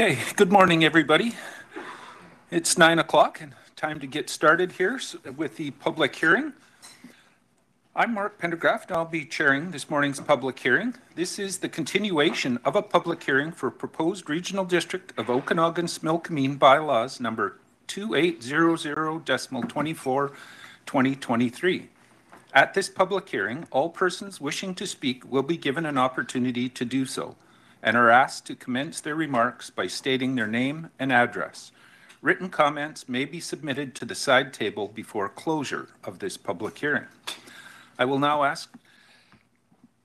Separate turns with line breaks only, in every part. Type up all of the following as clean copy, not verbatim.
Okay, good morning, everybody. It's 9 o'clock and time to get started here with the public hearing. I'm Mark Pendergraft and I'll be chairing this morning's public hearing. This is the continuation of a public hearing for proposed Regional District of Okanagan-Smilkameen bylaws number 2800.24/2023. At this public hearing, all persons wishing to speak will be given an opportunity to do so and are asked to commence their remarks by stating their name and address. Written comments may be submitted to the side table before closure of this public hearing. I will now ask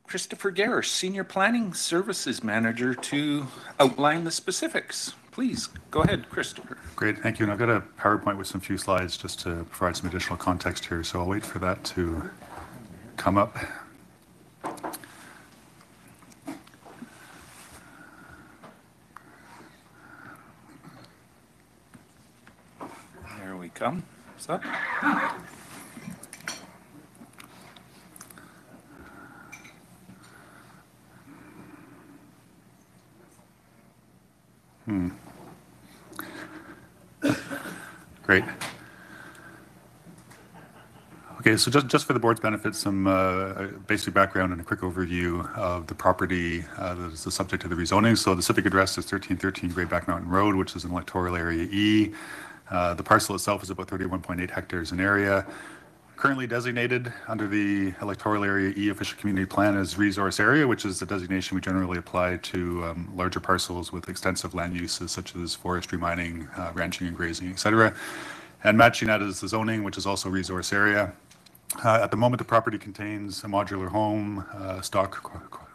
Christopher Garrish, Senior Planning Services Manager, to outline the specifics. Please, go ahead, Christopher.
Great, thank you. And I've got a PowerPoint with some few slides just to provide some additional context here, so I'll wait for that to come up.
There we come. What's that?
Great. Okay, so just for the board's benefit, some basic background and a quick overview of the property that is the subject of the rezoning. So the civic address is 1313 Greyback Mountain Road, which is in electoral area E. The parcel itself is about 31.8 hectares in area. Currently designated under the electoral area E official community plan as resource area, which is the designation we generally apply to larger parcels with extensive land uses such as forestry, mining, ranching and grazing, etc. And matching that is the zoning, which is also resource area. At the moment, the property contains a modular home, stock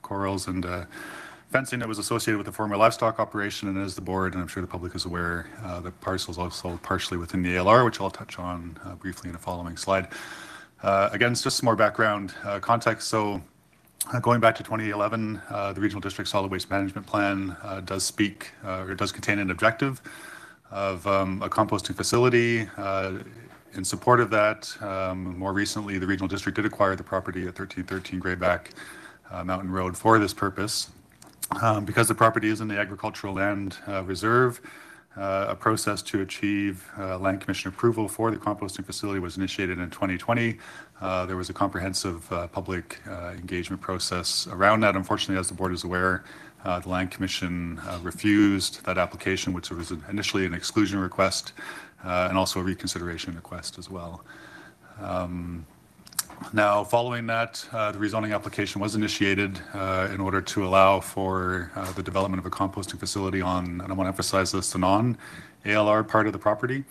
corrals, and fencing that was associated with the former livestock operation. And as the board, and I'm sure the public is aware, the parcel is also partially within the ALR, which I'll touch on briefly in a following slide. Again, it's just some more background context. So going back to 2011, the Regional District Solid Waste Management Plan does speak, or does contain an objective of a composting facility. In support of that, more recently, the Regional District did acquire the property at 1313 Greyback Mountain Road for this purpose. Because the property is in the agricultural land reserve, a process to achieve land commission approval for the composting facility was initiated in 2020. There was a comprehensive public engagement process around that. Unfortunately, as the board is aware, the land commission refused that application, which was initially an exclusion request and also a reconsideration request as well. Now, following that, the rezoning application was initiated in order to allow for the development of a composting facility on, and I want to emphasize this, the non-ALR part of the property.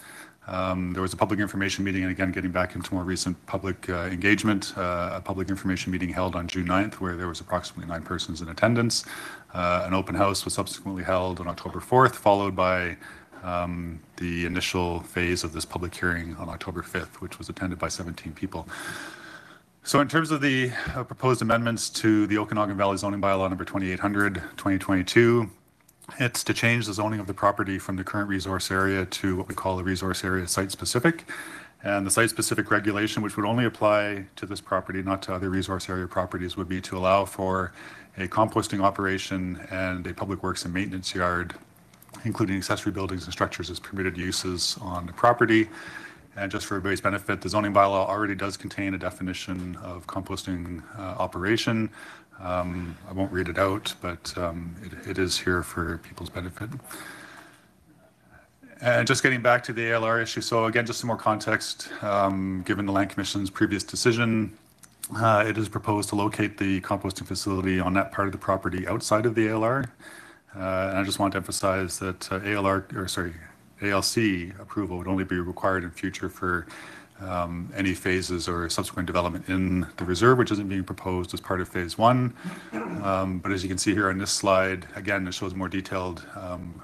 There was a public information meeting, and again, getting back into more recent public engagement, a public information meeting held on June 9th, where there was approximately 9 persons in attendance. An open house was subsequently held on October 4th, followed by the initial phase of this public hearing on October 5th, which was attended by 17 people. So in terms of the proposed amendments to the Okanagan Valley Zoning Bylaw number 2800/2022, it's to change the zoning of the property from the current resource area to what we call a resource area site-specific. And the site-specific regulation, which would only apply to this property, not to other resource area properties, would be to allow for a composting operation and a public works and maintenance yard, including accessory buildings and structures as permitted uses on the property. And just for everybody's benefit, the zoning bylaw already does contain a definition of composting operation. I won't read it out, but it is here for people's benefit. And just getting back to the ALR issue, so again, just some more context, given the Land Commission's previous decision, it is proposed to locate the composting facility on that part of the property outside of the ALR. And I just want to emphasize that ALC approval would only be required in future for any phases or subsequent development in the reserve, which isn't being proposed as part of phase 1. But as you can see here on this slide, again, it shows more detailed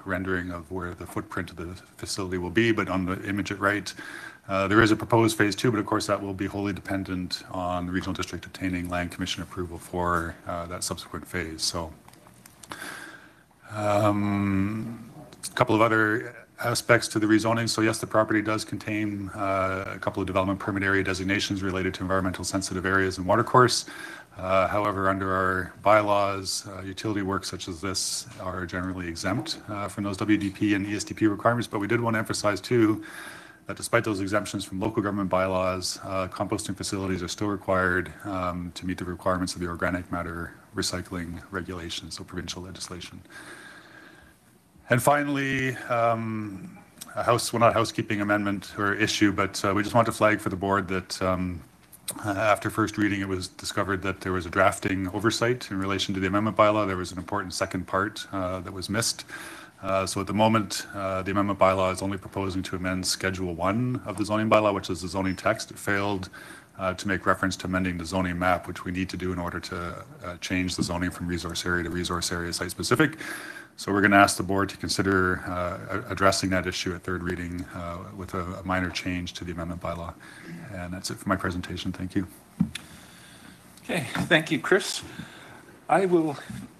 rendering of where the footprint of the facility will be. But on the image at right, there is a proposed phase 2, but of course that will be wholly dependent on the Regional District obtaining Land Commission approval for that subsequent phase. So a couple of other aspects to the rezoning. So yes, the property does contain a couple of development permit area designations related to environmental sensitive areas and watercourse. However, under our bylaws, utility work such as this are generally exempt from those WDP and ESDP requirements, but we did want to emphasize too that despite those exemptions from local government bylaws, composting facilities are still required to meet the requirements of the organic matter recycling regulations, so provincial legislation. And finally, not housekeeping amendment or issue, but we just want to flag for the board that after first reading, it was discovered that there was a drafting oversight in relation to the amendment bylaw. There was an important second part that was missed. So at the moment, the amendment bylaw is only proposing to amend Schedule 1 of the zoning bylaw, which is the zoning text. It failed to make reference to amending the zoning map, which we need to do in order to change the zoning from resource area to resource area site specific. So we're going to ask the board to consider addressing that issue at third reading with a minor change to the amendment bylaw. And that's it for my presentation. Thank you.
Okay, thank you, Chris. I will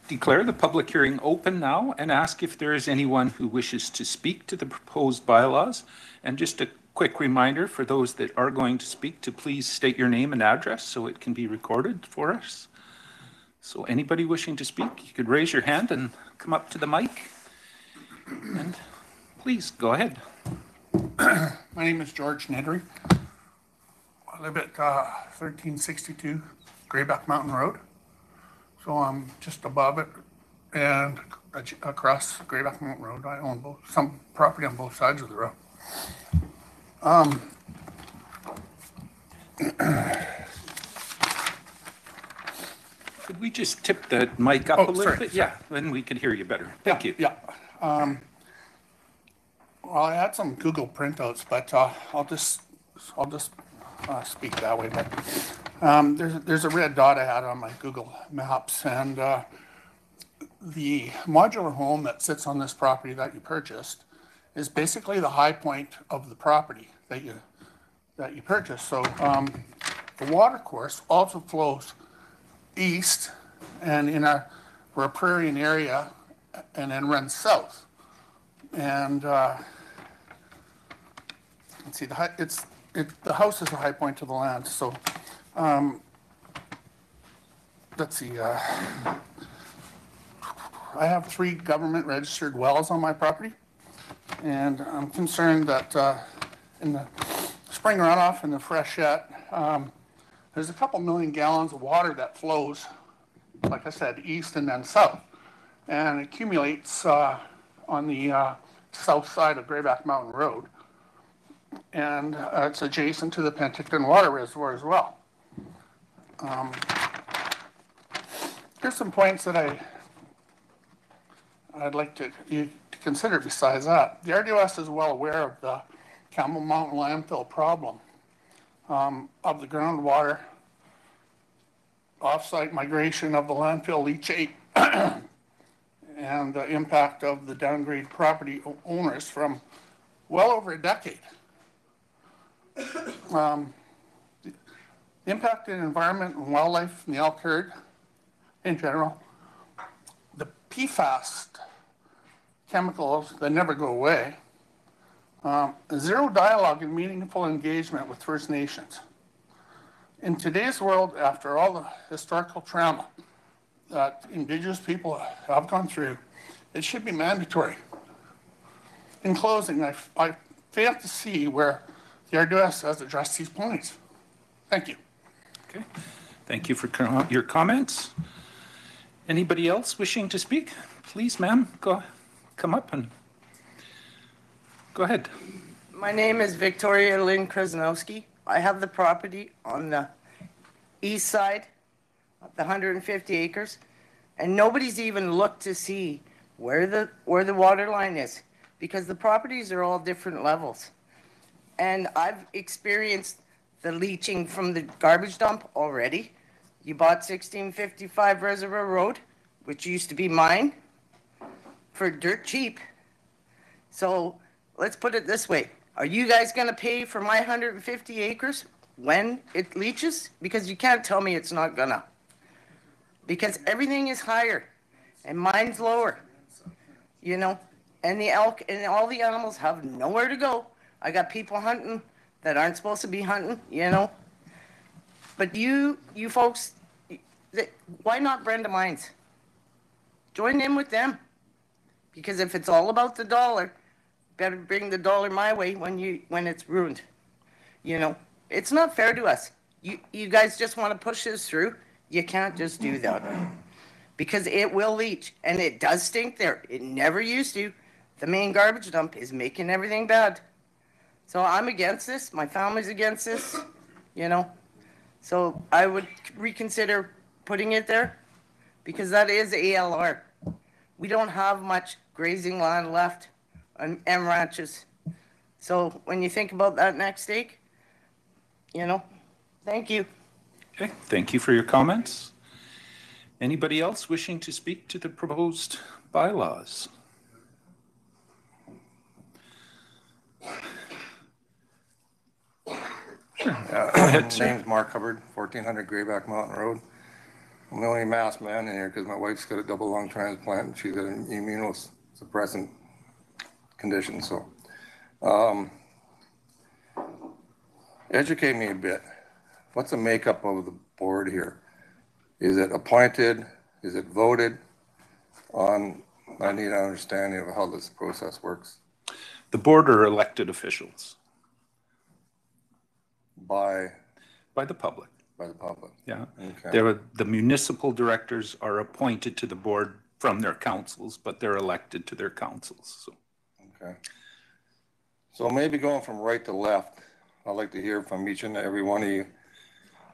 declare the public hearing open now and ask if there is anyone who wishes to speak to the proposed bylaws. And just a quick reminder for those that are going to speak to please state your name and address so it can be recorded for us. So anybody wishing to speak, you could raise your hand and come up to the mic. And please go ahead.
My name is George Nedry. I live at 1362 Greyback Mountain Road. So I'm just above it and across Greyback Mountain Road. I own some property on both sides of the road.
Could we just tip the mic up a little bit? Yeah, then we could hear you better. Thank you.
Yeah. Well, I had some Google printouts, but I'll just speak that way. But there's a red dot I had on my Google Maps, and the modular home that sits on this property that you purchased is basically the high point of the property that you purchased. So the water course also flows east and in a riparian area and then runs south. And let's see, the house is the high point of the land. So let's see, I have 3 government registered wells on my property, and I'm concerned that in the spring runoff and the freshet, there's a couple million gallons of water that flows, like I said, east and then south, and accumulates on the south side of Greyback Mountain Road. And it's adjacent to the Penticton water reservoir as well. Here's some points that I'd like you to consider besides that. The RDOS is well aware of the Campbell Mountain landfill problem. Of the groundwater, off-site migration of the landfill leachate, and the impact of the downgrade property owners from well over a decade. The impact in environment and wildlife and the elk herd in general, the PFAS chemicals that never go away, zero dialogue and meaningful engagement with First Nations. In today's world, after all the historical trauma that Indigenous people have gone through, it should be mandatory. In closing, I fail to see where the RDOS has addressed these points. Thank you.
Okay, thank you for your comments. Anybody else wishing to speak? Please, ma'am, come up and go ahead.
My name is Victoria Lynn Krasnowski. I have the property on the east side of the 150 acres, and nobody's even looked to see where the water line is, because the properties are all different levels. And I've experienced the leaching from the garbage dump already. You bought 1655 Reservoir Road, which used to be mine, for dirt cheap. So let's put it this way. Are you guys going to pay for my 150 acres when it leaches? Because you can't tell me it's not going to. Because everything is higher and mine's lower, you know, and the elk and all the animals have nowhere to go. I got people hunting that aren't supposed to be hunting, you know. But you folks Why not Brenda Mines? Join in with them. Because if it's all about the dollar, better bring the dollar my way when it's ruined. You know, it's not fair to us. You guys just want to push this through. You can't just do that. Because it will leach, and it does stink there. It never used to. The main garbage dump is making everything bad. So I'm against this. My family's against this, you know. So I would reconsider putting it there because that is ALR. We don't have much grazing land left on M ranches. So when you think about that next stake, you know, thank you.
Okay, thank you for your comments. Anybody else wishing to speak to the proposed bylaws? Go ahead, sir.
Name's Mark Hubbard, 1400 Grayback Mountain Road. I'm the only masked man in here because my wife's got a double lung transplant and she's got an immunosuppressant condition. So, educate me a bit. What's the makeup of the board here? Is it appointed? Is it voted on? I need an understanding of how this process works.
The board are elected officials
By
the public.
the public.
Yeah.
Okay.
The municipal directors are appointed to the board from their councils, but they're elected to their councils. So.
Okay. So maybe going from right to left, I'd like to hear from each and every one of you.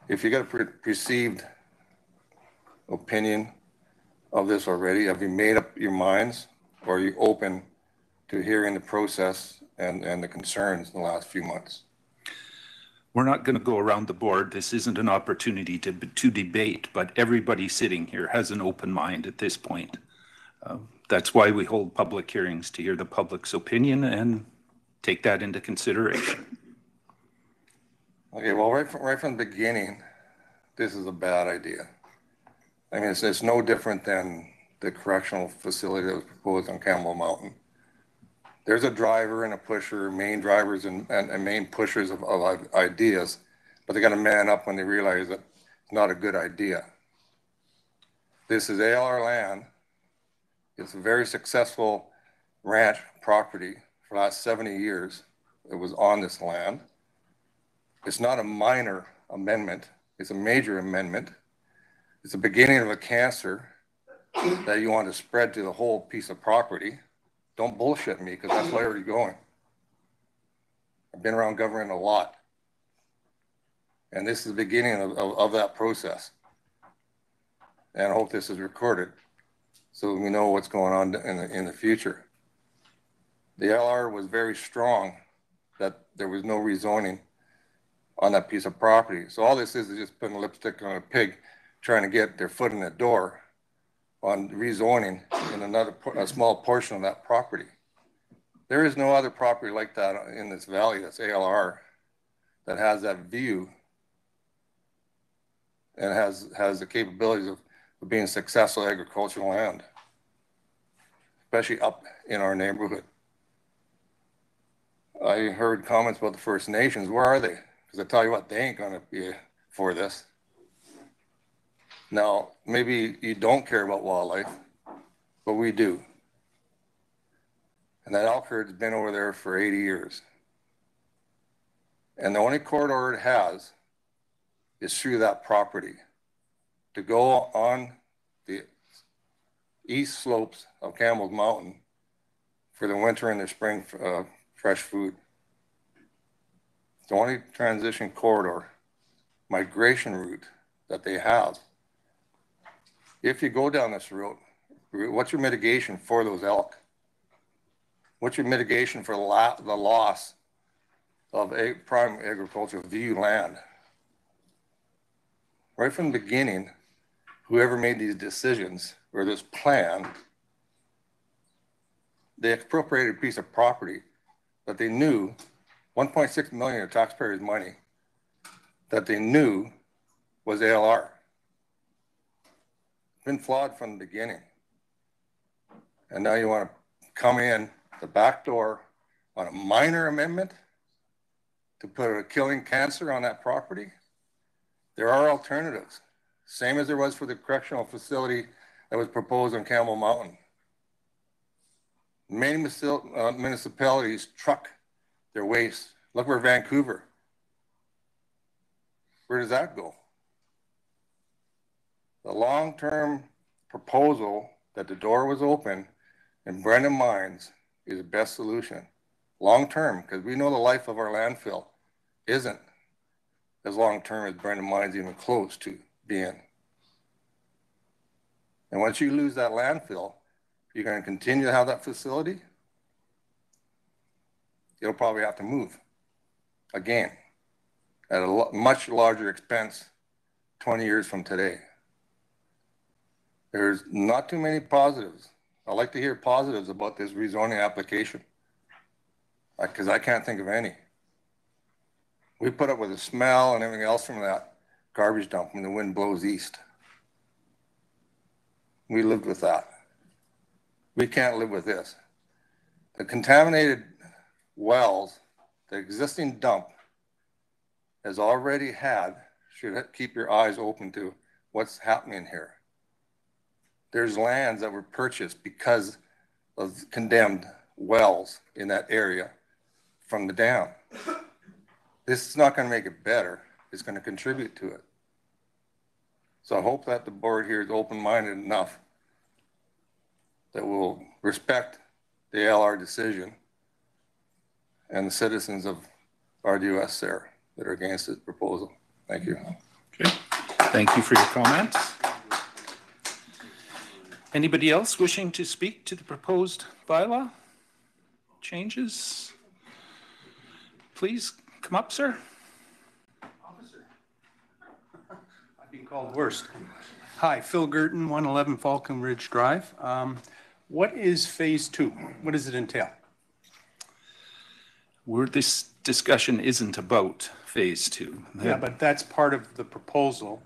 If you got a perceived opinion of this already, have you made up your minds, or are you open to hearing the process and the concerns in the last few months?
We're not going to go around the board. This isn't an opportunity to debate, but everybody sitting here has an open mind at this point. That's why we hold public hearings, to hear the public's opinion and take that into consideration.
Okay, well, right from the beginning, this is a bad idea. I mean, it's no different than the correctional facility that was proposed on Campbell Mountain. There's a driver and a pusher, main drivers and main pushers of ideas, but they got to man up when they realize that it's not a good idea. This is ALR land. It's a very successful ranch property for the last 70 years. It was on this land. It's not a minor amendment. It's a major amendment. It's the beginning of a cancer that you want to spread to the whole piece of property. Don't bullshit me, because that's where you're going. I've been around government a lot. And this is the beginning of that process. And I hope this is recorded so we know what's going on in the future. The LR was very strong that there was no rezoning on that piece of property. So all this is just putting lipstick on a pig, trying to get their foot in the door on rezoning in a small portion of that property. There is no other property like that in this valley that's ALR that has that view and has the capabilities of being successful agricultural land, especially up in our neighborhood. I heard comments about the First Nations. Where are they? Because I tell you what, they ain't gonna be for this. Now, maybe you don't care about wildlife, but we do. And that elk herd's been over there for 80 years. And the only corridor it has is through that property to go on the east slopes of Campbell's Mountain for the winter and the spring fresh food. It's the only transition corridor, migration route that they have. If you go down this route, what's your mitigation for those elk? What's your mitigation for the loss of prime agricultural view land? Right from the beginning, whoever made these decisions or this plan, they expropriated a piece of property that they knew, 1.6 million of taxpayers' money, that they knew was ALR. Been flawed from the beginning. And now you want to come in the back door on a minor amendment to put a killing cancer on that property? There are alternatives. same as there was for the correctional facility that was proposed on Campbell Mountain. Many municipalities truck their waste. Look where Vancouver. Where does that go? The long-term proposal that the door was open in Brendan Mines is the best solution. Long-term, because we know the life of our landfill isn't as long-term as Brendan Mines even close to being. And once you lose that landfill, you're going to continue to have that facility. You'll probably have to move again at a much larger expense 20 years from today. There's not too many positives. I like to hear positives about this rezoning application because I can't think of any. We put up with the smell and everything else from that garbage dump when the wind blows east. We lived with that. We can't live with this. The contaminated wells, the existing dump has already had, should keep your eyes open to what's happening here. There's lands that were purchased because of condemned wells in that area from the dam. This is not going to make it better. It's going to contribute to it. So I hope that the board here is open-minded enough that we'll respect the LR decision and the citizens of RDOS there that are against this proposal. Thank you.
Okay. Thank you for your comments. Anybody else wishing to speak to the proposed bylaw changes? Please come up, sir.
Officer. I've been called worse. Hi, Phil Girton, 111 Falcon Ridge Drive. What is phase 2? What does it entail?
This discussion isn't about phase 2.
Yeah, but that's part of the proposal,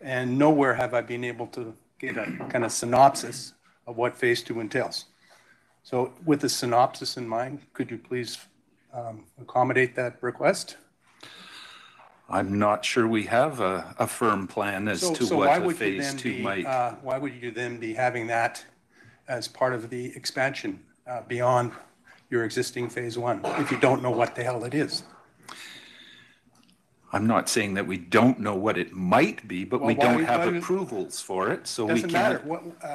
and nowhere have I been able to get a kind of synopsis of what phase 2 entails. So with the synopsis in mind, could you please accommodate that request?
I'm not sure we have a firm plan as to what a phase 2 might.
Why would you then be having that as part of the expansion beyond your existing phase 1 if you don't know what the hell it is?
I'm not saying that we don't know what it might be, but we don't have approvals for it, so we can't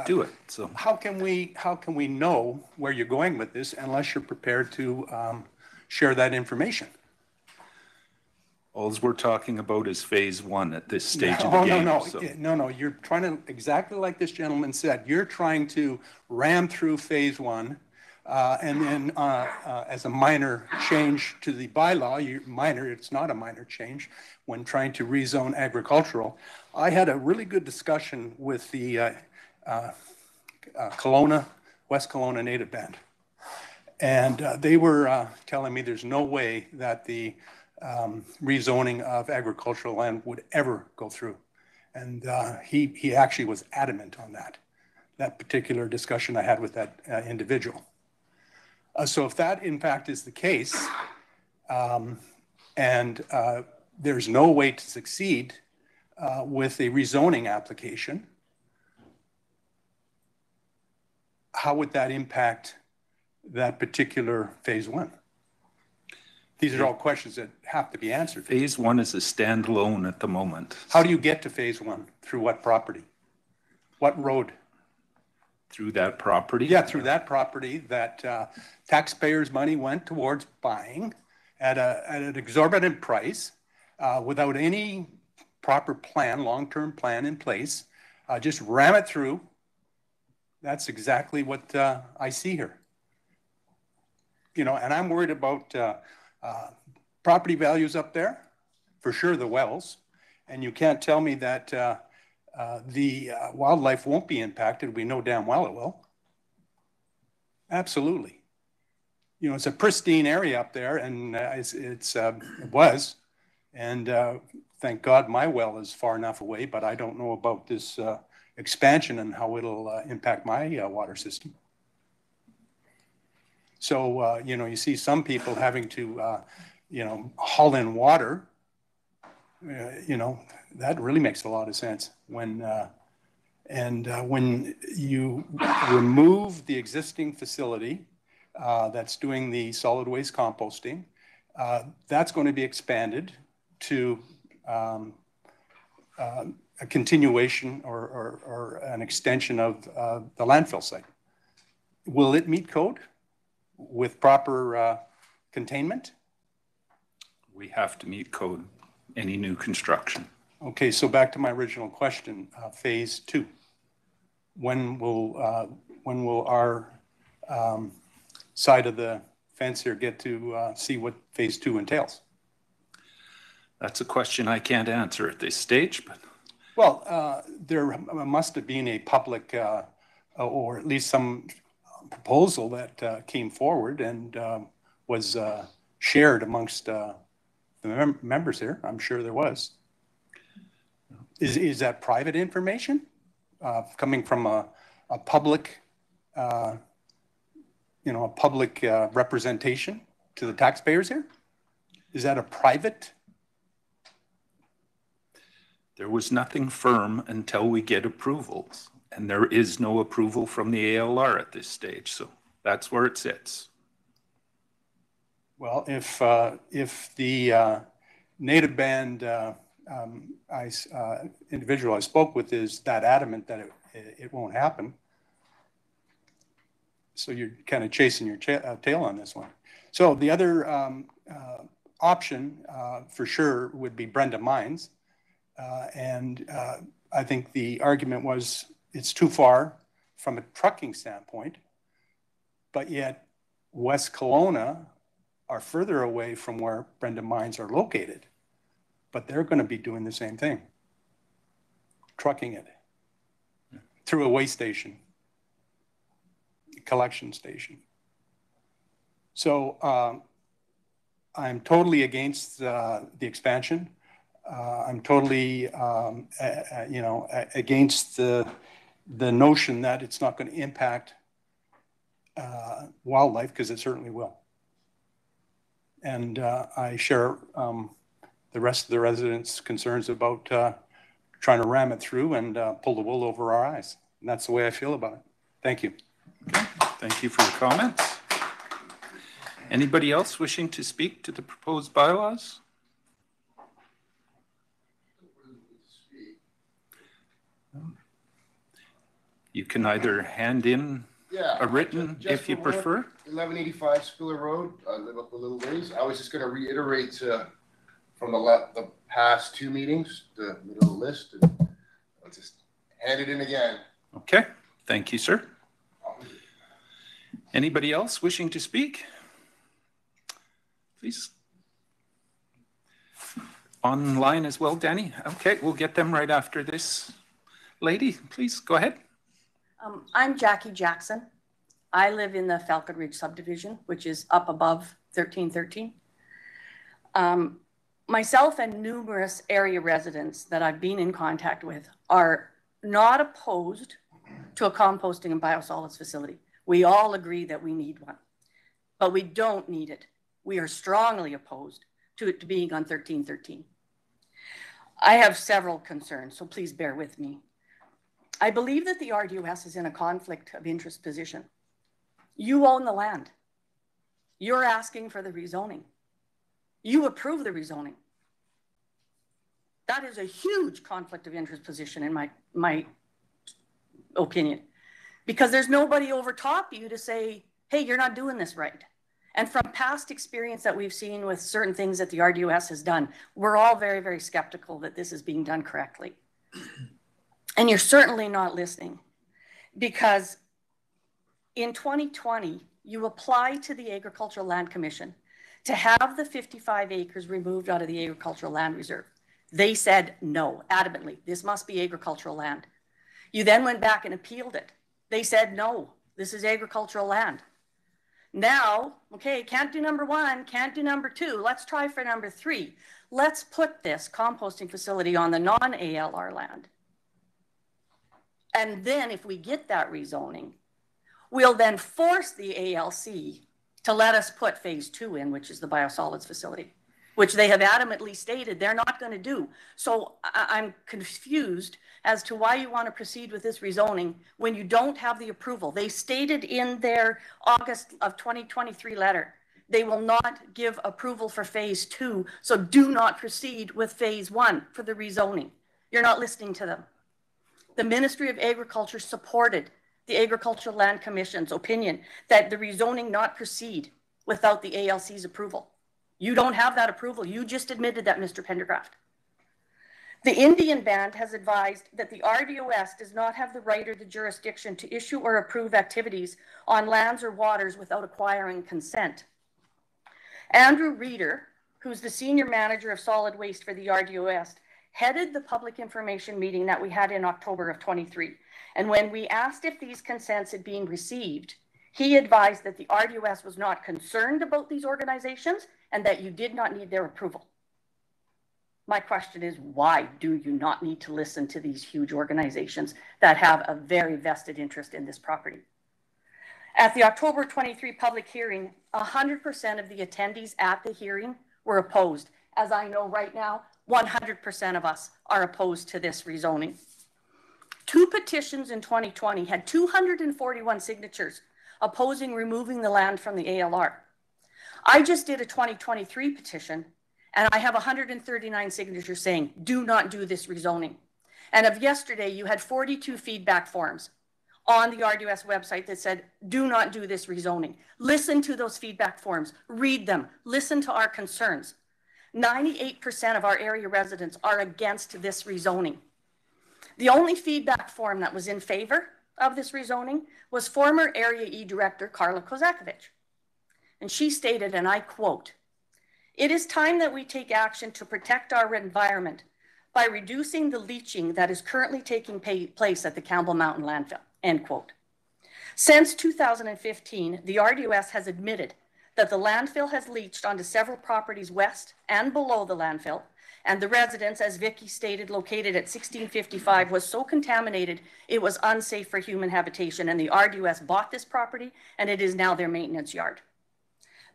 do it. So
how can we know where you're going with this unless you're prepared to share that information?
All we're talking about is phase 1 at this stage of the game.
No. You're trying to, exactly like this gentleman said, you're trying to ram through phase 1 and then as a minor change to the bylaw, it's not a minor change when trying to rezone agricultural. I had a really good discussion with the West Kelowna Native Band. And they were telling me there's no way that the rezoning of agricultural land would ever go through. And he actually was adamant on that particular discussion I had with that individual. So if that in fact is the case, and there's no way to succeed with a rezoning application, how would that impact that particular phase 1? These are all questions that have to be answered.
Phase 1 is a standalone at the moment.
How do you get to phase 1? Through what property? What road?
Through that property?
Yeah, through that property that taxpayers' money went towards buying at an exorbitant price without any proper plan, long-term plan in place. Just ram it through. That's exactly what I see here. You know, and I'm worried about property values up there, for sure the wells, and you can't tell me that the wildlife won't be impacted. We know damn well it will. Absolutely. You know, it's a pristine area up there, and it was, and thank God my well is far enough away, but I don't know about this expansion and how it'll impact my water system. So, you know, you see some people having to, you know, haul in water, you know, That really makes a lot of sense. When you remove the existing facility that's doing the solid waste composting, that's going to be expanded to a continuation or an extension of the landfill site. Will it meet code with proper containment?
We have to meet code, any new construction.
Okay, so back to my original question, phase 2. When will our side of the fence here get to see what phase 2 entails?
That's a question I can't answer at this stage, but.
Well, there must have been a public, or at least some proposal that came forward and was shared amongst the members here. I'm sure there was. Is that private information coming from a public, a public representation to the taxpayers here? Is that a private?
There was nothing firm until we get approvals, and there is no approval from the ALR at this stage, so that's where it sits.
Well, if the native band individual I spoke with is that adamant that it won't happen, so you're kind of chasing your tail on this one. So the other option for sure would be Brenda Mines. And I think the argument was it's too far from a trucking standpoint, but yet West Kelowna are further away from where Brenda Mines are located, but they're going to be doing the same thing, trucking it through a waste station, collection station. So I'm totally against the expansion. I'm totally, against the notion that it's not going to impact wildlife, because it certainly will. And I share the rest of the residents' concerns about trying to ram it through and pull the wool over our eyes. And that's the way I feel about it. Thank you.
Okay. Thank you for your comments. Anybody else wishing to speak to the proposed bylaws? You can either hand in a written
just
if you
for
prefer.
1185 Spiller Road, I live up a little ways. I was just going to reiterate from the past 2 meetings, the middle of the list, and I'll just hand it in again.
Okay, thank you, sir. Anybody else wishing to speak? Please. Online as well, Danny? Okay, we'll get them right after this. Lady, please go ahead.
I'm Jackie Jackson. I live in the Falcon Ridge subdivision, which is up above 1313. Myself and numerous area residents that I've been in contact with are not opposed to a composting and biosolids facility. We all agree that we need one, but we don't need it. We are strongly opposed to it being on 1313. I have several concerns, so please bear with me. I believe that the RDOS is in a conflict of interest position. You own the land. You're asking for the rezoning. You approve the rezoning. That is a huge conflict of interest position in my opinion, because there's nobody over top you to say, hey, you're not doing this right. And from past experience that we've seen with certain things that the RDOS has done, we're all very, very skeptical that this is being done correctly. And you're certainly not listening, because in 2020, you applied to the Agricultural Land Commission to have the 55 acres removed out of the Agricultural Land Reserve. They said no, adamantly, this must be agricultural land. You then went back and appealed it. They said no, this is agricultural land. Now, okay, can't do number 1, can't do number 2, let's try for number 3. Let's put this composting facility on the non-ALR land. And then if we get that rezoning, we'll then force the ALC to let us put phase 2 in, which is the biosolids facility. which they have adamantly stated they're not going to do. So I'm confused as to why you want to proceed with this rezoning when you don't have the approval. They stated in their August of 2023 letter, they will not give approval for phase 2, so do not proceed with phase 1 for the rezoning. You're not listening to them. The Ministry of Agriculture supported the Agricultural Land Commission's opinion that the rezoning not proceed without the ALC's approval. You don't have that approval. You just admitted that, Mr. Pendergraft. The Indian Band has advised that the RDOS does not have the right or the jurisdiction to issue or approve activities on lands or waters without acquiring consent. Andrew Reeder, who's the Senior Manager of Solid Waste for the RDOS, headed the public information meeting that we had in October of 23. And when we asked if these consents had been received, he advised that the RDOS was not concerned about these organizations and that you did not need their approval. My question is, why do you not need to listen to these huge organizations that have a very vested interest in this property? At the October 23 public hearing, 100% of the attendees at the hearing were opposed. As I know right now, 100% of us are opposed to this rezoning. 2 petitions in 2020 had 241 signatures opposing removing the land from the ALR. I just did a 2023 petition, and I have 139 signatures saying, do not do this rezoning. And of yesterday, you had 42 feedback forms on the RDOS website that said, do not do this rezoning. Listen to those feedback forms, read them, listen to our concerns. 98% of our area residents are against this rezoning. The only feedback form that was in favor of this rezoning was former Area E Director Carla Kozakovich. And she stated, and I quote, "It is time that we take action to protect our environment by reducing the leaching that is currently taking place at the Campbell Mountain landfill," end quote. Since 2015, the RDOS has admitted that the landfill has leached onto several properties west and below the landfill, and the residence, as Vicky stated, located at 1655, was so contaminated it was unsafe for human habitation, and the RDOS bought this property, and it is now their maintenance yard.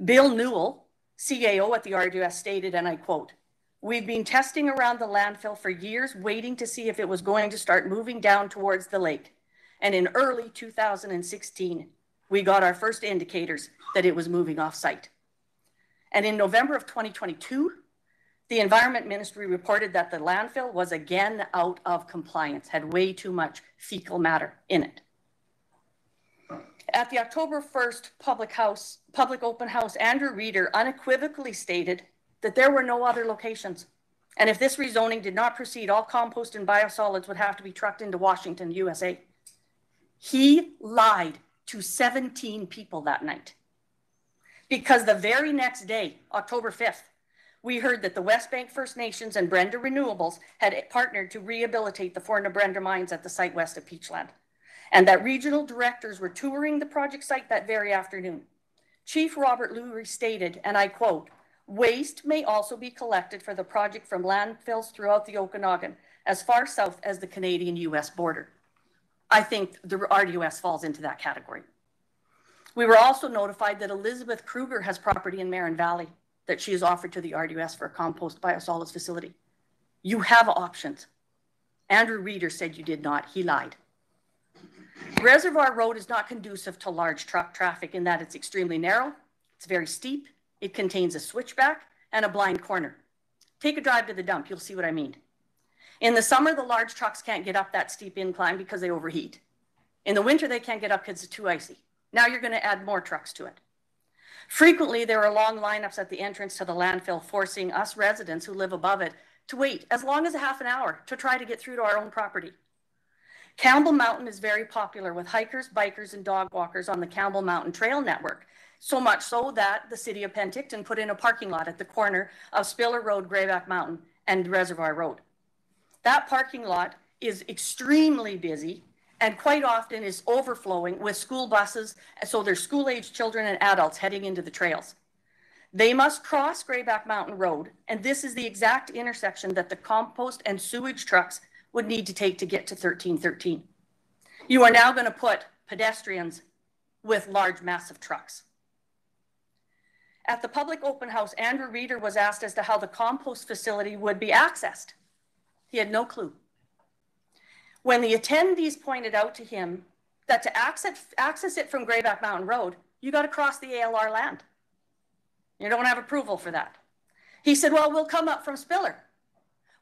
Bill Newell, CAO at the RDOS, stated, and I quote, "We've been testing around the landfill for years, waiting to see if it was going to start moving down towards the lake. And in early 2016, we got our first indicators that it was moving off site." And in November of 2022, the Environment Ministry reported that the landfill was again out of compliance, had way too much fecal matter in it. At the October 1st public open house, Andrew Reeder unequivocally stated that there were no other locations. And if this rezoning did not proceed, all compost and biosolids would have to be trucked into Washington, USA. He lied to 17 people that night. Because the very next day, October 5th, we heard that the West Bank First Nations and Brenda Renewables had partnered to rehabilitate the 4 Brenda mines at the site west of Peachland, and that regional directors were touring the project site that very afternoon. Chief Robert Lurie stated, and I quote, "Waste may also be collected for the project from landfills throughout the Okanagan, as far south as the Canadian-US border." I think the RDOS falls into that category. We were also notified that Elizabeth Kruger has property in Marin Valley that she has offered to the RDOS for a compost biosolids facility. You have options. Andrew Reeder said you did not. He lied. Reservoir Road is not conducive to large truck traffic in that it's extremely narrow, it's very steep, it contains a switchback and a blind corner. Take a drive to the dump, you'll see what I mean. In the summer, the large trucks can't get up that steep incline because they overheat. In the winter, they can't get up because it's too icy. Now you're going to add more trucks to it. Frequently, there are long lineups at the entrance to the landfill, forcing us residents who live above it to wait as long as a half an hour to try to get through to our own property. Campbell Mountain is very popular with hikers, bikers, and dog walkers on the Campbell Mountain Trail Network, so much so that the city of Penticton put in a parking lot at the corner of Spiller Road, Greyback Mountain, and Reservoir Road. That parking lot is extremely busy and quite often is overflowing with school buses, so there's school-aged children and adults heading into the trails. They must cross Greyback Mountain Road, and this is the exact intersection that the compost and sewage trucks would need to take to get to 1313. You are now going to put pedestrians with large, massive trucks. At the public open house, Andrew Reeder was asked as to how the compost facility would be accessed. He had no clue. When the attendees pointed out to him that to access it from Greyback Mountain Road, you got to cross the ALR land. You don't have approval for that. He said, well, we'll come up from Spiller.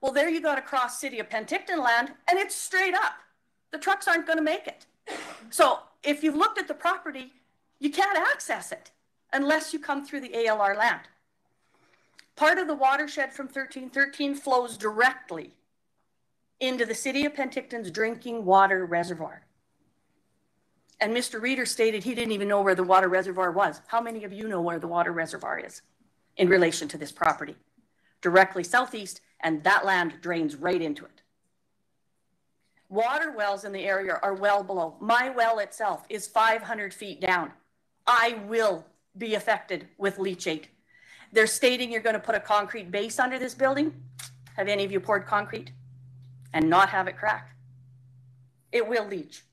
Well, there you got to cross City of Penticton land, and it's straight up. The trucks aren't going to make it. So if you've looked at the property, you can't access it unless you come through the ALR land. Part of the watershed from 1313 flows directly into the City of Penticton's drinking water reservoir. And Mr. Reeder stated he didn't even know where the water reservoir was. How many of you know where the water reservoir is in relation to this property? Directly southeast, and that land drains right into it. Water wells in the area are well below. My well itself is 500 feet down. I will be affected with leachate. They're stating you're going to put a concrete base under this building. Have any of you poured concrete and not have it crack? It will leach.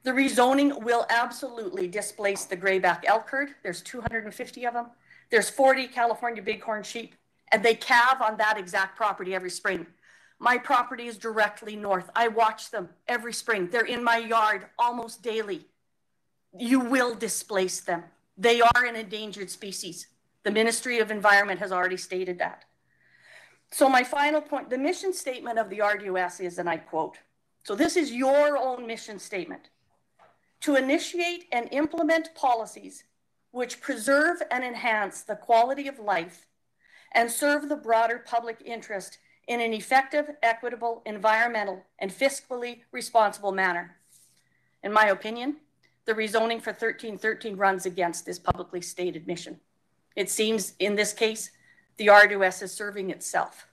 The rezoning will absolutely displace the grayback elk herd. There's 250 of them. There's 40 California bighorn sheep, and they calve on that exact property every spring. My property is directly north. I watch them every spring. They're in my yard almost daily. You will displace them. They are an endangered species. The Ministry of Environment has already stated that. So my final point, the mission statement of the RDOS is, and I quote, so this is your own mission statement, to initiate and implement policies which preserve and enhance the quality of life and serve the broader public interest in an effective, equitable, environmental, and fiscally responsible manner. In my opinion, the rezoning for 1313 runs against this publicly stated mission. It seems in this case, the RDOS is serving itself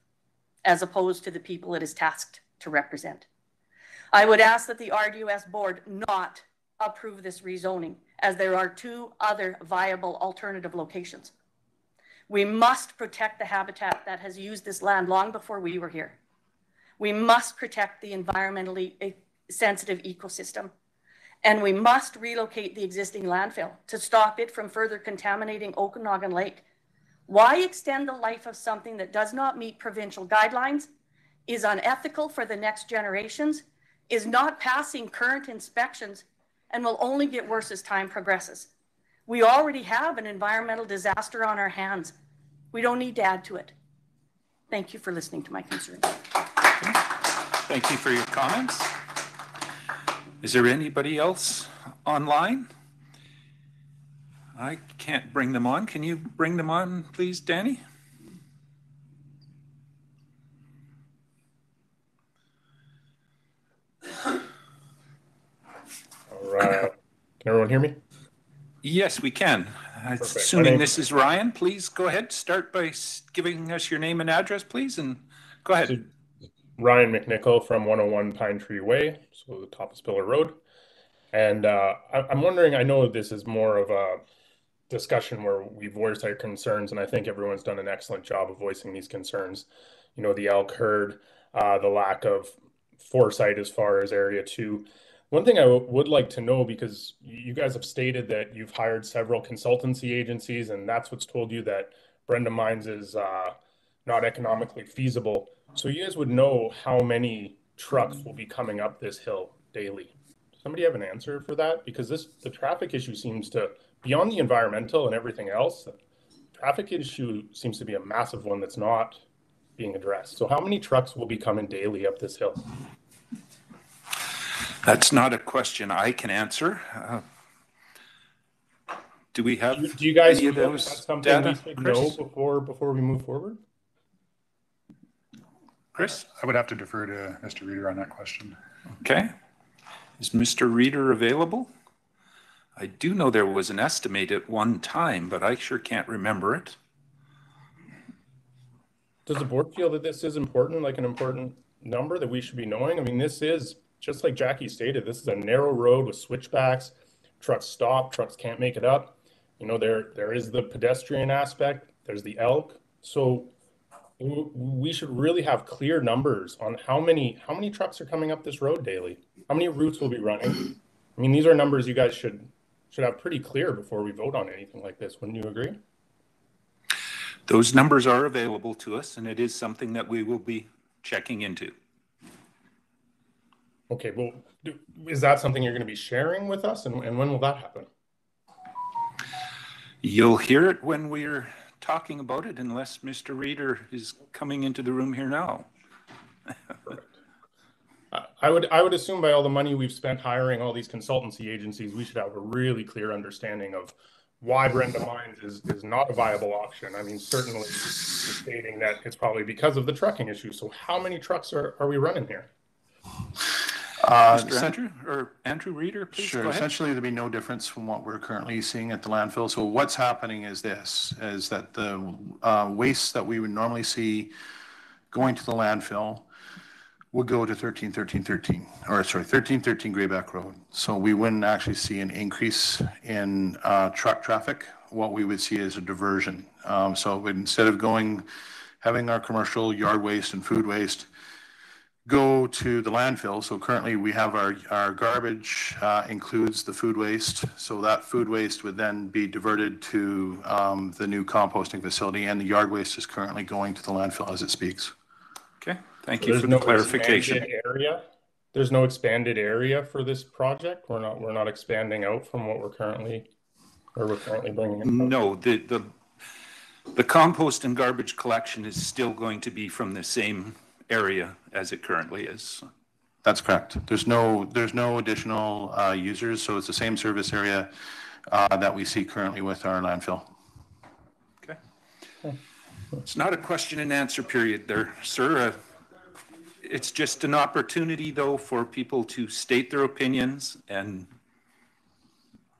as opposed to the people it is tasked to represent. I would ask that the RDOS board not approve this rezoning, as there are 2 other viable alternative locations. We must protect the habitat that has used this land long before we were here. We must protect the environmentally sensitive ecosystem. And we must relocate the existing landfill to stop it from further contaminating Okanagan Lake. Why extend the life of something that does not meet provincial guidelines, is unethical for the next generations, is not passing current inspections, and will only get worse as time progresses? We already have an environmental disaster on our hands. We don't need to add to it. Thank you for listening to my concerns.
Thank you for your comments. Is there anybody else online? I can't bring them on. Can you bring them on, please, Danny?
All right. Can everyone hear me?
Yes, we can. Assuming this is Ryan, please go ahead. Start by giving us your name and address, please, and go ahead.
So, Ryan McNichol from 101 Pine Tree Way, so the top of Spiller Road. And I'm wondering, I know this is more of a discussion where we've voiced our concerns, and I think everyone's done an excellent job of voicing these concerns. You know, the elk herd, the lack of foresight as far as Area 2. One thing I would like to know, because you guys have stated that you've hired several consultancy agencies, and that's what's told you that Brenda Mines is not economically feasible. So you guys would know how many trucks will be coming up this hill daily. Somebody have an answer for that? Because the traffic issue seems to, beyond the environmental and everything else, the traffic issue seems to be a massive one that's not being addressed. So how many trucks will be coming daily up this hill?
That's not a question I can answer. Do we have?
Do you guys
know
know that's something we should know before we move forward?
Chris?
I would have to defer to Mr. Reeder on that question.
Okay. Is Mr. Reeder available? I do know there was an estimate at one time, but I sure can't remember it.
Does the board feel that this is important, like an important number that we should be knowing? I mean, this is, just like Jackie stated, this is a narrow road with switchbacks. Trucks stop, trucks can't make it up. You know, there is the pedestrian aspect, there's the elk. So we should really have clear numbers on how many trucks are coming up this road daily. How many routes will be running? I mean, these are numbers you guys should have pretty clear before we vote on anything like this. Wouldn't you agree?
Those numbers are available to us, and it is something that we will be checking into.
Okay, well, is that something you're going to be sharing with us, and when will that happen?
You'll hear it when we're talking about it, unless Mr. Reader is coming into the room here now.
I would assume by all the money we've spent hiring all these consultancy agencies, we should have a really clear understanding of why Brenda Mines is not a viable option. I mean, certainly stating that it's probably because of the trucking issue. So how many trucks are we running here?
Mr. Andrew Reader, please.
Sure.
Go ahead.
Essentially, there'll be no difference from what we're currently seeing at the landfill. So what's happening is that the waste that we would normally see going to the landfill would go to 1313 Grayback Road. So we wouldn't actually see an increase in truck traffic. What we would see is a diversion. So instead of having our commercial yard waste and food waste go to the landfill. So currently we have our garbage includes the food waste. So that food waste would then be diverted to the new composting facility, and the yard waste is currently going to the landfill as it speaks.
Okay, thank you for the clarification.
There's no expanded area for this project. We're not expanding out from what we're currently bringing in.
No, the compost and garbage collection is still going to be from the same area as it currently is.
That's correct. There's no additional users, so it's the same service area that we see currently with our landfill.
Okay. It's not a question and answer period there, sir. It's just an opportunity, though, for people to state their opinions and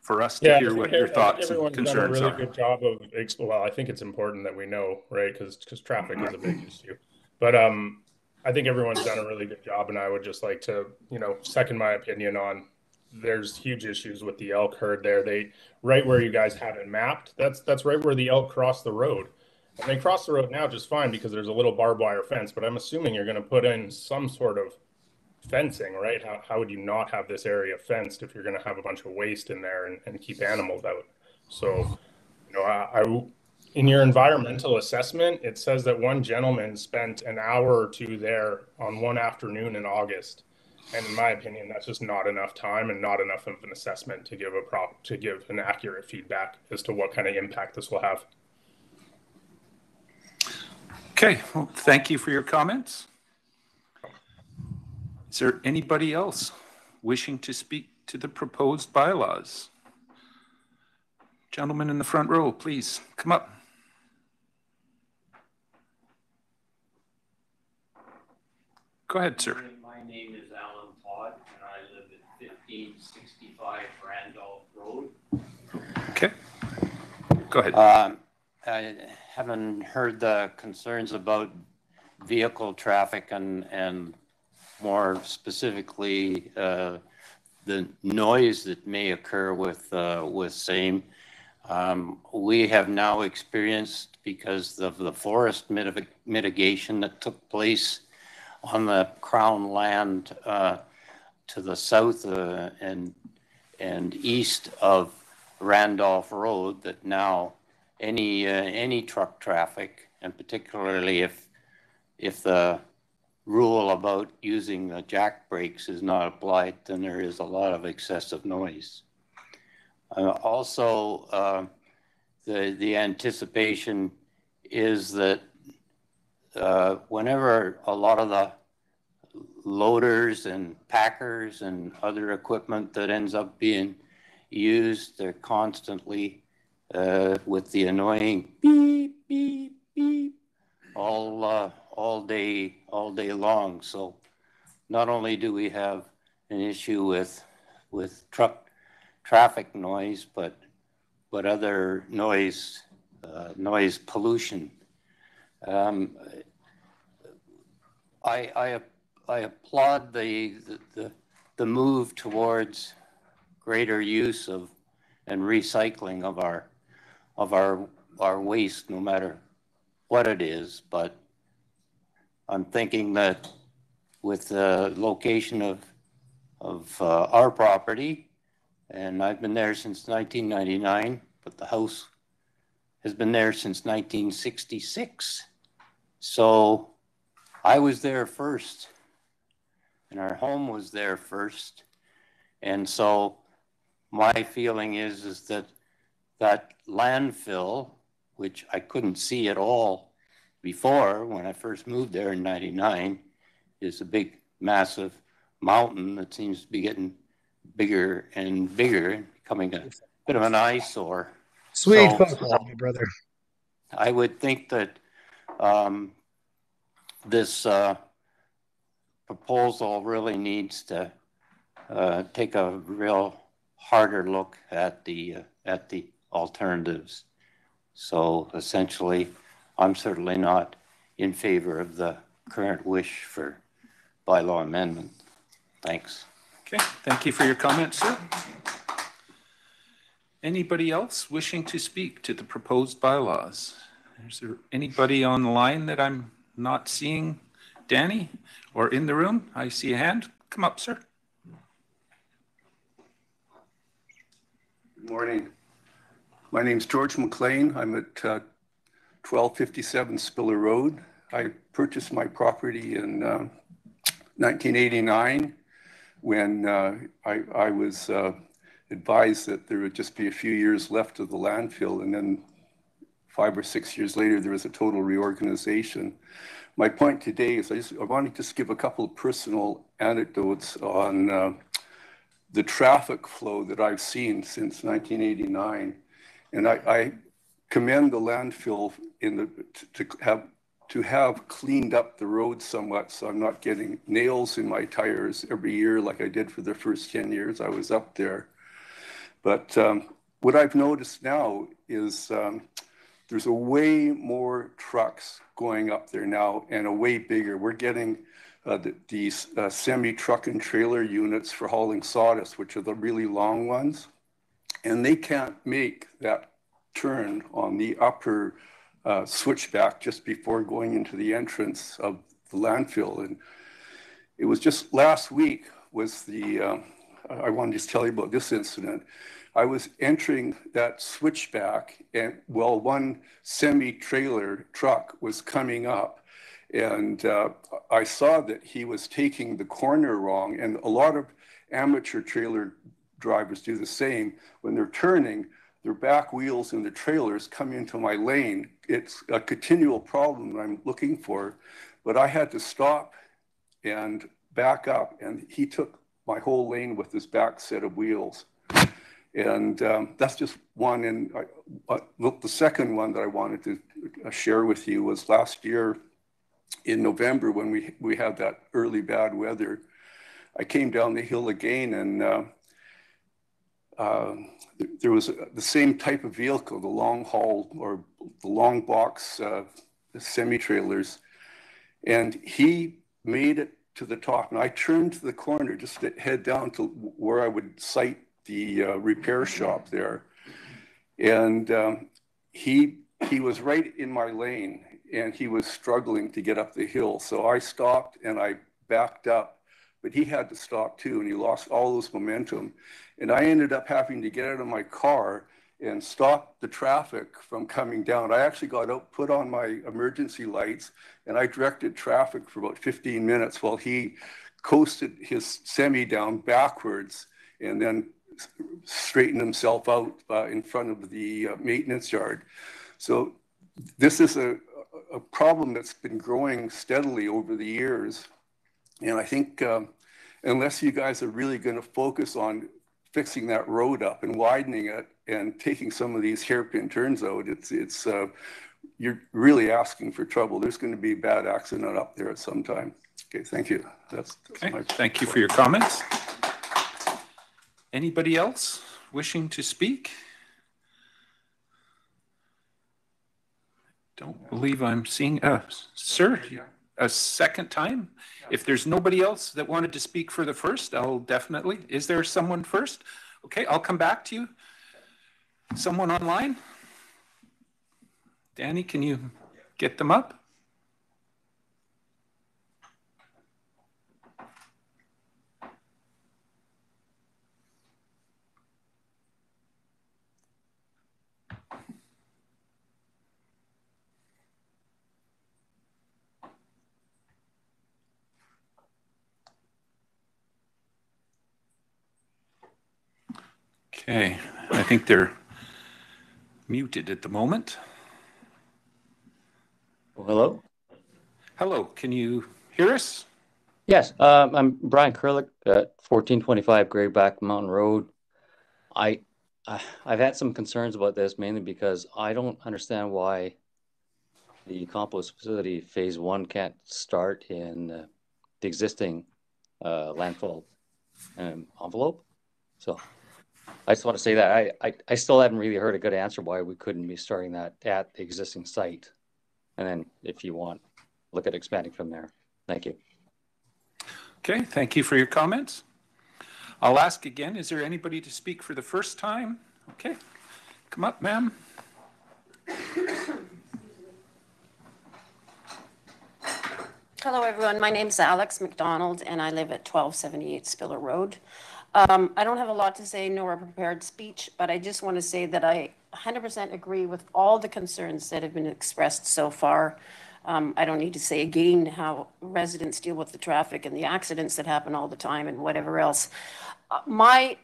for us to hear what your thoughts and concerns are.
Everyone's done a really good job of, well, I think it's important that we know, right, because traffic is a big issue. But I think everyone's done a really good job, and I would just like to, second my opinion on there's huge issues with the elk herd there. Right where you guys had it mapped, that's right where the elk cross the road. And they cross the road now just fine because there's a little barbed wire fence, but I'm assuming you're going to put in some sort of fencing, right? How would you not have this area fenced if you're going to have a bunch of waste in there and keep animals out? So, in your environmental assessment, it says that one gentleman spent an hour or two there on one afternoon in August. And in my opinion, that's just not enough time and not enough of an assessment to give an accurate feedback as to what kind of impact this will have.
Okay, well, thank you for your comments. Is there anybody else wishing to speak to the proposed bylaws? Gentleman in the front row, please come up. Go ahead, sir.
My name is Alan Todd, and I live at 1565 Randolph Road.
Okay, go ahead.
I haven't heard the concerns about vehicle traffic and more specifically the noise that may occur with same. We have now experienced, because of the forest mitigation that took place on the Crown land to the south and east of Randolph Road, that now any truck traffic, and particularly if the rule about using the jack brakes is not applied, then there is a lot of excessive noise. Also, the anticipation is that whenever a lot of the loaders and packers and other equipment that ends up being used, they're constantly with the annoying beep, beep, beep all day long. So not only do we have an issue with truck traffic noise, but other noise pollution. I applaud the move towards greater use of and recycling of our waste, no matter what it is. But I'm thinking that with the location of our property, and I've been there since 1999, but the house has been there since 1966. So I was there first, and our home was there first. And so my feeling is that that landfill, which I couldn't see at all before when I first moved there in 99, is a big, massive mountain that seems to be getting bigger and bigger and becoming a bit of an eyesore.
Sweet
So,
focus on me, brother.
I would think that this proposal really needs to take a real harder look at the alternatives. So essentially, I'm certainly not in favor of the current wish for bylaw amendment. Thanks.
Okay, thank you for your comments, sir. Anybody else wishing to speak to the proposed bylaws? Is there anybody on the line that I'm not seeing? Danny, or in the room? I see a hand. Come up, sir.
Good morning. My name's George McLean. I'm at 1257 Spiller Road. I purchased my property in 1989 when I was advised that there would just be a few years left of the landfill, and then 5 or 6 years later there was a total reorganization. My point today is I want to just give a couple of personal anecdotes on the traffic flow that I've seen since 1989. And I commend the landfill to have cleaned up the road somewhat, so I'm not getting nails in my tires every year like I did for the first 10 years I was up there. But what I've noticed now is there's a way more trucks going up there now, and a way bigger. We're getting these semi-truck and trailer units for hauling sawdust, which are the really long ones. And they can't make that turn on the upper switchback just before going into the entrance of the landfill. And it was just last week was I want to just tell you about this incident. I was entering that switchback, and well, one semi-trailer truck was coming up, and I saw that he was taking the corner wrong, and a lot of amateur trailer drivers do the same. When they're turning, their back wheels and the trailers come into my lane. It's a continual problem that I'm looking for, but I had to stop and back up, and he took my whole lane with his back set of wheels. And that's just one. And the second one that I wanted to share with you was last year in November when we had that early bad weather. I came down the hill again, and there was the same type of vehicle, the long haul or the long box semi-trailers, and he made it to the top. And I turned to the corner just to head down to where I would sight the repair shop there, and he was right in my lane, and he was struggling to get up the hill. So I stopped and I backed up, but he had to stop too, and he lost all those momentum. And I ended up having to get out of my car and stop the traffic from coming down. I actually got out, put on my emergency lights, and I directed traffic for about 15 minutes while he coasted his semi down backwards and then straightened himself out in front of the maintenance yard. So this is a problem that's been growing steadily over the years. And I think unless you guys are really going to focus on fixing that road up and widening it and taking some of these hairpin turns out, you're really asking for trouble. There's going to be a bad accident up there at some time. Okay, thank you. That's
okay. Thank you for your comments. Anybody else wishing to speak? Don't believe I'm seeing, sir, a second time? If there's nobody else that wanted to speak for the first, I'll definitely. Is there someone first? Okay, I'll come back to you. Someone online? Danny, can you get them up? Okay, I think they're muted at the moment.
Hello?
Hello, can you hear us?
Yes, I'm Brian Kurlick at 1425 Greyback Mountain Road. I've had some concerns about this mainly because I don't understand why the compost facility phase 1 can't start in the existing landfill envelope. So I just want to say that I still haven't really heard a good answer why we couldn't be starting that at the existing site. And then if you want, look at expanding from there. Thank you.
Okay, thank you for your comments. I'll ask again, is there anybody to speak for the first time? Okay, come up, ma'am.
Hello, everyone. My name is Alex McDonald, and I live at 1278 Spiller Road. I don't have a lot to say nor a prepared speech, but I just want to say that I 100% agree with all the concerns that have been expressed so far. I don't need to say again how residents deal with the traffic and the accidents that happen all the time and whatever else. My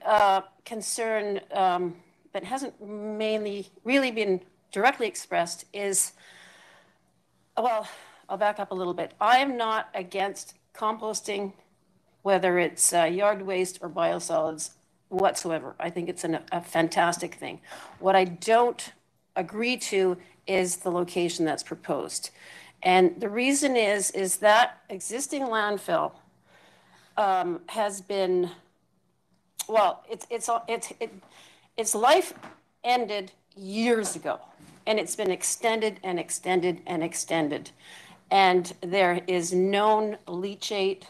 concern that hasn't mainly really been directly expressed is, well, I'll back up a little bit. I am not against composting, whether it's yard waste or biosolids whatsoever. I think it's a fantastic thing. What I don't agree to is the location that's proposed. And the reason is that existing landfill has been, well, its life ended years ago, and it's been extended and extended and extended. And there is known leachate.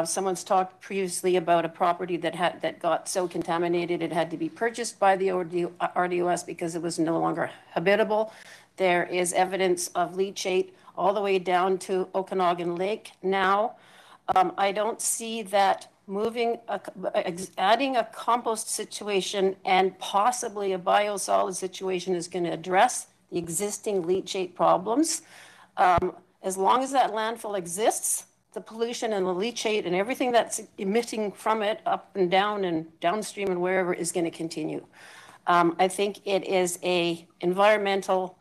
Someone's talked previously about a property that got so contaminated it had to be purchased by the RDOS because it was no longer habitable. There is evidence of leachate all the way down to Okanagan Lake now. I don't see that adding a compost situation and possibly a biosolid situation is going to address the existing leachate problems. As long as that landfill exists, the pollution and the leachate and everything that's emitting from it up and down and downstream and wherever is going to continue. I think it is a environmental,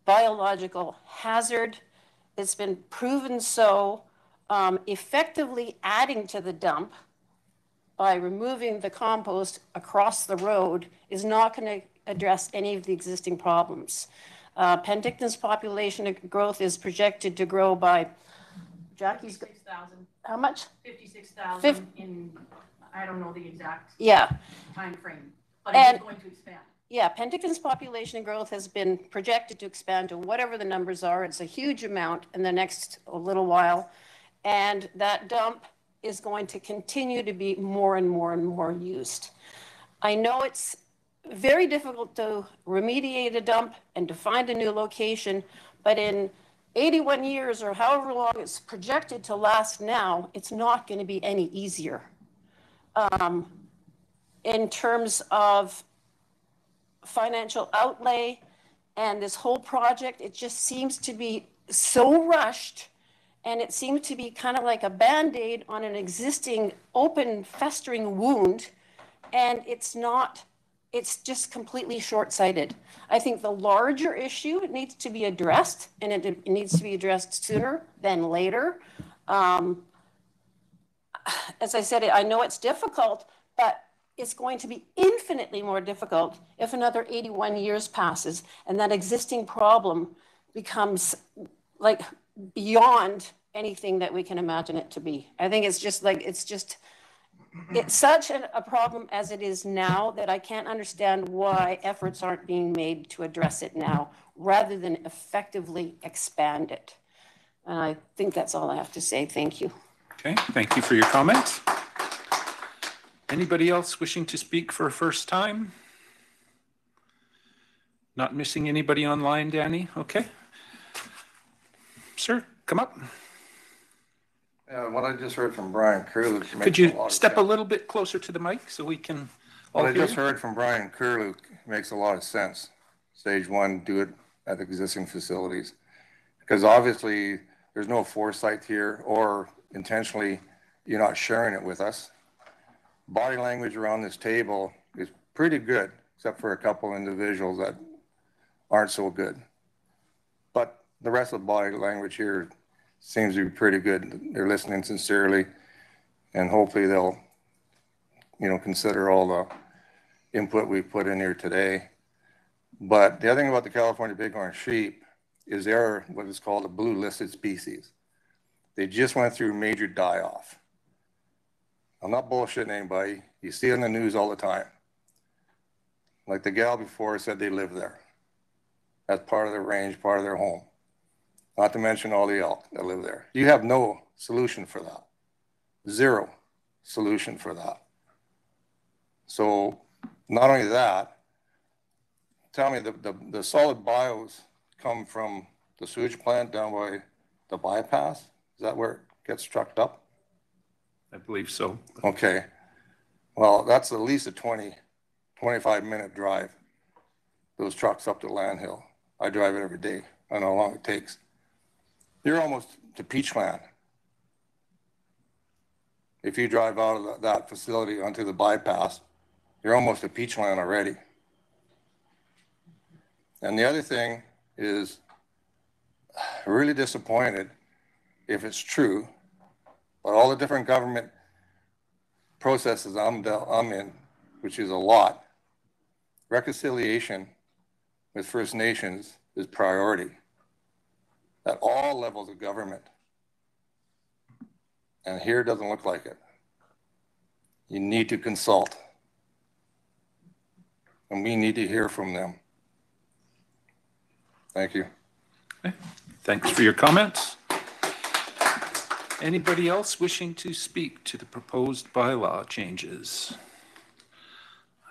biological hazard. It's been proven so. Effectively adding to the dump by removing the compost across the road is not going to address any of the existing problems. Penticton's population growth is projected to grow by, Jackie's,
56,000.
How much?
56,000 in, I don't know the exact time frame, but it's going to expand.
Yeah, Penticton's population growth has been projected to expand to whatever the numbers are. It's a huge amount in the next little while. And that dump is going to continue to be more and more and more used. I know it's very difficult to remediate a dump and to find a new location, but in 81 years or however long it's projected to last now, it's not going to be any easier. In terms of financial outlay and this whole project, it just seems to be so rushed. And it seems to be kind of like a Band-Aid on an existing open festering wound. And it's not, it's just completely short-sighted. I think the larger issue needs to be addressed, and it needs to be addressed sooner than later. As I said, I know it's difficult, but it's going to be infinitely more difficult if another 81 years passes and that existing problem becomes like beyond anything that we can imagine it to be. I think it's just like, it's such a problem as it is now that I can't understand why efforts aren't being made to address it now rather than effectively expand it. And I think that's all I have to say. Thank you.
Okay, thank you for your comments. Anybody else wishing to speak for a first time? Not missing anybody online, Danny? Okay. Sir, come up.
Yeah, what I just heard from Brian Kurluk.
Could you step a little bit closer to the mic so we can all
What I
hear
just
you?
heard from Brian Kurluk makes a lot of sense. Stage one, do it at existing facilities. Because obviously there's no foresight here, or intentionally you're not sharing it with us. Body language around this table is pretty good, except for a couple individuals that aren't so good. But the rest of the body language here seems to be pretty good. They're listening sincerely, and hopefully they'll, consider all the input we put in here today. But the other thing about the California bighorn sheep is they're what is called a blue listed species. They just went through major die-off. I'm not bullshitting anybody. You see it in the news all the time. Like the gal before said they live there. That's part of their range, part of their home. Not to mention all the elk that live there. You have no solution for that. Zero solution for that. So not only that, tell me the solid bios come from the sewage plant down by the bypass? Is that where it gets trucked up?
I believe so.
Okay. Well, that's at least a 25-minute drive, those trucks up to Land Hill. I drive it every day. I know how long it takes. You're almost to Peachland. If you drive out of that facility onto the bypass, you're almost to Peachland already. And the other thing is, really disappointed if it's true, but all the different government processes I'm in, which is a lot, reconciliation with First Nations is priority at all levels of government. And here it doesn't look like it. You need to consult. And we need to hear from them. Thank you.
Okay. Thanks for your comments. Anybody else wishing to speak to the proposed bylaw changes?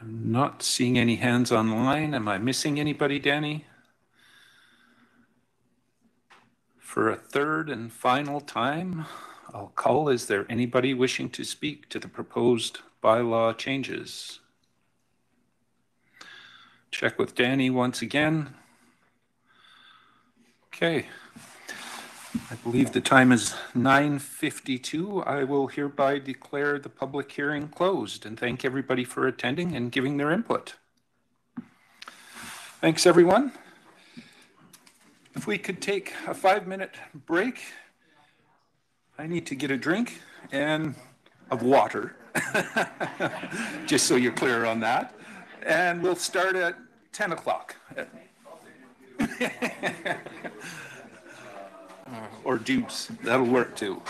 I'm not seeing any hands online. Am I missing anybody, Danny? For a third and final time, I'll call. Is there anybody wishing to speak to the proposed bylaw changes? Check with Danny once again. Okay. I believe the time is 9:52. I will hereby declare the public hearing closed and thank everybody for attending and giving their input. Thanks, everyone. If we could take a 5-minute break, I need to get a drink and of water, just so you're clear on that. And we'll start at 10 o'clock. Or juice, that'll work too.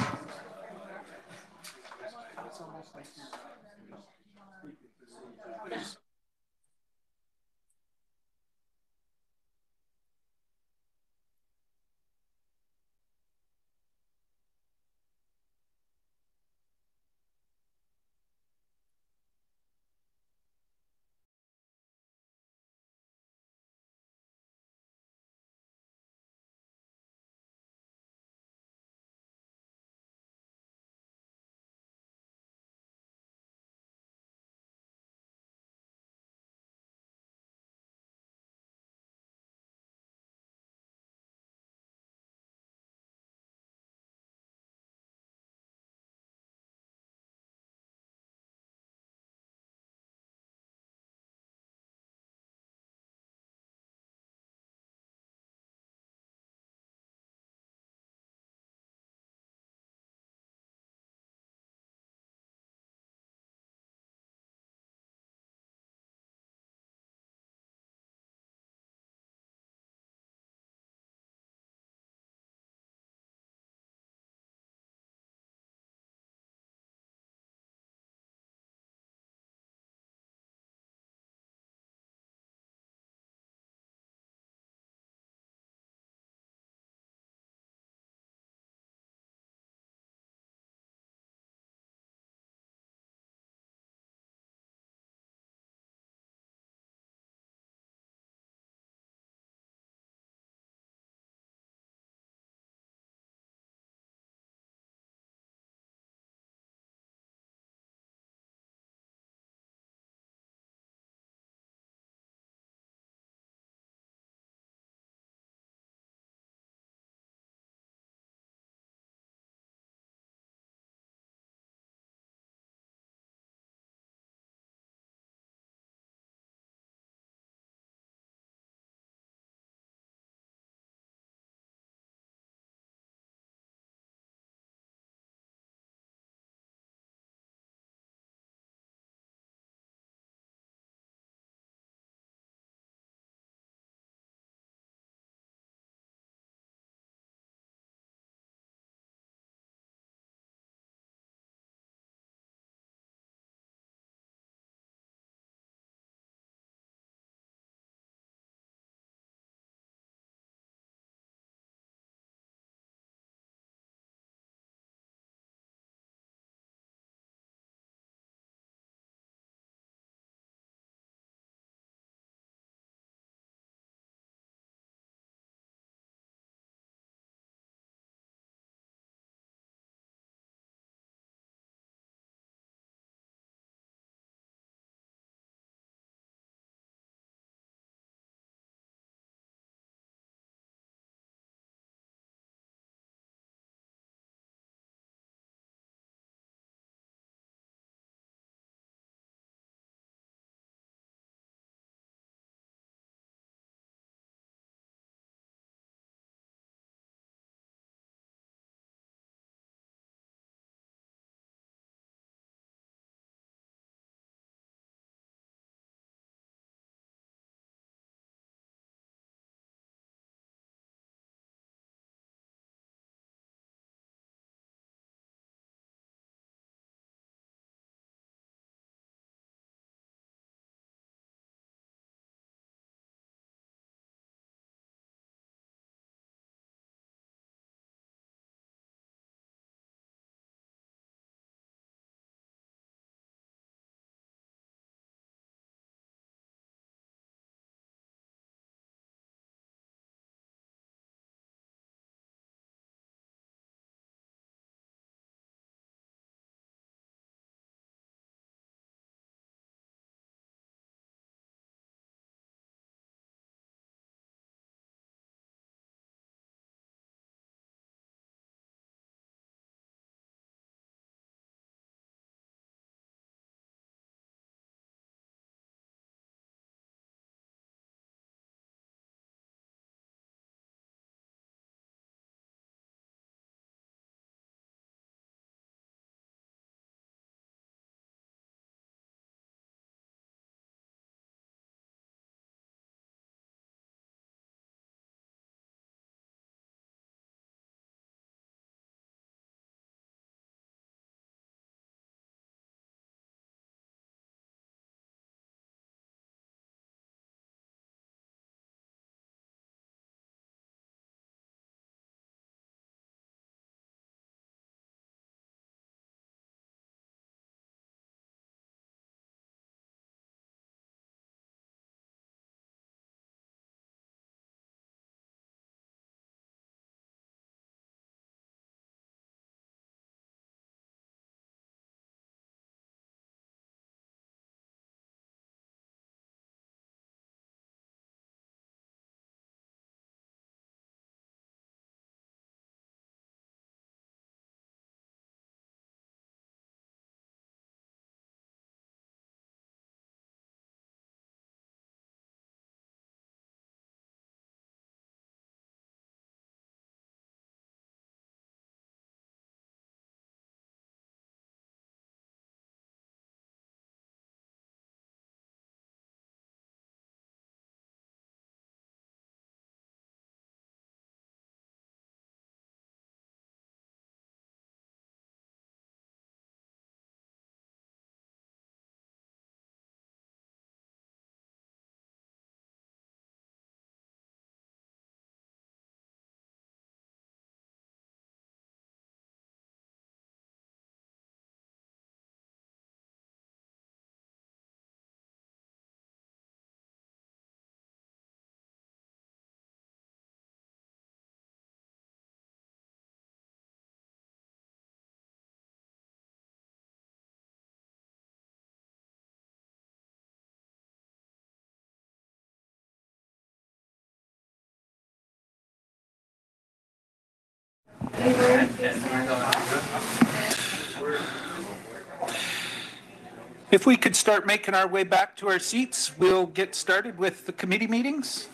If we could start making our way back to our seats, we'll get started with the committee meetings.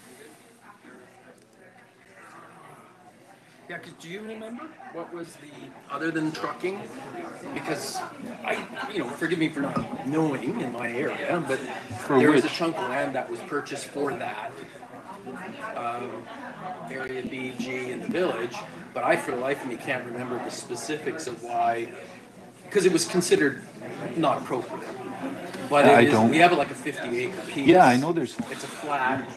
Yeah, because do you remember what was the, other than trucking? Because forgive me for not knowing in my area, but there was a chunk of land that was purchased for that. Area B, G in the village, but I for the life of me can't remember the specifics of why, because it was considered not appropriate. But it is, we have like a 50-acre piece.
Yeah, I know there's.
It's a flat.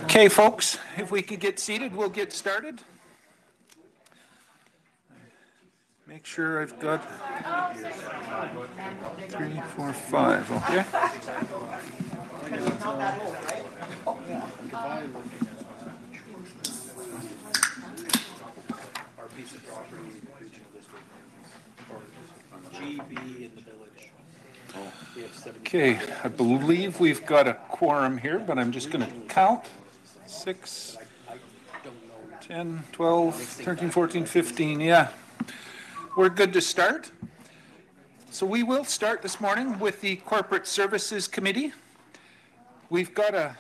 Okay, folks, if we could get seated, we'll get started. Make sure I've got 3, 4, 5, okay?
Our piece of property in the regional district, or GB in the village. We have 70.
Okay, I believe we've got a quorum here, but I'm just going to count. 6, 10, 12, 13, 14, 15, yeah. We're good to start. So we will start this morning with the Corporate Services Committee. We've got a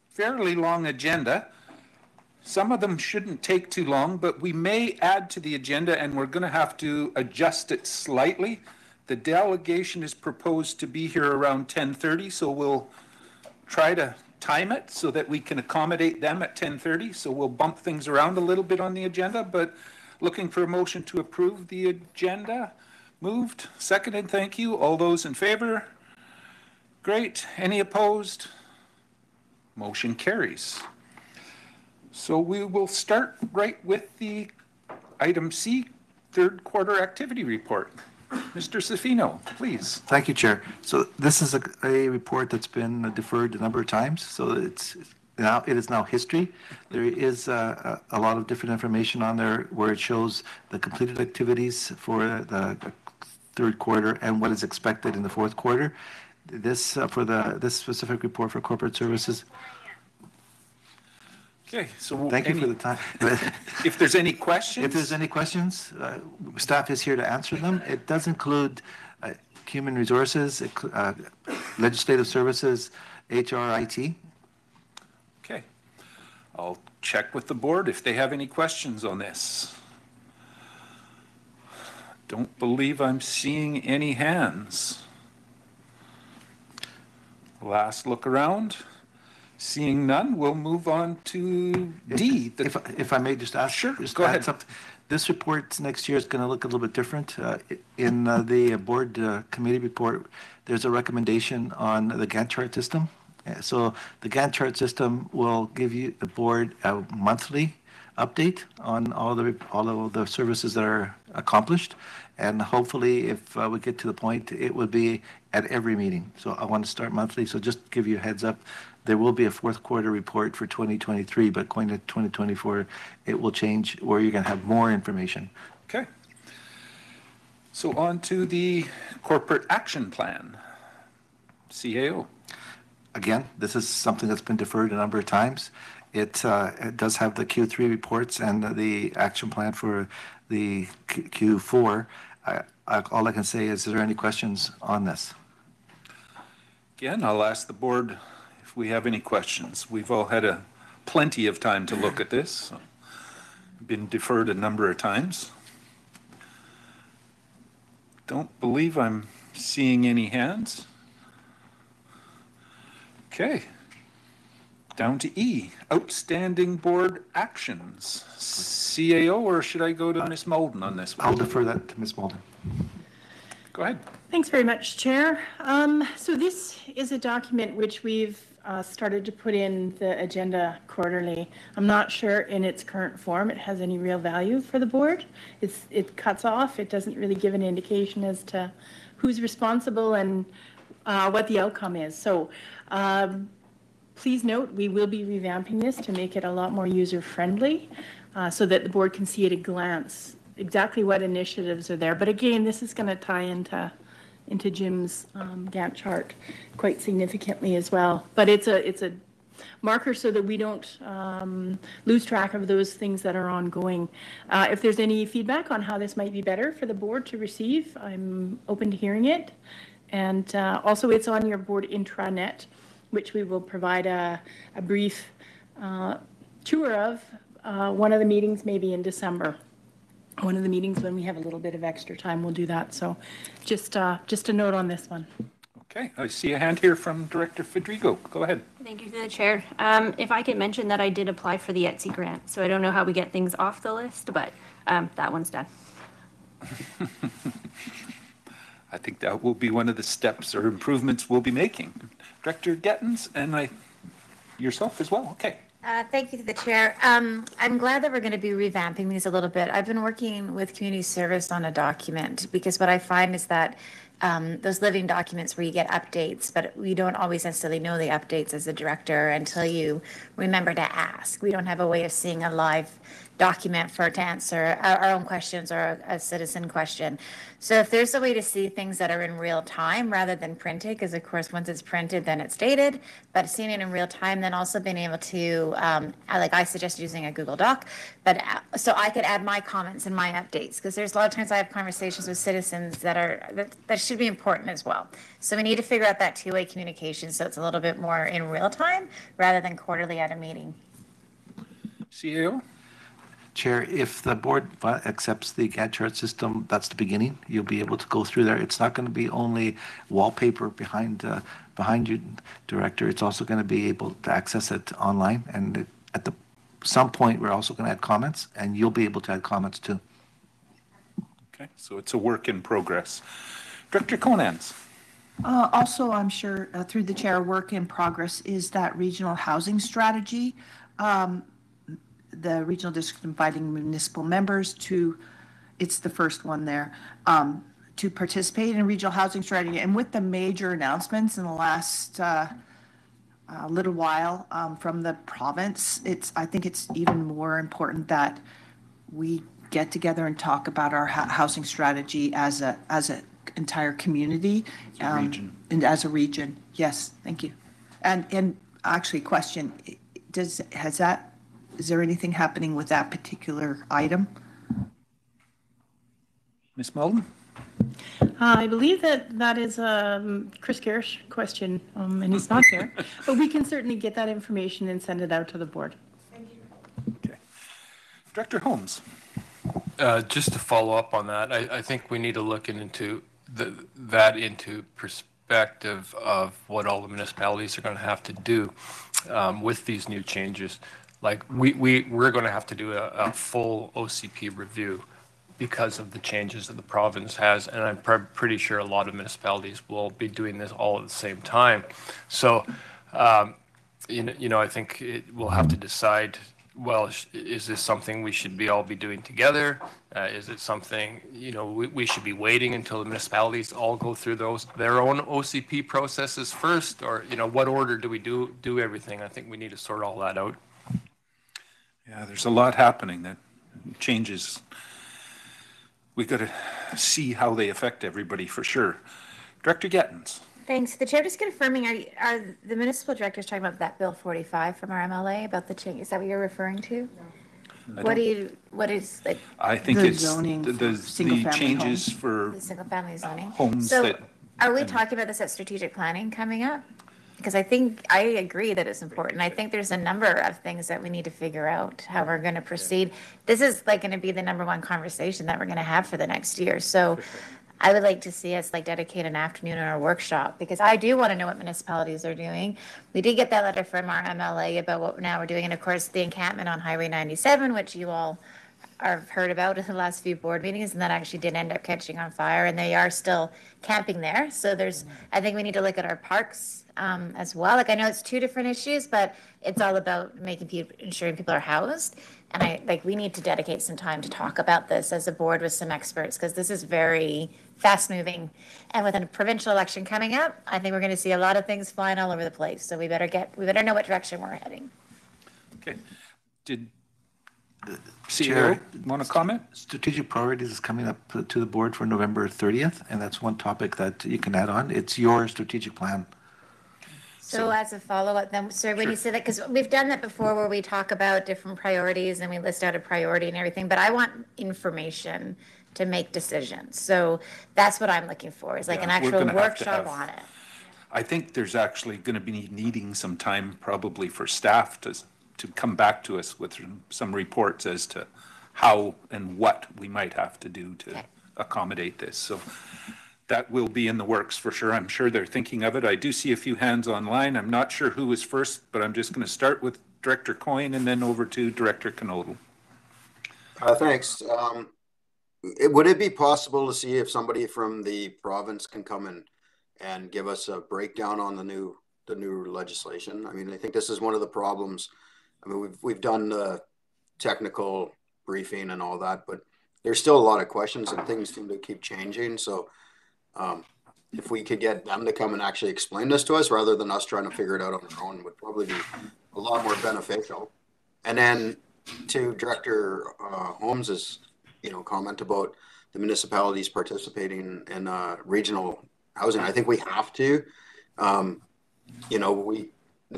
fairly long agenda. Some of them shouldn't take too long, but we may add to the agenda and we're going to have to adjust it slightly. The delegation is proposed to be here around 10:30, so we'll try to time it so that we can accommodate them at 10:30. So we'll bump things around a little bit on the agenda, but looking for a motion to approve the agenda. Moved, seconded, thank you. All those in favor? Great. Any opposed? Motion carries. So we will start right with the item C, third quarter activity report. Mr. Safino, please.
Thank you, Chair. So this is a report that's been deferred a number of times. So it is now history. There is a lot of different information on there where it shows the completed activities for the third quarter and what is expected in the fourth quarter. This this specific report for corporate services.
Okay, so
thank you for the time.
If there's any questions?
If there's any questions, staff is here to answer them. It does include human resources, legislative services, HR, IT.
Okay, I'll check with the board if they have any questions on this. Don't believe I'm seeing any hands. Last look around. Seeing none, we'll move on to D.
If I may just ask.
Sure, go ahead.
Something. This report next year is going to look a little bit different. In the board committee report, there's a recommendation on the Gantt chart system. So the Gantt chart system will give you the board a monthly update on all of the services that are accomplished, and hopefully, if we get to the point, it will be at every meeting. So I want to start monthly. So just give you a heads up. There will be a fourth quarter report for 2023, but going to 2024, it will change where you're going to have more information.
Okay. So on to the corporate action plan. CAO.
Again, this is something that's been deferred a number of times. It does have the Q3 reports and the action plan for the Q4. All I can say is there any questions on this?
Again, I'll ask the board if we have any questions. We've all had plenty of time to look at this. So been deferred a number of times. Don't believe I'm seeing any hands. Okay. Down to E, outstanding board actions. CAO, or should I go to Ms. Molden on this one?
I'll defer that to Ms. Molden.
Go ahead.
Thanks very much, Chair. So this is a document which we've started to put in the agenda quarterly. I'm not sure in its current form it has any real value for the board. It cuts off. It doesn't really give an indication as to who's responsible and what the outcome is. So please note, we will be revamping this to make it a lot more user-friendly so that the board can see at a glance exactly what initiatives are there. But again, this is going to tie into Jim's Gantt chart quite significantly as well. But it's a marker so that we don't lose track of those things that are ongoing. If there's any feedback on how this might be better for the board to receive, I'm open to hearing it. And also it's on your board intranet, which we will provide a brief tour of one of the meetings maybe in December. One of the meetings when we have a little bit of extra time, we'll do that. So just a note on this one.
Okay, I see a hand here from Director Fedrigo. Go ahead.
Thank you to the chair. If I could mention that I did apply for the ETSI grant, so I don't know how we get things off the list, but that one's done.
I think that will be one of the steps or improvements we'll be making. Director Gettins and yourself as well. Okay.
Thank you to the chair. I'm glad that we're going to be revamping these a little bit. I've been working with community service on a document because what I find is that those living documents where you get updates, but we don't always necessarily know the updates as a director until you remember to ask. We don't have a way of seeing a live document to answer our own questions or a citizen question. So if there's a way to see things that are in real time rather than printed, because of course once it's printed then it's dated, but seeing it in real time, then also being able to, like I suggest using a Google Doc, but so I could add my comments and my updates, because there's a lot of times I have conversations with citizens that should be important as well. So we need to figure out that two-way communication so it's a little bit more in real time rather than quarterly at a meeting.
CAO?
Chair, if the board accepts the Gantt chart system, that's the beginning. You'll be able to go through there. It's not going to be only wallpaper behind you, Director. It's also going to be able to access it online. And at some point, we're also going to add comments, and you'll be able to add comments too.
Okay, so it's a work in progress. Director Conans.
Also, I'm sure through the chair, work in progress is that regional housing strategy. The regional district inviting municipal members to, it's the first one there, to participate in regional housing strategy. And with the major announcements in the last little while from the province, I think it's even more important that we get together and talk about our housing strategy as an entire community and as a region. Yes, thank you. And actually, question: is there anything happening with that particular item?
Ms. Molden?
I believe that is a Chris Garish question, and he's not here. But we can certainly get that information and send it out to the board.
Thank you.
Okay. Director Holmes.
Just to follow up on that, I think we need to look into that into perspective of what all the municipalities are going to have to do with these new changes. Like we're going to have to do a full OCP review because of the changes that the province has, and I'm pretty sure a lot of municipalities will be doing this all at the same time. So, you know, I think we'll have to decide. Well, is this something we should all be doing together? Is it something, you know, we should be waiting until the municipalities all go through their own OCP processes first, or you know, what order do we do everything? I think we need to sort all that out.
Yeah, there's a lot happening that changes. We've got to see how they affect everybody for sure. Director Gettins.
Thanks. The chair just confirming, are the municipal directors talking about that Bill 45 from our MLA about the change? Is that what you're referring to? What is like?
I think
The
it's
zoning for
the
single-family
changes
homes.
for
The single family zoning.
homes
So
that.
are we talking about this at strategic planning coming up? Because I think I agree that it's important. I think there's a number of things that we need to figure out how we're going to proceed. This is like going to be the number one conversation that we're going to have for the next year. So I would like to see us like dedicate an afternoon or a workshop, because I do want to know what municipalities are doing. We did get that letter from our MLA about what now we're doing. And of course, the encampment on Highway 97, which you all have heard about in the last few board meetings, and that actually did end up catching on fire, and they are still camping there. So I think we need to look at our parks as well. Like, I know it's two different issues, but it's all about ensuring people are housed. And we need to dedicate some time to talk about this as a board with some experts, because this is very fast moving. And with a provincial election coming up, I think we're going to see a lot of things flying all over the place. So we better know what direction we're heading.
Okay. Did CEO want to comment?
Strategic priorities is coming up to the board for November 30th, and that's one topic that you can add on. It's your strategic plan.
So as a follow-up then, sir, when you say that, because we've done that before where we talk about different priorities and we list out a priority and everything, but I want information to make decisions. So that's what I'm looking for, is like an actual workshop on it.
I think there's actually going to be needing some time probably for staff to come back to us with some reports as to how and what we might have to do to accommodate this. So that will be in the works for sure. I'm sure they're thinking of it. I do see a few hands online. I'm not sure who was first, but I'm just going to start with Director Coyne and then over to Director Knodel.
Thanks. Would it be possible to see if somebody from the province can come and give us a breakdown on the new legislation? I mean, I think this is one of the problems. I mean, we've done the technical briefing and all that, but there's still a lot of questions and things seem to keep changing. So if we could get them to come and actually explain this to us rather than us trying to figure it out on our own, would probably be a lot more beneficial. And then to Director Holmes's comment about the municipalities participating in regional housing, I think we have to. The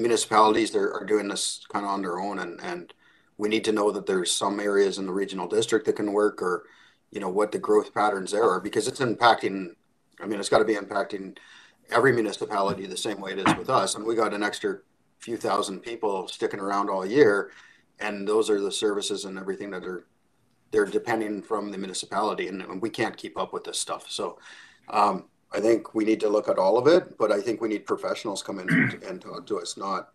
municipalities are doing this kind of on their own, and we need to know that there's some areas in the regional district that can work, or what the growth patterns there are, because it's impacting. I mean, it's got to be impacting every municipality the same way it is with us. And we got an extra few thousand people sticking around all year, and those are the services and everything that they're depending from the municipality, and we can't keep up with this stuff. So I think we need to look at all of it, but I think we need professionals come in and talk to us, not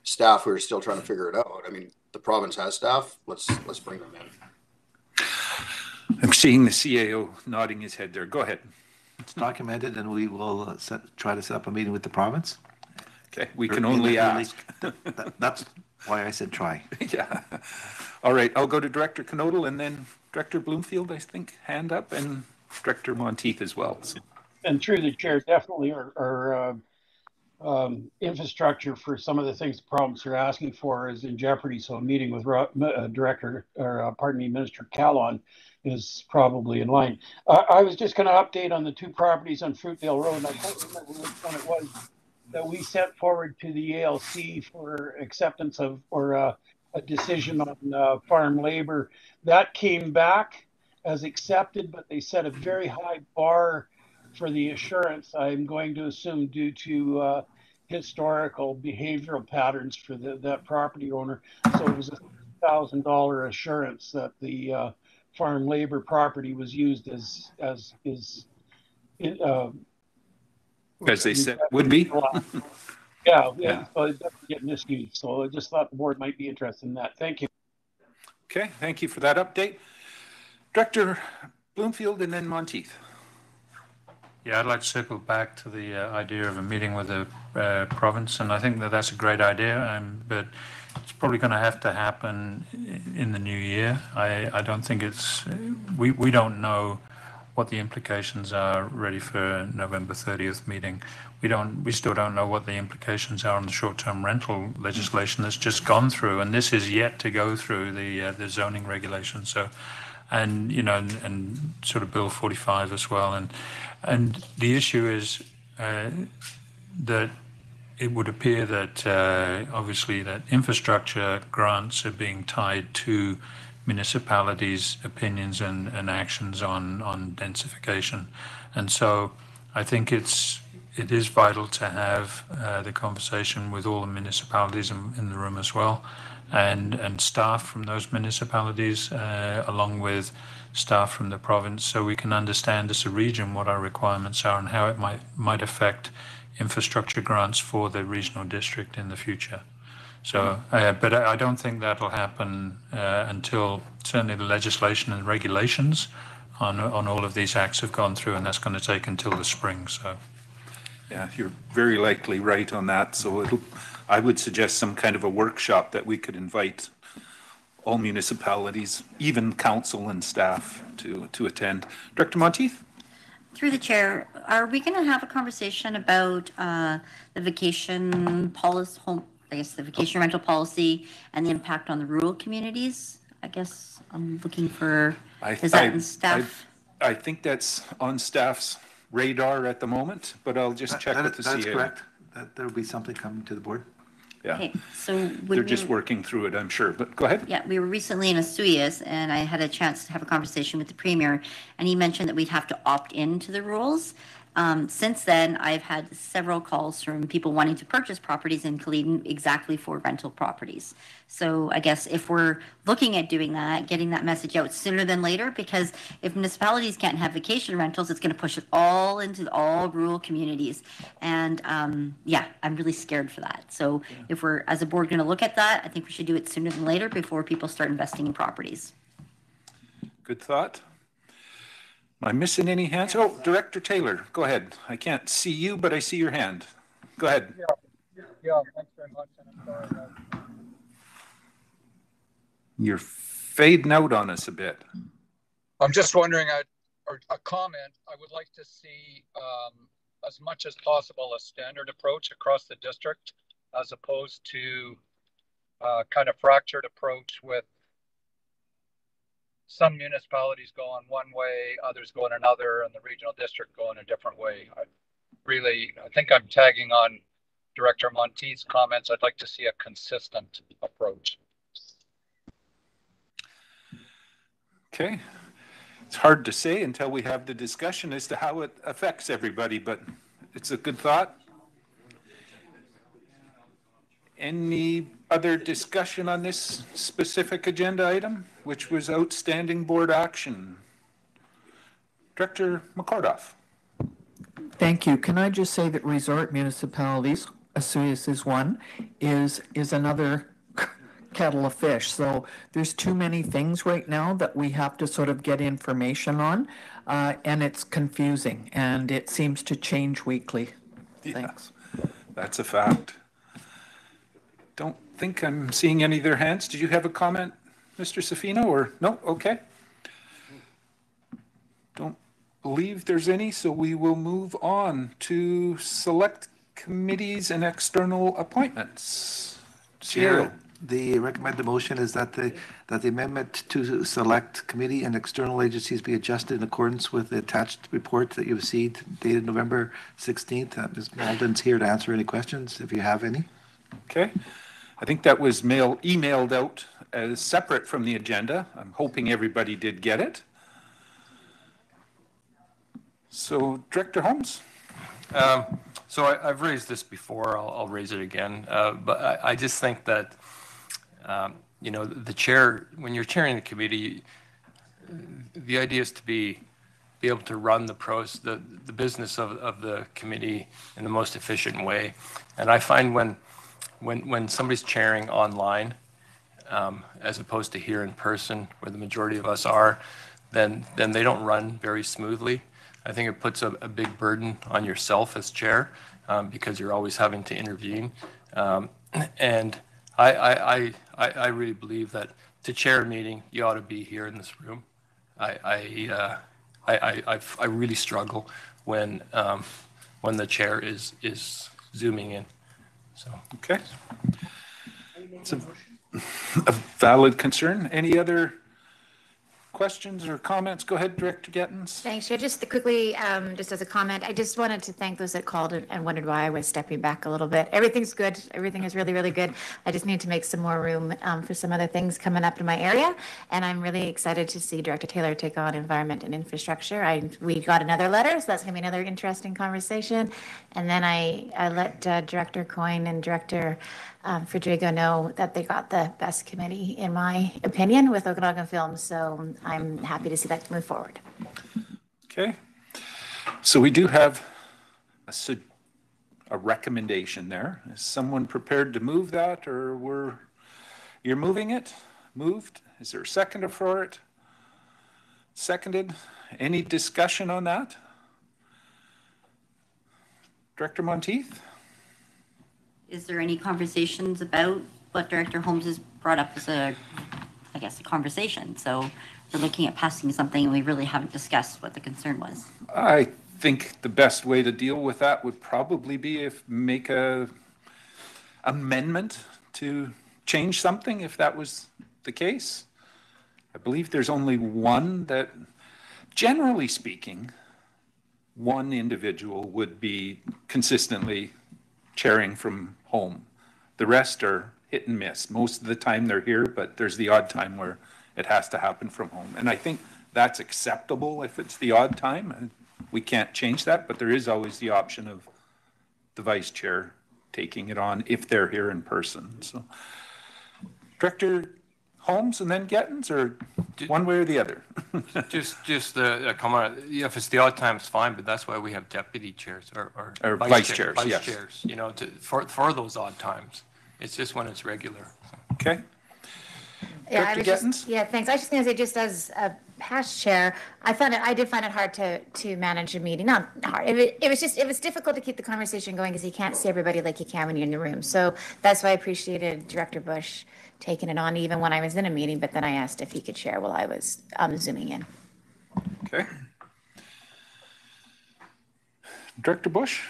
staff who are still trying to figure it out. I mean, the province has staff. Let's bring them in.
I'm seeing the CAO nodding his head there. Go ahead.
It's documented, and we will try to set up a meeting with the province.
Okay, we can only ask.
That's why I said try.
Yeah. All right, I'll go to Director Knodel and then Director Bloomfield, I think, hand up, and Director Monteith as well. So.
And through the chair, definitely our infrastructure for some of the things the province are asking for is in jeopardy. So a meeting with Minister Callon is probably in line. I was just going to update on the two properties on Fruitdale Road, and I can't remember which one it was that we sent forward to the ALC for acceptance of, or a decision on farm labor. That came back as accepted, but they set a very high bar for the assurance, I'm going to assume due to historical behavioral patterns for that property owner. So it was a $1,000 assurance that the farm labor property was used as
they said would be.
Yeah. So it doesn't get misused. So I just thought the board might be interested in that. Thank you.
Okay, thank you for that update. Director Bloomfield and then Monteith.
Yeah, I'd like to circle back to the idea of a meeting with the province, and I think that that's a great idea, but it's probably going to have to happen in the new year. I don't think we don't know what the implications are ready for November 30th meeting. We still don't know what the implications are on the short-term rental legislation that's just gone through, and this is yet to go through the zoning regulations. So, and sort of Bill 45 as well, and the issue is that it would appear that obviously that infrastructure grants are being tied to municipalities' opinions and actions on densification. And so I think it is vital to have the conversation with all the municipalities in the room as well, and staff from those municipalities, along with staff from the province, so we can understand as a region what our requirements are and how it might affect infrastructure grants for the regional district in the future. So, but I don't think that'll happen until certainly the legislation and regulations on all of these acts have gone through, and that's going to take until the spring. So,
yeah, you're very likely right on that. So I would suggest some kind of a workshop that we could invite all municipalities, even council and staff to attend. Director Monteith?
Through the chair, are we going to have a conversation about the vacation policy, the vacation rental policy and the impact on the rural communities? I guess I'm looking for, is that in staff?
I think that's on staff's radar at the moment, but I'll just check with the CA.
That's correct. There will be something coming to the board.
Yeah.
Okay, so
they're just working through it, I'm sure, but go ahead.
Yeah, we were recently in Asuyas, and I had a chance to have a conversation with the Premier, and he mentioned that we'd have to opt into the rules. Since then, I've had several calls from people wanting to purchase properties in Caledon exactly for rental properties. So I guess if we're looking at doing that, getting that message out sooner than later, because if municipalities can't have vacation rentals, it's going to push it all into all rural communities. And yeah, I'm really scared for that. So if we're, as a board, going to look at that, I think we should do it sooner than later before people start investing in properties.
Good thought. Am I missing any hands? Oh, Director Taylor, go ahead. I can't see you, but I see your hand. Go ahead.
Yeah, thanks very much. And I'm sorry.
You're fading out on us a bit.
I'm just wondering, or a comment, I would like to see as much as possible a standard approach across the district as opposed to kind of fractured approach with some municipalities going one way, others going another, and the regional district going a different way. I think I'm tagging on Director Monteith's comments. I'd like to see a consistent approach.
Okay. It's hard to say until we have the discussion as to how it affects everybody, but it's a good thought. Any other discussion on this specific agenda item, which was outstanding board action? Director McCordoff.
Thank you. Can I just say that resort municipalities, Asuyas is one, is another kettle of fish. So there's too many things right now that we have to sort of get information on, and it's confusing, and it seems to change weekly.
Yeah,
thanks.
That's a fact. Don't think I'm seeing any of their hands. Did you have a comment, Mr. Safino, or no? Okay. Don't believe there's any, so we will move on to select committees and external appointments.
Chair, the recommended motion is that the amendment to select committee and external agencies be adjusted in accordance with the attached report that you received dated November 16th. Ms. Malden's here to answer any questions if you have any.
Okay. I think that was emailed out as separate from the agenda. I'm hoping everybody did get it. So, Director Holmes.
So I've raised this before. I'll raise it again. But I just think that, you know, the chair, when you're chairing the committee, the idea is to be able to run the business of the committee in the most efficient way. And I find when somebody's chairing online, as opposed to here in person, where the majority of us are, then they don't run very smoothly. I think it puts a big burden on yourself as chair, because you're always having to intervene. And I really believe that to chair a meeting, you ought to be here in this room. I really struggle when the chair is zooming in. So
okay, it's a valid concern. Any other questions or comments? Go ahead, Director Gettins.
Thanks, Chair. Just quickly, just as a comment, I just wanted to thank those that called and wondered why I was stepping back a little bit. Everything's good. Everything is really, really good. I just need to make some more room for some other things coming up in my area. And I'm really excited to see Director Taylor take on environment and infrastructure. We got another letter, so that's going to be another interesting conversation. And then I let Director Coyne and Director Federico know that they got the best committee, in my opinion, with Okanagan Films. So I'm happy to see that move forward.
Okay. So we do have a recommendation there. Is someone prepared to move that, or you're moving it? Moved? Is there a seconder for it? Seconded? Any discussion on that? Director Monteith?
Is there any conversations about what Director Holmes has brought up as a conversation? So we're looking at passing something and we really haven't discussed what the concern was.
I think the best way to deal with that would probably be make a amendment to change something if that was the case. I believe there's only one that, generally speaking, one individual would be consistently chairing from home. The rest are hit and miss. Most of the time they're here, but there's the odd time where it has to happen from home. And I think that's acceptable if it's the odd time. We can't change that, but there is always the option of the vice chair taking it on if they're here in person. So, Director Holmes and then Gettins, or one way or the other?
just a comment. Yeah, if it's the odd time, it's fine, but that's why we have deputy chairs or
vice chairs.
Vice chairs, you know, for those odd times. It's just when it's regular.
Okay.
Yeah, thanks. I was just going to say, just as a past chair, I did find it hard to manage a meeting. Not hard. It was difficult to keep the conversation going because you can't see everybody like you can when you're in the room. So that's why I appreciated Director Bush taking it on even when I was in a meeting, but then I asked if he could share while I was zooming in.
Okay. Director Bush?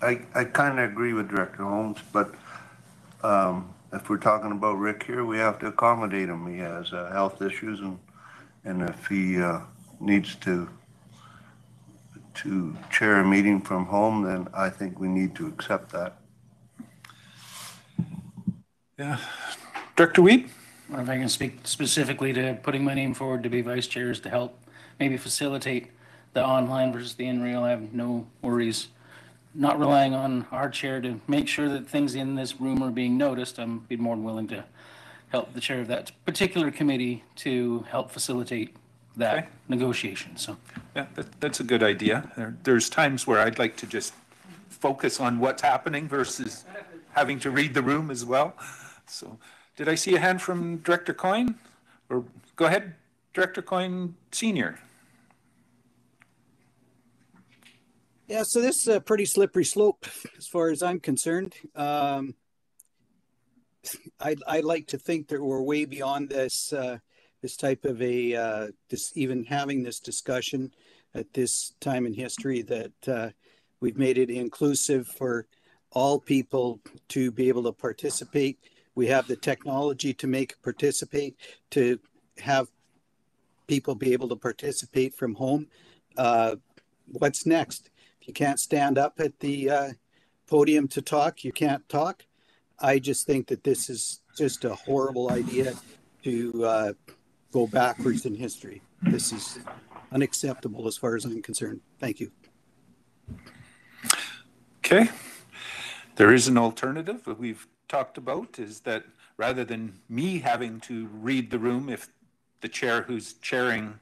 I kind of agree with Director Holmes, but if we're talking about Rick here, we have to accommodate him. He has health issues, and if he needs to chair a meeting from home, then I think we need to accept that.
Yeah. Director Weed?
Or if I can speak specifically to putting my name forward to be vice chairs to help maybe facilitate the online versus the in-real, I have no worries. Not relying on our chair to make sure that things in this room are being noticed. I'd be more than willing to help the chair of that particular committee to help facilitate that negotiation. So,
yeah, that's a good idea. There's times where I'd like to just focus on what's happening versus having to read the room as well. So, did I see a hand from Director Coyne? Or go ahead, Director Coyne Senior.
Yeah, so this is a pretty slippery slope as far as I'm concerned. I'd like to think that we're way beyond this type of even having this discussion at this time in history, that we've made it inclusive for all people to be able to participate. We have the technology to make participate, to have people be able to participate from home. What's next? If you can't stand up at the podium to talk, you can't talk. I just think that this is just a horrible idea to go backwards in history. This is unacceptable as far as I'm concerned. Thank you.
Okay. There is an alternative that we've talked about, is that rather than me having to read the room, if the chair who's chairing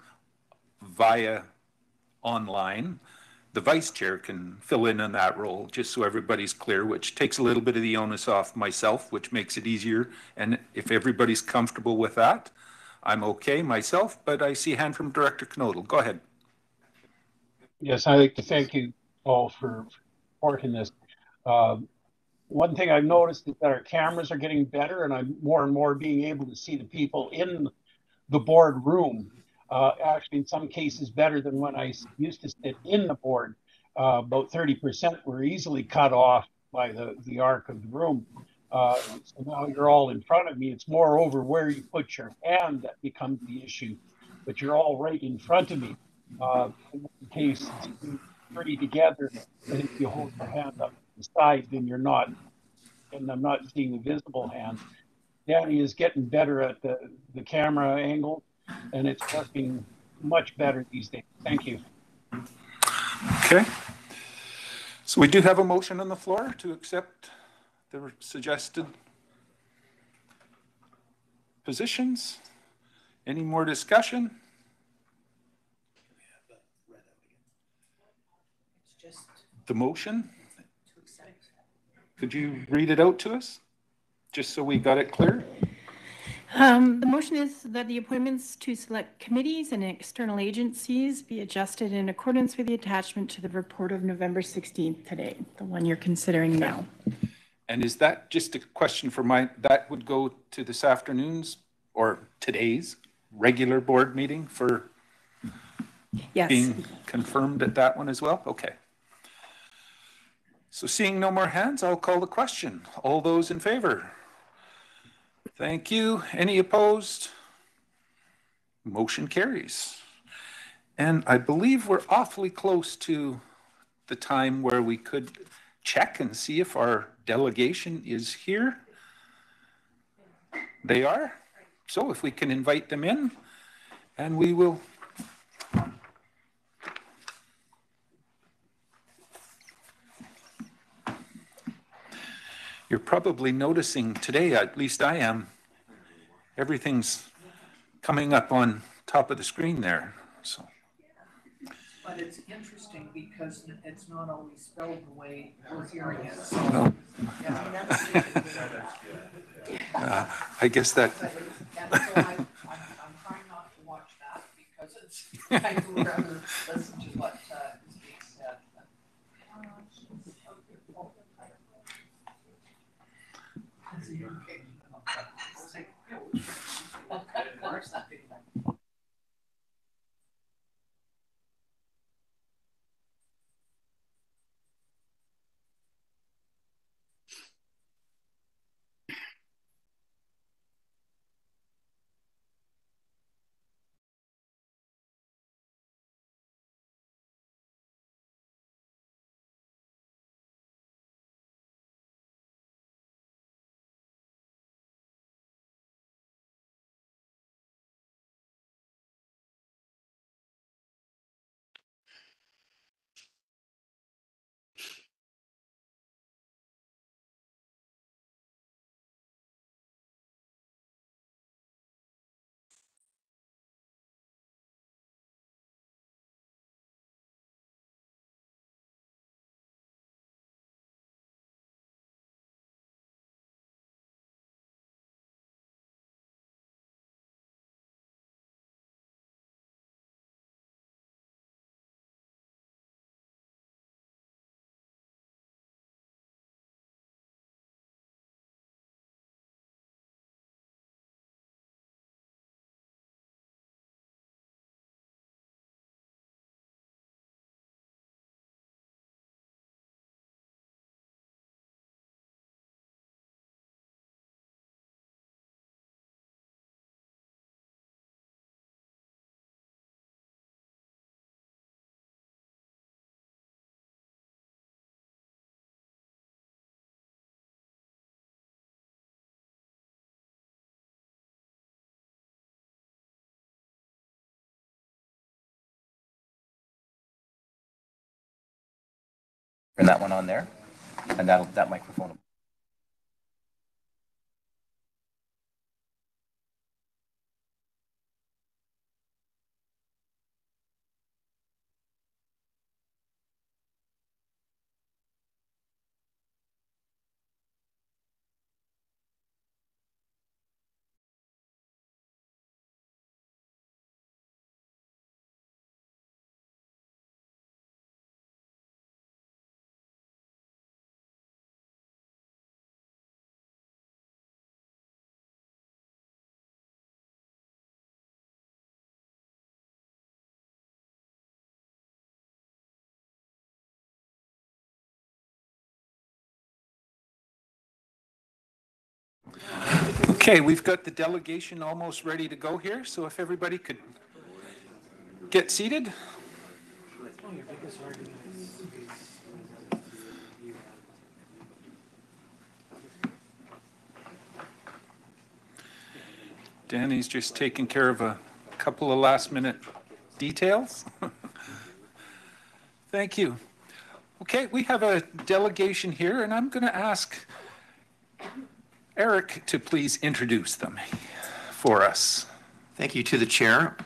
via online, the vice chair can fill in on that role, just so everybody's clear, which takes a little bit of the onus off myself, which makes it easier. And if everybody's comfortable with that, I'm okay myself, but I see a hand from Director Knodel. Go ahead.
Yes, I'd like to thank you all for supporting this. One thing I've noticed is that our cameras are getting better, and I'm more and more being able to see the people in the board room. Actually, in some cases, better than when I used to sit in the board. About 30% were easily cut off by the arc of the room. So now you're all in front of me. It's more over where you put your hand that becomes the issue, but you're all right in front of me. In case it's pretty together, and if you hold your hand up to the side, then you're not, and I'm not seeing the visible hand. Danny is getting better at the camera angle, and it's working much better these days. Thank you.
Okay. So we do have a motion on the floor to accept the suggested positions. Any more discussion? The motion? Could you read it out to us, just so we got it clear?
The motion is that the appointments to select committees and external agencies be adjusted in accordance with the attachment to the report of November 16th today, the one you're considering now.
And is that just a question for that would go to this afternoon's or today's regular board meeting for being confirmed at that one as well? Okay. So seeing no more hands, I'll call the question. All those in favor? Thank you. Any opposed? Motion carries. And I believe we're awfully close to the time where we could check and see if our delegation is here. They are. So if we can invite them in, and we will. You're probably noticing today, at least I am, everything's coming up on top of the screen there. So.
But it's interesting because it's not always spelled the way we're hearing it. So,
I guess that.
And so I'm trying not to watch that because it's, I would rather listen to what is being said.
Turn that one on there, and that microphone.
Okay, we've got the delegation almost ready to go here, so if everybody could get seated. Danny's just taking care of a couple of last-minute details. Thank you. Okay, we have a delegation here, and I'm going to ask Eric to please introduce them for us.
Thank you to the chair.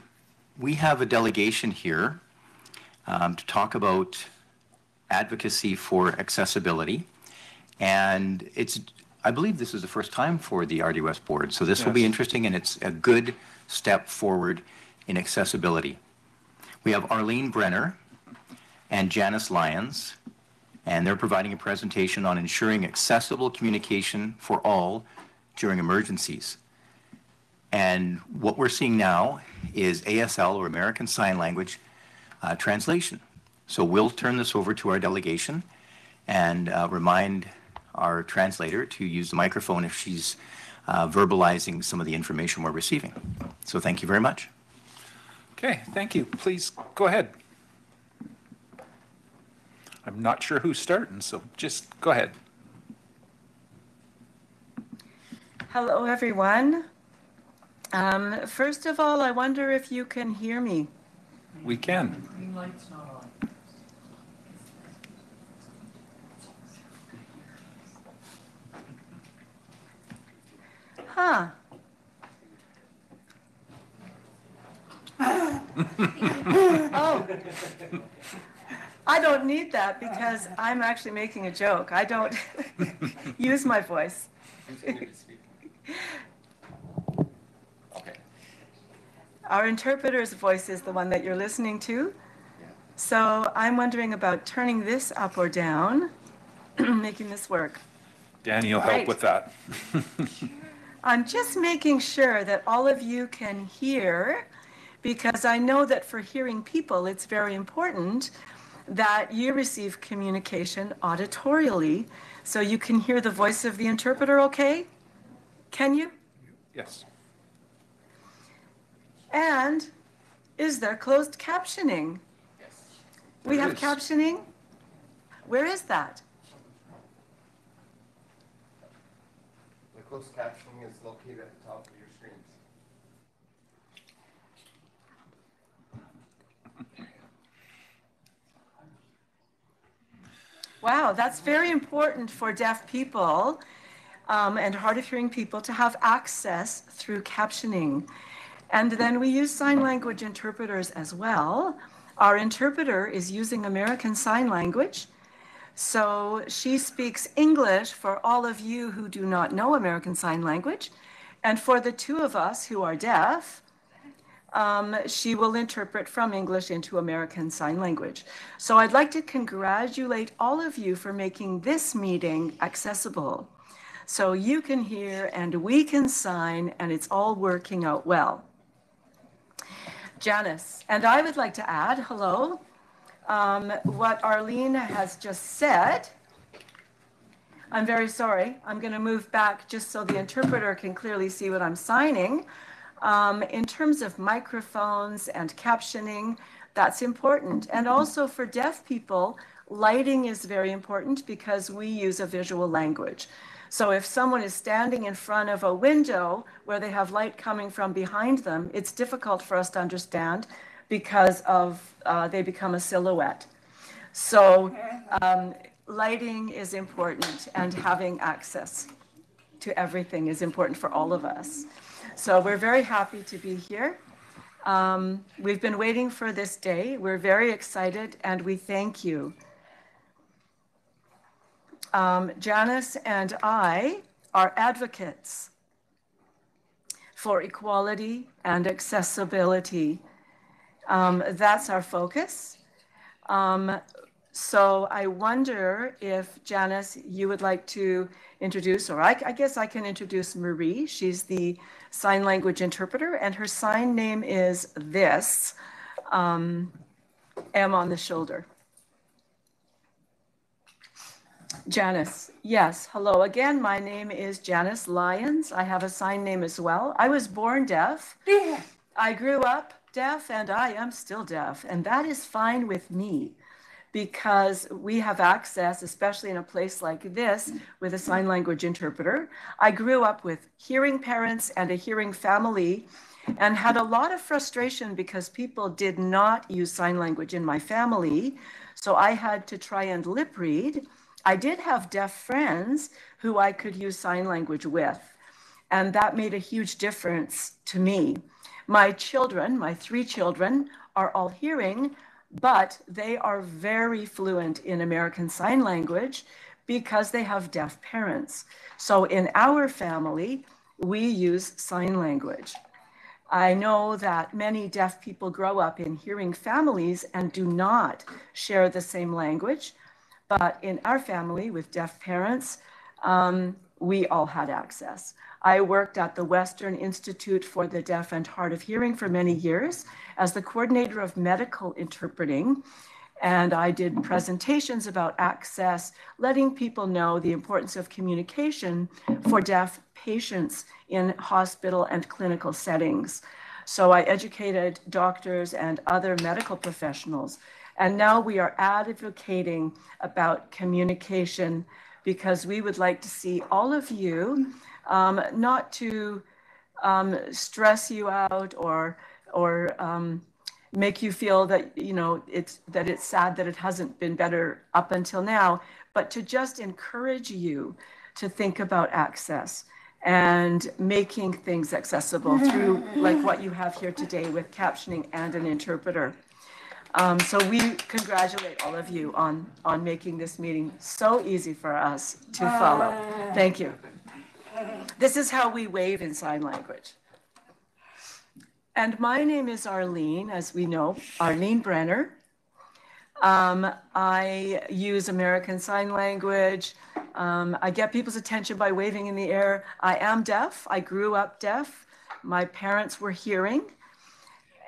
We have a delegation here to talk about advocacy for accessibility. And I believe this is the first time for the RDOS board, so this will be interesting, and it's a good step forward in accessibility. We have Arlene Brenner and Janice Lyons, and they're providing a presentation on ensuring accessible communication for all during emergencies. And what we're seeing now is ASL, or American Sign Language, translation. So we'll turn this over to our delegation and remind our translator to use the microphone if she's verbalizing some of the information we're receiving. So thank you very much.
Okay, thank you. Please go ahead. I'm not sure who's starting, so just go ahead.
Hello, everyone. First of all, I wonder if you can hear me.
We can.
Green light's not on.
Huh. Oh, I don't need that because I'm actually making a joke. I don't use my voice. Our interpreter's voice is the one that you're listening to. So I'm wondering about turning this up or down, making this work.
Danny will help with that.
I'm just making sure that all of you can hear, because I know that for hearing people, it's very important that you receive communication auditorially, so you can hear the voice of the interpreter okay? Can you?
Yes.
And is there closed captioning?
Yes.
We have captioning? Where is that?
The closed captioning is located at the top of your screens.
Wow, that's very important for deaf people and hard of hearing people to have access through captioning. And then we use sign language interpreters as well. Our interpreter is using American Sign Language. So she speaks English for all of you who do not know American Sign Language. And for the two of us who are deaf, she will interpret from English into American Sign Language. So I'd like to congratulate all of you for making this meeting accessible. So you can hear and we can sign, and it's all working out well. Janice, and I would like to add, hello, what Arlene has just said. I'm very sorry. I'm going to move back just so the interpreter can clearly see what I'm signing. In terms of microphones and captioning, that's important. And also for deaf people, lighting is very important because we use a visual language. So if someone is standing in front of a window where they have light coming from behind them, it's difficult for us to understand because of they become a silhouette. So lighting is important, and having access to everything is important for all of us. So we're very happy to be here. We've been waiting for this day. We're very excited, and we thank you. Janice and I are advocates for equality and accessibility. That's our focus. So I wonder if, Janice, you would like to introduce, or I guess I can introduce Marie. She's the sign language interpreter, and her sign name is this, M on the shoulder. Janice, yes. Hello again. My name is Janice Lyons. I have a sign name as well. I was born deaf. I grew up deaf and I am still deaf. And that is fine with me because we have access, especially in a place like this, with a sign language interpreter. I grew up with hearing parents and a hearing family and had a lot of frustration because people did not use sign language in my family. So I had to try and lip read. I did have deaf friends who I could use sign language with, and that made a huge difference to me. My children, my 3 children, are all hearing, but they are very fluent in American Sign Language because they have deaf parents. So in our family, we use sign language. I know that many deaf people grow up in hearing families and do not share the same language. But in our family with deaf parents, we all had access. I worked at the Western Institute for the Deaf and Hard of Hearing for many years as the coordinator of medical interpreting. And I did presentations about access, letting people know the importance of communication for deaf patients in hospital and clinical settings. So I educated doctors and other medical professionals. And now we are advocating about communication because we would like to see all of you, not to stress you out or make you feel that, it's sad that it hasn't been better up until now, but to just encourage you to think about access and making things accessible through like what you have here today with captioning and an interpreter. So we congratulate all of you on making this meeting so easy for us to follow. Thank you. This is how we wave in sign language. And my name is Arlene, as we know, Arlene Brenner. I use American Sign Language. I get people's attention by waving in the air. I am deaf. I grew up deaf. My parents were hearing.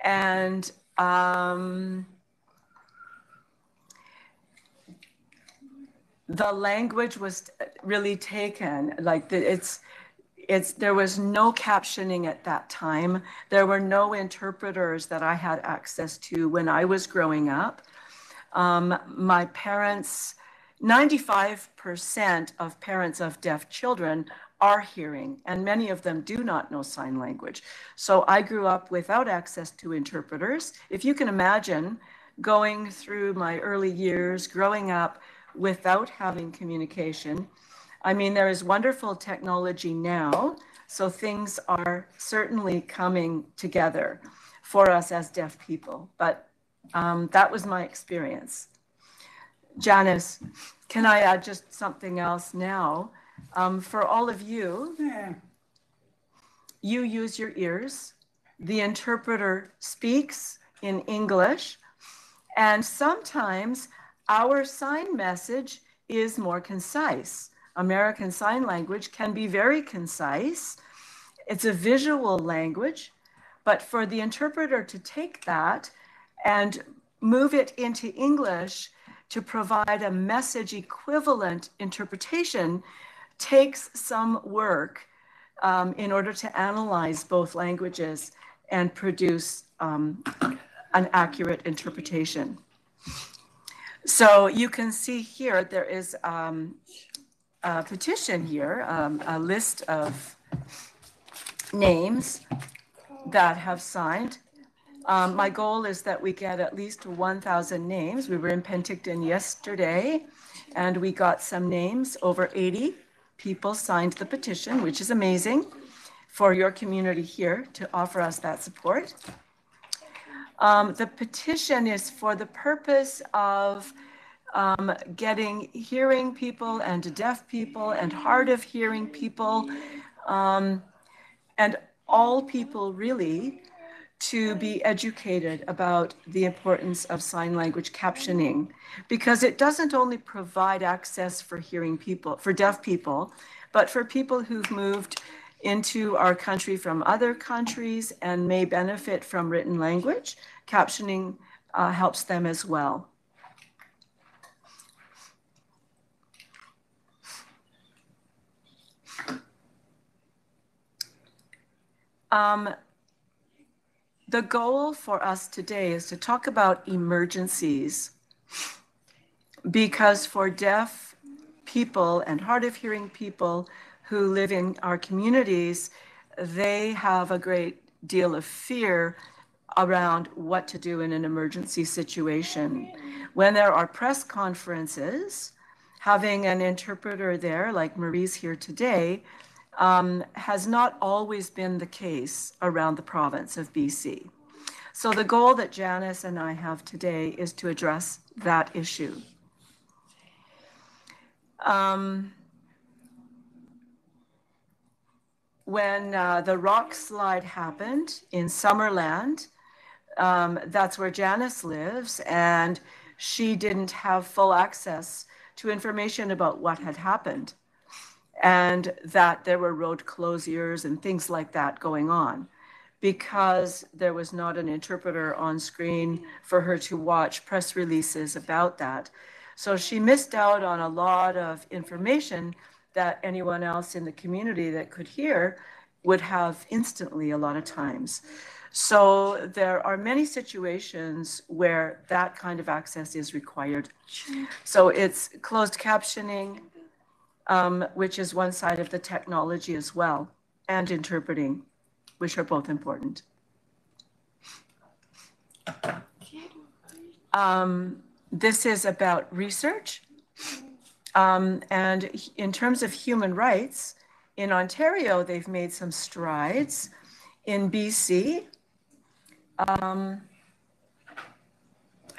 And the language was really taken, like there was no captioning at that time. There were no interpreters that I had access to when I was growing up. My parents, 95% of parents of deaf children are hearing, and many of them do not know sign language. So I grew up without access to interpreters. If you can imagine going through my early years, growing up without having communication. I mean, there is wonderful technology now, so things are certainly coming together for us as deaf people, but that was my experience. Janice, can I add just something else now? For all of you, you use your ears. The interpreter speaks in English, and sometimes our sign message is more concise. American Sign Language can be very concise. It's a visual language, but for the interpreter to take that and move it into English to provide a message equivalent interpretation takes some work in order to analyze both languages and produce an accurate interpretation. So you can see here, there is a petition here, a list of names that have signed. My goal is that we get at least 1,000 names. We were in Penticton yesterday, and we got some names. Over 80 people signed the petition, which is amazing for your community here to offer us that support. The petition is for the purpose of getting hearing people and deaf people and hard of hearing people and all people really to be educated about the importance of sign language captioning, because it doesn't only provide access for hearing people, for deaf people, but for people who've moved into our country from other countries and may benefit from written language. Captioning helps them as well. The goal for us today is to talk about emergencies, because for deaf people and hard of hearing people who live in our communities, they have a great deal of fear around what to do in an emergency situation. When there are press conferences, having an interpreter there, like Marie's here today, has not always been the case around the province of BC. So the goal that Janice and I have today is to address that issue. When the rock slide happened in Summerland, that's where Janice lives, and she didn't have full access to information about what had happened, and that there were road closures and things like that going on, because there was not an interpreter on screen for her to watch press releases about that. So she missed out on a lot of information that anyone else in the community that could hear would have instantly a lot of times. So there are many situations where that kind of access is required. So it's closed captioning, which is one side of the technology as well, and interpreting, which are both important. This is about research. And in terms of human rights, in Ontario, they've made some strides. In BC, I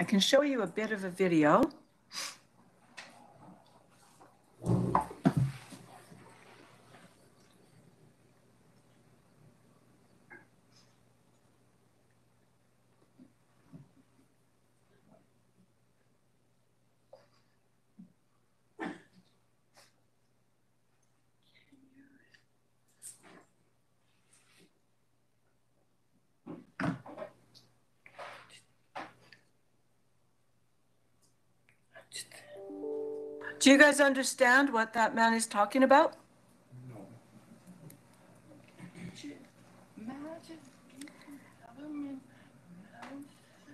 can show you a bit of a video. Do you guys understand what that man is talking about?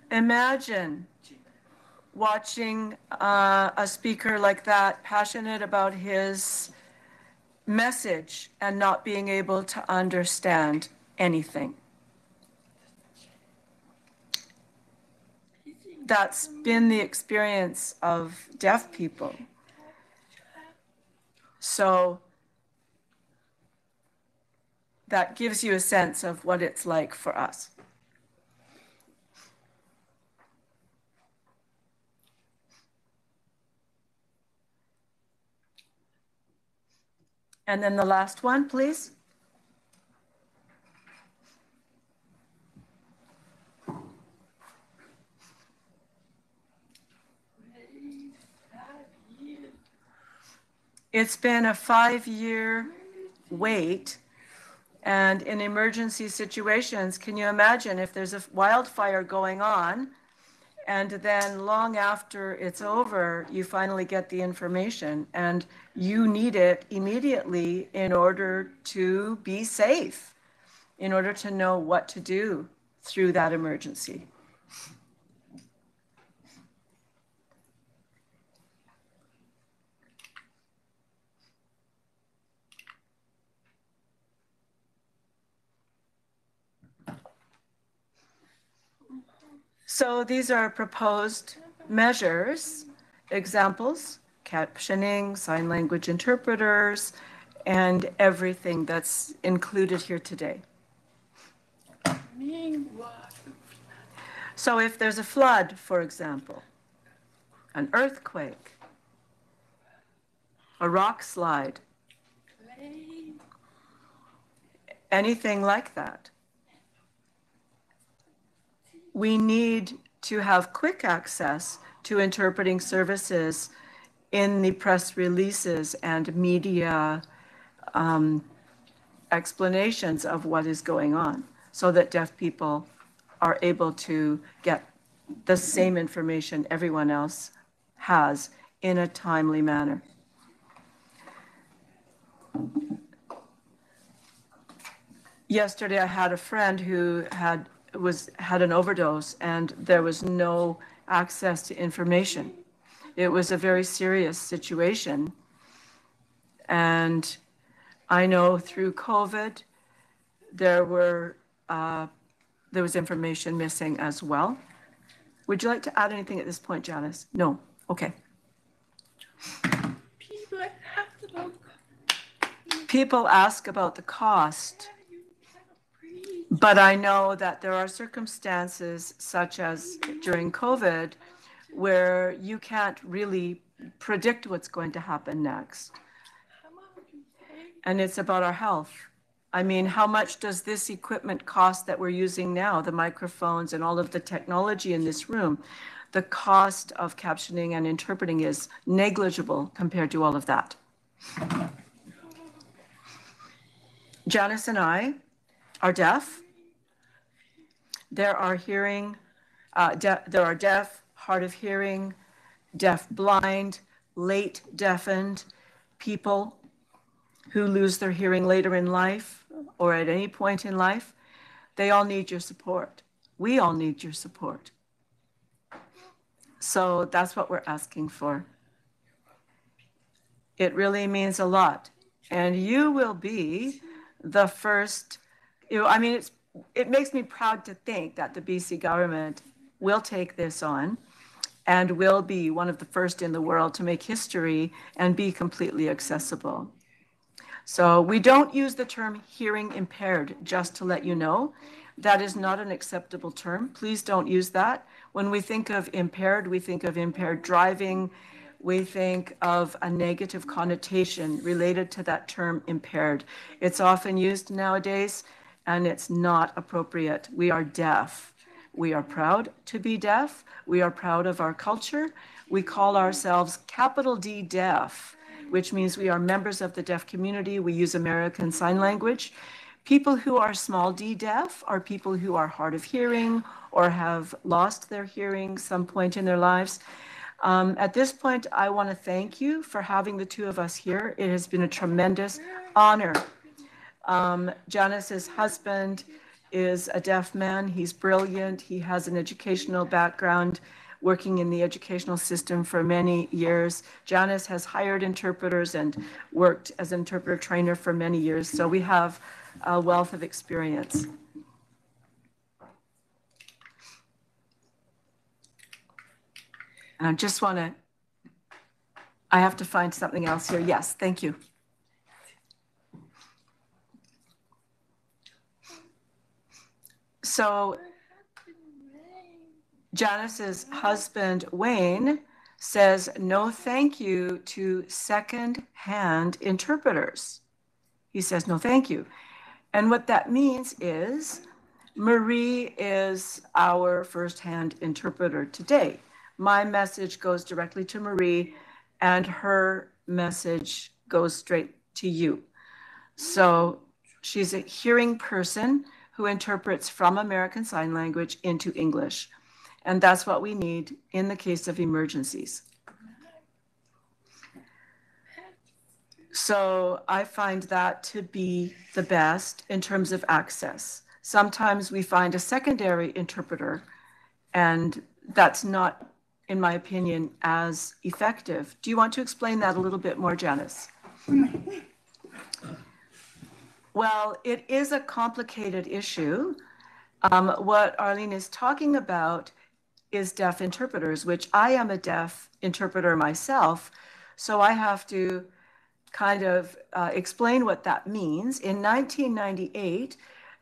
Imagine watching a speaker like that, passionate about his message, and not being able to understand anything. That's been the experience of deaf people. So that gives you a sense of what it's like for us. And then the last one, please. It's been a 5-year wait, and in emergency situations, can you imagine if there's a wildfire going on, and then long after it's over, you finally get the information, and you need it immediately in order to be safe, in order to know what to do through that emergency. So these are proposed measures, examples, captioning, sign language interpreters, and everything that's included here today. So if there's a flood, for example, an earthquake, a rock slide, anything like that, we need to have quick access to interpreting services in the press releases and media explanations of what is going on, so that deaf people are able to get the same information everyone else has in a timely manner. yesterday I had a friend who had an overdose, and there was no access to information. It was a very serious situation. And I know through COVID, there was information missing as well. Would you like to add anything at this point, Janice? No? Okay. People ask about the cost, but I know that there are circumstances such as during COVID where you can't really predict what's going to happen next. And it's about our health. I mean, how much does this equipment cost that we're using now, the microphones and all of the technology in this room? The cost of captioning and interpreting is negligible compared to all of that. Janice and I are deaf. There are deaf, hard of hearing, deaf blind, late deafened people who lose their hearing later in life or at any point in life. They all need your support. We all need your support. So that's what we're asking for. It really means a lot. And you will be the first, I mean, it makes me proud to think that the BC government will take this on and will be one of the first in the world to make history and be completely accessible. So we don't use the term hearing impaired, just to let you know. That is not an acceptable term. Please don't use that. When we think of impaired, we think of impaired driving. We think of a negative connotation related to that term impaired. It's often used nowadays, and it's not appropriate. We are deaf. We are proud to be deaf. We are proud of our culture. We call ourselves capital D deaf, which means we are members of the deaf community. We use American Sign Language. People who are small d deaf are people who are hard of hearing or have lost their hearing some point in their lives. At this point, I want to thank you for having the two of us here. It has been a tremendous honor. Janice's husband is a deaf man. He's brilliant. He has an educational background, working in the educational system for many years. Janice has hired interpreters and worked as an interpreter trainer for many years. So we have a wealth of experience. And I just want to, I have to find something else here. Yes, thank you. So Janice's husband, Wayne, says no thank you to second-hand interpreters. He says no thank you. And what that means is Marie is our first-hand interpreter today. My message goes directly to Marie, and her message goes straight to you. So she's a hearing person who interprets from American Sign Language into English. And that's what we need in the case of emergencies. So I find that to be the best in terms of access. Sometimes we find a secondary interpreter, and that's not, in my opinion, as effective. Do you want to explain that a little bit more, Janice? Well, it is a complicated issue. What Arlene is talking about is deaf interpreters, which I am a deaf interpreter myself. So I have to kind of explain what that means. In 1998,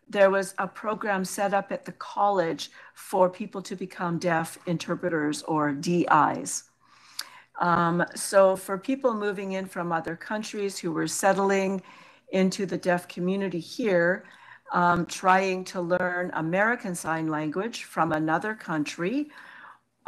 there was a program set up at the college for people to become deaf interpreters, or DIs. So for people moving in from other countries who were settling into the deaf community here, trying to learn American Sign Language from another country,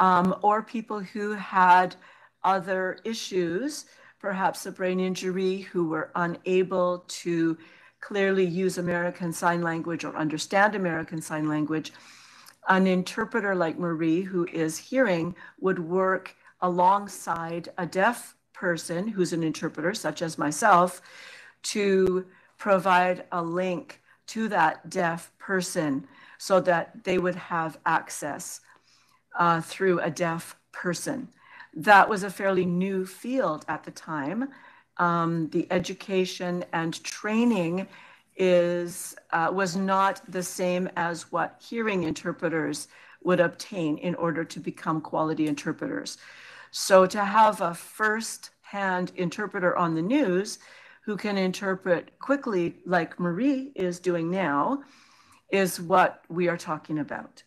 or people who had other issues, perhaps a brain injury, who were unable to clearly use American Sign Language or understand American Sign Language. An interpreter like Marie, who is hearing, would work alongside a deaf person who's an interpreter, such as myself, to provide a link to that deaf person so that they would have access through a deaf person. That was a fairly new field at the time. The education and training was not the same as what hearing interpreters would obtain in order to become quality interpreters. So to have a first-hand interpreter on the news who can interpret quickly, like Marie is doing now, is what we are talking about.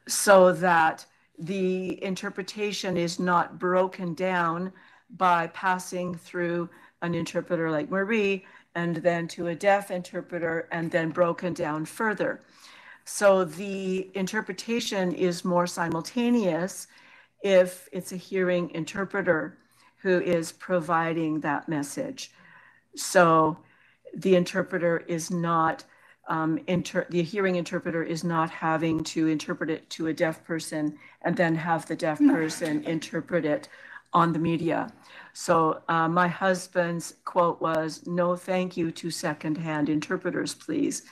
So that the interpretation is not broken down by passing through an interpreter like Marie and then to a deaf interpreter and then broken down further. So the interpretation is more simultaneous if it's a hearing interpreter who is providing that message. So the interpreter is not, the hearing interpreter is not having to interpret it to a deaf person and then have the deaf person interpret it on the media. So my husband's quote was, "No thank you to secondhand interpreters, please,"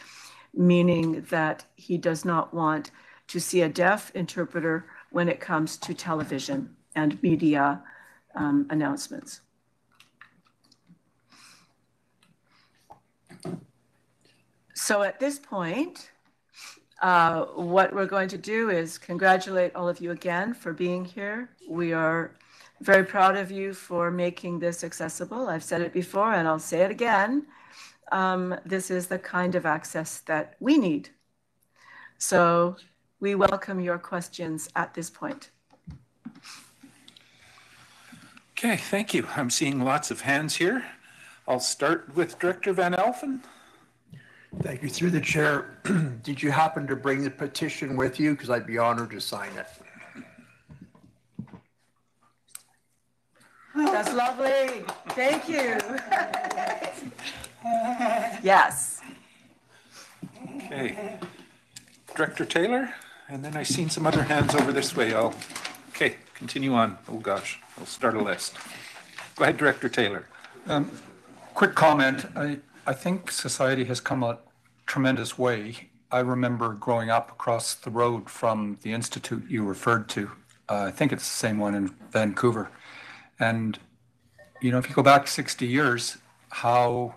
meaning that he does not want to see a deaf interpreter when it comes to television and media announcements. So at this point, what we're going to do is congratulate all of you again for being here. We are very proud of you for making this accessible. I've said it before and I'll say it again. This is the kind of access that we need. So we welcome your questions at this point.
Okay, thank you. I'm seeing lots of hands here. I'll start with Director Van Alphen.
Thank you. Through the chair, did you happen to bring the petition with you? Because I'd be honored to sign it.
That's lovely. Thank you. Yes.
Okay. Director Taylor, and then I've seen some other hands over this way. Okay, continue on. Oh gosh, I'll start a list. Go ahead, Director Taylor.
Quick comment. I think society has come a tremendous way. I remember growing up across the road from the institute you referred to. I think it's the same one in Vancouver. And, you know, if you go back 60 years, how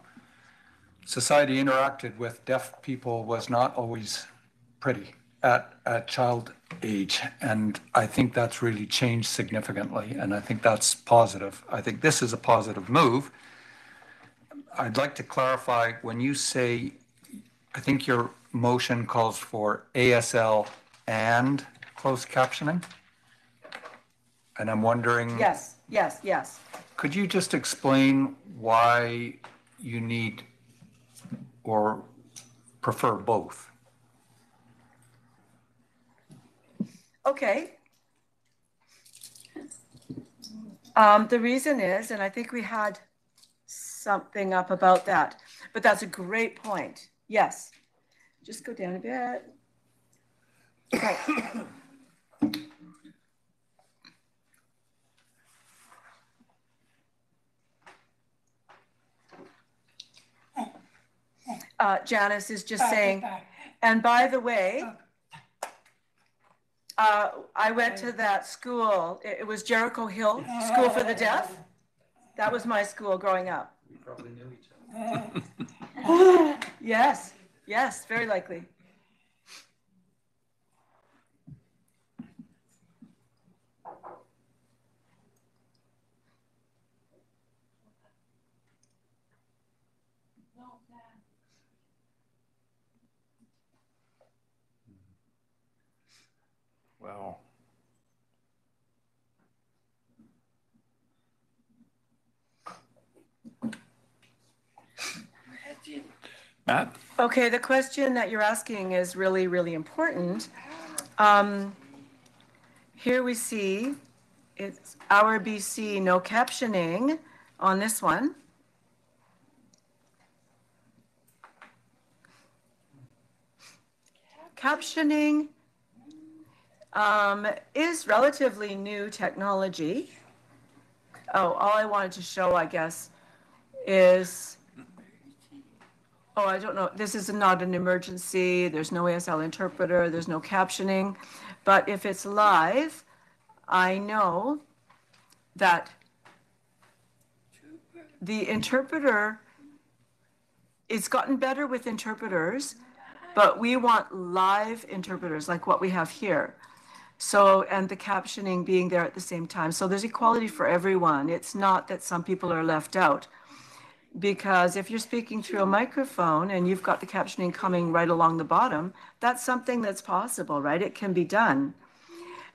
society interacted with deaf people was not always pretty at child age. And I think that's really changed significantly. And I think that's positive. I think this is a positive move. I'd like to clarify, when you say, I think your motion calls for ASL and closed captioning. And I'm wondering.
Yes, yes, yes.
Could you just explain why you need or prefer both?
Okay. The reason is, and I think we had something up about that, but that's a great point. Yes. Just go down a bit. Right. Janice is just saying, and by the way, I went to that school. It was Jericho Hill School for the Deaf. That was my school growing up.
We probably knew each other.
Yes, yes, very likely.
Wow. Matt?
Okay, the question that you're asking is really, really important. Here we see it's our BC no captioning on this one. Captioning is relatively new technology. Oh, all I wanted to show, I guess, is Oh, I don't know. This is not an emergency. There's no ASL interpreter. There's no captioning. But if it's live, I know that the interpreter, it's gotten better with interpreters, but we want live interpreters like what we have here. So, and the captioning being there at the same time. So there's equality for everyone. It's not that some people are left out. Because if you're speaking through a microphone and you've got the captioning coming right along the bottom, that's something that's possible, right? It can be done.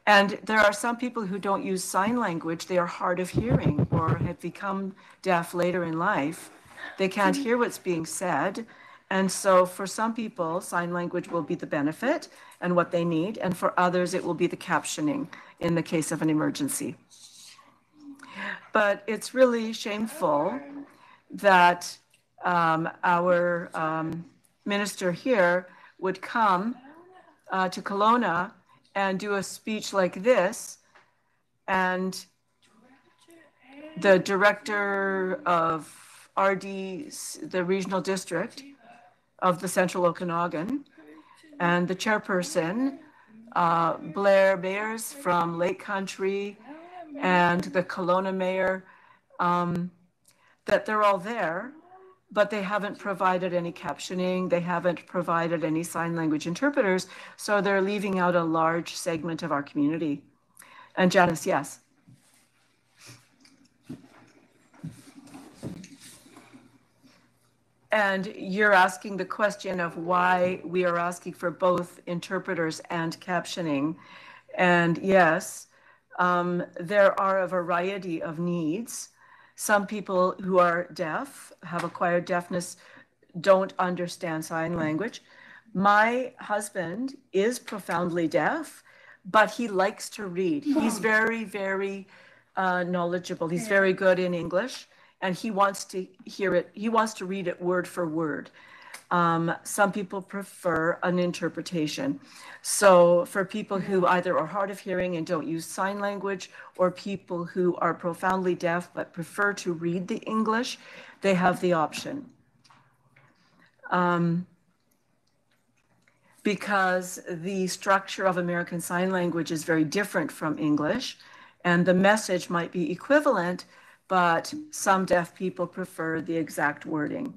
And there are some people who don't use sign language. They are hard of hearing or have become deaf later in life. They can't hear what's being said. And so for some people, sign language will be the benefit and what they need. And for others, it will be the captioning in the case of an emergency. But it's really shameful that our minister here would come to Kelowna and do a speech like this, and the director of the regional district of the Central Okanagan, and the chairperson, Blair Mayers from Lake Country, and the Kelowna mayor, that they're all there, but they haven't provided any captioning, they haven't provided any sign language interpreters, so they're leaving out a large segment of our community. And Janice, yes. And you're asking the question of why we are asking for both interpreters and captioning. And yes, there are a variety of needs. Some people who are deaf, have acquired deafness, don't understand sign language. My husband is profoundly deaf, but he likes to read. He's very, very knowledgeable. He's very good in English, and he wants to hear it. He wants to read it word for word. Some people prefer an interpretation. So for people who either are hard of hearing and don't use sign language, or people who are profoundly deaf but prefer to read the English, they have the option. Because the structure of American Sign Language is very different from English, and the message might be equivalent, but some deaf people prefer the exact wording.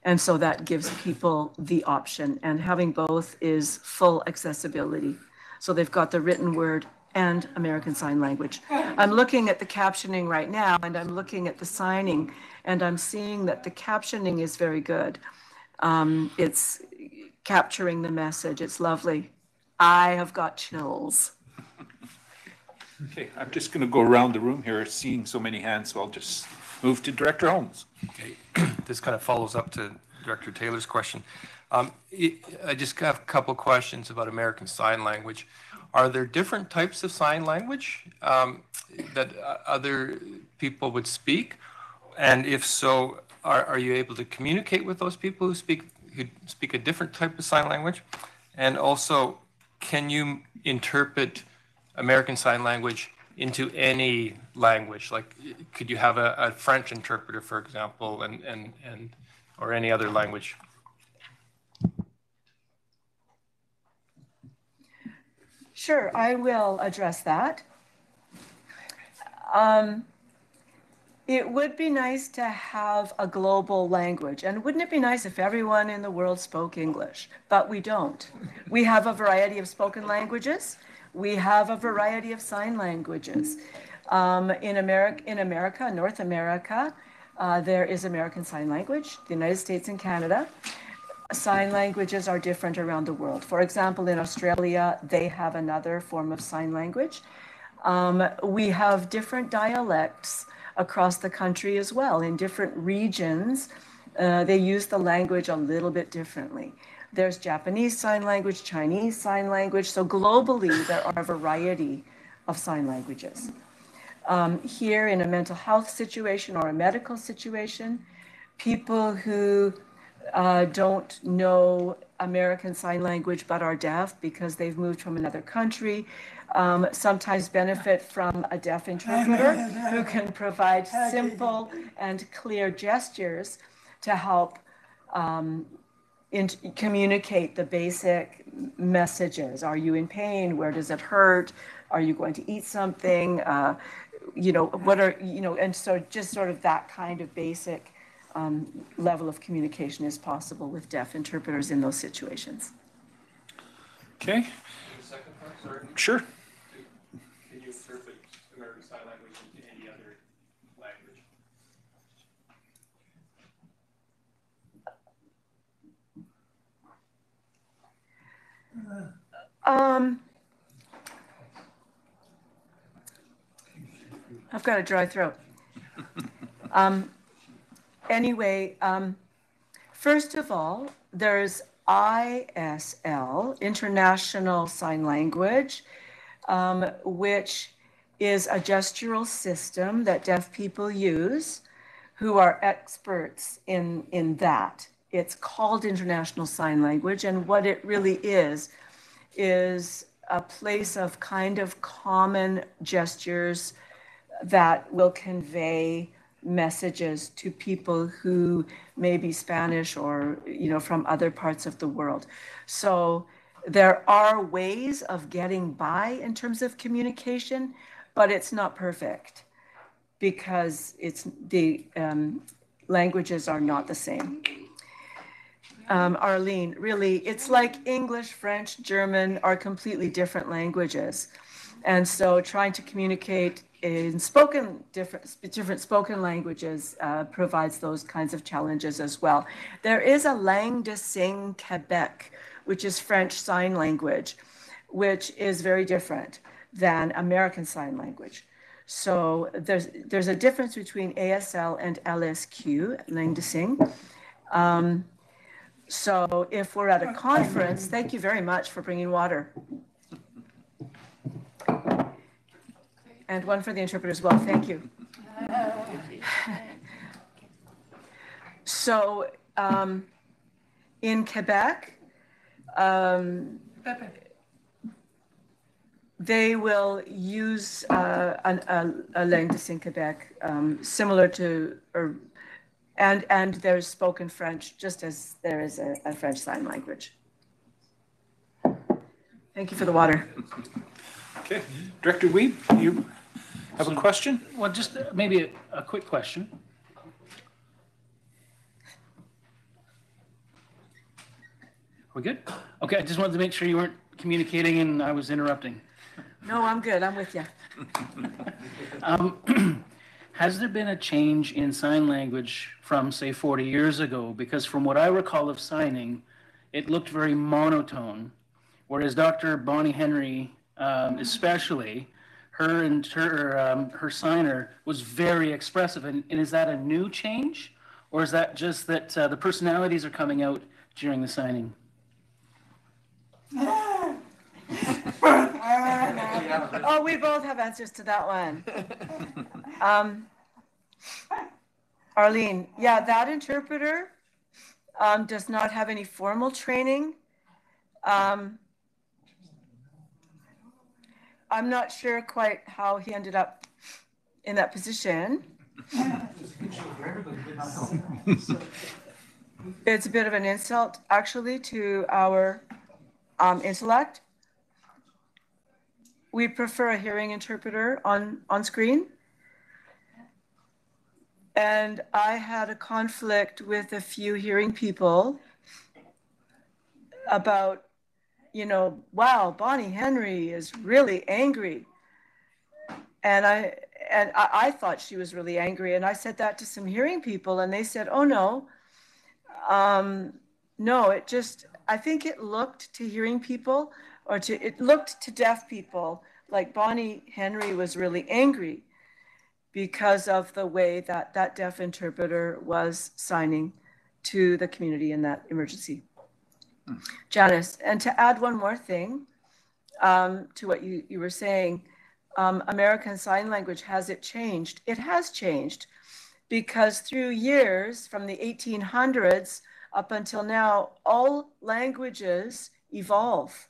And so that gives people the option, and having both is full accessibility. So they've got the written word and American Sign Language. I'm looking at the captioning right now, and I'm looking at the signing, and I'm seeing that the captioning is very good. It's capturing the message. It's lovely. I have got chills.
Okay, I'm just going to go around the room here, seeing so many hands, so I'll just move to Director Holmes.
Okay, this kind of follows up to Director Taylor's question. I just have a couple questions about American Sign Language. Are there different types of sign language that other people would speak? And if so, are you able to communicate with those people who speak a different type of sign language? And also, can you interpret American Sign Language into any language? Like, could you have a French interpreter, for example, and or any other language?
Sure, I will address that. It would be nice to have a global language, and wouldn't it be nice if everyone in the world spoke English? But we don't. We have a variety of spoken languages. We have a variety of sign languages. In America, North America, there is American Sign Language, the United States and Canada. Sign languages are different around the world. For example, in Australia, they have another form of sign language. We have different dialects across the country as well. In different regions, they use the language a little bit differently. There's Japanese Sign Language, Chinese Sign Language. So globally, there are a variety of sign languages. Here in a mental health situation or a medical situation, people who don't know American Sign Language but are deaf because they've moved from another country, sometimes benefit from a deaf interpreter who can provide simple and clear gestures to help communicate the basic messages. Are you in pain? Where does it hurt? Are you going to eat something? What are, and so just sort of that kind of basic level of communication is possible with deaf interpreters in those situations.
Okay. Sure.
Can you interpret American Sign Language into any other language?
I've got a dry throat. Anyway, first of all, there's ISL, International Sign Language, which is a gestural system that deaf people use who are experts in that. It's called International Sign Language, and what it really is a place of kind of common gestures that will convey messages to people who may be Spanish or, from other parts of the world. So there are ways of getting by in terms of communication, but it's not perfect because the languages are not the same. Arlene, really, it's like English, French, German are completely different languages. And so trying to communicate in different spoken languages provides those kinds of challenges as well. There is a langue de signes Quebec, which is French Sign Language, which is very different than American Sign Language. So there's a difference between ASL and LSQ, langue de signes. So if we're at a conference, thank you very much for bringing water. And one for the interpreter as well, thank you. So in Quebec, they will use a langue de signes Quebec similar to, and there's spoken French, just as there is a French Sign Language. Thank you for the water.
Okay, Director Wiebe, you have a question?
Well, just maybe a quick question. We good? Okay, I just wanted to make sure you weren't communicating and I was interrupting.
No, I'm good. I'm with you.
Has there been a change in sign language from, say, 40 years ago? Because from what I recall of signing, it looked very monotone, whereas Dr. Bonnie Henry, especially, her signer was very expressive. And is that a new change? Or is that just that the personalities are coming out during the signing?
Oh, we both have answers to that one. Arlene, yeah, that interpreter does not have any formal training. I'm not sure quite how he ended up in that position. It's a bit of an insult, actually, to our intellect. We prefer a hearing interpreter on screen. And I had a conflict with a few hearing people about, wow, Bonnie Henry is really angry. And I thought she was really angry. And I said that to some hearing people and they said, oh no, no, I think it looked to hearing people it looked to deaf people like Bonnie Henry was really angry because of the way that deaf interpreter was signing to the community in that emergency. Janice, and to add one more thing to what you were saying, American Sign Language, has it changed? It has changed because through years, from the 1800s up until now, all languages evolve.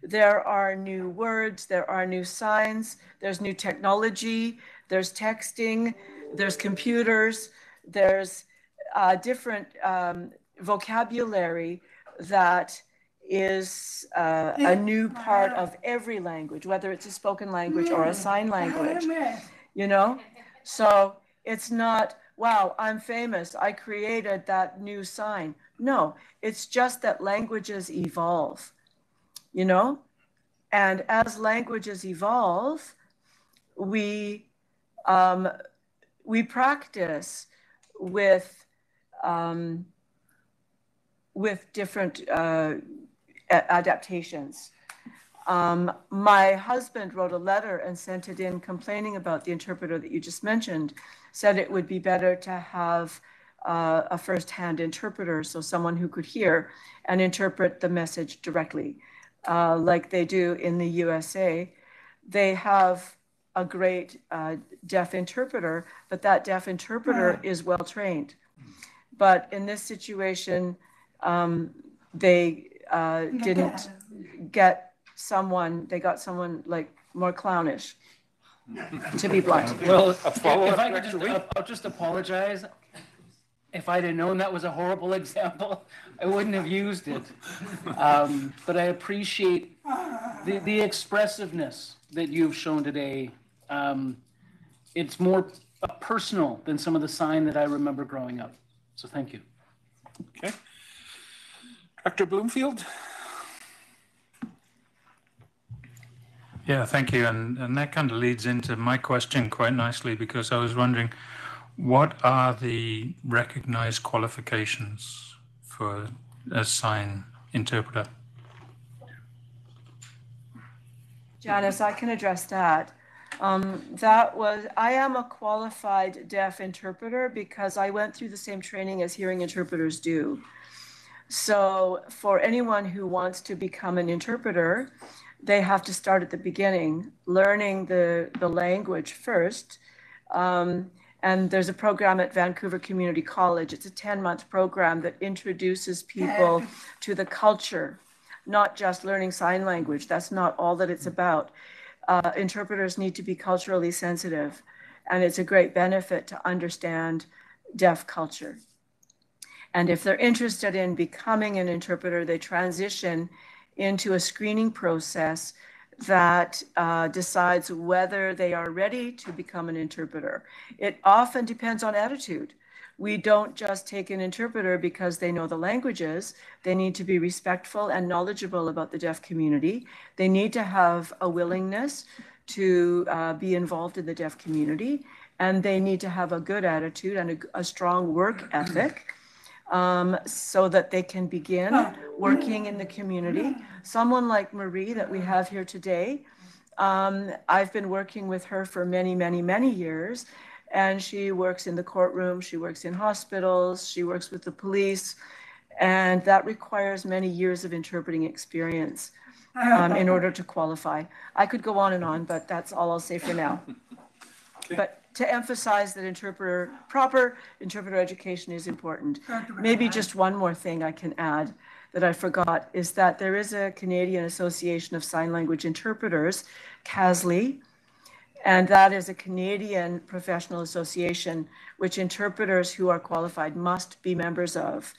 There are new words, there are new signs, there's new technology, there's texting, there's computers, there's different vocabulary that is a new part of every language, whether it's a spoken language or a sign language, you know? So it's not, wow, I'm famous, I created that new sign. No, it's just that languages evolve, you know? And as languages evolve, we practice with different adaptations. My husband wrote a letter and sent it in complaining about the interpreter that you just mentioned, said it would be better to have a first-hand interpreter, so someone who could hear and interpret the message directly, like they do in the USA. They have a great deaf interpreter, but that deaf interpreter is well trained. But in this situation, they didn't get someone, they got someone like more clownish, to be blunt.
Well, if I could just, I'll just apologize. If I'd have known that was a horrible example, I wouldn't have used it. But I appreciate the expressiveness that you've shown today. It's more personal than some of the sign that I remember growing up. So thank you.
Okay. Dr. Bloomfield?
Yeah, thank you. And that kind of leads into my question quite nicely, because I was wondering, what are the recognized qualifications for a sign interpreter?
Janice, I can address that. I am a qualified deaf interpreter because I went through the same training as hearing interpreters do. So for anyone who wants to become an interpreter, they have to start at the beginning, learning the language first. And there's a program at Vancouver Community College. It's a 10-month program that introduces people to the culture, not just learning sign language. That's not all that it's about. Interpreters need to be culturally sensitive, and it's a great benefit to understand deaf culture. And if they're interested in becoming an interpreter, they transition into a screening process that decides whether they are ready to become an interpreter. It often depends on attitude. We don't just take an interpreter because they know the languages. They need to be respectful and knowledgeable about the deaf community. They need to have a willingness to be involved in the deaf community, and they need to have a good attitude and a strong work ethic so that they can begin working in the community. Someone like Marie that we have here today, I've been working with her for many, many, many years. And she works in the courtroom, she works in hospitals, she works with the police, and that requires many years of interpreting experience in order to qualify. I could go on and on, but that's all I'll say for now. Okay. But to emphasize that proper interpreter education is important. Maybe just one more thing I can add that I forgot is that there is a Canadian Association of Sign Language Interpreters, CASLI, and that is a Canadian professional association which interpreters who are qualified must be members of.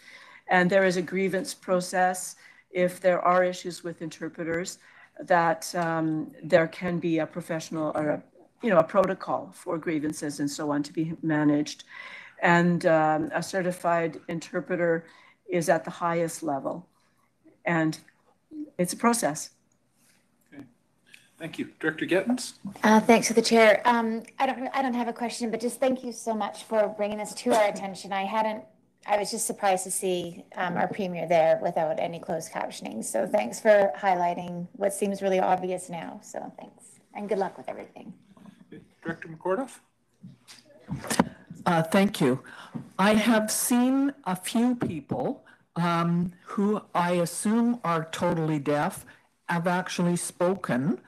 And there is a grievance process if there are issues with interpreters, that there can be a professional or a protocol for grievances and so on to be managed. And a certified interpreter is at the highest level. And it's a process.
Thank you. Director Gittins?
Thanks to the chair. I don't have a question, but just thank you so much for bringing this to our attention. I was just surprised to see our premier there without any closed captioning. So thanks for highlighting what seems really obvious now. So thanks, and good luck with everything.
Director McCorduff?
Thank you. I have seen a few people who I assume are totally deaf have actually spoken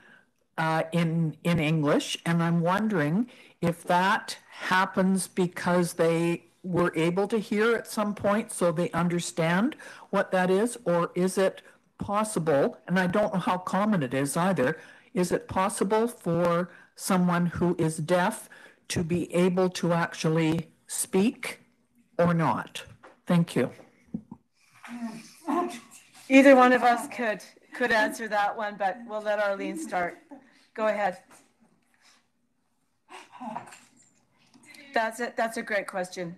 in English, and I'm wondering if that happens because they were able to hear at some point so they understand what that is, or is it possible, and I don't know how common it is either, is it possible for someone who is deaf to be able to actually speak or not? Thank you.
Either one of us could answer that one, but we'll let Arlene start. Go ahead. That's a great question.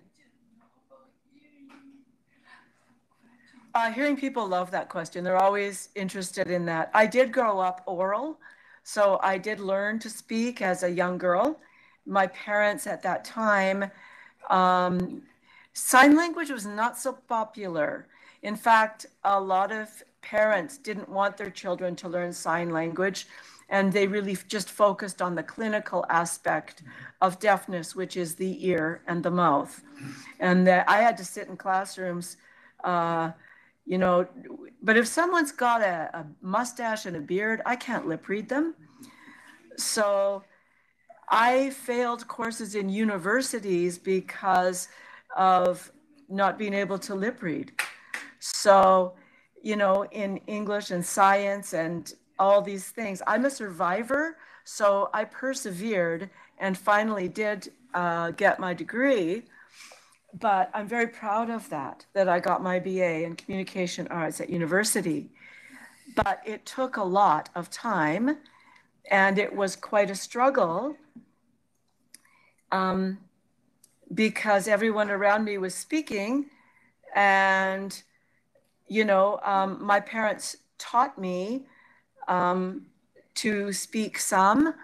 Hearing people love that question. They're always interested in that. I did grow up oral, so I did learn to speak as a young girl. My parents at that time, sign language was not so popular. In fact, a lot of parents didn't want their children to learn sign language, and they really just focused on the clinical aspect of deafness, which is the ear and the mouth. And I had to sit in classrooms, you know, but if someone's got a mustache and a beard, I can't lip read them. So I failed courses in universities because of not being able to lip read. So, you know, in English and science and all these things, I'm a survivor. So I persevered and finally did get my degree. But I'm very proud of that I got my BA in communication arts at university. But it took a lot of time and it was quite a struggle because everyone around me was speaking and, you know, my parents taught me to speak some,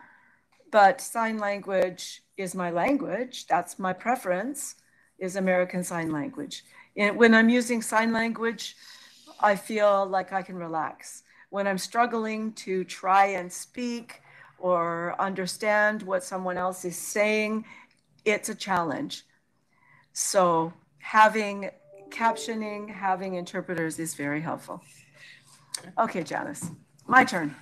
but sign language is my language. That's my preference, is American Sign Language. And when I'm using sign language, I feel like I can relax. When I'm struggling to try and speak or understand what someone else is saying, it's a challenge. So having captioning, having interpreters is very helpful. Okay, Janice, my turn.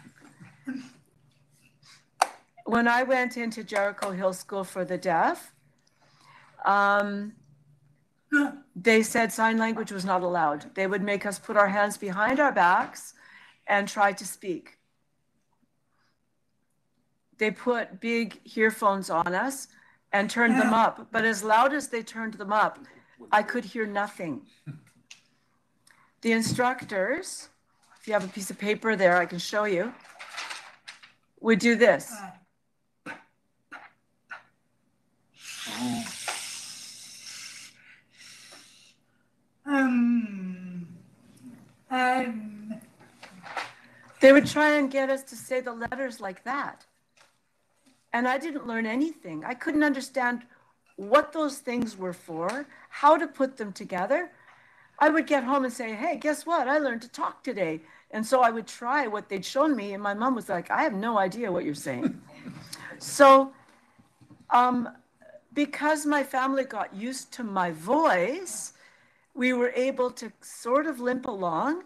When I went into Jericho Hill School for the Deaf, they said sign language was not allowed. They would make us put our hands behind our backs and try to speak. They put big earphones on us and turned them up, but as loud as they turned them up, I could hear nothing. The instructors, if you have a piece of paper there, I can show you, would do this. They would try and get us to say the letters like that. And I didn't learn anything. I couldn't understand what those things were for, how to put them together. I would get home and say, hey, guess what? I learned to talk today. And so I would try what they'd shown me. And my mom was like, I have no idea what you're saying. So because my family got used to my voice, we were able to sort of limp along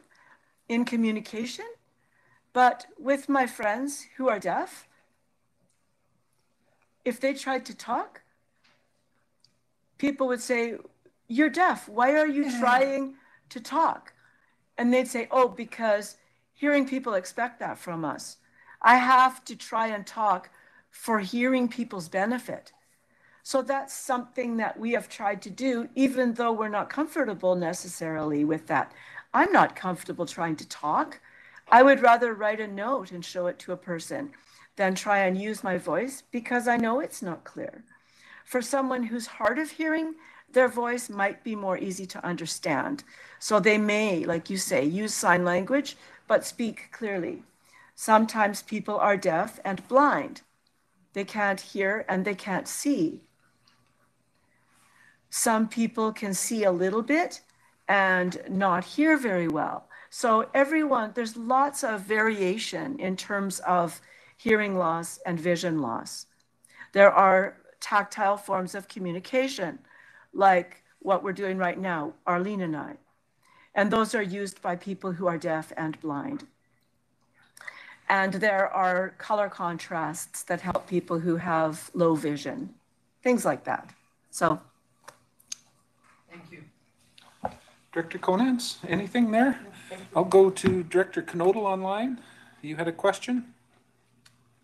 in communication. But with my friends who are deaf, if they tried to talk, people would say, you're deaf. Why are you trying to talk? And they'd say, oh, because hearing people expect that from us. I have to try and talk for hearing people's benefit. So that's something that we have tried to do, even though we're not comfortable necessarily with that. I'm not comfortable trying to talk. I would rather write a note and show it to a person than try and use my voice because I know it's not clear. For someone who's hard of hearing, their voice might be more easy to understand. So they may, like you say, use sign language, but speak clearly. Sometimes people are deaf and blind. They can't hear and they can't see. Some people can see a little bit and not hear very well. So everyone, there's lots of variation in terms of hearing loss and vision loss. There are tactile forms of communication, like what we're doing right now, Arlene and I. And those are used by people who are deaf and blind. And there are color contrasts that help people who have low vision, things like that. So,
thank you. Director Conans, anything there? I'll go to Director Knodel online. You had a question?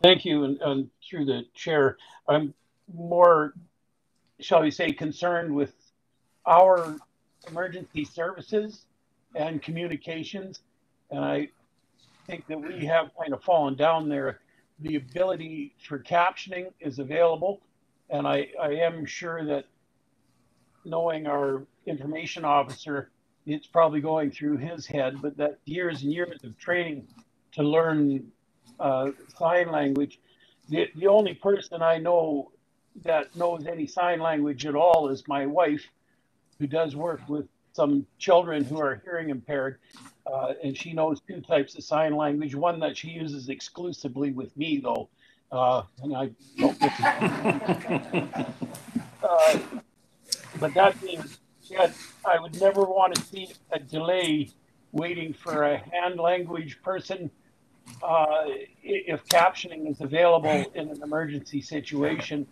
Thank you, and through the chair, I'm more, shall we say, concerned with our emergency services and communications And I think that we have kind of fallen down there. The ability for captioning is available. And I am sure that, knowing our information officer, it's probably going through his head, but that years and years of training to learn sign language. The only person I know that knows any sign language at all is my wife, who does work with some children who are hearing impaired. And she knows two types of sign language, one that she uses exclusively with me, though. And I don't. But that being said, I would never want to see a delay waiting for a hand language person if captioning is available in an emergency situation.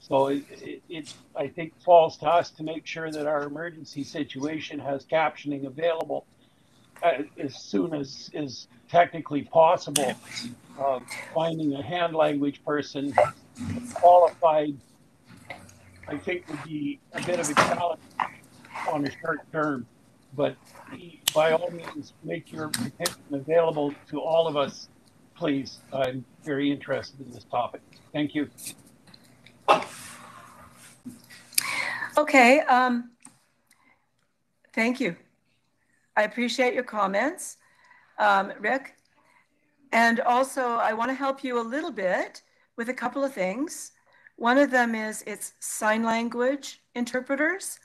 So it, I think, falls to us to make sure that our emergency situation has captioning available as soon as is technically possible. Finding a hand language person qualified, I think, would be a bit of a challenge on a short term. But by all means, make your petition available to all of us, please. I'm very interested in this topic. Thank you.
Okay, thank you. I appreciate your comments, Rick. And also, I want to help you a little bit with a couple of things. One of them is it's sign language interpreters.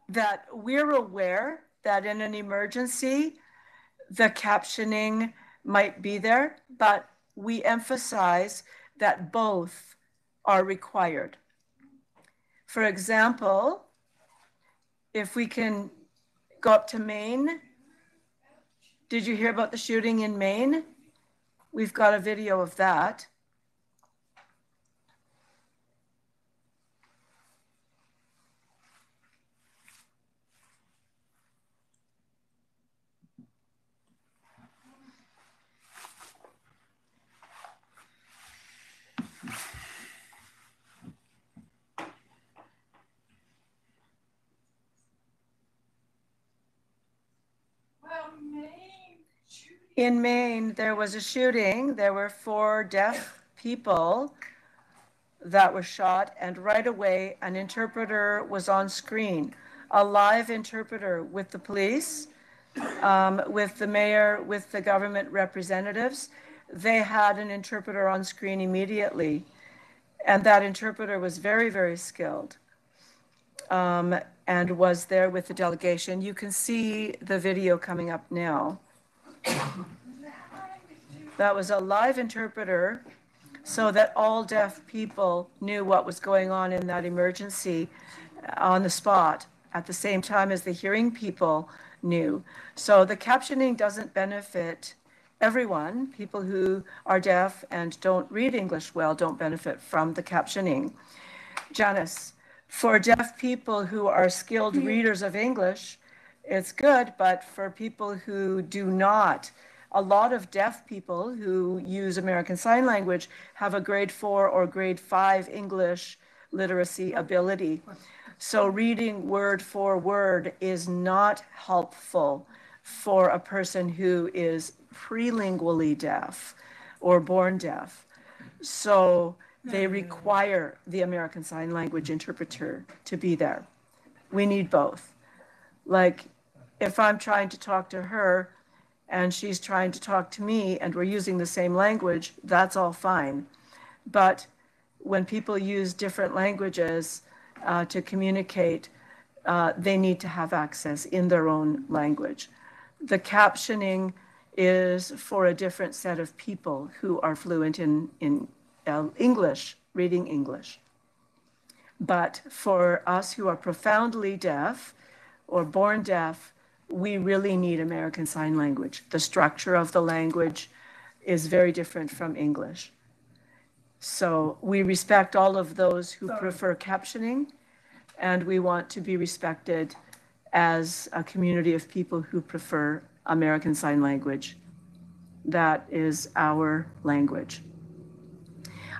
That we're aware that in an emergency, the captioning might be there, but we emphasize that both are required. For example, if we can go up to Maine. Did you hear about the shooting in Maine? We've got a video of that. In Maine, there was a shooting. There were 4 deaf people that were shot, and right away, an interpreter was on screen, a live interpreter with the police, with the mayor, with the government representatives. They had an interpreter on screen immediately, and that interpreter was very, very skilled, and was there with the delegation. You can see the video coming up now. That was a live interpreter so that all deaf people knew what was going on in that emergency on the spot at the same time as the hearing people knew. So the captioning doesn't benefit everyone. People who are deaf and don't read English well don't benefit from the captioning. Janice, for deaf people who are skilled readers of English, it's good, but for people who do not, a lot of deaf people who use American Sign Language have a grade 4 or grade 5 English literacy ability. So reading word for word is not helpful for a person who is prelingually deaf or born deaf. So they require the American Sign Language interpreter to be there. We need both. Like, if I'm trying to talk to her and she's trying to talk to me and we're using the same language, that's all fine. But when people use different languages to communicate, they need to have access in their own language. The captioning is for a different set of people who are fluent in English, reading English. But for us who are profoundly deaf or born deaf, we really need American Sign Language. The structure of the language is very different from English. So we respect all of those who prefer captioning, and we want to be respected as a community of people who prefer American Sign Language. That is our language.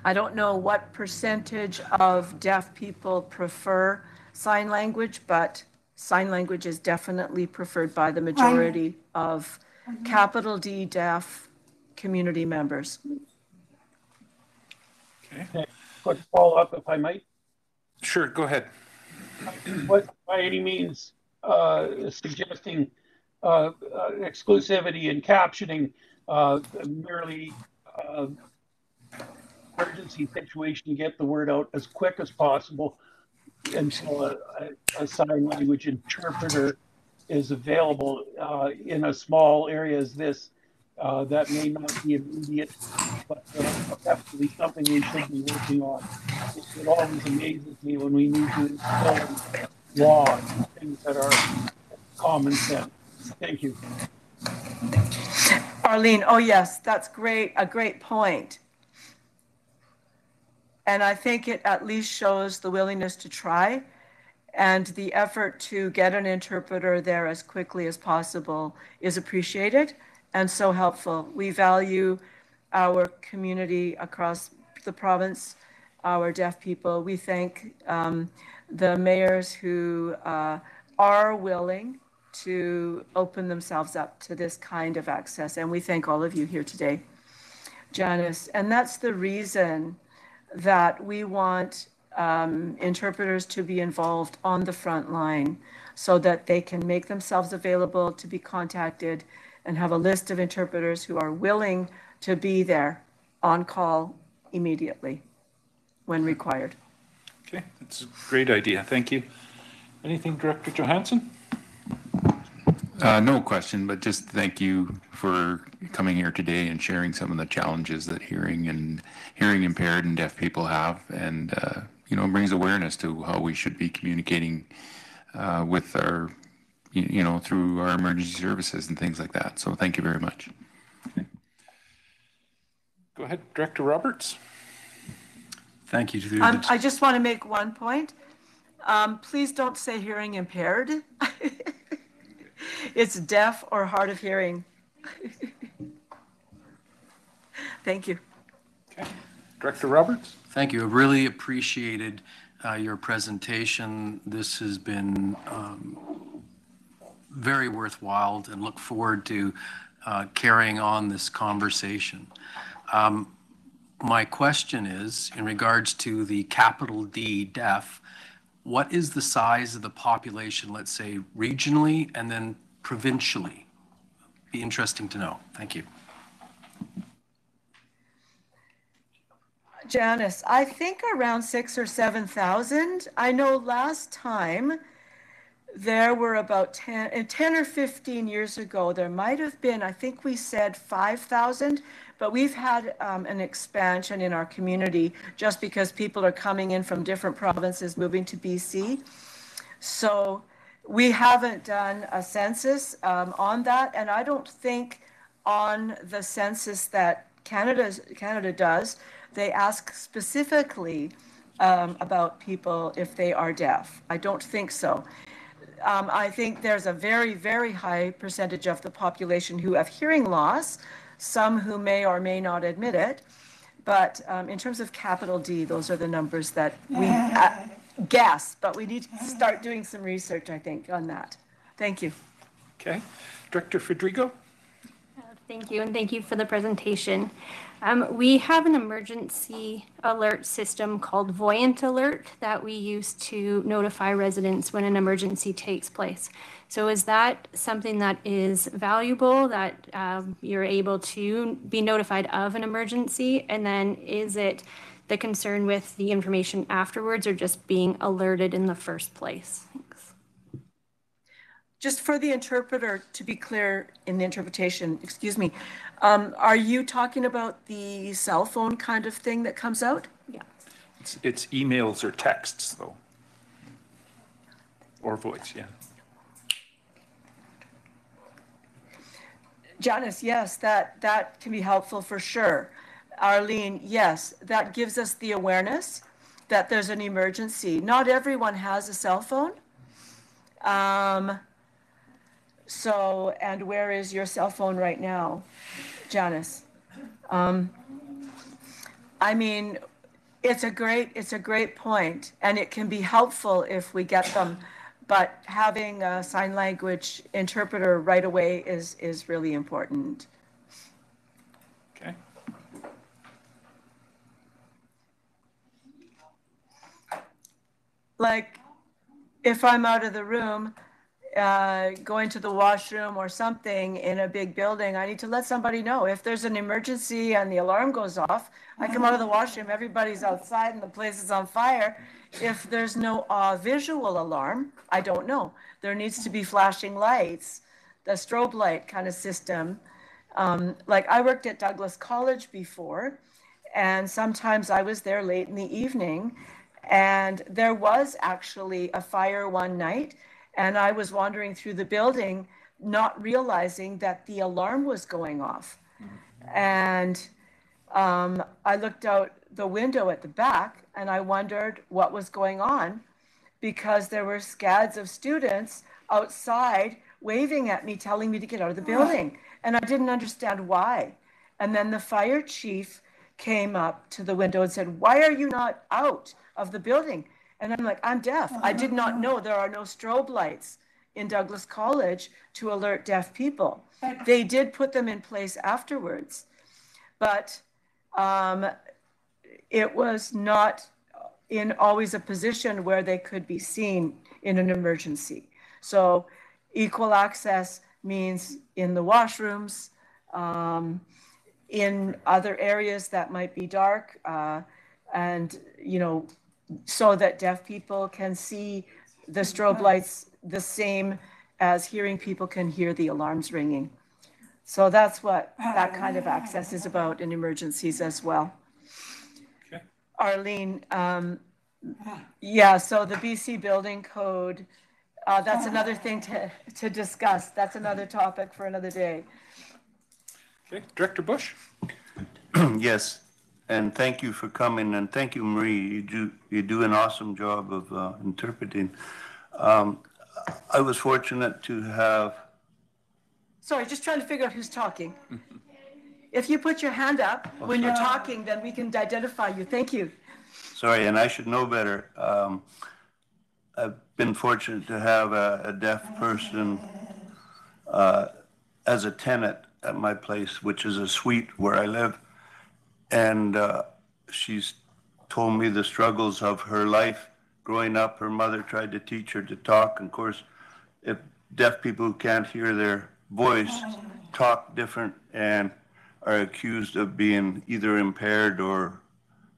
I don't know what percentage of deaf people prefer sign language, but sign language is definitely preferred by the majority of capital D deaf community members.
Okay. Quick follow-up, if I might.
Sure, go ahead.
What by any means suggesting exclusivity and captioning, merely emergency situation, get the word out as quick as possible until a sign language interpreter is available in a small area as this. That may not be immediate, but definitely something we should be working on. It always amazes me when we need to instill in law things that are common sense. Thank you.
Arlene, oh yes, that's great, a great point. And I think it at least shows the willingness to try and the effort to get an interpreter there as quickly as possible is appreciated and so helpful. We value our community across the province, our deaf people. We thank the mayors who are willing to open themselves up to this kind of access. And we thank all of you here today, Janice. And that's the reason that we want interpreters to be involved on the front line so that they can make themselves available to be contacted and have a list of interpreters who are willing to be there on call immediately when required.
Okay, that's a great idea. Thank you. Anything, Director Johansson?
No question, but just thank you for coming here today and sharing some of the challenges that hearing impaired and deaf people have, and brings awareness to how we should be communicating with our, through our emergency services and things like that. So thank you very much.
Okay. Go ahead, Director Roberts.
Thank you.
I just want to make one point. Please don't say hearing impaired. It's deaf or hard of hearing. Thank you.
Okay. Director Roberts.
Thank you. I really appreciated your presentation. This has been very worthwhile and look forward to carrying on this conversation. My question is, in regards to the capital D deaf, what is the size of the population, let's say regionally and then provincially? Be interesting to know. Thank you.
Janice, I think around 6,000 or 7,000. I know last time there were about 10 or 15 years ago, there might have been, I think we said 5,000, but we've had an expansion in our community just because people are coming in from different provinces moving to BC. So we haven't done a census on that, and I don't think on the census that Canada does, they ask specifically about people if they are deaf. I don't think so. I think there's a very, very high percentage of the population who have hearing loss, some who may or may not admit it. But in terms of capital D, those are the numbers that we guess, but we need to start doing some research, I think, on that. Thank you.
Okay. Director Federico.
Thank you, and thank you for the presentation. We have an emergency alert system called Voyant Alert that we use to notify residents when an emergency takes place. So is that something that is valuable, that you're able to be notified of an emergency? And then is it the concern with the information afterwards or just being alerted in the first place? Thanks.
Just for the interpreter to be clear in the interpretation, excuse me, are you talking about the cell phone kind of thing that comes out?
Yeah.
It's emails or texts, though. Or voice, yeah.
Janice, yes, that can be helpful for sure. Arlene, yes, that gives us the awareness that there's an emergency. Not everyone has a cell phone. So, and where is your cell phone right now, Janice? I mean, it's a great point, and it can be helpful if we get them But having a sign language interpreter right away is really important.
Okay.
Like, if I'm out of the room, going to the washroom or something in a big building, I need to let somebody know. If there's an emergency and the alarm goes off, I come out of the washroom, everybody's outside and the place is on fire. If there's no visual alarm, I don't know. There needs to be flashing lights, the strobe light kind of system. Like I worked at Douglas College before, and sometimes I was there late in the evening, and there was actually a fire one night, and I was wandering through the building, not realizing that the alarm was going off. And I looked out the window at the back, and I wondered what was going on, because there were scads of students outside waving at me, telling me to get out of the building. And I didn't understand why. And then the fire chief came up to the window and said, "Why are you not out of the building?" And I'm like, "I'm deaf. I did not know there are no strobe lights in Douglas College to alert deaf people." They did put them in place afterwards, but it was not in always a position where they could be seen in an emergency. So equal access means in the washrooms, in other areas that might be dark, and, you know, so that deaf people can see the strobe lights the same as hearing people can hear the alarms ringing. So that's what that kind of access is about in emergencies as well.
Okay.
Arlene, yeah, so the BC Building Code, that's another thing to discuss. That's another topic for another day.
Okay, Director Bush.
Yes, and thank you for coming, and thank you, Marie. You do an awesome job of interpreting. I was fortunate to have.
Sorry, just trying to figure out who's talking. If you put your hand up when you're talking, then we can identify you. Thank you.
Sorry, and I should know better. I've been fortunate to have a deaf person as a tenant at my place, which is a suite where I live. And she's told me the struggles of her life growing up. Her mother tried to teach her to talk. And of course, if deaf people who can't hear their voice talk different and are accused of being either impaired or,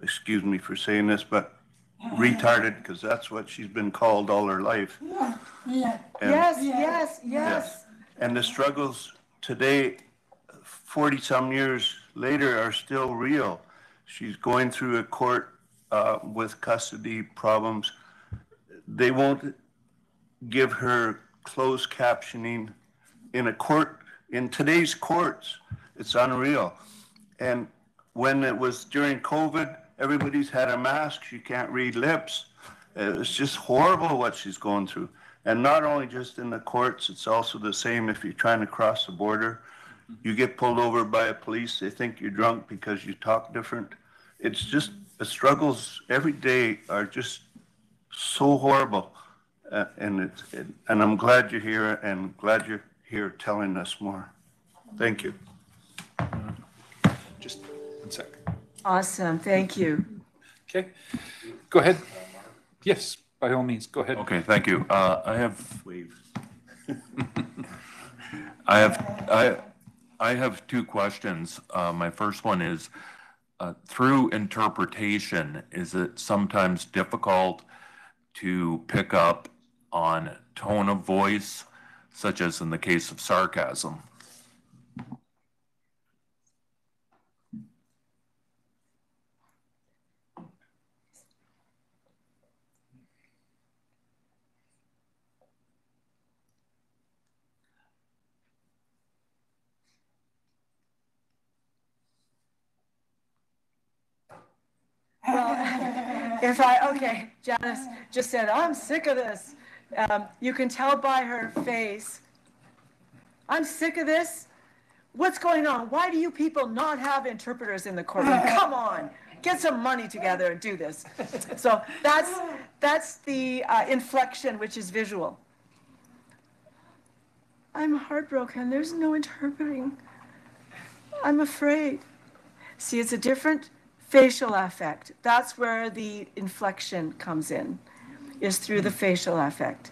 excuse me for saying this, but retarded, because that's what she's been called all her life.
Yes.
And the struggles today, 40-some years later, are still real. She's going through a court with custody problems. They won't give her closed captioning in a court, in today's courts. It's unreal. And when it was during COVID, everybody's had a mask. She can't read lips. It's just horrible what she's going through. And not only just in the courts, it's also the same if you're trying to cross the border. You get pulled over by a police, they think you're drunk because you talk different. It's just, the struggles every day are just so horrible. And I'm glad you're here, and glad you're here telling us more. Thank you.
Just 1 sec.
Awesome, thank you.
Okay, go ahead. Yes, by all means, go ahead.
Okay, thank you. I have two questions. My first one is, through interpretation, is it sometimes difficult to pick up on tone of voice, such as in the case of sarcasm?
Well, okay, Janice just said, "I'm sick of this." You can tell by her face, "I'm sick of this." What's going on? Why do you people not have interpreters in the courtroom? Come on, get some money together and do this. So that's the inflection, which is visual. I'm heartbroken. There's no interpreting. I'm afraid. See, it's a different facial affect. That's where the inflection comes in, is through the facial affect.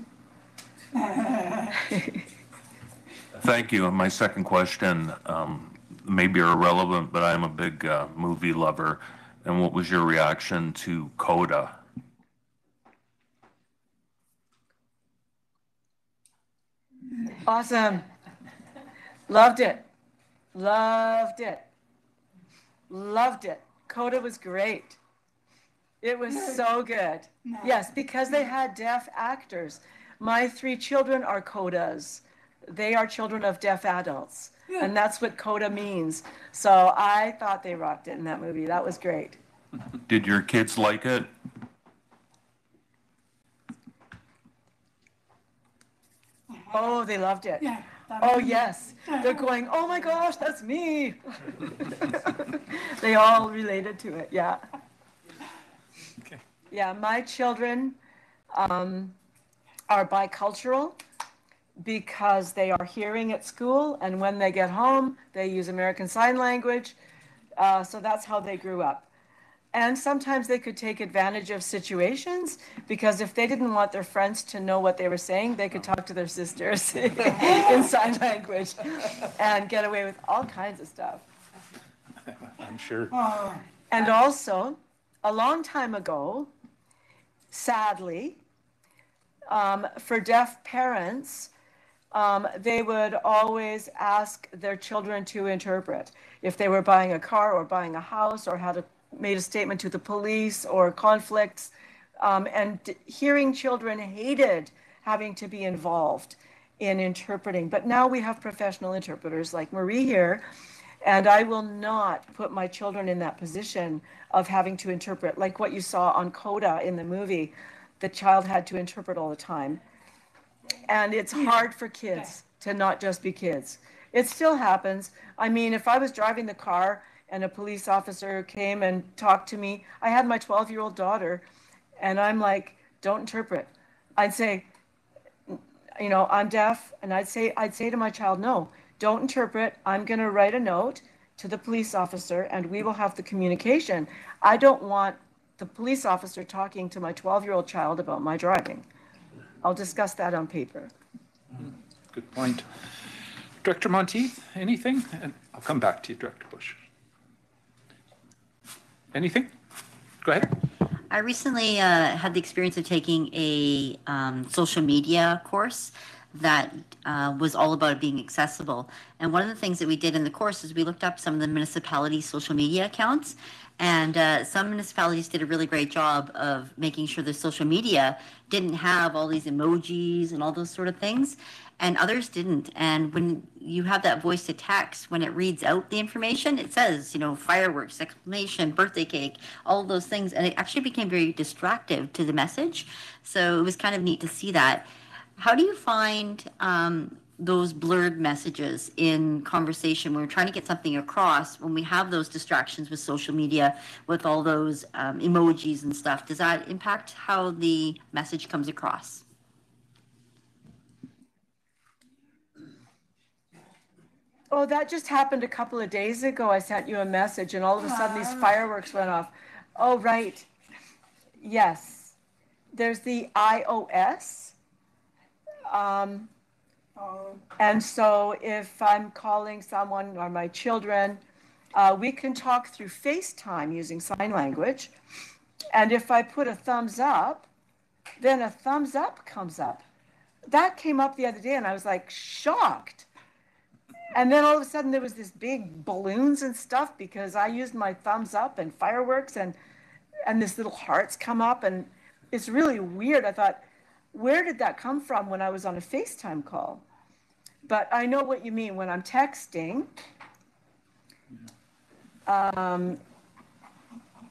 Thank you. And my second question may be irrelevant, but I'm a big movie lover. And what was your reaction to CODA?
Awesome. Loved it. Loved it. Loved it. CODA was great. It was so good. Yes, because they had deaf actors. My 3 children are CODAs. They are children of deaf adults. And that's what CODA means. So I thought they rocked it in that movie. That was great.
Did your kids like it?
Oh, they loved it. Oh, yes. They're going, oh my gosh, that's me. They all related to it, yeah.
Okay.
Yeah, my children are bicultural because they are hearing at school, and when they get home, they use American Sign Language. So that's how they grew up. And sometimes they could take advantage of situations, because if they didn't want their friends to know what they were saying, they could talk to their sisters in sign language and get away with all kinds of stuff.
I'm sure.
And also, a long time ago, sadly, for deaf parents, they would always ask their children to interpret. If they were buying a car or buying a house or made a statement to the police or conflicts, and hearing children hated having to be involved in interpreting. But now we have professional interpreters like Marie here, and I will not put my children in that position of having to interpret, like what you saw on CODA in the movie. The child had to interpret all the time. And it's hard for kids to not just be kids. It still happens. I mean, if I was driving the car and a police officer came and talked to me, I had my 12-year-old daughter, and I'm like, don't interpret. I'd say, you know, I'm deaf, and I'd say to my child, no, don't interpret. I'm going to write a note to the police officer, and we will have the communication. I don't want the police officer talking to my 12-year-old child about my driving. I'll discuss that on paper.
Good point. Director Monteith, anything? And I'll come back to you, Director Bush. Anything? Go ahead.
I recently had the experience of taking a social media course that was all about it being accessible. And one of the things that we did in the course is we looked up some of the municipalities' social media accounts. And some municipalities did a really great job of making sure the social media didn't have all these emojis and all those sort of things, and others didn't. And when you have that voice to text, when it reads out the information, it says, you know, fireworks, exclamation, birthday cake, all of those things. And it actually became very distractive to the message. So it was kind of neat to see that. How do you find those blurred messages in conversation when we're trying to get something across, when we have those distractions with social media, with all those emojis and stuff? Does that impact how the message comes across?
Oh, that just happened a couple of days ago. I sent you a message, and all of a sudden these fireworks went off. Oh, right. Yes. There's the iOS. And so if I'm calling someone or my children, we can talk through FaceTime using sign language. And if I put a thumbs up, then a thumbs up comes up. That came up the other day, and I was like shocked. And then all of a sudden there was this big balloons and stuff because I used my thumbs up and fireworks, and this little hearts come up, and it's really weird. I thought, where did that come from when I was on a FaceTime call? But I know what you mean. When I'm texting,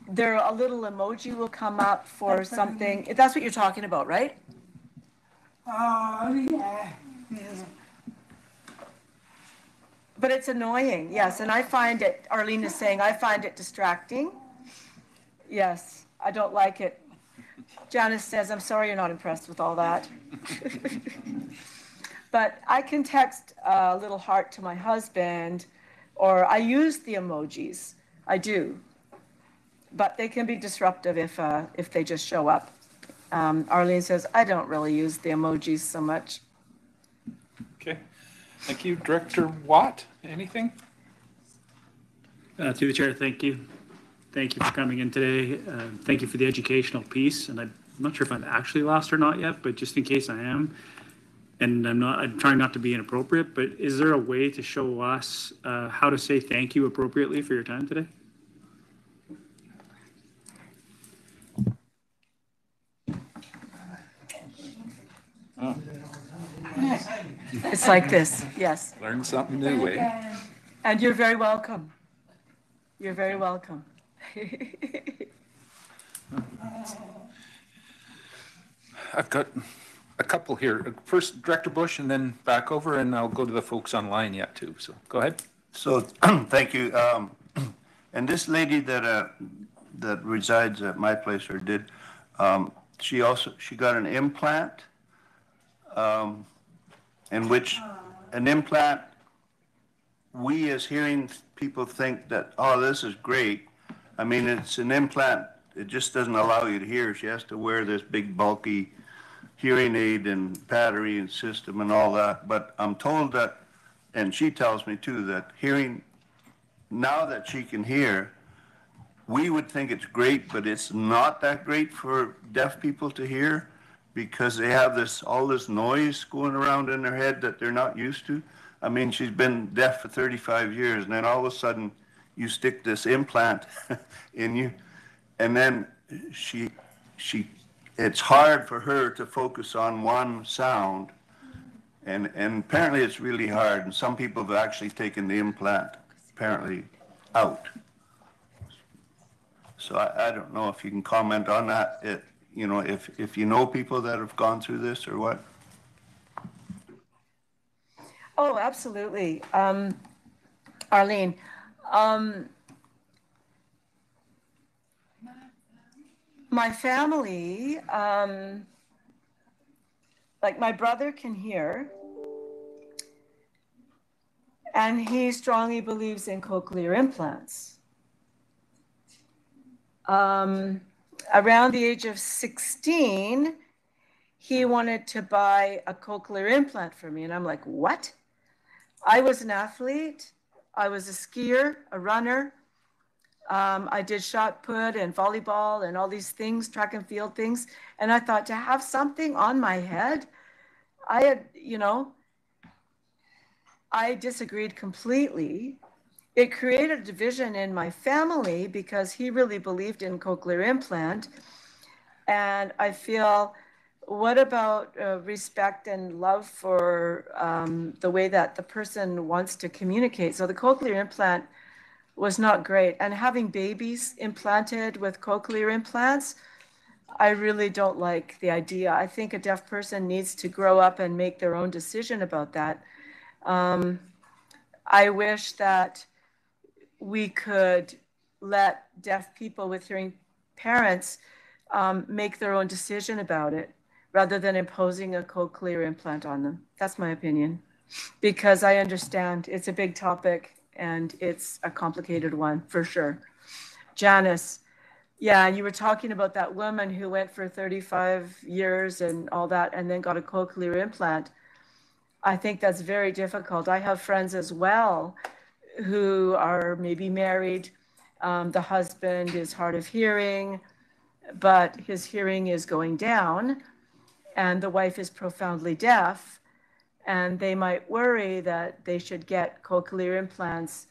there a little emoji will come up for something. That's what you're talking about, right?
Oh, yeah.
But it's annoying, yes. And I find it, Arlene is saying, I find it distracting. Yes, I don't like it. Janice says, I'm sorry you're not impressed with all that. But I can text a little heart to my husband, or I use the emojis. I do. But they can be disruptive if they just show up. Arlene says, I don't really use the emojis so much.
Okay. Thank you. Director Watt, anything?
Through the chair, thank you. Thank you for coming in today. Thank you for the educational piece. And I'm not sure if I've actually lost or not yet, but just in case I am, and I'm trying not to be inappropriate, but is there a way to show us how to say thank you appropriately for your time today?
Oh.
It's like this, yes.
Learn something new, eh?
And you're very welcome. You're very welcome.
I've got a couple here. First, Director Bush, and then back over, and I'll go to the folks online yet too. So go ahead.
So thank you. And this lady that resides at my place, or did, she got an implant, in which an implant, we as hearing people think that, oh, this is great. I mean, it's an implant. It just doesn't allow you to hear. She has to wear this big bulky hearing aid and battery and system and all that. But I'm told that, and she tells me too, that hearing, now that she can hear, we would think it's great, but it's not that great for deaf people to hear, because they have all this noise going around in their head that they're not used to. I mean, she's been deaf for 35 years, and then all of a sudden you stick this implant in you, and then it's hard for her to focus on one sound, and apparently it's really hard, and some people have actually taken the implant apparently out. So I don't know if you can comment on that, if you know people that have gone through this or what.
Oh, absolutely. Arlene, my family, like my brother can hear, and he strongly believes in cochlear implants. Around the age of 16, he wanted to buy a cochlear implant for me. And I'm like, what? I was an athlete. I was a skier, a runner. I did shot put and volleyball and all these things, track and field things. And I thought, to have something on my head, I disagreed completely. It created a division in my family because he really believed in cochlear implant. And I feel, what about respect and love for the way that the person wants to communicate? So the cochlear implant was not great. And having babies implanted with cochlear implants, I really don't like the idea. I think a deaf person needs to grow up and make their own decision about that. I wish that we could let deaf people with hearing parents make their own decision about it, rather than imposing a cochlear implant on them. That's my opinion, because I understand it's a big topic and it's a complicated one for sure. Janice, yeah, you were talking about that woman who went for 35 years and all that and then got a cochlear implant. I think that's very difficult. I have friends as well who are maybe married. The husband is hard of hearing, but his hearing is going down, and the wife is profoundly deaf, and they might worry that they should get cochlear implants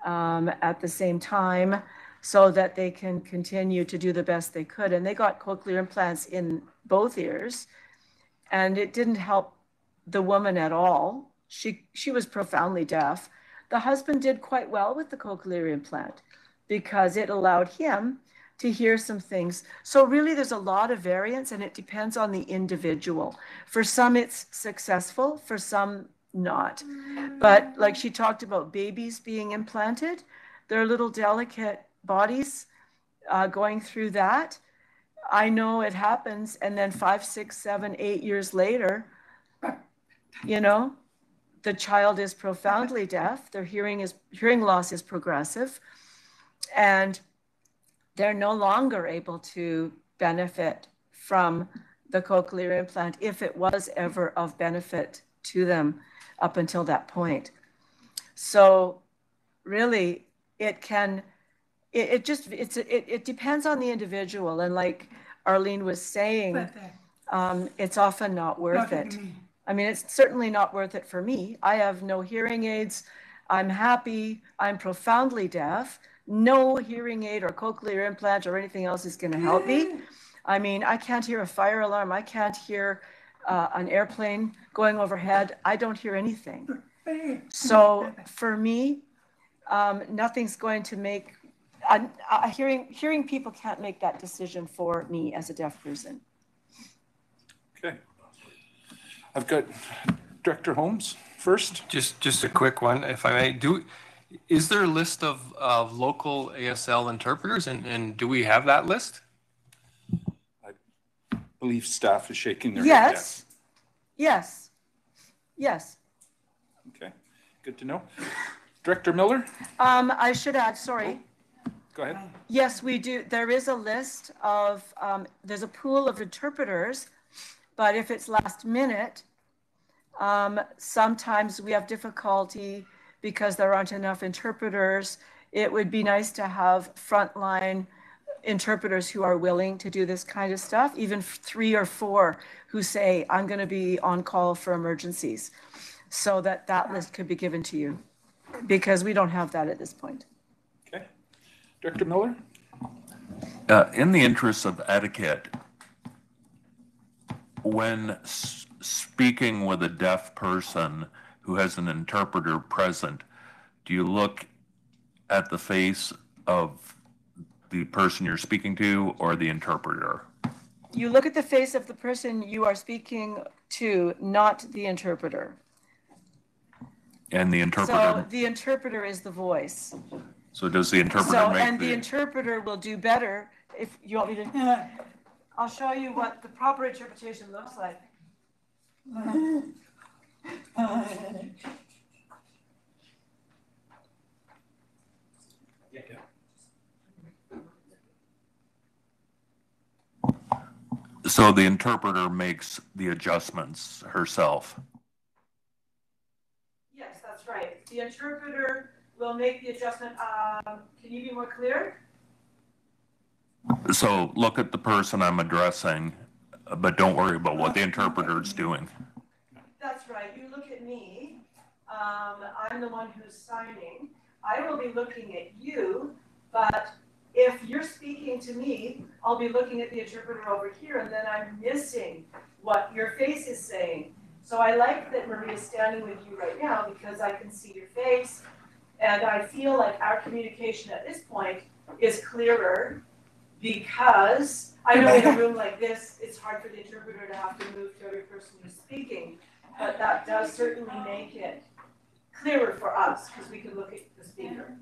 at the same time so that they can continue to do the best they could. And they got cochlear implants in both ears, and it didn't help the woman at all. She was profoundly deaf. The husband did quite well with the cochlear implant because it allowed him to hear some things. So really there's a lot of variance, and it depends on the individual. For some it's successful, for some not. But like she talked about babies being implanted, their little delicate bodies going through that. I know it happens, and then 5, 6, 7, 8 years later, you know, the child is profoundly deaf. Their hearing loss is progressive, and they're no longer able to benefit from the cochlear implant if it was ever of benefit to them up until that point. So really, it depends on the individual, and like Arlene was saying, it's often not worth it. I mean, it's certainly not worth it for me. I have no hearing aids. I'm happy. I'm profoundly deaf. No hearing aid or cochlear implant or anything else is going to help me. I mean, I can't hear a fire alarm. I can't hear an airplane going overhead. I don't hear anything. So for me, nothing's going to make, hearing people can't make that decision for me as a deaf person.
Okay. I've got Director Holmes first.
Just a quick one, if I may. Is there a list of local ASL interpreters, and do we have that list?
I believe staff is shaking their
head.
Yes.
Yes. Yes.
Okay. Good to know. Director Miller?
I should add, sorry.
Go ahead.
Yes, we do. There is a list of, there's a pool of interpreters, but if it's last minute, sometimes we have difficulty because there aren't enough interpreters. It would be nice to have frontline interpreters who are willing to do this kind of stuff, even 3 or 4 who say, I'm going to be on call for emergencies, so that list could be given to you, because we don't have that at this point.
Okay. Director Miller?
In the interest of etiquette, when speaking with a deaf person who has an interpreter present, do you look at the face of the person you're speaking to or the interpreter?
You look at the face of the person you are speaking to, not the interpreter.
And the interpreter?
So the interpreter is the voice.
So does the interpreter make
the interpreter will do better if you want me to. I'll show you what the proper interpretation looks like.
So the interpreter makes the adjustments herself?
Yes, that's right. The interpreter will make the adjustment. Can you be more clear?
So look at the person I'm addressing, but don't worry about what the interpreter is doing.
That's right. You look at me. I'm the one who's signing. I will be looking at you, but if you're speaking to me, I'll be looking at the interpreter over here, and then I'm missing what your face is saying. So I like that Marie is standing with you right now, because I can see your face, and I feel like our communication at this point is clearer, because I know in a room like this, it's hard for the interpreter to have to move to every person who's speaking, but that does certainly make it clearer for us, because we can look at the speaker.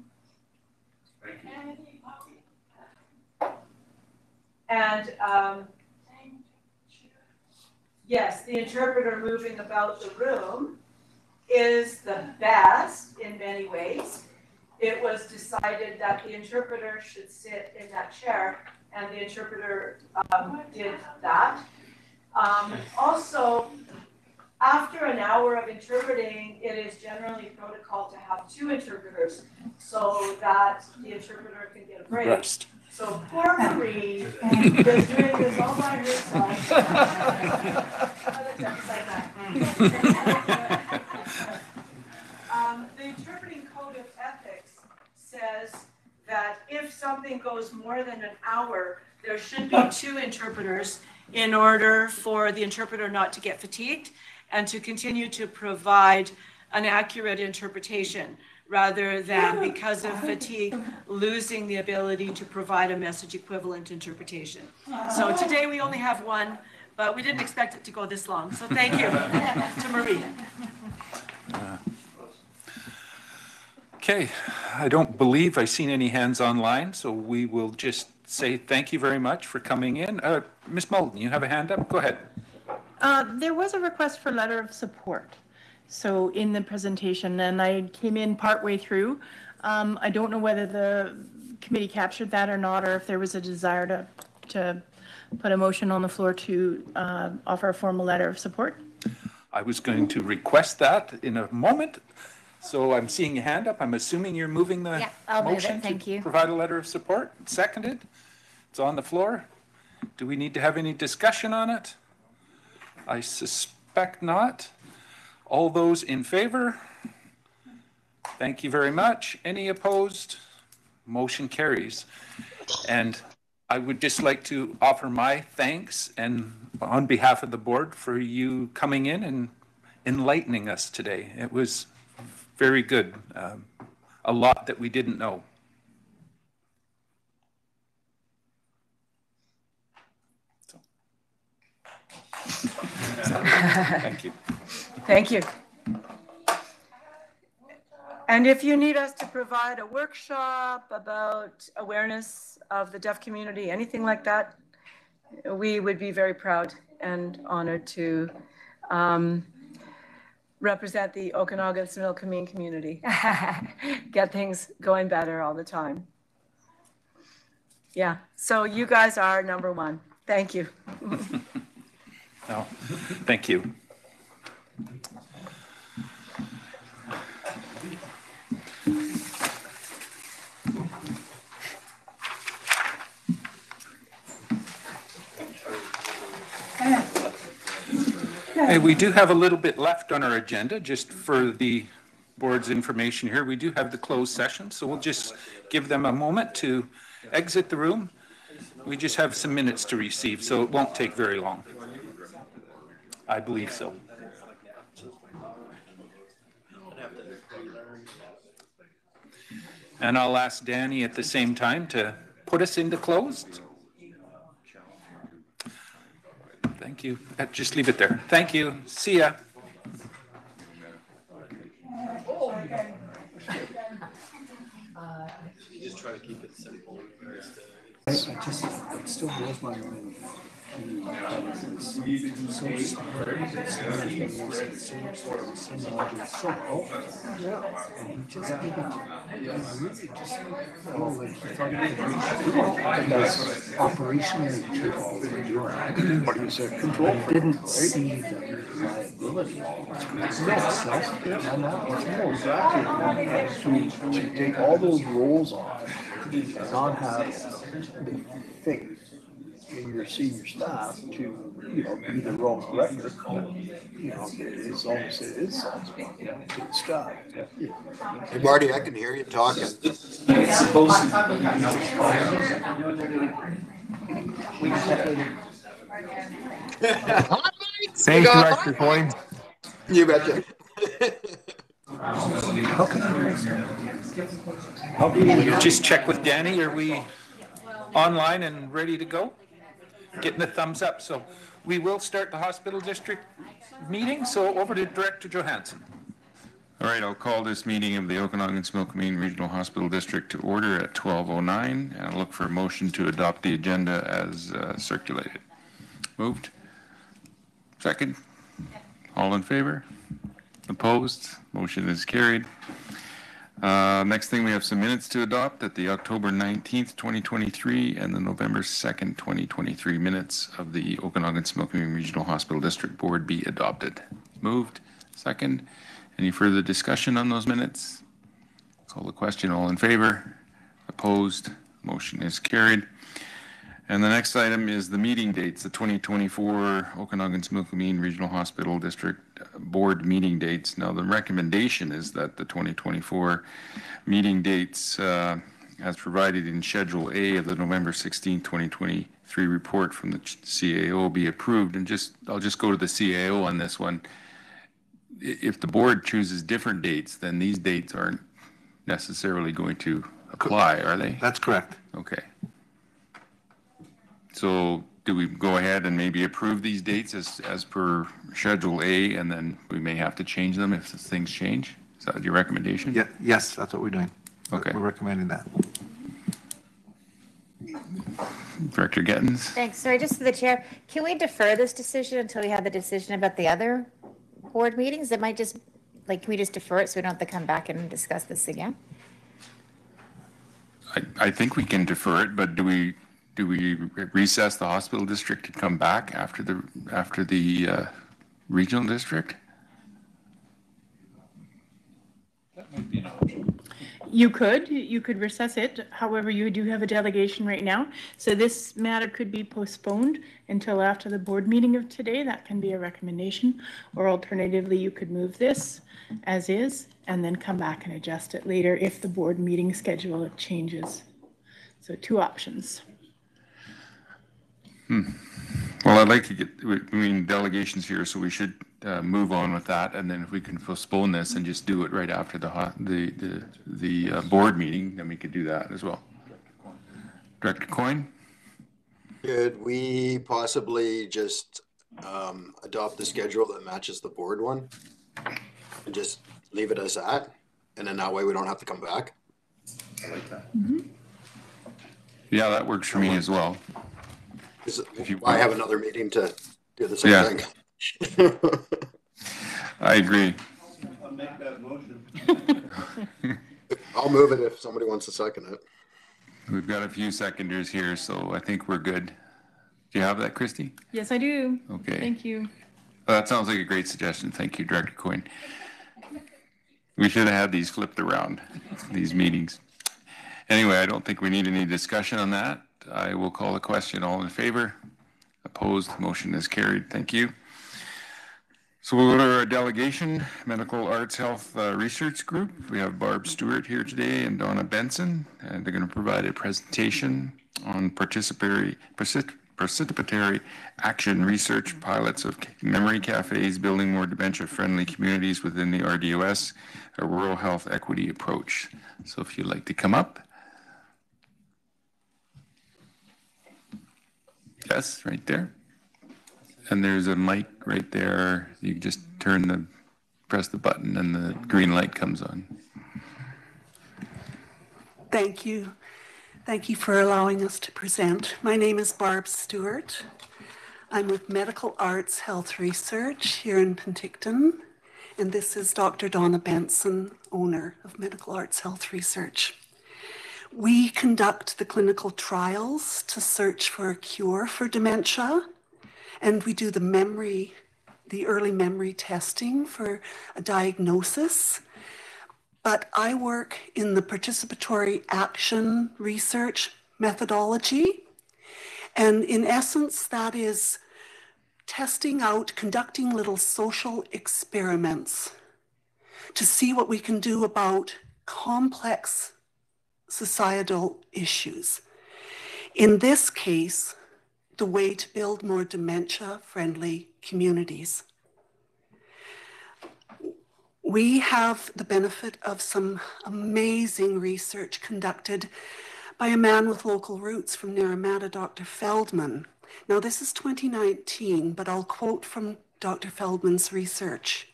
And yes, the interpreter moving about the room is the best in many ways. It was decided that the interpreter should sit in that chair, and the interpreter did that. Also, after an hour of interpreting, it is generally protocol to have 2 interpreters so that the interpreter can get a break.
Rest.
So poor Marie is doing this all by herself. The interpreting code of ethics says that if something goes more than an hour, there should be 2 interpreters in order for the interpreter not to get fatigued and to continue to provide an accurate interpretation, rather than, because of fatigue, losing the ability to provide a message equivalent interpretation. So today we only have 1, but we didn't expect it to go this long. So thank you to Marie.
Okay, I don't believe I've seen any hands online, so we will just say thank you very much for coming in. Ms. Moulton, you have a hand up? Go ahead.
There was a request for letter of support. So in the presentation, and I came in partway through. I don't know whether the committee captured that or not, or if there was a desire to put a motion on the floor to offer a formal letter of support.
I was going to request that in a moment. So I'm seeing a hand up. I'm assuming you're moving the
I'll move
motion
it. Thank
to
you.
provide a letter of support. Seconded. It's on the floor. Do we need to have any discussion on it? I suspect not. All those in favor? Thank you very much. Any opposed? Motion carries. And I would just like to offer my thanks and on behalf of the board for you coming in and enlightening us today. It was very good. A lot that we didn't know. So. Thank you.
Thank you. And if you need us to provide a workshop about awareness of the deaf community, anything like that, we would be very proud and honored to represent the Okanagan-Similkameen community. Get things going better all the time. Yeah, so you guys are number one. Thank you.
No, thank you. Hey, we do have a little bit left on our agenda, just for the board's information here. We do have the closed session, so we'll just give them a moment to exit the room. We just have some minutes to receive, so it won't take very long. I believe so. And I'll ask Danny at the same time to put us into closed. Thank you. Just leave it there. Thank you. See ya.
Just try to keep it simple.
It still blows my mind. Operationally, but he's a control. Didn't see the reliability itself. To take all those roles on and not have the faith in your senior staff to, be the role director, it's almost, it is to the staff.
Hey, Marty, I can hear you talking.
Thanks, Director Coyne.
You betcha.
Just check with Danny. Are we online and ready to go? Getting a thumbs up. So we will start the hospital district meeting. So over to Director Johansson.
All right, I'll call this meeting of the Okanagan-Similkameen Regional Hospital District to order at 12:09, and I'll look for a motion to adopt the agenda as circulated. Moved. Second. All in favor? Opposed? Motion is carried. Next thing, we have some minutes to adopt at the October 19th, 2023 and the November 2nd, 2023 minutes of the Okanagan-Similkameen Regional Hospital District Board be adopted. Moved. Second. Any further discussion on those minutes? Call the question. All in favor? Opposed? Motion is carried. And the next item is the meeting dates, the 2024 Okanagan-Similkameen Regional Hospital District Board meeting dates. Now, the recommendation is that the 2024 meeting dates, as provided in Schedule A of the November 16, 2023 report from the CAO, be approved. And I'll just go to the CAO on this one. If the board chooses different dates, then these dates aren't necessarily going to apply, are they?
That's correct.
Okay. So do we go ahead and maybe approve these dates as per Schedule A, and then we may have to change them if things change? Is that your recommendation?
Yeah, yes, that's what we're doing.
Okay.
We're recommending that.
Director Gettins?
Thanks. Sorry, just to the chair, can we defer this decision until we have the decision about the other board meetings? It might just, like, can we just defer it so we don't have to come back and discuss this again?
I think we can defer it, but do we recess the hospital district and come back after the regional district?
That might be an option.
You could recess it. However, you do have a delegation right now. So this matter could be postponed until after the board meeting of today. That can be a recommendation. Or alternatively, you could move this as is and then come back and adjust it later if the board meeting schedule changes. So 2 options.
Well, I'd like to get, delegations here, so we should move on with that. And then if we can postpone this and just do it right after the board meeting, then we could do that as well. Director Coyne?
Could we possibly just adopt the schedule that matches the board one and just leave it as that? And then that way we don't have to come back?
I like that.
Yeah, that works for me as well.
I have another meeting to do the same thing.
I agree.
I'll make that motion.
I'll move it if somebody wants to second it.
We've got a few seconders here, so I think we're good. Do you have that, Christy?
Yes, I do.
Okay.
Thank you.
That sounds like a great suggestion. Thank you, Director Coyne. We should have had these flipped around, these meetings. Anyway, I don't think we need any discussion on that. I will call the question. All in favor? Opposed? Motion is carried. Thank you. So we'll go to our delegation, Medical Arts Health Research Group. We have Barb Stewart here today and Donna Benson, and they're going to provide a presentation on participatory action research pilots of memory cafes, building more dementia-friendly communities within the RDOS, a rural health equity approach. So if you'd like to come up. Yes, right there. And there's a mic right there. You just press the button and the green light comes on.
Thank you. Thank you for allowing us to present. My name is Barb Stewart. I'm with Medical Arts Health Research here in Penticton. And this is Dr. Donna Benson, owner of Medical Arts Health Research. We conduct the clinical trials to search for a cure for dementia, and we do the early memory testing for a diagnosis. But I work in the participatory action research methodology, and in essence, that is conducting little social experiments to see what we can do about complex societal issues. In this case, the way to build more dementia-friendly communities. We have the benefit of some amazing research conducted by a man with local roots from Naramata, Dr. Feldman. Now, this is 2019, but I'll quote from Dr. Feldman's research.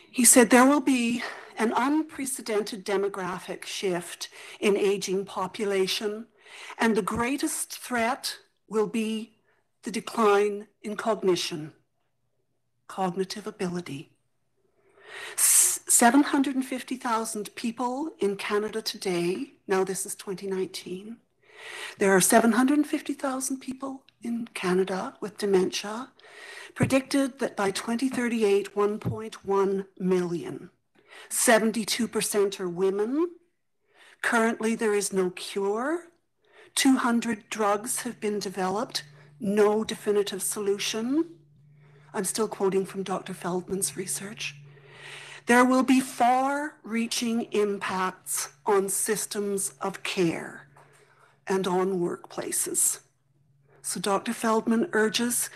He said, there will be an unprecedented demographic shift in aging population, and the greatest threat will be the decline in cognition, cognitive ability. 750,000 people in Canada today, now this is 2019, there are 750,000 people in Canada with dementia, predicted that by 2038, 1.1 million. 72% are women. Currently, there is no cure. 200 drugs have been developed, no definitive solution. I'm still quoting from Dr. Feldman's research. There will be far-reaching impacts on systems of care and on workplaces. So Dr. Feldman urges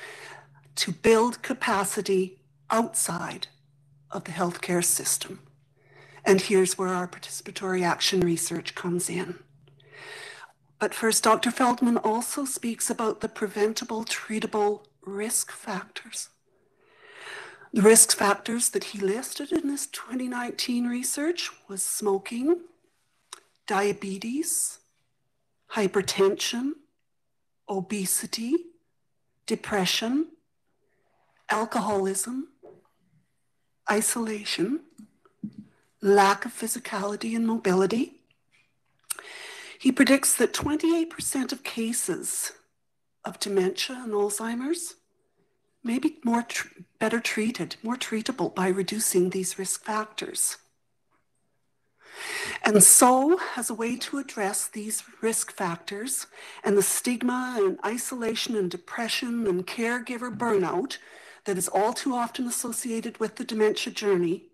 to build capacity outside of the healthcare system. And here's where our participatory action research comes in. But first, Dr. Feldman also speaks about the preventable, treatable risk factors. The risk factors that he listed in this 2019 research was smoking, diabetes, hypertension, obesity, depression, alcoholism, isolation, lack of physicality and mobility. He predicts that 28% of cases of dementia and Alzheimer's may be better treated, more treatable by reducing these risk factors. And so, as a way to address these risk factors and the stigma and isolation and depression and caregiver burnout that is all too often associated with the dementia journey,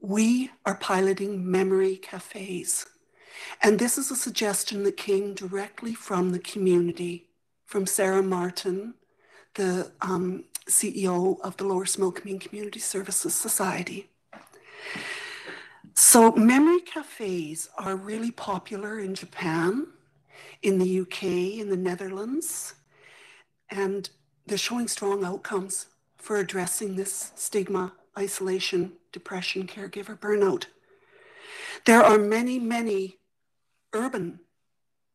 we are piloting memory cafes. And this is a suggestion that came directly from the community, from Sarah Martin, the CEO of the Lower Similkameen Community Services Society. So memory cafes are really popular in Japan, in the UK, in the Netherlands, and they're showing strong outcomes for addressing this stigma, isolation, depression, caregiver burnout. There are many, many urban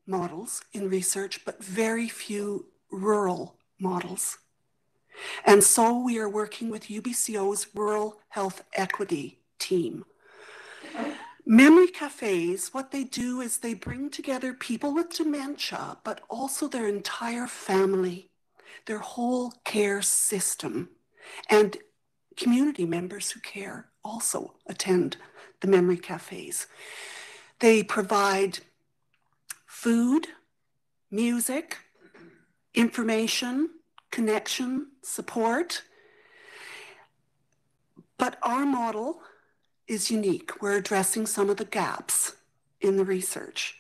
models in research, but very few rural models. And so we are working with UBCO's Rural Health Equity team. Memory cafes, what they do is they bring together people with dementia, but also their entire family, their whole care system, and community members who care also attend the memory cafes. They provide food, music, information, connection, support. But our model is unique. We're addressing some of the gaps in the research.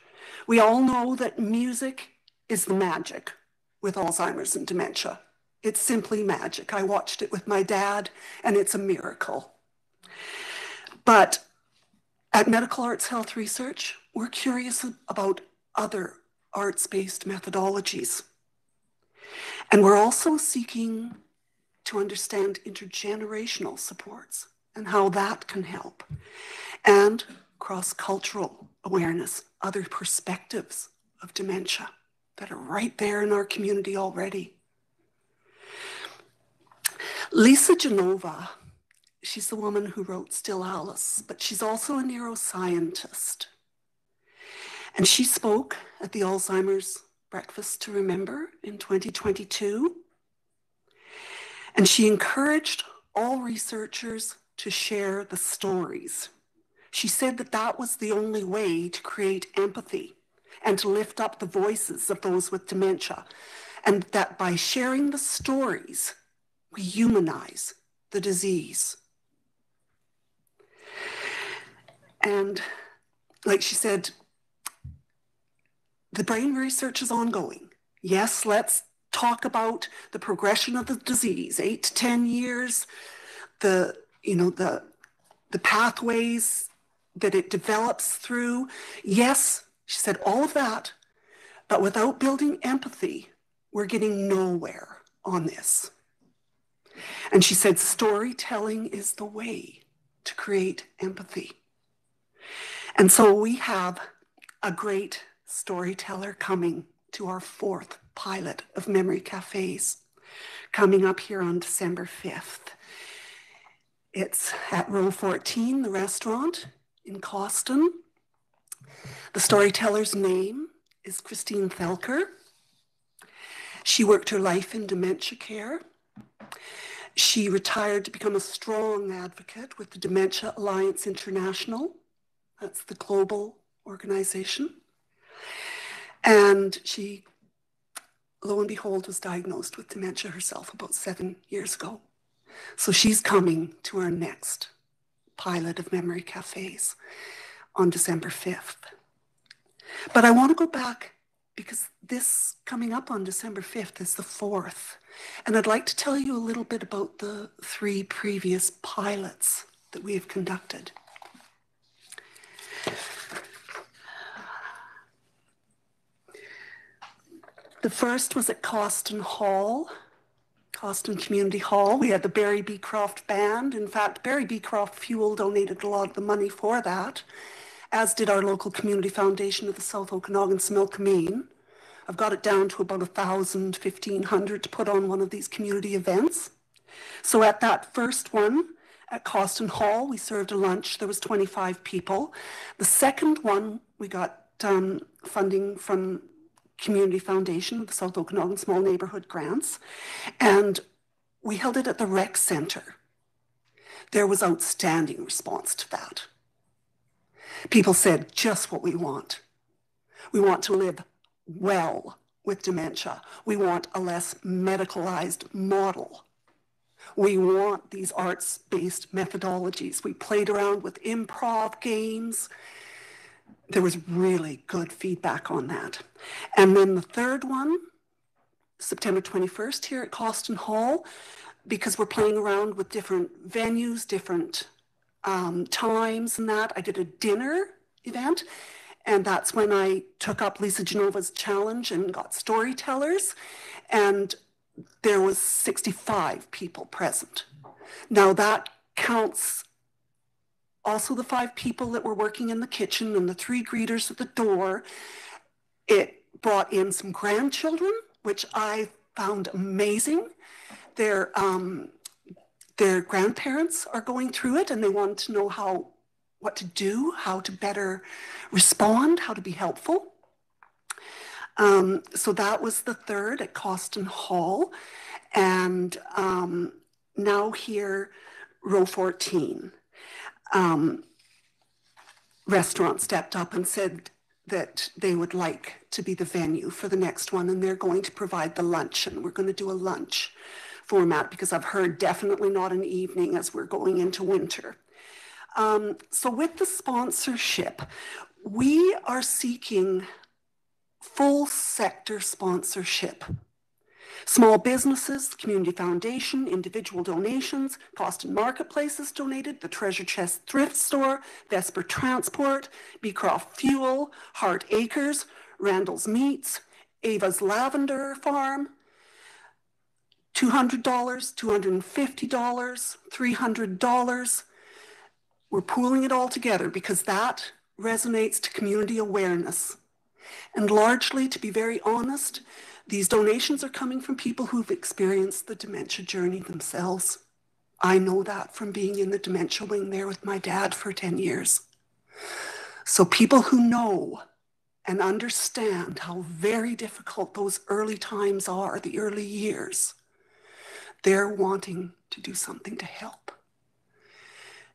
We all know that music is the magic with Alzheimer's and dementia. It's simply magic. I watched it with my dad, and it's a miracle. But at Medical Arts Health Research, we're curious about other arts-based methodologies. And we're also seeking to understand intergenerational supports and how that can help, and cross-cultural awareness, other perspectives of dementia that are right there in our community already. Lisa Genova, she's the woman who wrote Still Alice, but she's also a neuroscientist. And she spoke at the Alzheimer's Breakfast to Remember in 2022. And she encouraged all researchers to share the stories. She said that that was the only way to create empathy and to lift up the voices of those with dementia. And that by sharing the stories, we humanize the disease. And like she said, the brain research is ongoing. Yes, let's talk about the progression of the disease, 8 to 10 years, the pathways that it develops through. Yes, she said all of that, but without building empathy, we're getting nowhere on this. And she said storytelling is the way to create empathy. And so we have a great storyteller coming to our 4th pilot of memory cafes, coming up here on December 5th. It's at Row 14, the restaurant in Cawston. The storyteller's name is Christine Thelker. She worked her life in dementia care. She retired to become a strong advocate with the Dementia Alliance International. That's the global organization. And she, lo and behold, was diagnosed with dementia herself about 7 years ago. So she's coming to our next pilot of memory cafes on December 5th. But I want to go back because this coming up on December 5th is the 4th. And I'd like to tell you a little bit about the 3 previous pilots that we have conducted. The first was at Coston Community Hall. We had the Barry Beecroft Band. In fact, Barry Beecroft Fuel donated a lot of the money for that, as did our local community foundation of the South Okanagan Smilk Main. I've got it down to about 1,000, 1,500 to put on one of these community events. So at that first one at Coston Hall, we served a lunch. There was 25 people. The second one, we got funding from Community Foundation of the South Okanagan Small Neighborhood Grants, and we held it at the rec center. There was outstanding response to that. People said just what we want. We want to live well with dementia. We want a less medicalized model. We want these arts-based methodologies. We played around with improv games. There was really good feedback on that. And then the third one, September 21st here at Coston Hall, because we're playing around with different venues, different times and that, I did a dinner event. And that's when I took up Lisa Genova's challenge and got storytellers. And there was 65 people present. Now that counts also the 5 people that were working in the kitchen and the 3 greeters at the door. It brought in some grandchildren, which I found amazing. Their grandparents are going through it and they wanted to know what to do, how to better respond, how to be helpful. So that was the third at Coston Hall. And now here, row 14. Restaurant stepped up and said that they would like to be the venue for the next one, and they're going to provide the lunch, and we're going to do a lunch format because I've heard definitely not an evening as we're going into winter. So with the sponsorship, we are seeking full sector sponsorship. Small businesses, Community Foundation, individual donations, Coston Marketplaces donated, the Treasure Chest Thrift Store, Vesper Transport, Beecroft Fuel, Hart Acres, Randall's Meats, Ava's Lavender Farm, $200, $250, $300. We're pooling it all together because that resonates to community awareness. And largely, to be very honest, these donations are coming from people who've experienced the dementia journey themselves. I know that from being in the dementia wing there with my dad for 10 years. So people who know and understand how very difficult those early times are, the early years, they're wanting to do something to help.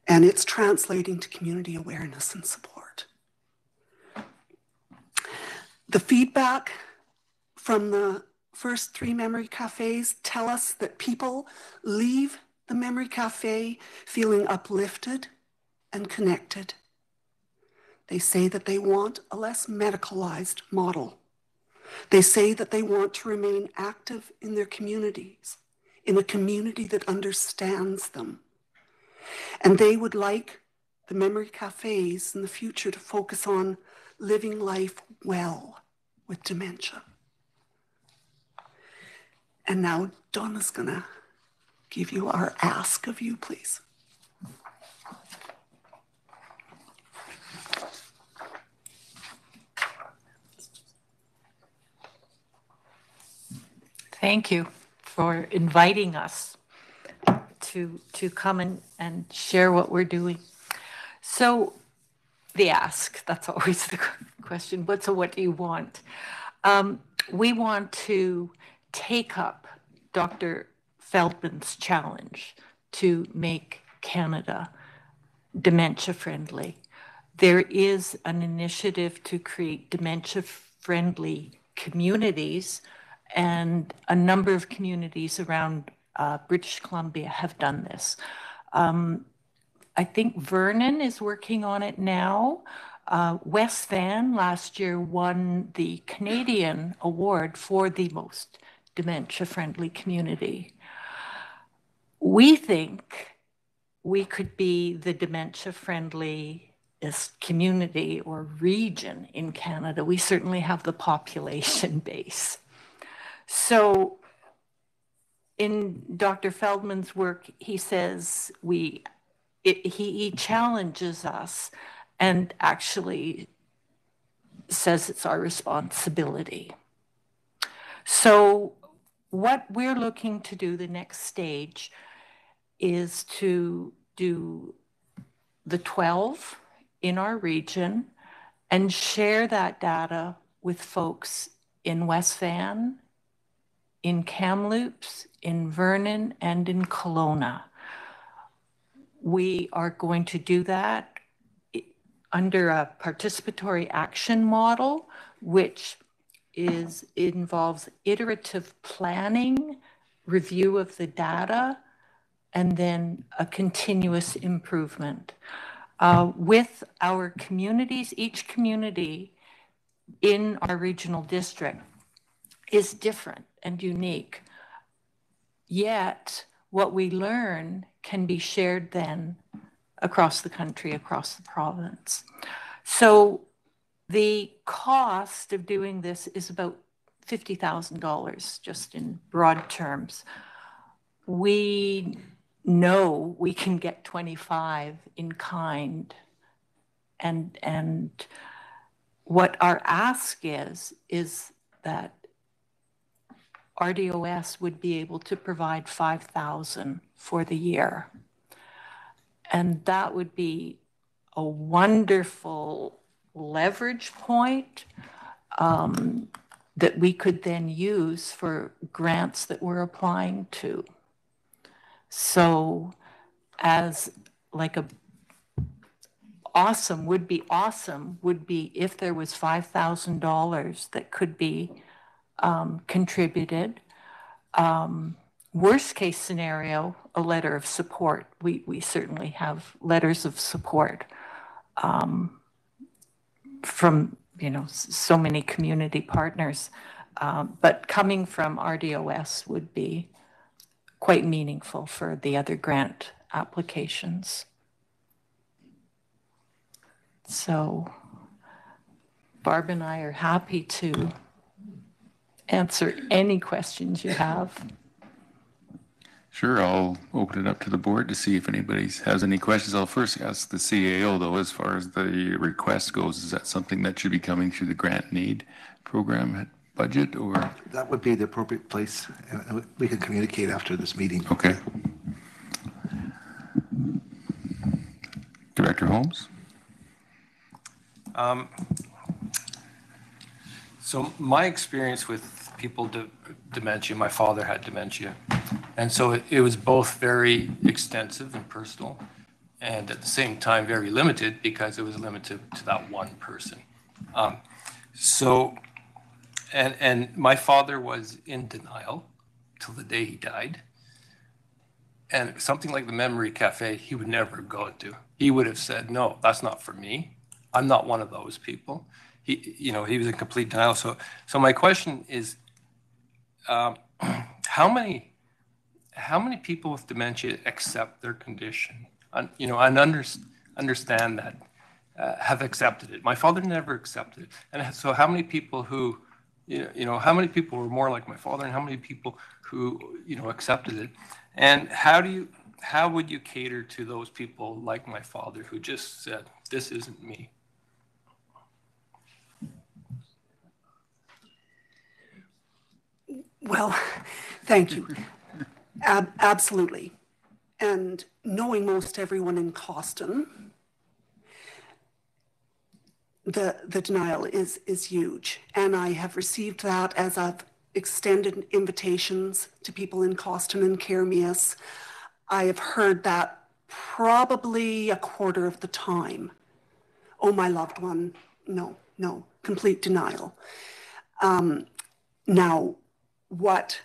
And it's translating to community awareness and support. The feedback from the first 3 memory cafes tell us that people leave the memory cafe feeling uplifted and connected. They say that they want a less medicalized model. They say that they want to remain active in their communities, in a community that understands them. And they would like the memory cafes in the future to focus on living life well with dementia. And now Donna's gonna give you our ask of you, please.
Thank you for inviting us to come and share what we're doing. So the ask, that's always the question. What do you want? We want to take up Dr. Feldman's challenge to make Canada dementia friendly. There is an initiative to create dementia friendly communities, and a number of communities around British Columbia have done this. I think Vernon is working on it now. West Van last year won the Canadian award for the most dementia-friendly community. We think we could be the dementia-friendliest community or region in Canada. We certainly have the population base. So in Dr. Feldman's work, he says he challenges us and actually says it's our responsibility. So what we're looking to do, the next stage, is to do the 12 in our region and share that data with folks in West Van, in Kamloops, in Vernon, and in Kelowna. We are going to do that under a participatory action model, which involves iterative planning, review of the data, and then a continuous improvement. With our communities, each community in our regional district is different and unique. Yet, what we learn can be shared then across the country, across the province. So the cost of doing this is about $50,000, just in broad terms. We know we can get 25 in kind. And what our ask is that RDOS would be able to provide 5,000 for the year. And that would be a wonderful leverage point that we could then use for grants that we're applying to. So as like a awesome would be if there was $5,000 that could be contributed. Worst case scenario, a letter of support. We certainly have letters of support from so many community partners, but coming from RDOS would be quite meaningful for the other grant applications. So Barb and I are happy to answer any questions you have.
Sure, I'll open it up to the board to see if anybody has any questions. I'll first ask the CAO though, as far as the request goes, is that something that should be coming through the grant need program budget, or?
That would be the appropriate place. We can communicate after this meeting.
Okay. Director Holmes?
So my experience with people dementia, my father had dementia, and so it was both very extensive and personal, and at the same time very limited because it was limited to that one person. And my father was in denial till the day he died. And something like the Memory Cafe, he would never go to. He would have said, no, that's not for me. I'm not one of those people. He was in complete denial. So my question is, how many people with dementia accept their condition, and understand that, have accepted it? My father never accepted it. And so how many people who, how many people were more like my father, and how many people who, accepted it? And how would you cater to those people like my father who just said, this isn't me?
Well, thank you. Absolutely. And knowing most everyone in Coston, the denial is huge. And I have received that as I've extended invitations to people in Coston and Kearmias. I have heard that probably a quarter of the time. Oh, my loved one, no, complete denial. Now, what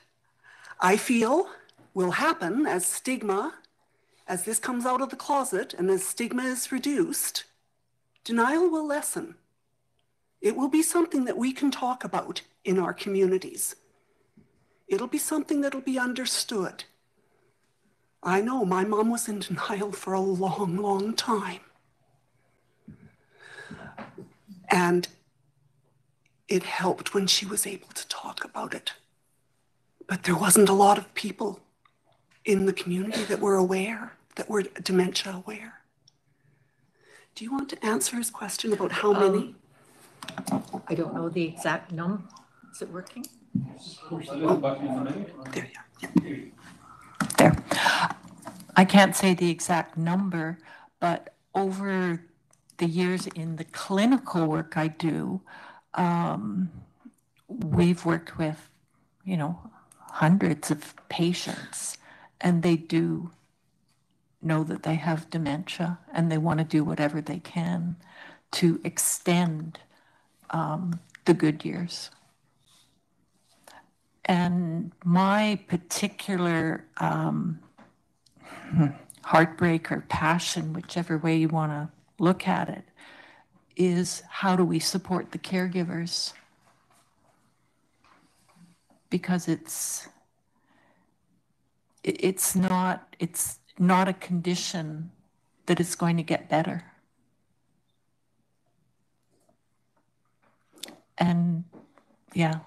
I feel will happen as this comes out of the closet and as stigma is reduced, denial will lessen. It will be something that we can talk about in our communities. It'll be something that'll be understood. I know my mom was in denial for a long, long time. And it helped when she was able to talk about it. but there wasn't a lot of people in the community that were aware, that were dementia aware. Do you want to answer his question about how many?
I don't know the exact number. Is it working?
There you are. Yeah.
There. I can't say the exact number, but over the years in the clinical work I do, we've worked with, hundreds of patients, and they do know that they have dementia, and they want to do whatever they can to extend the good years. And my particular heartbreak or passion, whichever way you want to look at it, is how do we support the caregivers? Because it's not a condition that is going to get better. And yeah,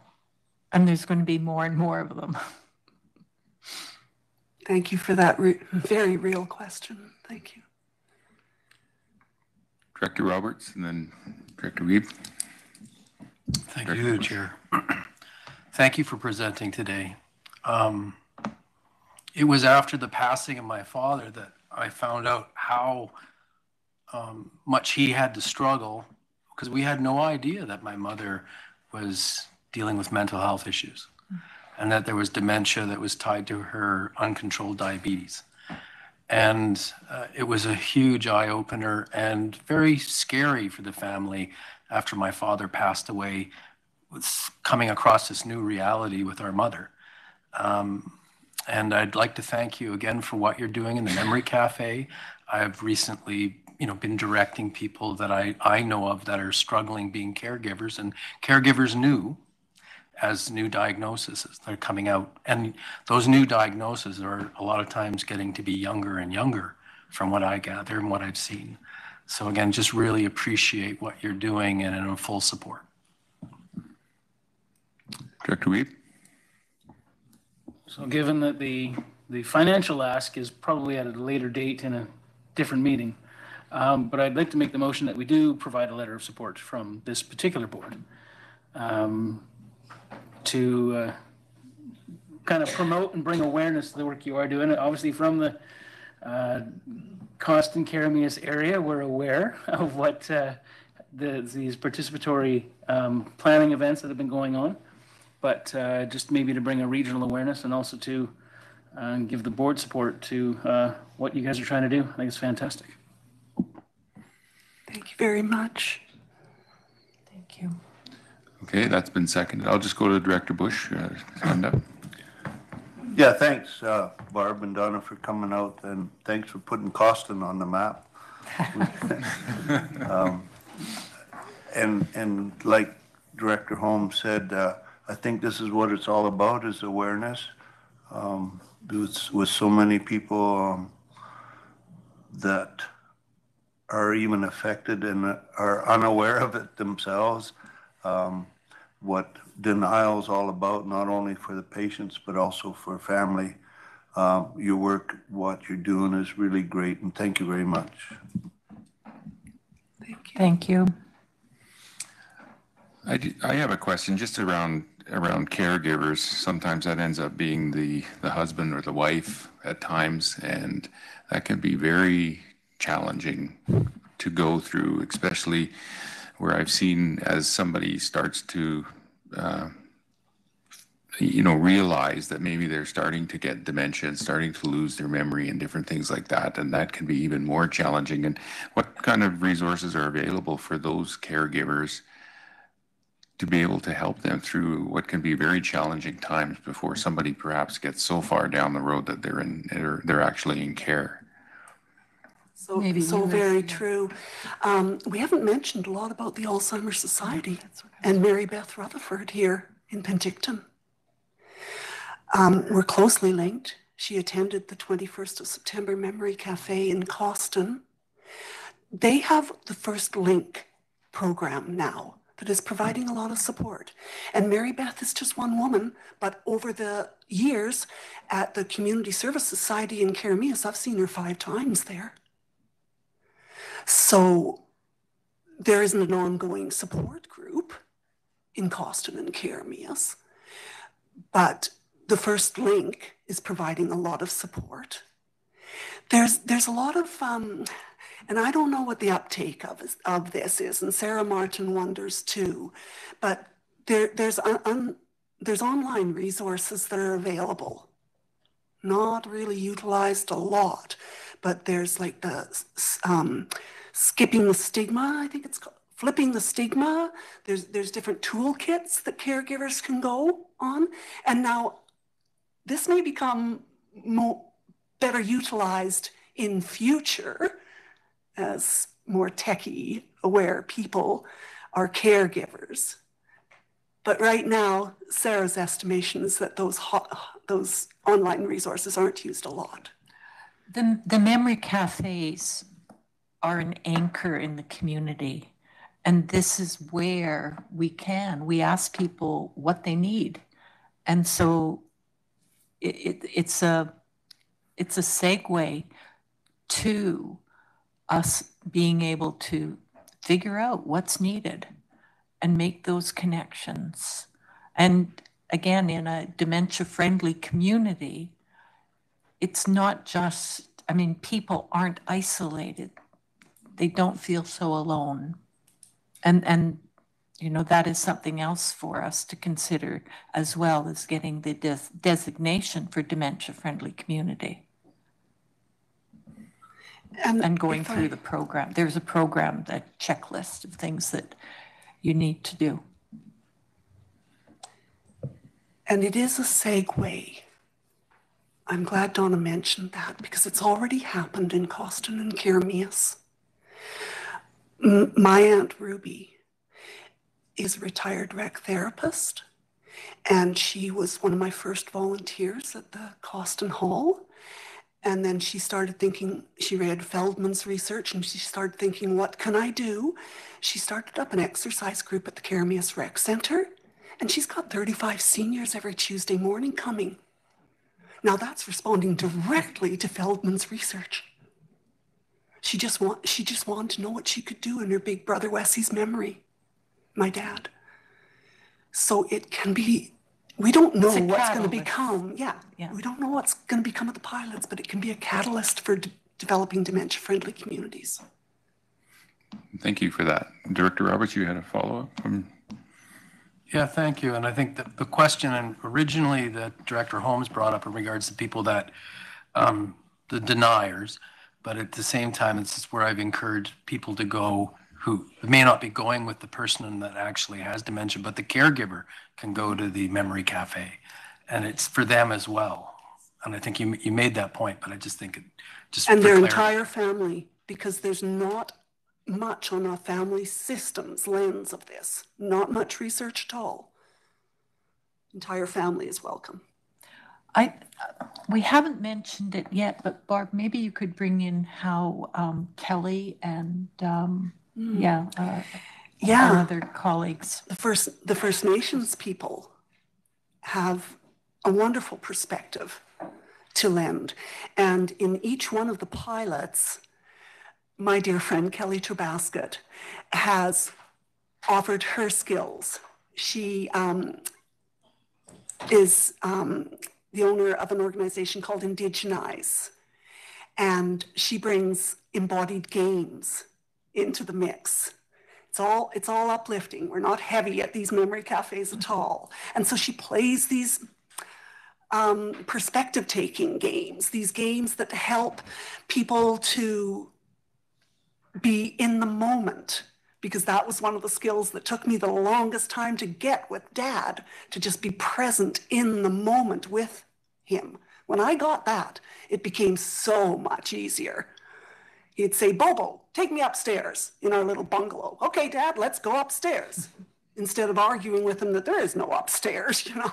and there's going to be more and more of them.
Thank you for that very real question. Thank you.
Director Roberts and then Director Reed.
Thank you, Chair. Thank you for presenting today. It was after the passing of my father that I found out how much he had to struggle, because we had no idea that my mother was dealing with mental health issues and that there was dementia that was tied to her uncontrolled diabetes. And it was a huge eye-opener and very scary for the family after my father passed away, coming across this new reality with our mother. And I'd like to thank you again for what you're doing in the Memory Cafe. I've recently been directing people that I know of that are struggling being caregivers, and caregivers new as new diagnoses that are coming out. And those new diagnoses are a lot of times getting to be younger and younger from what I gather and what I've seen. So again, just really appreciate what you're doing and in full support.
Director Reed.
So given that the financial ask is probably at a later date in a different meeting, but I'd like to make the motion that we do provide a letter of support from this particular board to kind of promote and bring awareness to the work you are doing. Obviously from the Cost and Caramias area, we're aware of what these participatory planning events that have been going on, but just maybe to bring a regional awareness and also to give the board support to what you guys are trying to do. I think it's fantastic.
Thank you very much.
Thank you.
Okay, that's been seconded. I'll just go to Director Bush. Stand up.
Yeah, thanks, Barb and Donna, for coming out, and thanks for putting Costin on the map. And like Director Holmes said, I think this is what it's all about, is awareness. With so many people that are even affected and are unaware of it themselves, what denial is all about, not only for the patients, but also for family. Your work, what you're doing is really great, and thank you very much.
Thank you.
I have a question just around caregivers. Sometimes that ends up being the husband or the wife at times, and that can be very challenging to go through, especially where I've seen as somebody starts to realize that maybe they're starting to get dementia and starting to lose their memory and different things like that, and that can be even more challenging. And what kind of resources are available for those caregivers to be able to help them through what can be very challenging times before somebody perhaps gets so far down the road that they're actually in care?
So very true. We haven't mentioned a lot about the Alzheimer's Society and Mary Beth Rutherford here in Penticton. We're closely linked. She attended the 21st of September Memory Cafe in Costin. They have the First Link program now that is providing a lot of support. And Mary Beth is just one woman, but over the years at the Community Service Society in Karameas, I've seen her 5 times there. So there isn't an ongoing support group in Coston and Karameas, but the First Link is providing a lot of support. There's a lot of, and I don't know what the uptake of this is, and Sarah Martin wonders too, but there's online resources that are available, not really utilized a lot, but there's like the skipping the stigma, I think it's called, flipping the stigma. There's different toolkits that caregivers can go on, and now this may become better utilized in future as more techie aware people are caregivers. But right now, Sarah's estimation is that those online resources aren't used a lot.
The memory cafes are an anchor in the community. And this is where we ask people what they need. And so it's a segue to us being able to figure out what's needed and make those connections. And again, in a dementia-friendly community, it's not just, I mean, people aren't isolated. They don't feel so alone. And you know, that is something else for us to consider, as well as getting the designation for dementia-friendly community. And going through the program. There's a program, a checklist of things that you need to do.
And it is a segue. I'm glad Donna mentioned that, because it's already happened in Coston and Karameas. My Aunt Ruby is a retired rec therapist, and she was one of my first volunteers at the Coston Hall. And then she started thinking, she read Feldman's research, and she started thinking, what can I do? She started up an exercise group at the Karameas Rec Center, and she's got 35 seniors every Tuesday morning coming. Now that's responding directly to Feldman's research. She just wanted to know what she could do in her big brother Wessie's memory, my dad. So it can be, we don't know what's going to become. Yeah, we don't know what's going to become of the pilots, but it can be a catalyst for developing dementia-friendly communities.
Thank you for that. Director Roberts, you had a follow-up?
Yeah, thank you. And I think that the question originally that Director Holmes brought up in regards to people that, the deniers, but at the same time, it's where I've encouraged people to go who may not be going with the person that actually has dementia, but the caregiver can go to the memory cafe, and it's for them as well. And I think you made that point, but I just think it just
and their entire family, because there's not much on a family systems lens of this, not much research at all. Entire family is welcome.
We haven't mentioned it yet, but Barb, maybe you could bring in how Kelly and our other colleagues.
The First Nations people have a wonderful perspective to lend. And in each one of the pilots, my dear friend Kelly Trabasket has offered her skills. She is the owner of an organization called Indigenize, and she brings embodied games into the mix. It's all uplifting. We're not heavy at these memory cafes at all. And so she plays these perspective-taking games, these games that help people to be in the moment, because that was one of the skills that took me the longest time to get with Dad, to just be present in the moment with him. When I got that, it became so much easier. He'd say, Bobo, take me upstairs in our little bungalow. Okay, Dad, let's go upstairs. Instead of arguing with him that there is no upstairs, you know.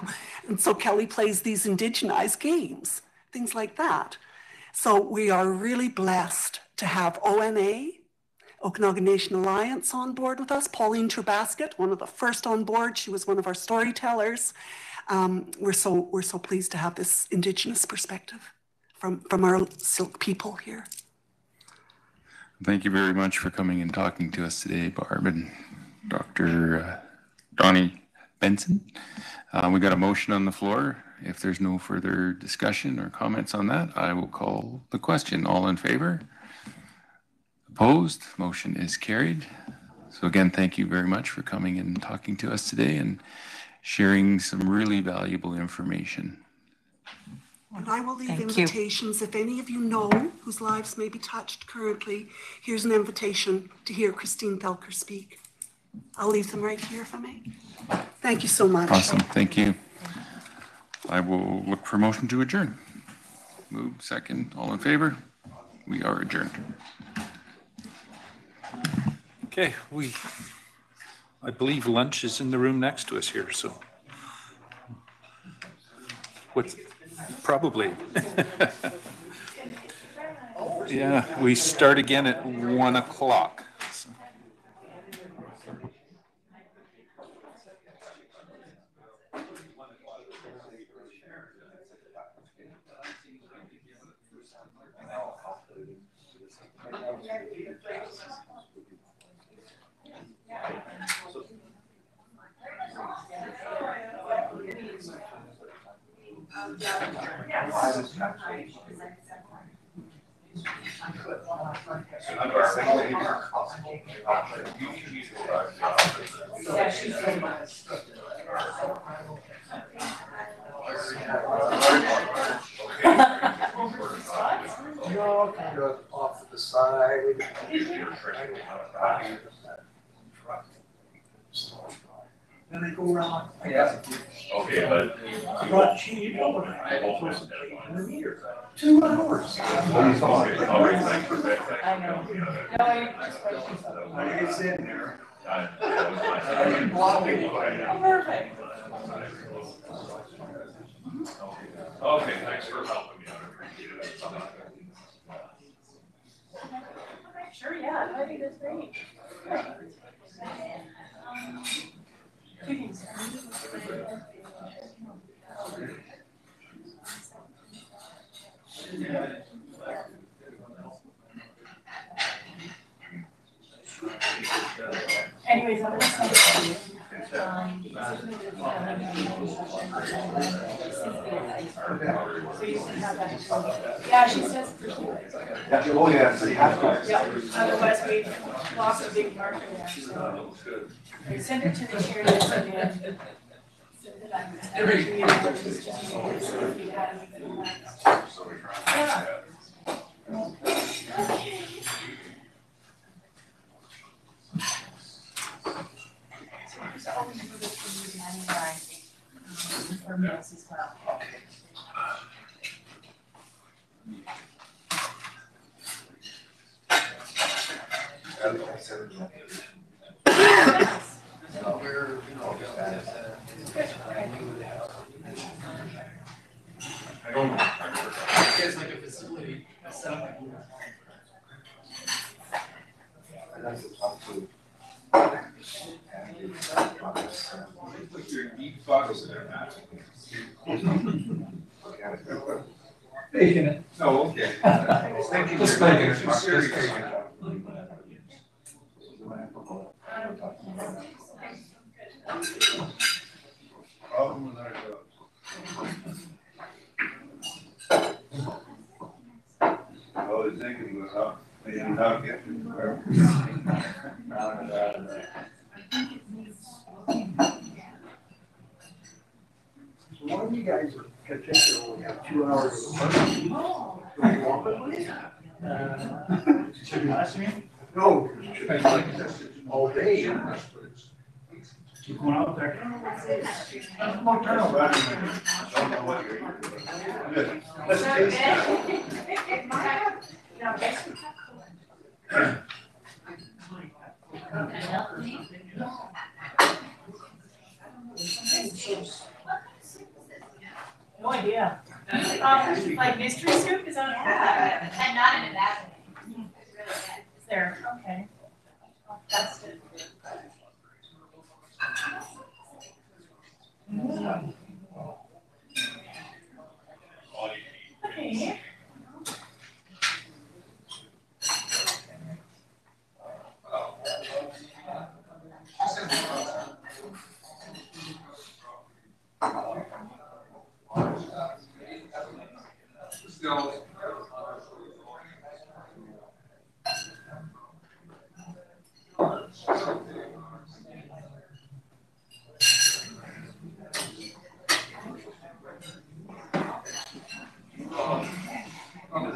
And so Kelly plays these indigenized games, things like that. So we are really blessed to have ONA, Okanagan Nation Alliance on board with us. Pauline Trebasket, one of the first on board. She was one of our storytellers. We're so pleased to have this Indigenous perspective from our Silk people here.
Thank you very much for coming and talking to us today, Barb and Dr. Donnie Benson. We got a motion on the floor. If there's no further discussion or comments on that, I will call the question. All in favor? Opposed? Motion is carried. So again, thank you very much for coming and talking to us today and sharing some really valuable information.
And I will leave invitations. If any of you know whose lives may be touched currently, here's an invitation to hear Christine Thelker speak. I'll leave them right here if I may. Thank you so much.
Awesome. Thank you. I will look for motion to adjourn. Move second. All in favor? We are adjourned.
Okay, I believe lunch is in the room next to us here, so. Probably. Yeah, we start again at 1 o'clock. So.
No, kind of off to the side. Then they go around. Yeah. Okay, but. But she, you know, I also in the meter. 2 hours. I know. No, I sitting there. I didn't block it. Perfect.
Okay, thanks for helping me out.
Sure, yeah, I think that's great. Anyways, I'm gonna send it to you. So you can have that. Yeah, she says.
Oh, yeah, so you have to.
Yeah, otherwise we lost a big marker there. So send it to the chair yes again. Yeah.
I don't know. It's like a facility.
Put your deep bottles in there, Matt.
Making it.
Oh, okay.
Thank you. Just making it. Serious.
Oh, the thinking was up. They didn't have it.
So one of you guys particularly have 2 hours of work. Should be last meeting? No. All day. Keep going out there. More turnover. Let's taste
No idea. Like mystery soup is on. And not in a bad way. It's there. Okay.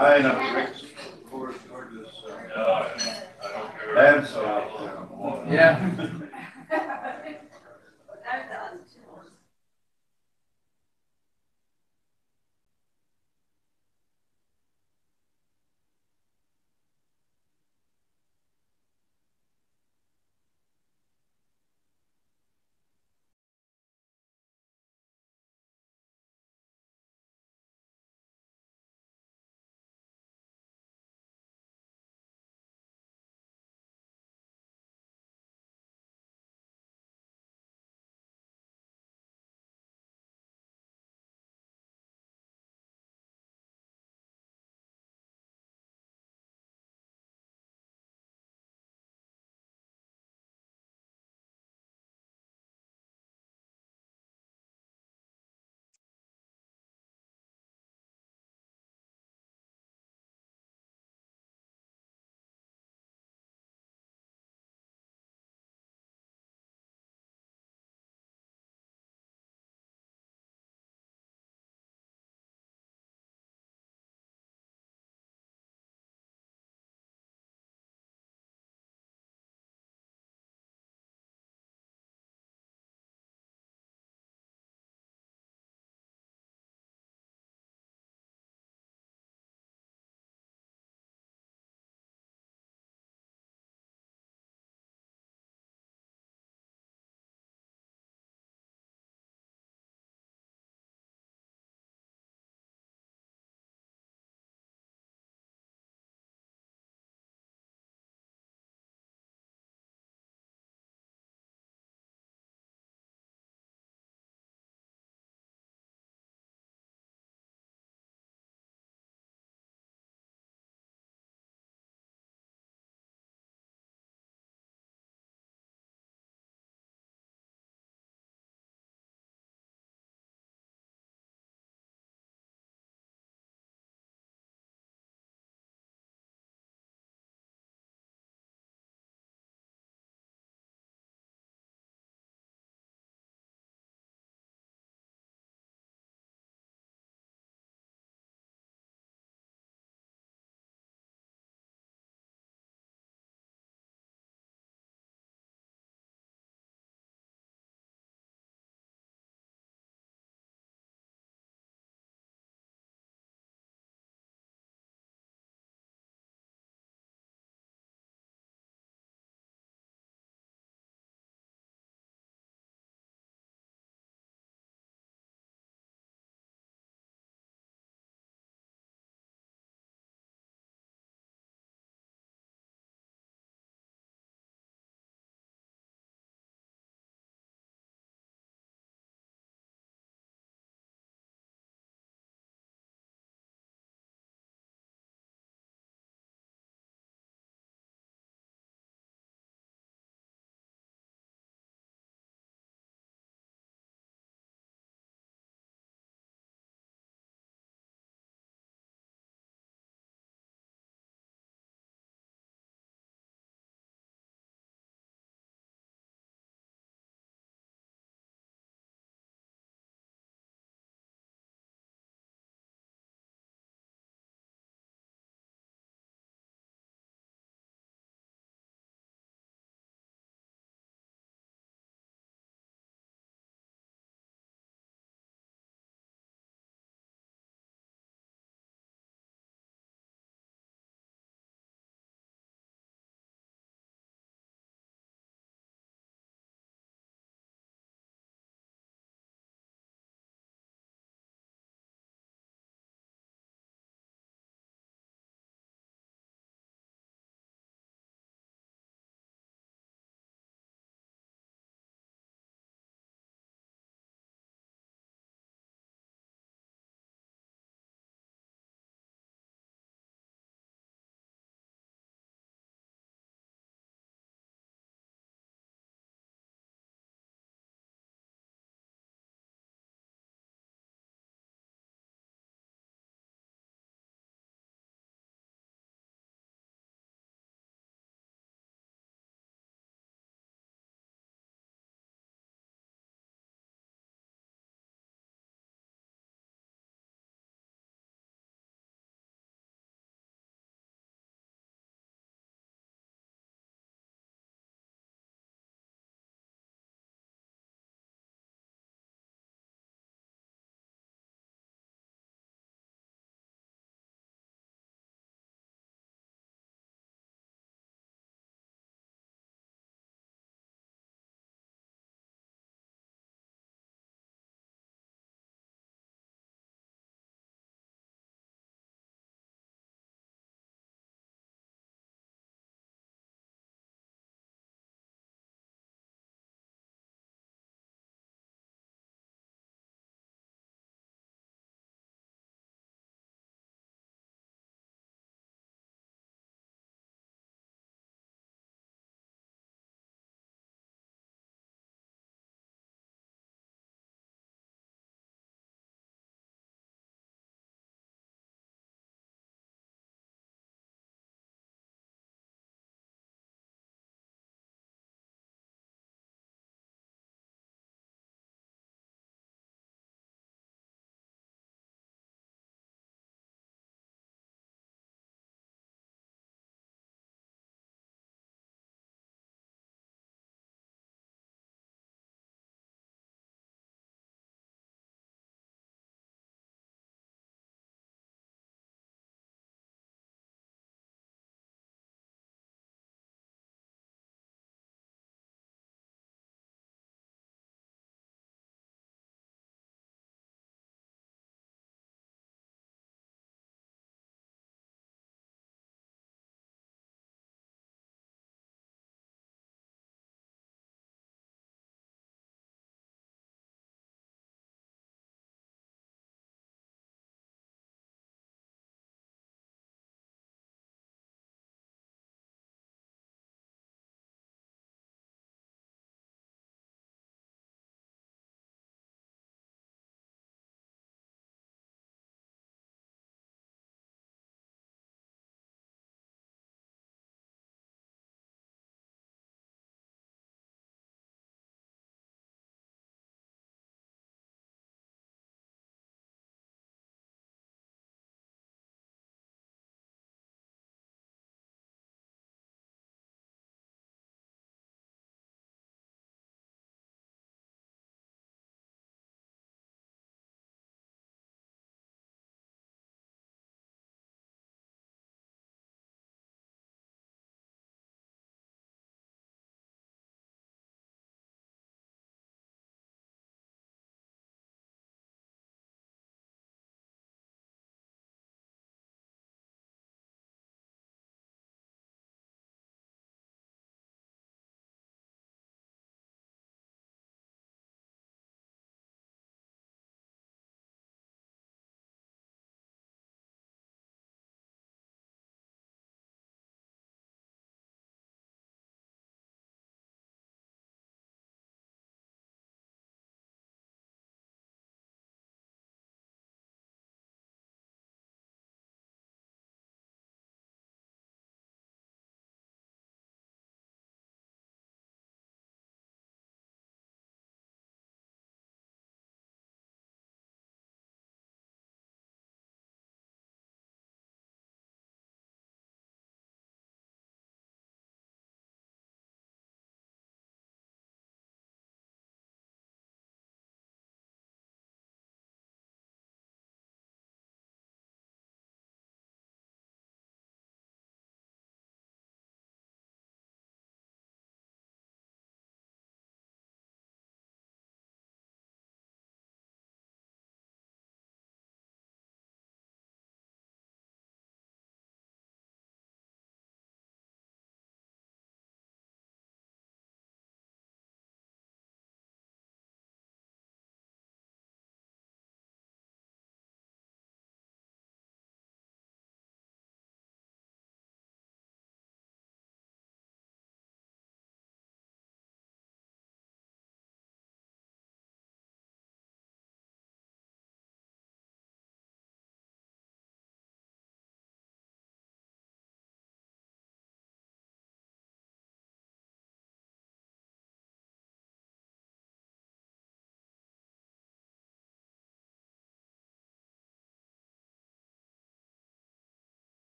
I know, Rick's
Yeah.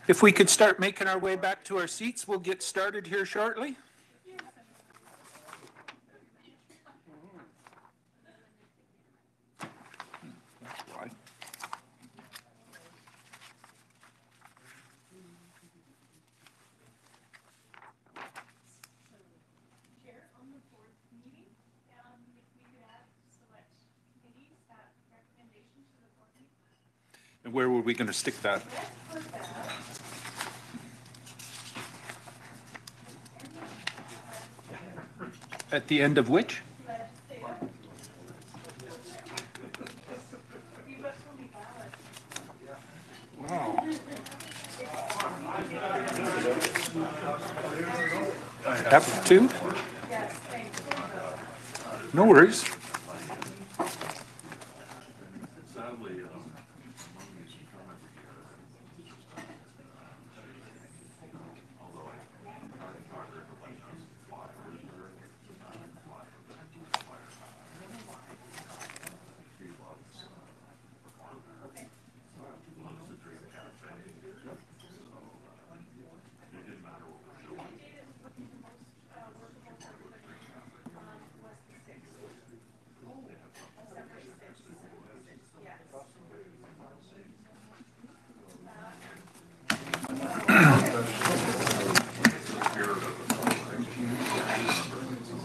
If we could start making our way back to our seats, we'll get started here shortly. And where were we going to stick that? At the end of which? Wow. F2? No worries.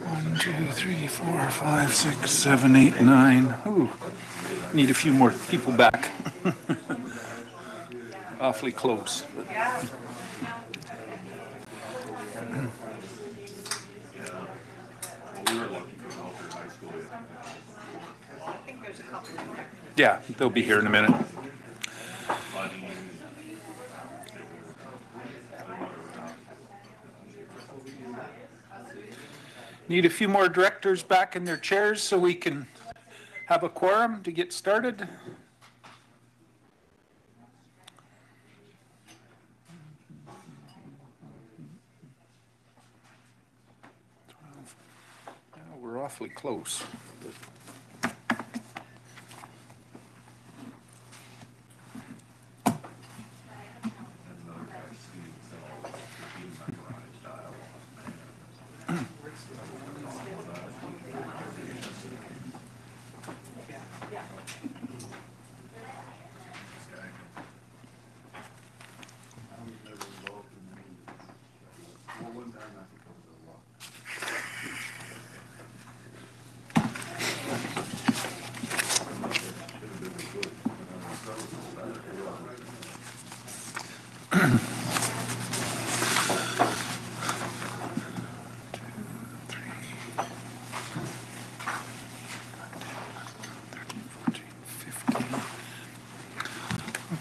One, two, three, 4, 5, 6, 7, 8, 9. Ooh, need a few more people back. Awfully close. Yeah, they'll be here in a minute. Need a few more directors back in their chairs so we can have a quorum to get started. We're awfully close.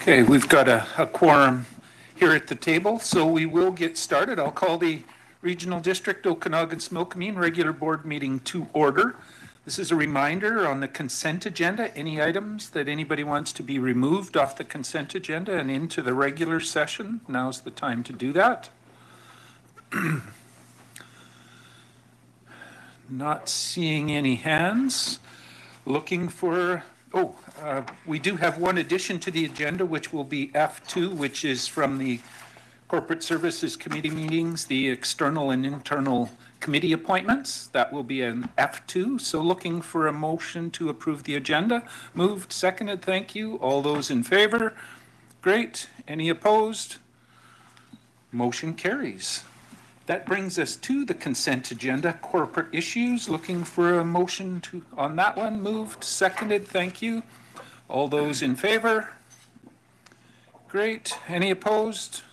Okay, we've got a quorum here at the table, so we will get started. I'll call the Regional District Okanagan-Smokemean regular board meeting to order. This is a reminder on the consent agenda, any items that anybody wants to be removed off the consent agenda and into the regular session, now's the time to do that. Not seeing any hands. Looking for, we do have one addition to the agenda, which will be F2, which is from the Corporate Services Committee meetings, the external and internal committee appointments. That will be an F2. So looking for a motion to approve the agenda. Moved, seconded, thank you. All those in favor? Great. Any opposed? Motion carries. That brings us to the consent agenda, corporate issues. Looking for a motion on that one. Moved, seconded, thank you. All those in favor? Great. Any opposed?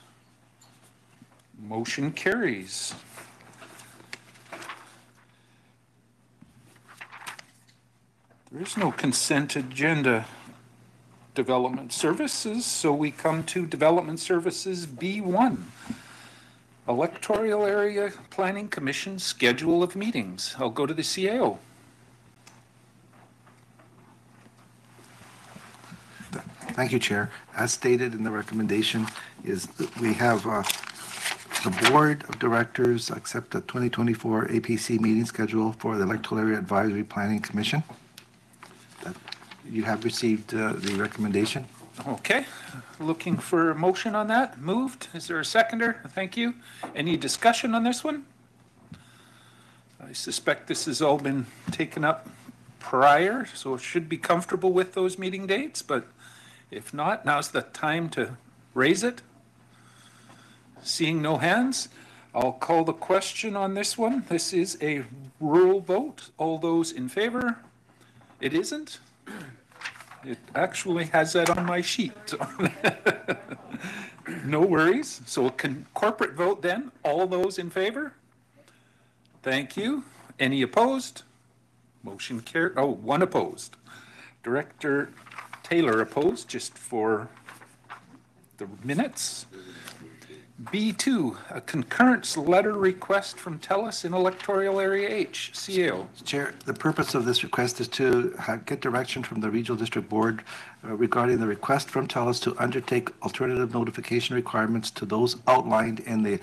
Motion carries. There is no consent agenda development services, so we come to development services B1. Electoral Area Planning Commission schedule of meetings. I'll go to the CAO.
Thank you, Chair. As stated in the recommendation is that we have the Board of Directors accept the 2024 APC meeting schedule for the Electoral Area Advisory Planning Commission. You have received the recommendation.
Okay, looking for a motion on that. Moved. Is there a seconder? Thank you. Any discussion on this one? I suspect this has all been taken up prior, so it should be comfortable with those meeting dates, but if not, now's the time to raise it. Seeing no hands, I'll call the question on this one. This is a rural vote. All those in favor? It isn't? It actually has that on my sheet. No worries. So a corporate vote then. All those in favor? Thank you. Any opposed? Motion carried. Oh, one opposed. Director Taylor opposed, just for the minutes. B2, a concurrence letter request from TELUS in electoral area H, CAO.
Chair, the purpose of this request is to get direction from the Regional District Board regarding the request from TELUS to undertake alternative notification requirements to those outlined in the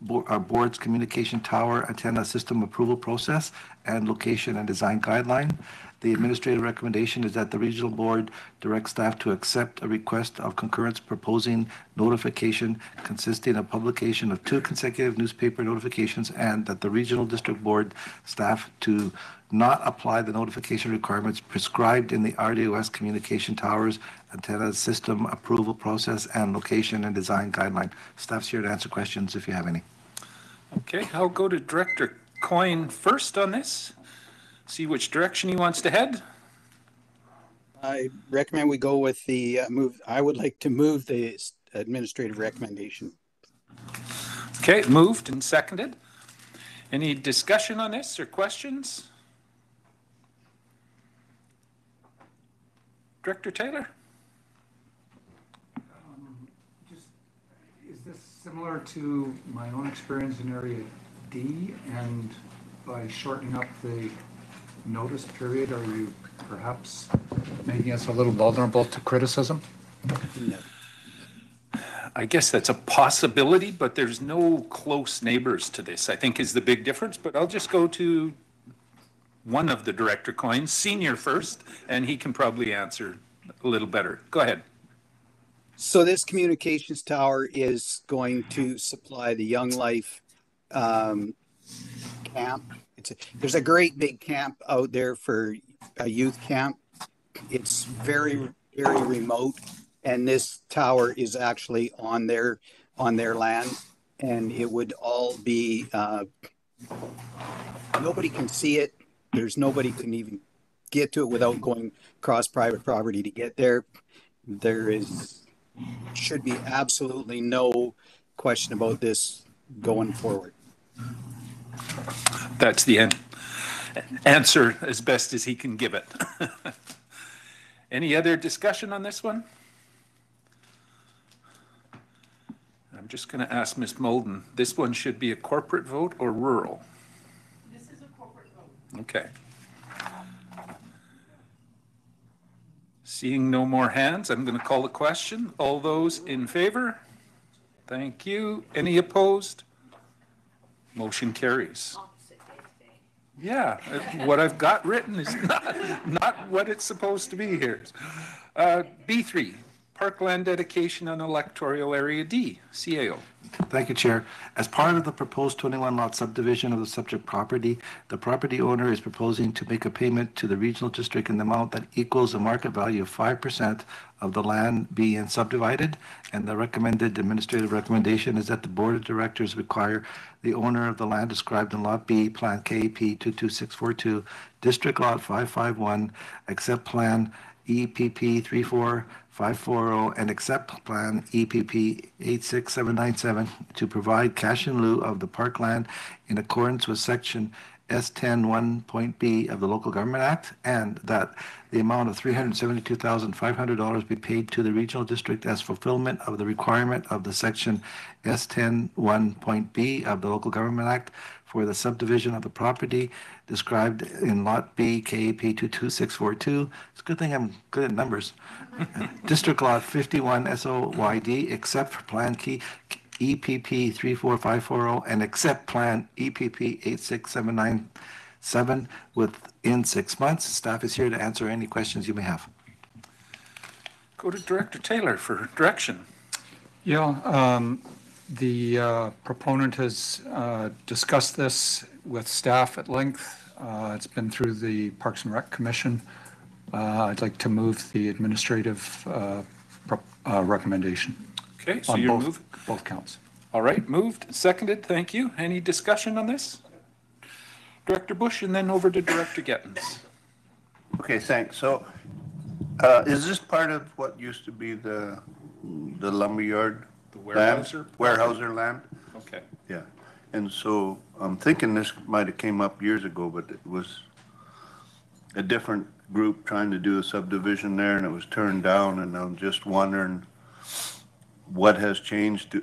board's communication tower antenna system approval process and location and design guideline. The administrative recommendation is that the regional board direct staff to accept a request of concurrence proposing notification consisting of publication of 2 consecutive newspaper notifications, and that the regional district board staff to not apply the notification requirements prescribed in the RDOS communication towers antenna system approval process and location and design guideline. Staff's here to answer questions if you have any.
Okay, I'll go to Director Coyne first on this. See which direction he wants to head.
I recommend we go with the move. I would like to move the administrative recommendation.
Okay, moved and seconded. Any discussion on this or questions? Director Taylor?
Is this similar to my own experience in Area D, and by shortening up the notice period, are you perhaps making us a little vulnerable to criticism?
No.
I guess that's a possibility, but there's no close neighbors to this, I think, is the big difference. But I'll just go to one of the Director Coynes, Senior first, and he can probably answer a little better. Go ahead.
So this communications tower is going to supply the Young Life camp. There's a great big camp out there for a youth camp. It's very, very remote, and this tower is actually on their land, and it would all be nobody can see it. There's nobody can even get to it without going across private property to get there. Should be absolutely no question about this going forward.
That's the answer as best as he can give it. Any other discussion on this one? I'm just going to ask Ms. Molden. This one should be a corporate vote or rural?
This is a corporate vote.
Okay. Seeing no more hands, I'm going to call the question. All those in favor? Thank you. Any opposed? Motion carries. Yeah, what I've got written is not what it's supposed to be here. B3, Parkland Dedication on Electoral Area D, CAO.
Thank you, Chair. As part of the proposed 21-lot subdivision of the subject property, the property owner is proposing to make a payment to the regional district in the amount that equals the market value of 5% of the land being subdivided, and the recommended administrative recommendation is that the Board of Directors require the owner of the land described in Lot B, Plan KP 22642, District Lot 551, accept Plan EPP 34540 and accept Plan EPP 86797 to provide cash in lieu of the parkland in accordance with Section S10(1)B of the Local Government Act, and that the amount of $372,500 be paid to the regional district as fulfillment of the requirement of the Section S10(1)B of the Local Government Act for the subdivision of the property described in Lot B, KAP 22642. It's a good thing I'm good at numbers. District Lot 51, SOYD, except for Plan Key EPP 34540 and accept Plan EPP 86797 within 6 months. Staff is here to answer any questions you may have.
Go to Director Taylor for direction.
Yeah, the proponent has discussed this with staff at length. It's been through the Parks and Rec Commission. I'd like to move the administrative recommendation.
Okay, so
on
you're
both counts.
All right, moved, seconded, thank you. Any discussion on this? Director Bush and then over to Director Gettens.
Okay, thanks. So is this part of what used to be the lumberyard?
The warehouser
land?
Okay.
Yeah. And so I'm thinking this might have came up years ago, but it was a different group trying to do a subdivision there and it was turned down, and I'm just wondering what has changed.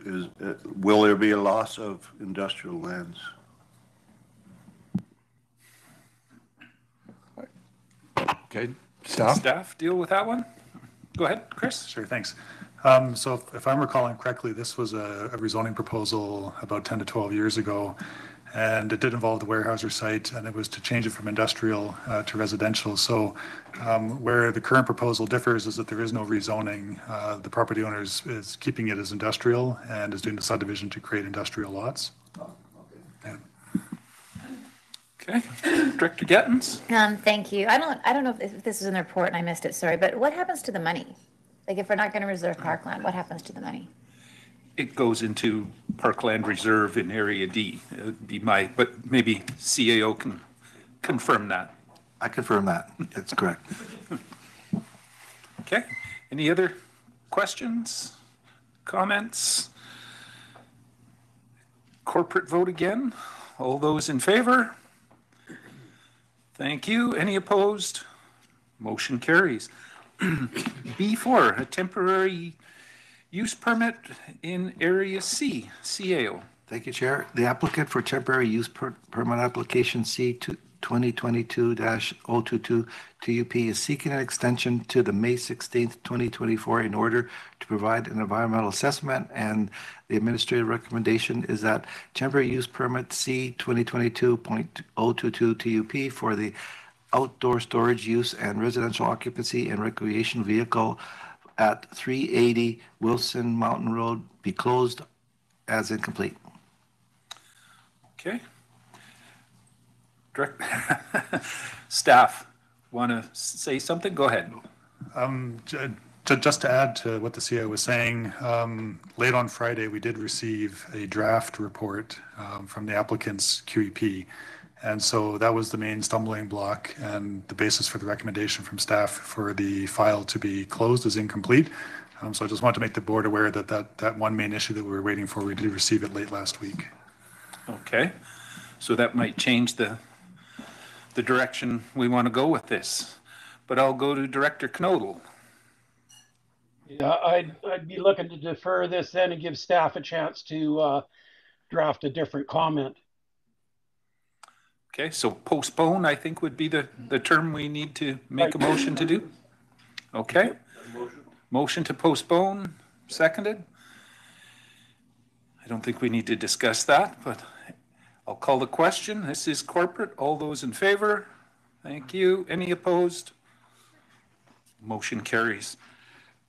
Will there be a loss of industrial lands?
Okay, staff?
Staff deal with that one? Go ahead, Chris.
Sure, thanks. So if I'm recalling correctly, this was a rezoning proposal about 10 to 12 years ago, and it did involve the Warehouser site, and it was to change it from industrial to residential. So where the current proposal differs is that there is no rezoning. The property owner is keeping it as industrial and is doing the subdivision to create industrial lots.
Okay, Director Gettens.
Thank you. I don't know if this is in the report and I missed it, sorry, but what happens to the money? Like if we're not going to reserve parkland, what happens to the money?
It goes into Parkland Reserve in Area D. But maybe CAO can confirm that.
I confirm that. That's correct.
Okay. Any other questions, comments? Corporate vote again. All those in favor? Thank you. Any opposed? Motion carries. B4, a temporary use permit in Area C, CAO.
Thank you, Chair. The applicant for temporary use permit application C 2022-022 TUP is seeking an extension to the May 16th, 2024 in order to provide an environmental assessment, and the administrative recommendation is that temporary use permit C 2022.022 TUP for the outdoor storage use and residential occupancy and recreation vehicle at 380 Wilson Mountain Road be closed as incomplete.
Okay. Staff want to say something? Go ahead.
Just to add to what the CEO was saying, late on Friday, we did receive a draft report from the applicant's QEP. And so that was the main stumbling block and the basis for the recommendation from staff for the file to be closed as incomplete. So I just want to make the board aware that that one main issue that we were waiting for, we did receive it late last week.
Okay. So that might change the direction we want to go with this. But I'll go to Director Knodel.
Yeah, I'd be looking to defer this then and give staff a chance to draft a different comment.
Okay, so postpone, I think, would be the term we need to make a motion to do. Okay. Motion to postpone, seconded. I don't think we need to discuss that, but I'll call the question. This is corporate. All those in favor? Thank you. Any opposed? Motion carries.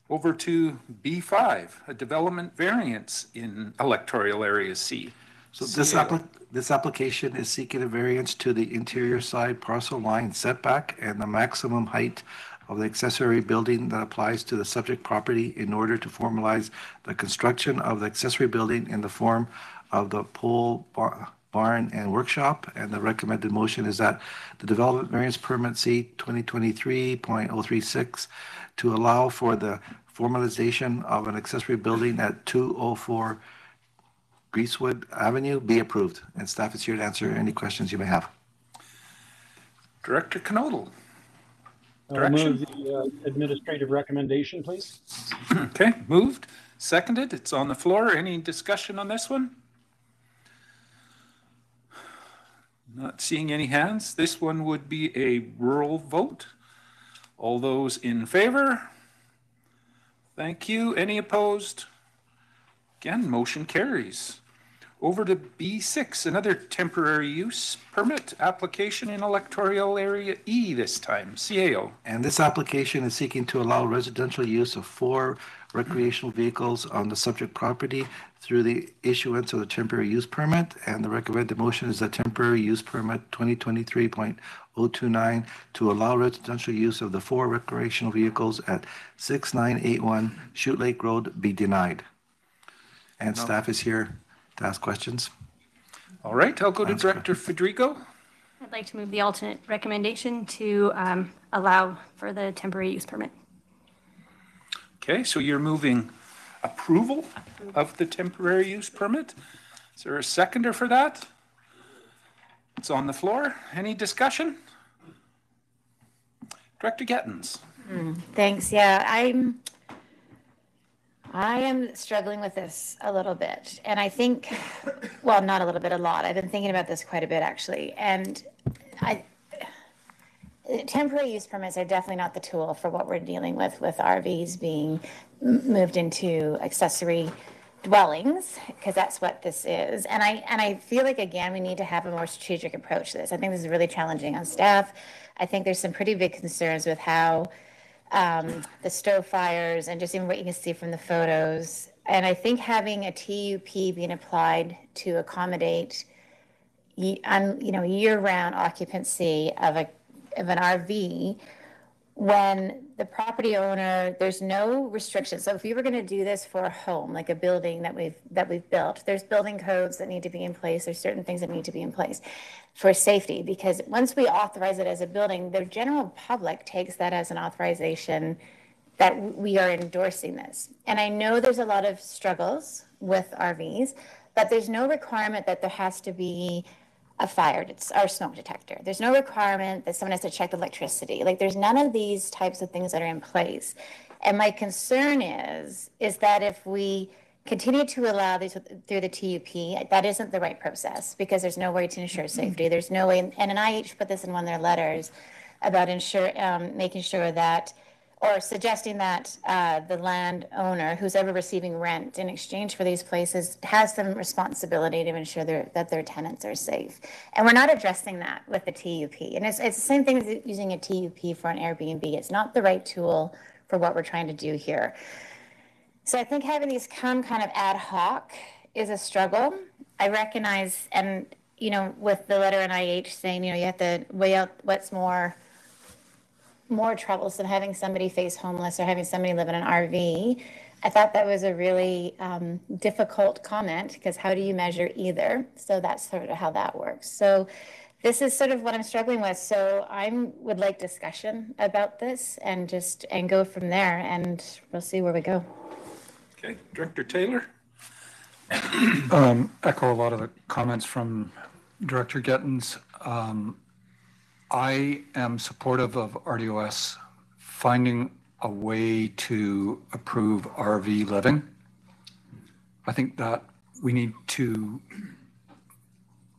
Over to B5, a development variance in electoral area C.
So this application is seeking a variance to the interior side parcel line setback and the maximum height of the accessory building that applies to the subject property in order to formalize the construction of the accessory building in the form of the pole barn and workshop. And the recommended motion is that the development variance permit C 2023.036 to allow for the formalization of an accessory building at 204 Greasewood Avenue be approved. And staff is here to answer any questions you may have.
Director Knodel.
Move the administrative recommendation, please.
Okay, moved, seconded. It's on the floor. Any discussion on this one? Not seeing any hands. This one would be a rural vote. All those in favor? Thank you. Any opposed? Again, motion carries. Over to B6, another temporary use permit application in electoral area E this time, CAO.
And this application is seeking to allow residential use of 4 recreational vehicles on the subject property through the issuance of a temporary use permit. And the recommended motion is a temporary use permit 2023.029 to allow residential use of the 4 recreational vehicles at 6981 Shoot Lake Road be denied. And staff is here to ask questions.
All right, I'll go to Director Federico.
I'd like to move the alternate recommendation to allow for the temporary use permit.
Okay, so you're moving approval of the temporary use permit. Is there a seconder for that? It's on the floor. Any discussion? Director Gettins.
Thanks. Yeah, I am struggling with this a little bit. And I think, well, not a little bit, a lot. I've been thinking about this quite a bit, actually. And temporary use permits are definitely not the tool for what we're dealing with RVs being moved into accessory dwellings, because that's what this is. And I feel like, again, we need to have a more strategic approach to this. I think this is really challenging on staff. I think there's some pretty big concerns with how the stove fires and just even what you can see from the photos. And I think having a TUP being applied to accommodate year-round occupancy of an RV, when the property owner, there's no restrictions. So if we were going to do this for a home, like a building that we've built, there's building codes that need to be in place. There's certain things that need to be in place for safety, because once we authorize it as a building, the general public takes that as an authorization that we are endorsing this. And I know there's a lot of struggles with RVs, but there's no requirement that there has to be a fire or smoke detector. There's no requirement that someone has to check the electricity. Like, there's none of these types of things that are in place. And my concern is that if we continue to allow these through the TUP, that isn't the right process, because there's no way to ensure safety. There's no way, and NIH put this in one of their letters about making sure that, or suggesting that the landowner who's ever receiving rent in exchange for these places has some responsibility to ensure that their tenants are safe. And we're not addressing that with the TUP. And it's the same thing as using a TUP for an Airbnb. It's not the right tool for what we're trying to do here. So I think having these come kind of ad hoc is a struggle. I recognize, and with the letter NIH saying, you have to weigh out what's more troublesome, having somebody face homeless or having somebody live in an RV. I thought that was a really difficult comment, because how do you measure either? So that's sort of how that works. So this is sort of what I'm struggling with. So I would like discussion about this and go from there, and we'll see where we go.
Okay, Director Taylor.
Echo a lot of the comments from Director Gettins. I am supportive of RDOS finding a way to approve RV living. I think that we need to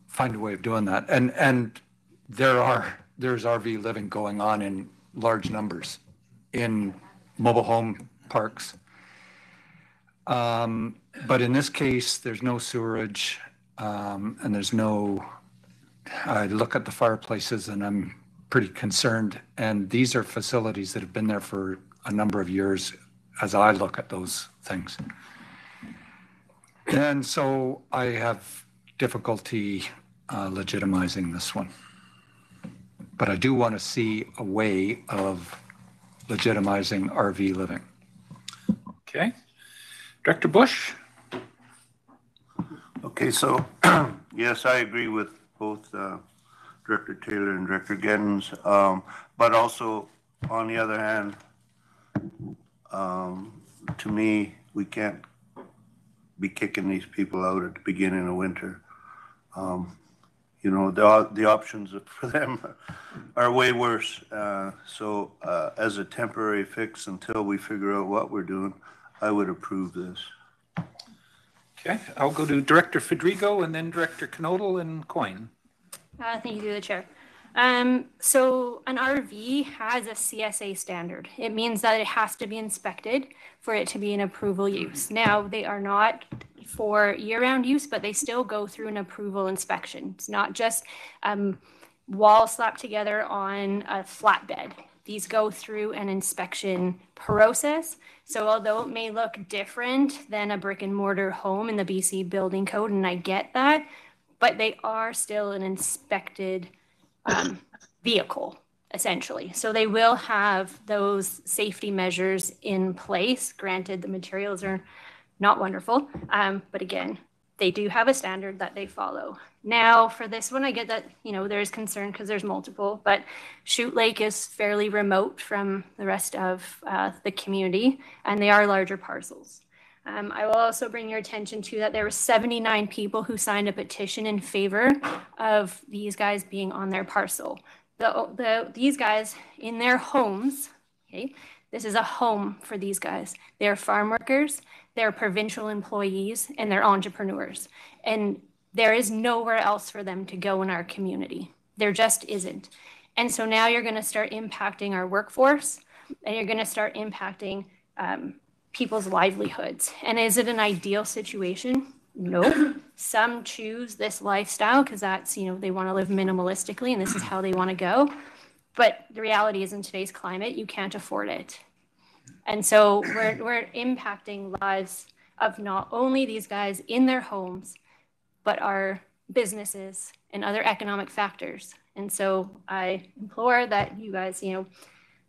find a way of doing that. And there's RV living going on in large numbers in mobile home parks. But in this case, there's no sewerage, and there's no, I look at the fireplaces and I'm pretty concerned. And these are facilities that have been there for a number of years as I look at those things. And so I have difficulty legitimizing this one. But I do want to see a way of legitimizing RV living.
Okay. Director Bush?
Okay, so yes, I agree with both Director Taylor and Director Gettins, but also, on the other hand, to me, we can't be kicking these people out at the beginning of winter. The options for them are way worse. So as a temporary fix until we figure out what we're doing, I would approve this.
Okay, I'll go to Director Federico and then Director Knodel and Coyne.
Thank you, through the chair. So an RV has a CSA standard. It means that it has to be inspected for it to be an approval use. Now, they are not for year-round use, but they still go through an approval inspection. It's not just walls slapped together on a flatbed. These go through an inspection process. So although it may look different than a brick and mortar home in the BC building code, and I get that, but they are still an inspected vehicle, essentially. So they will have those safety measures in place. Granted, the materials are not wonderful, but again, they do have a standard that they follow. Now, for this one, I get that, you know, there's concern because there's multiple, but Chute Lake is fairly remote from the rest of the community, and they are larger parcels. I will also bring your attention to that there were 79 people who signed a petition in favor of these guys being on their parcel. These guys in their homes, okay, this is a home for these guys. They're farm workers, they're provincial employees, and they're entrepreneurs. And there is nowhere else for them to go in our community. There just isn't. And so now you're going to start impacting our workforce, and you're going to start impacting people's livelihoods. And is it an ideal situation? No. Some choose this lifestyle because that's, you know, they want to live minimalistically and this is how they want to go. But the reality is in today's climate, you can't afford it. And so we're impacting lives of not only these guys in their homes, but our businesses and other economic factors. And so I implore that you guys, you know,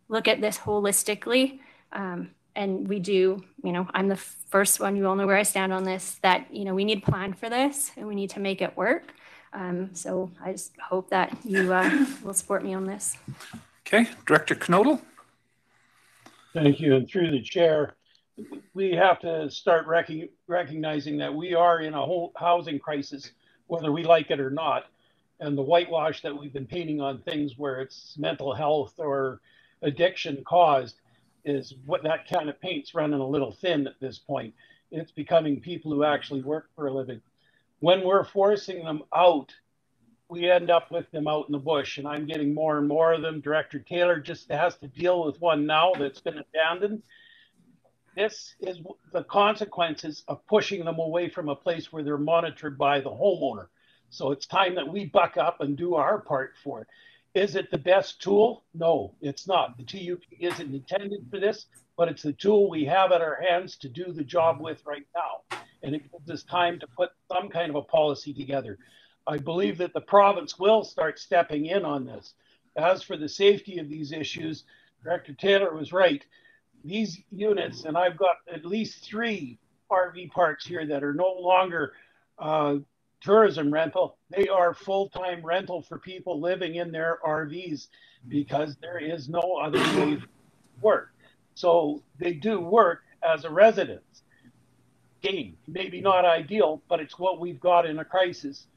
look at this holistically. And we do, you know, I'm the first one, you all know where I stand on this, that, you know, we need a plan for this and we need to make it work. So I just hope that you will support me on this.
Okay, Director Knodel.
Thank you. And through the chair, we have to start recognizing that we are in a whole housing crisis, whether we like it or not. And the whitewash that we've been painting on things where it's mental health or addiction caused is what that kind of paint's running a little thin at this point. It's becoming people who actually work for a living. When we're forcing them out, we end up with them out in the bush, and I'm getting more and more of them. Director Taylor just has to deal with one now that's been abandoned. This is the consequences of pushing them away from a place where they're monitored by the homeowner. So it's time that we buck up and do our part for it. Is it the best tool? No, it's not. The TUP isn't intended for this, but it's the tool we have at our hands to do the job with right now. And it gives us time to put some kind of a policy together. I believe that the province will start stepping in on this. As for the safety of these issues, Director Taylor was right. These units, and I've got at least 3 RV parks here that are no longer tourism rental. They are full-time rental for people living in their RVs because there is no other way to work. So they do work as a residence. Again, maybe not ideal, but it's what we've got in a crisis.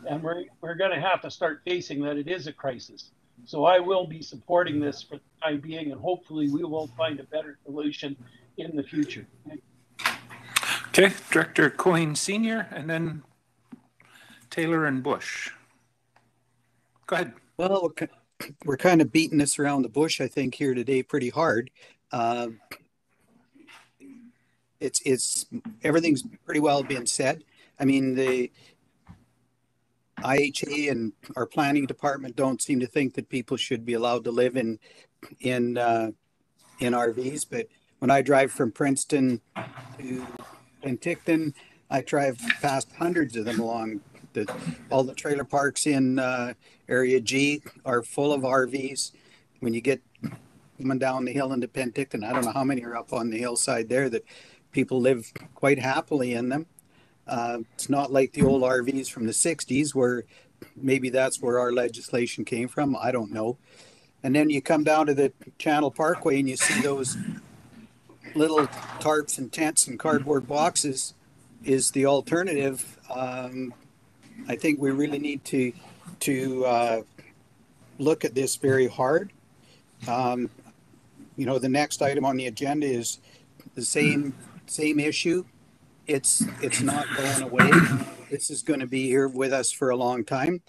And we're going to have to start facing that it is a crisis. So I will be supporting this for the time being, and hopefully we will find a better solution in the future.
Okay, Director Coyne Sr., and then Taylor and Bush. Go ahead.
Well, we're kind of beating this around the bush, I think, here today pretty hard. It's everything's pretty well been said. I mean, the IHA and our planning department don't seem to think that people should be allowed to live in RVs. But when I drive from Princeton to Penticton, I drive past hundreds of them along. All the trailer parks in Area G are full of RVs. When you get coming down the hill into Penticton, I don't know how many are up on the hillside there that people live quite happily in them. It's not like the old RVs from the 60s where maybe that's where our legislation came from. I don't know. And then you come down to the Channel Parkway and you see those little tarps and tents and cardboard boxes is the alternative. I think we really need to look at this very hard. You know, the next item on the agenda is the same issue. It's not going away. This is going to be here with us for a long time.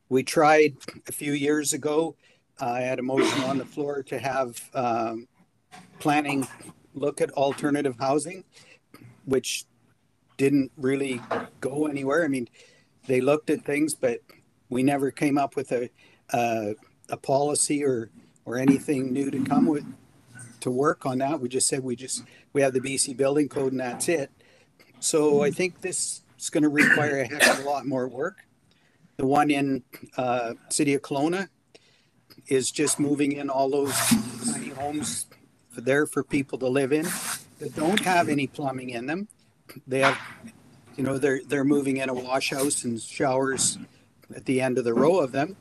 We tried a few years ago. I had a motion on the floor to have planning look at alternative housing, which didn't really go anywhere. I mean, they looked at things, but we never came up with a policy or anything new to come with to work on that. We just said we have the BC building code and that's it. So I think this is going to require a heck of a lot more work. The one in City of Kelowna is just moving in all those tiny homes there for people to live in that don't have any plumbing in them. They have, you know, they're moving in a wash house and showers at the end of the row of them.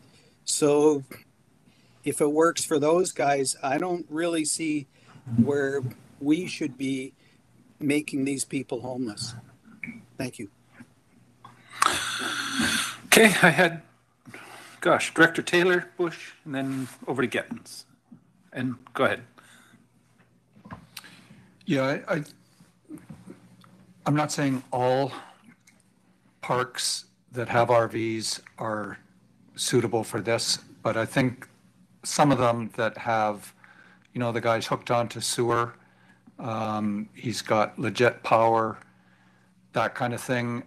So if it works for those guys, I don't really see where we should be making these people homeless. Thank you.
Okay, I had, Director Taylor, Bush, and then over to Gettins. And go ahead.
Yeah, I'm not saying all parks that have RVs are suitable for this, but I think some of them that have, you know, the guy's hooked onto sewer, he's got legit power, that kind of thing.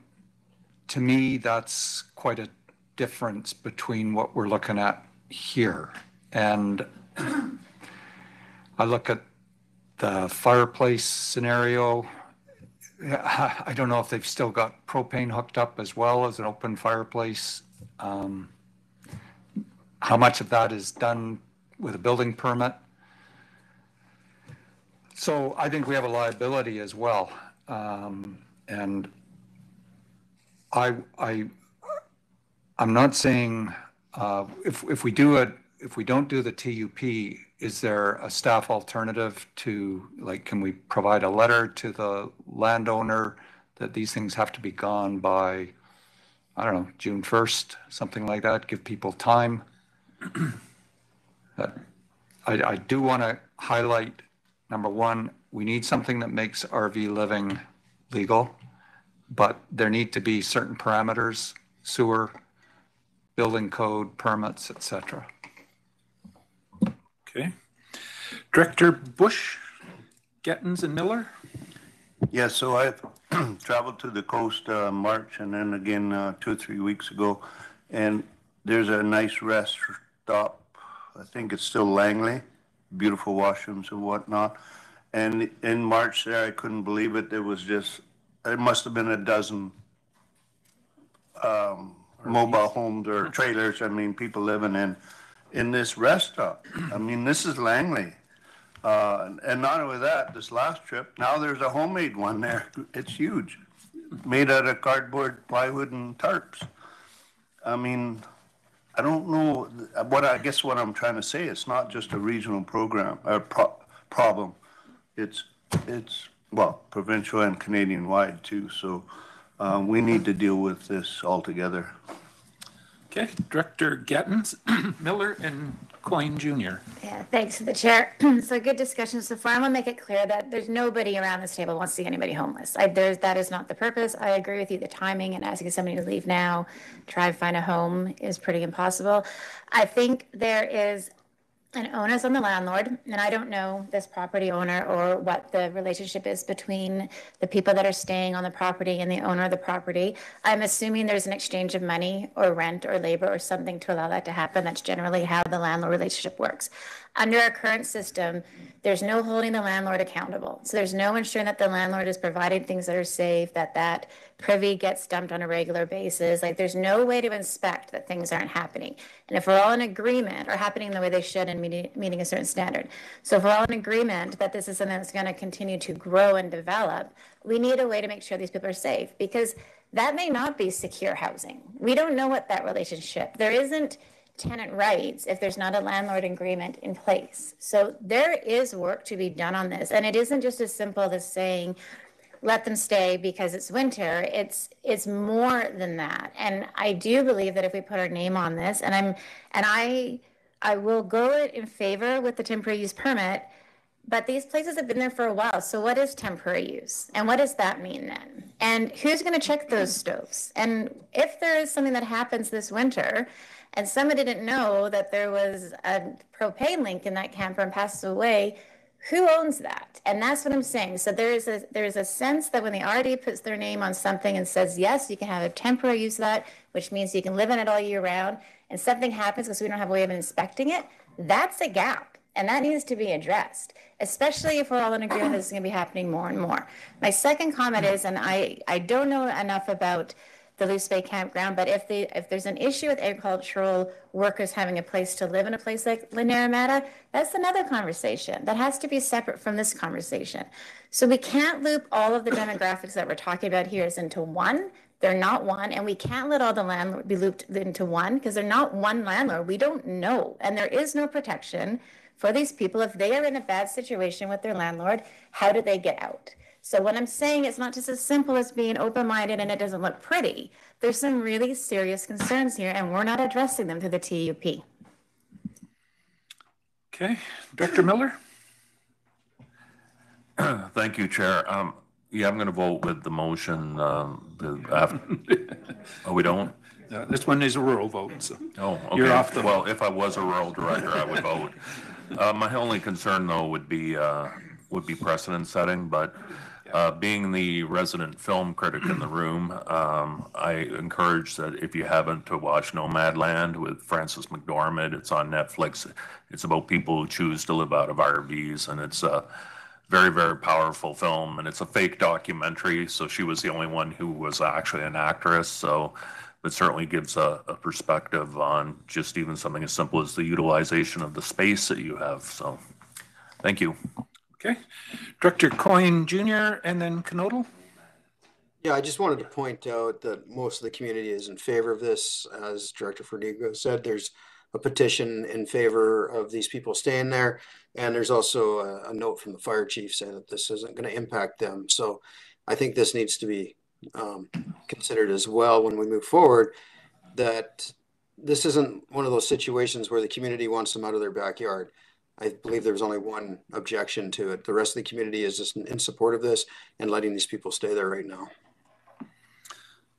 To me, that's quite a difference between what we're looking at here. And I look at the fireplace scenario. I don't know if they've still got propane hooked up as well as an open fireplace. How much of that is done with a building permit? So I think we have a liability as well. And I'm not saying if we don't do the TUP, is there a staff alternative to, like, can we provide a letter to the landowner that these things have to be gone by, I don't know, June 1st, something like that, give people time? I do want to highlight, number one, we need something that makes RV living legal, but there need to be certain parameters, sewer, building code, permits, etc.
Okay. Director Bush, Gettins and Miller?
Yeah, so I've traveled to the coast March and then again 2 or 3 weeks ago, and there's a nice rest stop. I think it's still Langley, beautiful washrooms and whatnot. And in March there, I couldn't believe it. There was just, it must have been a dozen mobile homes or trailers. I mean, people living in this rest stop. I mean, this is Langley. And not only that, this last trip, now there's a homemade one there. It's huge, made out of cardboard, plywood, and tarps. I mean, I don't know I guess what I'm trying to say, it's not just a regional program or problem. It's well, provincial and Canadian wide too. So we need to deal with this altogether.
Okay, Director Gettins, Miller, and Coyne Jr.
Yeah, thanks to the chair. So good discussion so far. I want to make it clear that there's nobody around this table wants to see anybody homeless. That is not the purpose. I agree with you. The timing and asking somebody to leave now, try and find a home is pretty impossible. I think there is an onus on the landlord, and I don't know this property owner or what the relationship is between the people that are staying on the property and the owner of the property. I'm assuming there's an exchange of money or rent or labor or something to allow that to happen. That's generally how the landlord relationship works. Under our current system, there's no holding the landlord accountable. So there's no ensuring that the landlord is providing things that are safe, that privy gets dumped on a regular basis. Like, there's no way to inspect that things aren't happening. And if we're all in agreement, or happening the way they should and meeting a certain standard. So if we're all in agreement that this is something that's going to continue to grow and develop, we need a way to make sure these people are safe, because that may not be secure housing. We don't know what that relationship, there isn't tenant rights if there's not a landlord agreement in place. So there is work to be done on this. And it isn't just as simple as saying, let them stay because it's winter. It's more than that. And I do believe that if we put our name on this, and I will go in favor with the temporary use permit, but these places have been there for a while. So what is temporary use? And what does that mean then? And who's going to check those stoves? And if there is something that happens this winter, and somebody didn't know that there was a propane leak in that camper and passes away, Who owns that? And that's what I'm saying. So there is a sense that when the RD puts their name on something and says, yes, you can have a temporary use of that, which means you can live in it all year round, and something happens because we don't have a way of inspecting it, that's a gap. And that needs to be addressed, especially if we're all in agreement this is going to be happening more and more. My second comment is, and I don't know enough about the Loose Bay campground, but if there's an issue with agricultural workers having a place to live in a place like Laramata, that's another conversation that has to be separate from this conversation. So we can't loop all of the demographics that we're talking about here into one. They're not one, and we can't let all the landlord be looped into one because they're not one landlord. We don't know, and there is no protection for these people. If they are in a bad situation with their landlord, how do they get out? So what I'm saying, it's not just as simple as being open-minded and it doesn't look pretty. There's some really serious concerns here, and we're not addressing them through the TUP.
Okay, Director Miller?
Thank you, Chair. Yeah, I'm going to vote with the motion. Oh, we don't?
This one is a rural vote, so.
Oh, okay.
You're off the.
Well, if I was a rural director, I would vote. My only concern, though, would be precedent setting, but being the resident film critic in the room, I encourage that if you haven't, to watch Nomadland with Frances McDormand. It's on Netflix. It's about people who choose to live out of RVs, and it's a very, very powerful film, and it's a fake documentary, so she was the only one who was actually an actress, so it certainly gives a perspective on just even something as simple as the utilization of the space that you have. So thank you.
Okay. Director Coyne Jr. and then Knodel.
Yeah, I just wanted to point out that most of the community is in favor of this. As Director Fernigo said, there's a petition in favor of these people staying there. And there's also a note from the fire chief saying that this isn't going to impact them. So I think this needs to be considered as well when we move forward, that this isn't one of those situations where the community wants them out of their backyard. I believe there's only one objection to it. The rest of the community is just in support of this and letting these people stay there right now.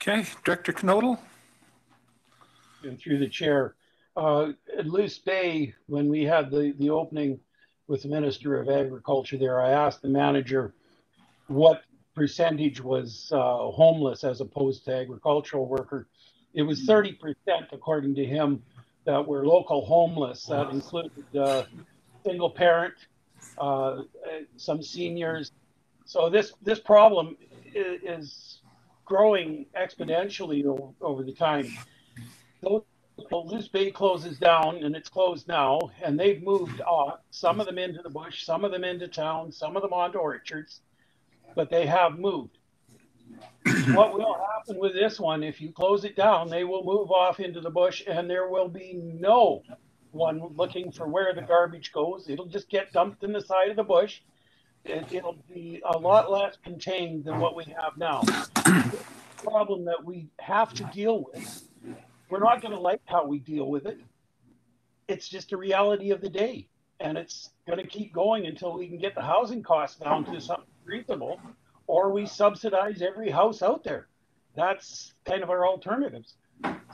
Okay, Director Knodel.
And through the chair, at Loose Bay, when we had the opening with the Minister of Agriculture there, I asked the manager what percentage was homeless as opposed to agricultural worker. It was 30%, according to him, that were local homeless. That included single parent, some seniors. So this problem is growing exponentially over the time. Loose Bay closes down, and it's closed now, and they've moved some of them into the bush, some of them into town, some of them onto orchards, but they have moved. What will happen with this one, if you close it down, they will move off into the bush, and there will be no one looking for where the garbage goes. It'll just get dumped in the side of the bush. It'll be a lot less contained than what we have now. The problem that we have to deal with, we're not going to like how we deal with it. It's just a reality of the day, and it's going to keep going until we can get the housing costs down to something reasonable, or we subsidize every house out there. That's kind of our alternatives.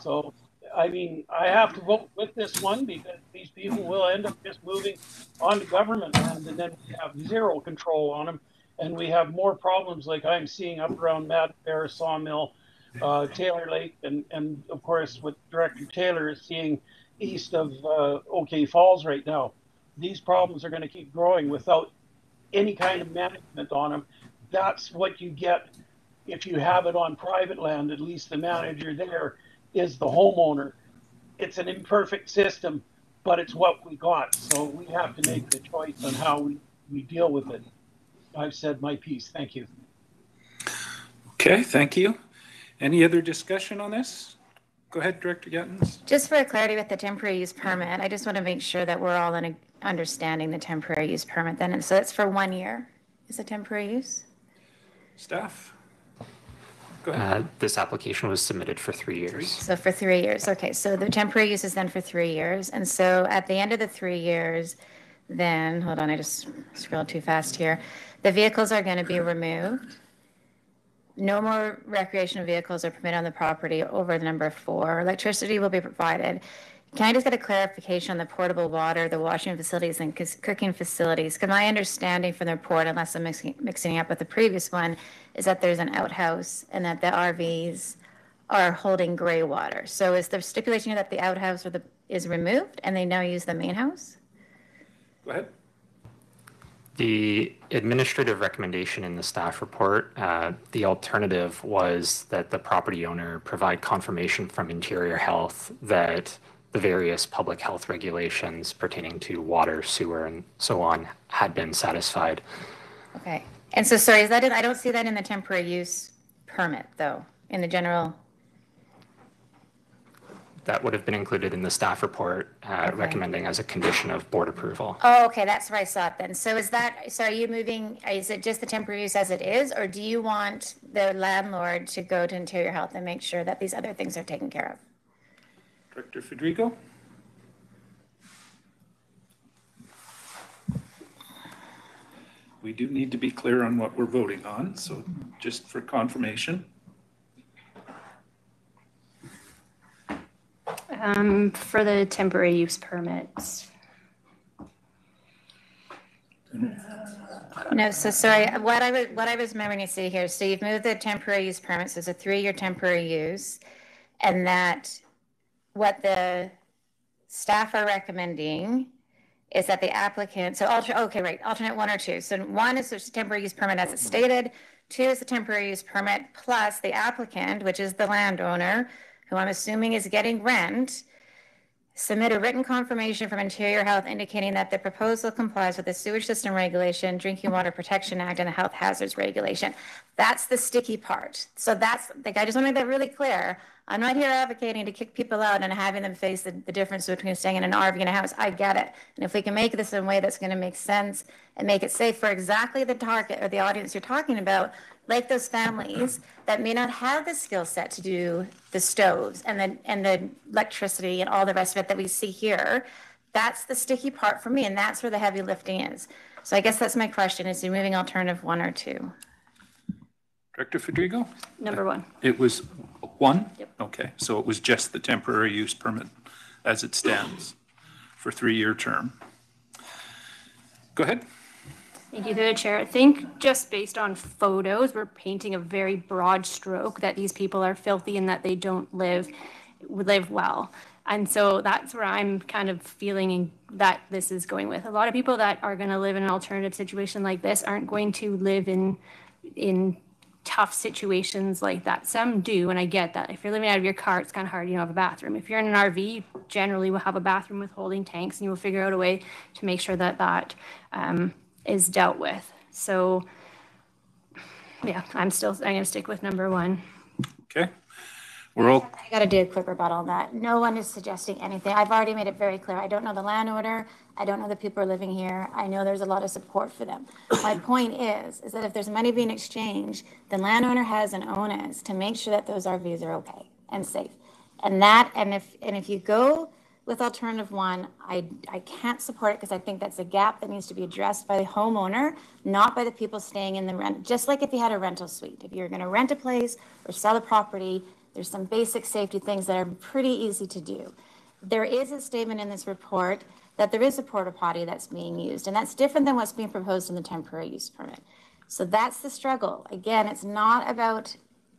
So, I mean, I have to vote with this one because these people will end up just moving on to government land, and then we have zero control on them, and we have more problems like I'm seeing up around Mad Bear, Sawmill, Taylor Lake, and of course what Director Taylor is seeing east of OK Falls right now. These problems are going to keep growing without any kind of management on them. That's what you get if you have it on private land. At least the manager there is the homeowner. It's an imperfect system, but it's what we got. So we have to make the choice on how we deal with it. I've said my piece. Thank you.
Okay, thank you. Any other discussion on this? Go ahead, Director Gittins.
Just for clarity with the temporary use permit, I just want to make sure that we're all understanding the temporary use permit then. And so it's for 1 year, is it temporary use?
Staff? Go ahead.
This application was submitted for 3 years.
So for 3 years. Okay, so the temporary use is then for 3 years. And so at the end of the 3 years, then, hold on, I just scrolled too fast here. The vehicles are going to be removed. No more recreational vehicles are permitted on the property over the number 4. Electricity will be provided. can I just get a clarification on the portable water, the washing facilities and cooking facilities? Because my understanding from the report, unless I'm mixing up with the previous one, is that there's an outhouse and that the RVs are holding gray water. So is there stipulation that the outhouse is removed and they now use the main house?
Go ahead.
The administrative recommendation in the staff report, the alternative was that the property owner provide confirmation from Interior Health that the various public health regulations pertaining to water, sewer, and so on had been satisfied.
Okay. And so, sorry, is that it? I don't see that in the temporary use permit, though, in the general.
That would have been included in the staff report, recommending as a condition of board approval.
Oh, okay, that's where I saw it then. So are you moving, is it just the temporary use as it is, or do you want the landlord to go to Interior Health and make sure that these other things are taken care of?
Director Federico? We do need to be clear on what we're voting on, so just for confirmation.
For the temporary use permits.
No, so sorry, what I was remembering to see here, so you've moved the temporary use permits as a 3-year temporary use, and that what the staff are recommending is that the applicant, so alternate 1 or 2. So 1 is the temporary use permit as it's stated, 2 is the temporary use permit plus the applicant, which is the landowner, who I'm assuming is getting rent, submit a written confirmation from Interior Health indicating that the proposal complies with the Sewage System Regulation, Drinking Water Protection Act, and the Health Hazards Regulation. That's the sticky part. So that's, like, I just want to make that really clear. I'm not here advocating to kick people out and having them face the difference between staying in an RV and a house. I get it. And if we can make this in a way that's going to make sense and make it safe for exactly the target or the audience you're talking about, like those families that may not have the skill set to do the stoves and the electricity and all the rest of it that we see here, that's the sticky part for me, and that's where the heavy lifting is. So I guess that's my question, is removing alternative 1 or 2?
Director Federico?
Number 1.
It was 1?
Yep.
Okay, so it was just the temporary use permit as it stands for 3-year term. Go ahead.
Thank you through the chair. I think just based on photos, we're painting a very broad stroke that these people are filthy and that they don't live well. And so that's where I'm kind of feeling that this is going with. A lot of people that are going to live in an alternative situation like this aren't going to live in tough situations like that. Some do, and I get that. If you're living out of your car, it's kind of hard. You don't have a bathroom. If you're in an RV, you generally will have a bathroom with holding tanks, and you will figure out a way to make sure that that is dealt with. So, yeah, I'm going to stick with number 1.
Okay. We're all.
I got to do a quick rebuttal on that. No one is suggesting anything. I've already made it very clear. I don't know the landowner. I don't know the people who are living here. I know there's a lot of support for them. My point is that if there's money being exchanged, the landowner has an onus to make sure that those RVs are okay and safe. And if you go with alternative 1, I can't support it because I think that's a gap that needs to be addressed by the homeowner, not by the people staying in the rent. Just like if you had a rental suite, if you're going to rent a place or sell a property, there's some basic safety things that are pretty easy to do. There is a statement in this report that there is a porta potty that's being used, and that's different than what's being proposed in the temporary use permit. So that's the struggle. Again, it's not about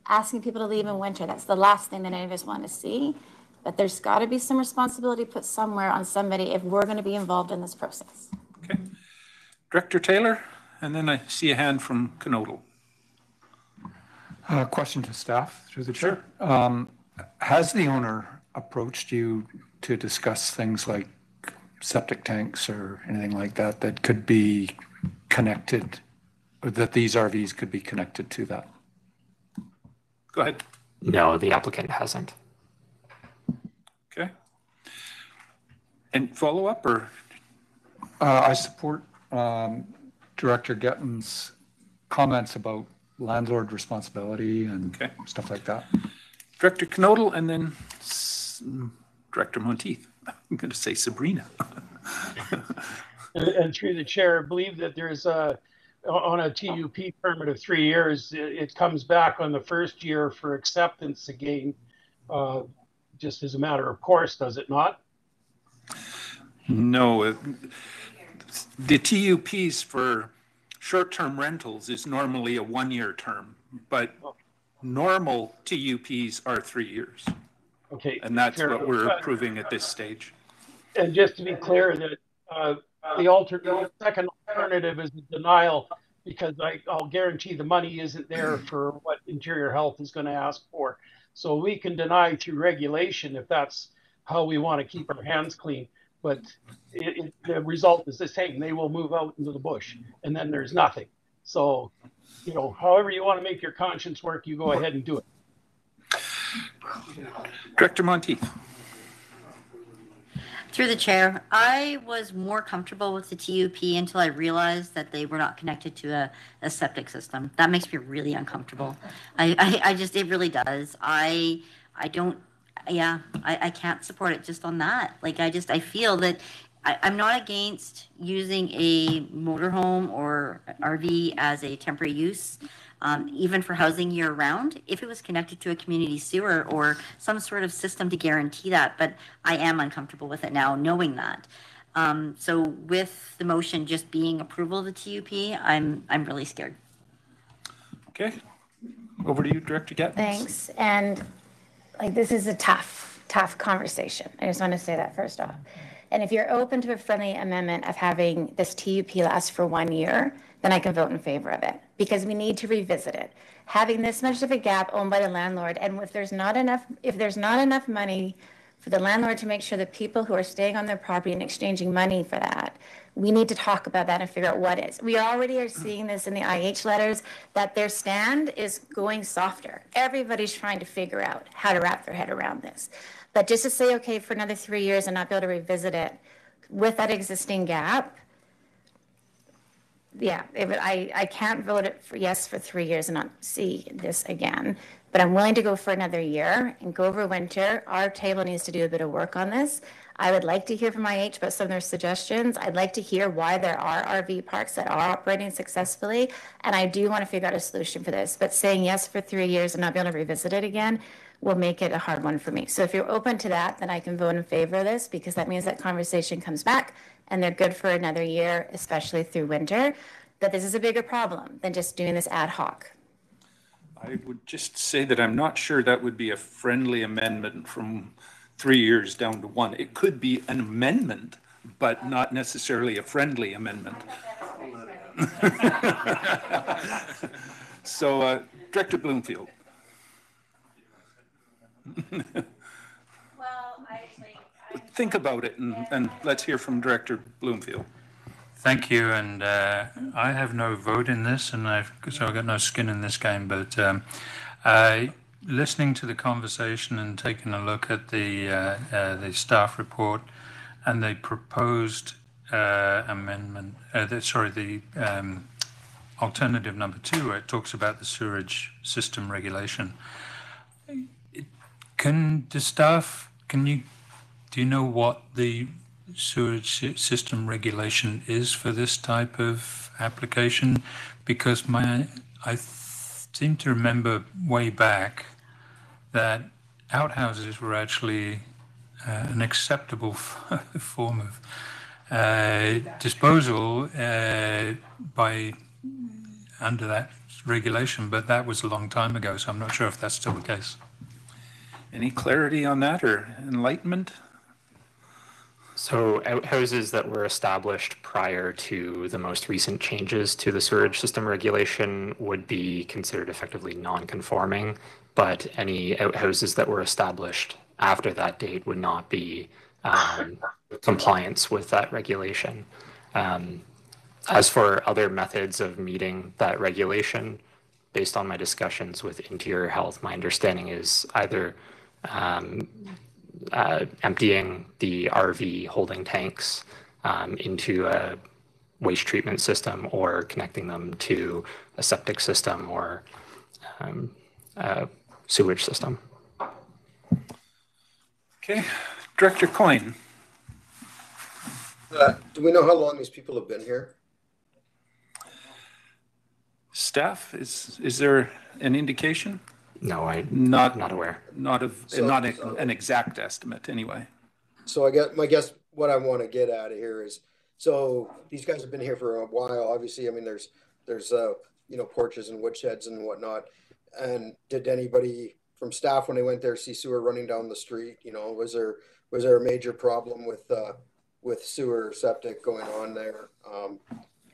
asking people to leave in winter. That's the last thing that any of us want to see. But there's got to be some responsibility put somewhere on somebody if we're going to be involved in this process.
Okay. Director Taylor, and then I see a hand from Canodal.
Question to staff through the chair. Has the owner approached you to discuss things like septic tanks or anything like that that could be connected, or that these RVs could be connected to that?
Go ahead.
No, the applicant hasn't.
Okay. And follow up or?
I support Director Getton's comments about landlord responsibility and stuff like that.
Director Canodal and then Director Monteith. I'm going to say Sabrina.
And through the chair, I believe that there's on a TUP permit of 3 years, it comes back on the first year for acceptance again, just as a matter of course, does it not?
No, the TUPs for short-term rentals is normally a one-year term, but normal TUPs are 3 years.
Okay.
And that's what we're approving at this stage.
And just to be clear, that the second alternative is denial, because I'll guarantee the money isn't there for what Interior Health is going to ask for. So we can deny through regulation if that's how we want to keep our hands clean. But the result is the same. They will move out into the bush, and then there's nothing. So, you know, however you want to make your conscience work, you go ahead and do it.
Director Monteith.
Through the chair, I was more comfortable with the TUP until I realized that they were not connected to a septic system. That makes me really uncomfortable. I just, it really does. I can't support it just on that. Like, I feel that I'm not against using a motorhome or RV as a temporary use, even for housing year round, if it was connected to a community sewer or some sort of system to guarantee that. But I am uncomfortable with it now, knowing that. So with the motion just being approval of the TUP, I'm really scared.
Okay, over to you, Director Gatt.
Thanks. And like, this is a tough conversation. I just want to say that first off. And if you're open to a friendly amendment of having this TUP last for 1 year, then I can vote in favor of it, because we need to revisit it. Having this much of a gap owned by the landlord, and if there's not enough money for the landlord to make sure that people who are staying on their property and exchanging money for that, we need to talk about that and figure out what is. We already are seeing this in the IH letters, that their stand is going softer. Everybody's trying to figure out how to wrap their head around this. But just to say, okay, for another 3 years and not be able to revisit it with that existing gap, yeah, I can't vote it for yes for 3 years and not see this again. But I'm willing to go for another year and go over winter. Our table needs to do a bit of work on this. I would like to hear from IH about some of their suggestions. I'd like to hear why there are RV parks that are operating successfully. And I do want to figure out a solution for this. But saying yes for 3 years and not be able to revisit it again will make it a hard one for me. So if you're open to that, then I can vote in favor of this, because that means that conversation comes back and they're good for another year, especially through winter. That this is a bigger problem than just doing this ad hoc.
I would just say that I'm not sure that would be a friendly amendment from 3 years down to 1. It could be an amendment, but not necessarily a friendly amendment. So, Director Bloomfield. Think about it, and let's hear from Director Bloomfield.
Thank you, and I have no vote in this, and so I've got no skin in this game, but listening to the conversation and taking a look at the staff report and the proposed amendment, the alternative number 2, where it talks about the sewerage system regulation. Do you know what the sewage system regulation is for this type of application? Because I seem to remember way back that outhouses were actually an acceptable form of disposal under that regulation, but that was a long time ago, so I'm not sure if that's still the case.
Any clarity on that or enlightenment?
So outhouses that were established prior to the most recent changes to the sewage system regulation would be considered effectively non-conforming, but any outhouses that were established after that date would not be compliance with that regulation. As for other methods of meeting that regulation, based on my discussions with Interior Health, my understanding is either emptying the RV holding tanks into a waste treatment system, or connecting them to a septic system or a sewage system.
Okay, Director Coyne.
Do we know how long these people have been here?
Staff, is there an indication?
No, I'm not aware.
Not an exact estimate, anyway.
So I guess my guess what I want to get at here is, so these guys have been here for a while. Obviously, I mean, there's porches and woodsheds and whatnot. And did anybody from staff when they went there see sewer running down the street? Was there a major problem with sewer septic going on there? I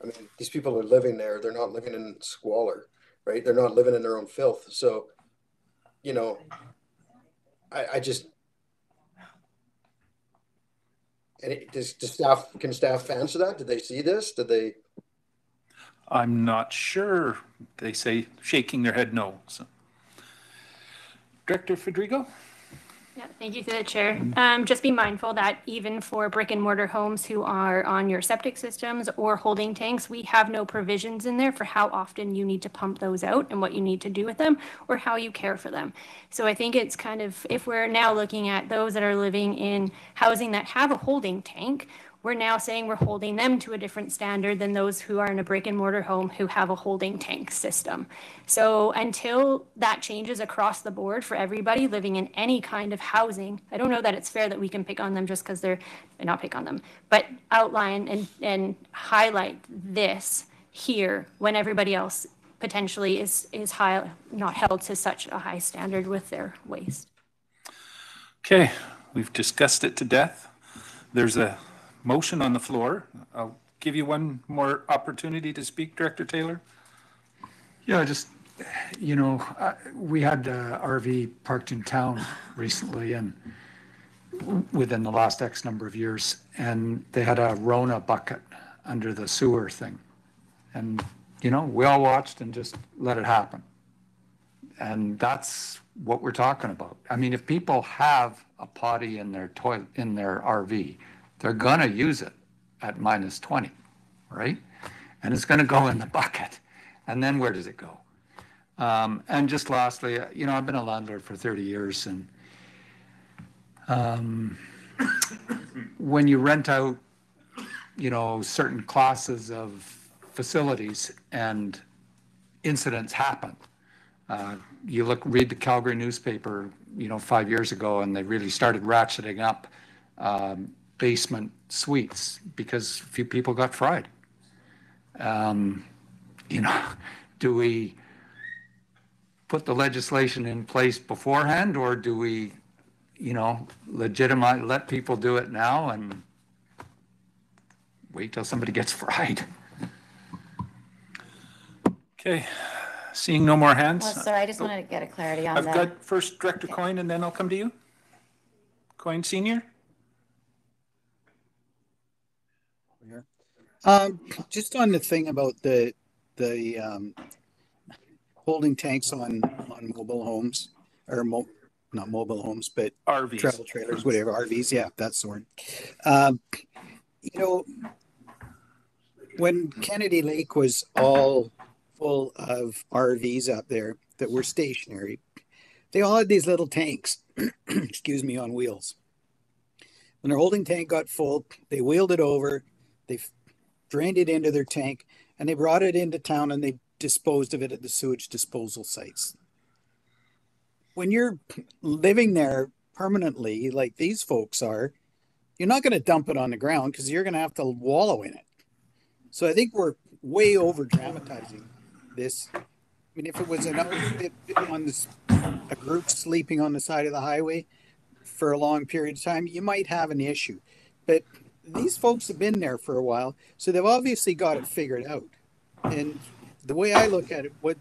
mean, these people are living there. They're not living in squalor, right? They're not living in their own filth. So, I just, and can staff answer that? Did they see this? Did they?
I'm not sure. They say shaking their head no. So. Director Federico?
Yeah, thank you through the chair. Just be mindful that even for brick and mortar homes who are on your septic systems or holding tanks, we have no provisions in there for how often you need to pump those out and what you need to do with them or how you care for them. So I think it's kind of, if we're now looking at those that are living in housing that have a holding tank, we're now saying we're holding them to a different standard than those who are in a brick and mortar home who have a holding tank system. So until that changes across the board for everybody living in any kind of housing, I don't know that it's fair that we can pick on them just because they're, not pick on them, but outline and highlight this here when everybody else potentially is not held to such a high standard with their waste.
Okay, we've discussed it to death. There's a motion on the floor. I'll give you one more opportunity to speak, Director Taylor.
Yeah, just, we had RV parked in town recently and within the last X number of years, and they had a Rona bucket under the sewer thing. And, we all watched and just let it happen. And that's what we're talking about. I mean, if people have a potty in their toilet, in their RV, they're gonna use it at -20, right? And it's gonna go in the bucket. And then where does it go? And just lastly, I've been a landlord for 30 years, and when you rent out, certain classes of facilities and incidents happen, read the Calgary newspaper, 5 years ago, and they really started ratcheting up basement suites because a few people got fried. Do we put the legislation in place beforehand, or do we, legitimize, let people do it now and wait till somebody gets fried? Okay, seeing no more hands.
Well, sorry, I just wanted to get a clarity on
I've
that.
got first Director Coyne, and then I'll come to you. Coyne Senior.
Just on the thing about the holding tanks on mobile homes, or not mobile homes, but
RVs,
travel trailers, whatever, RVs, yeah, that's the word. When Kennedy Lake was all full of RVs up there that were stationary, they all had these little tanks, excuse me, on wheels. When their holding tank got full, they wheeled it over, they drained it into their tank, and they brought it into town and they disposed of it at the sewage disposal sites. When you're living there permanently, like these folks are, you're not going to dump it on the ground because you're going to have to wallow in it. So I think we're way over dramatizing this. I mean, if it was an outfit on this, a group sleeping on the side of the highway for a long period of time, you might have an issue. But these folks have been there for a while, so they've obviously got it figured out. And the way I look at it, we're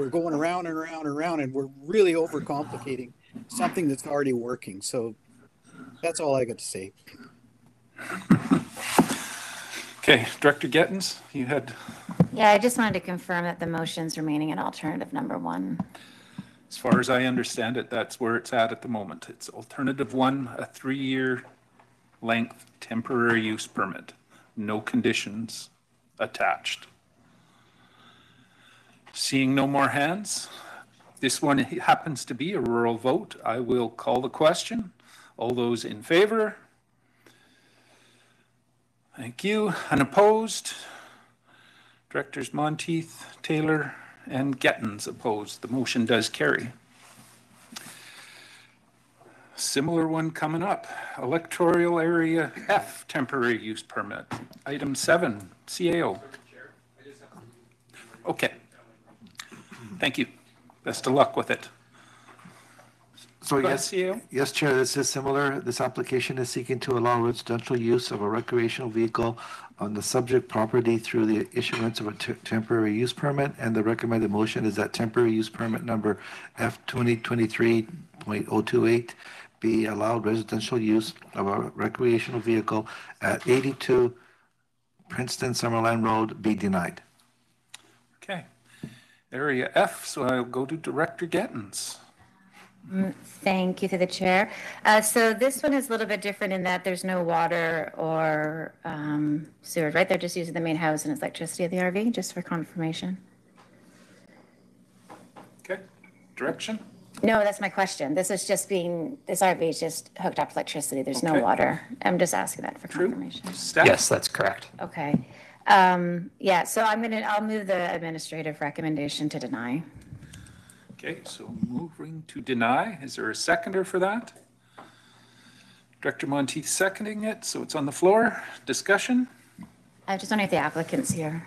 going around and around and around, and we're really overcomplicating something that's already working. So that's all I got to say.
Okay, Director Gettins, you had.
Yeah, I just wanted to confirm that the motion's remaining in alternative number 1.
As far as I understand it, that's where it's at the moment. It's alternative 1, a 3-year length temporary use permit, no conditions attached. Seeing no more hands, this one happens to be a rural vote. I will call the question. All those in favor? Thank you. Unopposed? Directors Monteith, Taylor, and Gettins opposed. The motion does carry. Similar one coming up. Electoral Area F temporary use permit. Item 7, CAO. Okay. Thank you. Best of luck with it.
So
Go ahead,
yes,
CEO.
yes, Chair, this is similar. This application is seeking to allow residential use of a recreational vehicle on the subject property through the issuance of a temporary use permit, and the recommended motion is that temporary use permit number F 2023.028 be allowed residential use of a recreational vehicle at 82 Princeton Summerland Road be denied.
Okay. Area F, so I'll go to Director Gettins.
Thank you to the chair. So this one is a little bit different in that there's no water or sewer, right? They're just using the main house and electricity of the RV, just for confirmation.
Okay. Direction?
No, that's my question. This is just this RV is just hooked up to electricity. There's no
Okay.
water. I'm just asking that for confirmation.
Staff?
Yes, that's correct.
Okay. Yeah, so I'll move the administrative recommendation to deny.
Okay, so moving to deny. Is there a seconder for that? Director Monteith seconding it, so it's on the floor. Discussion?
I just wonder if the applicant's here.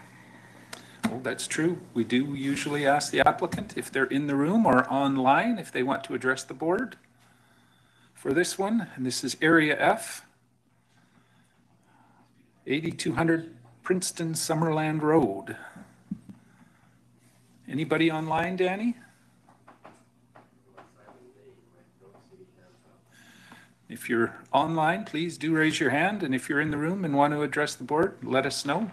Well, that's true. We do usually ask the applicant if they're in the room or online, if they want to address the board for this one. And this is Area F, 8200 Princeton Summerland Road. Anybody online, Danny? If you're online, please do raise your hand. And if you're in the room and want to address the board, let us know.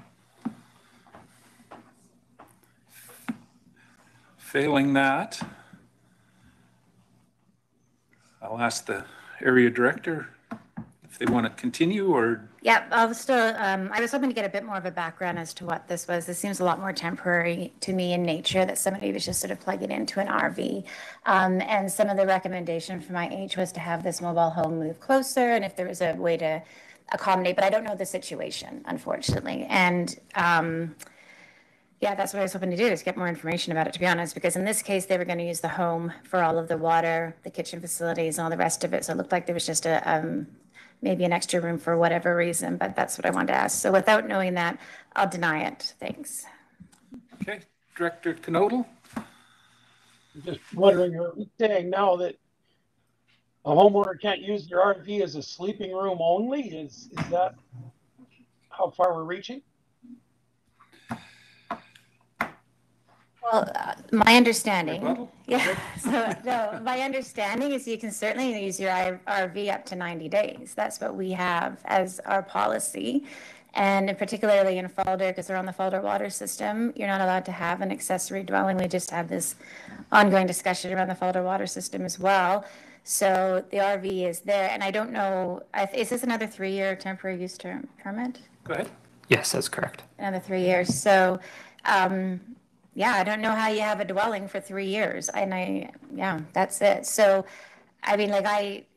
Failing that, I'll ask the area director if they want to continue or.
Yeah, I was hoping to get a bit more of a background as to what this was. This seems a lot more temporary to me in nature, that somebody was just sort of plugging into an RV. And some of the recommendation from IH was to have this mobile home move closer, and if there was a way to accommodate, but I don't know the situation, unfortunately. And yeah, that's what I was hoping to do, is get more information about it, to be honest, because in this case, they were going to use the home for all of the water, the kitchen facilities, and all the rest of it. So it looked like there was just maybe an extra room for whatever reason, but that's what I wanted to ask. So without knowing that, I'll deny it. Thanks.
Okay, Director Knodel?
I'm just wondering, are we saying now that a homeowner can't use their RV as a sleeping room only? Is that how far we're reaching?
Well, my understanding, my understanding is you can certainly use your RV up to 90 days. That's what we have as our policy. And particularly in Falder, because they're on the Falder water system, you're not allowed to have an accessory dwelling. We just have this ongoing discussion around the Falder water system as well. So the RV is there. And I don't know, is this another 3-year temporary use permit?
Go ahead.
Yes, that's correct.
Another 3 years. So, yeah, I don't know how you have a dwelling for 3 years. And yeah, that's it. So, I mean, like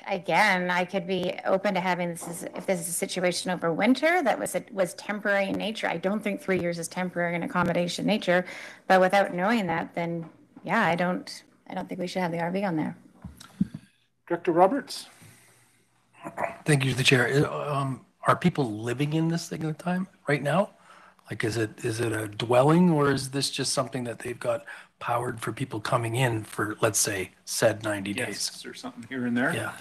I could be open to having this, if this is a situation over winter that was temporary in nature. I don't think 3 years is temporary in accommodation nature, but without knowing that, then yeah, I don't think we should have the RV on there.
Director Roberts?
Thank you to the chair. Are people living in this thing at the time right now? Like, is it a dwelling, or is this just something that they've got powered for people coming in for, let's say, said 90 days?
Yes, is there something here and there?
Yeah.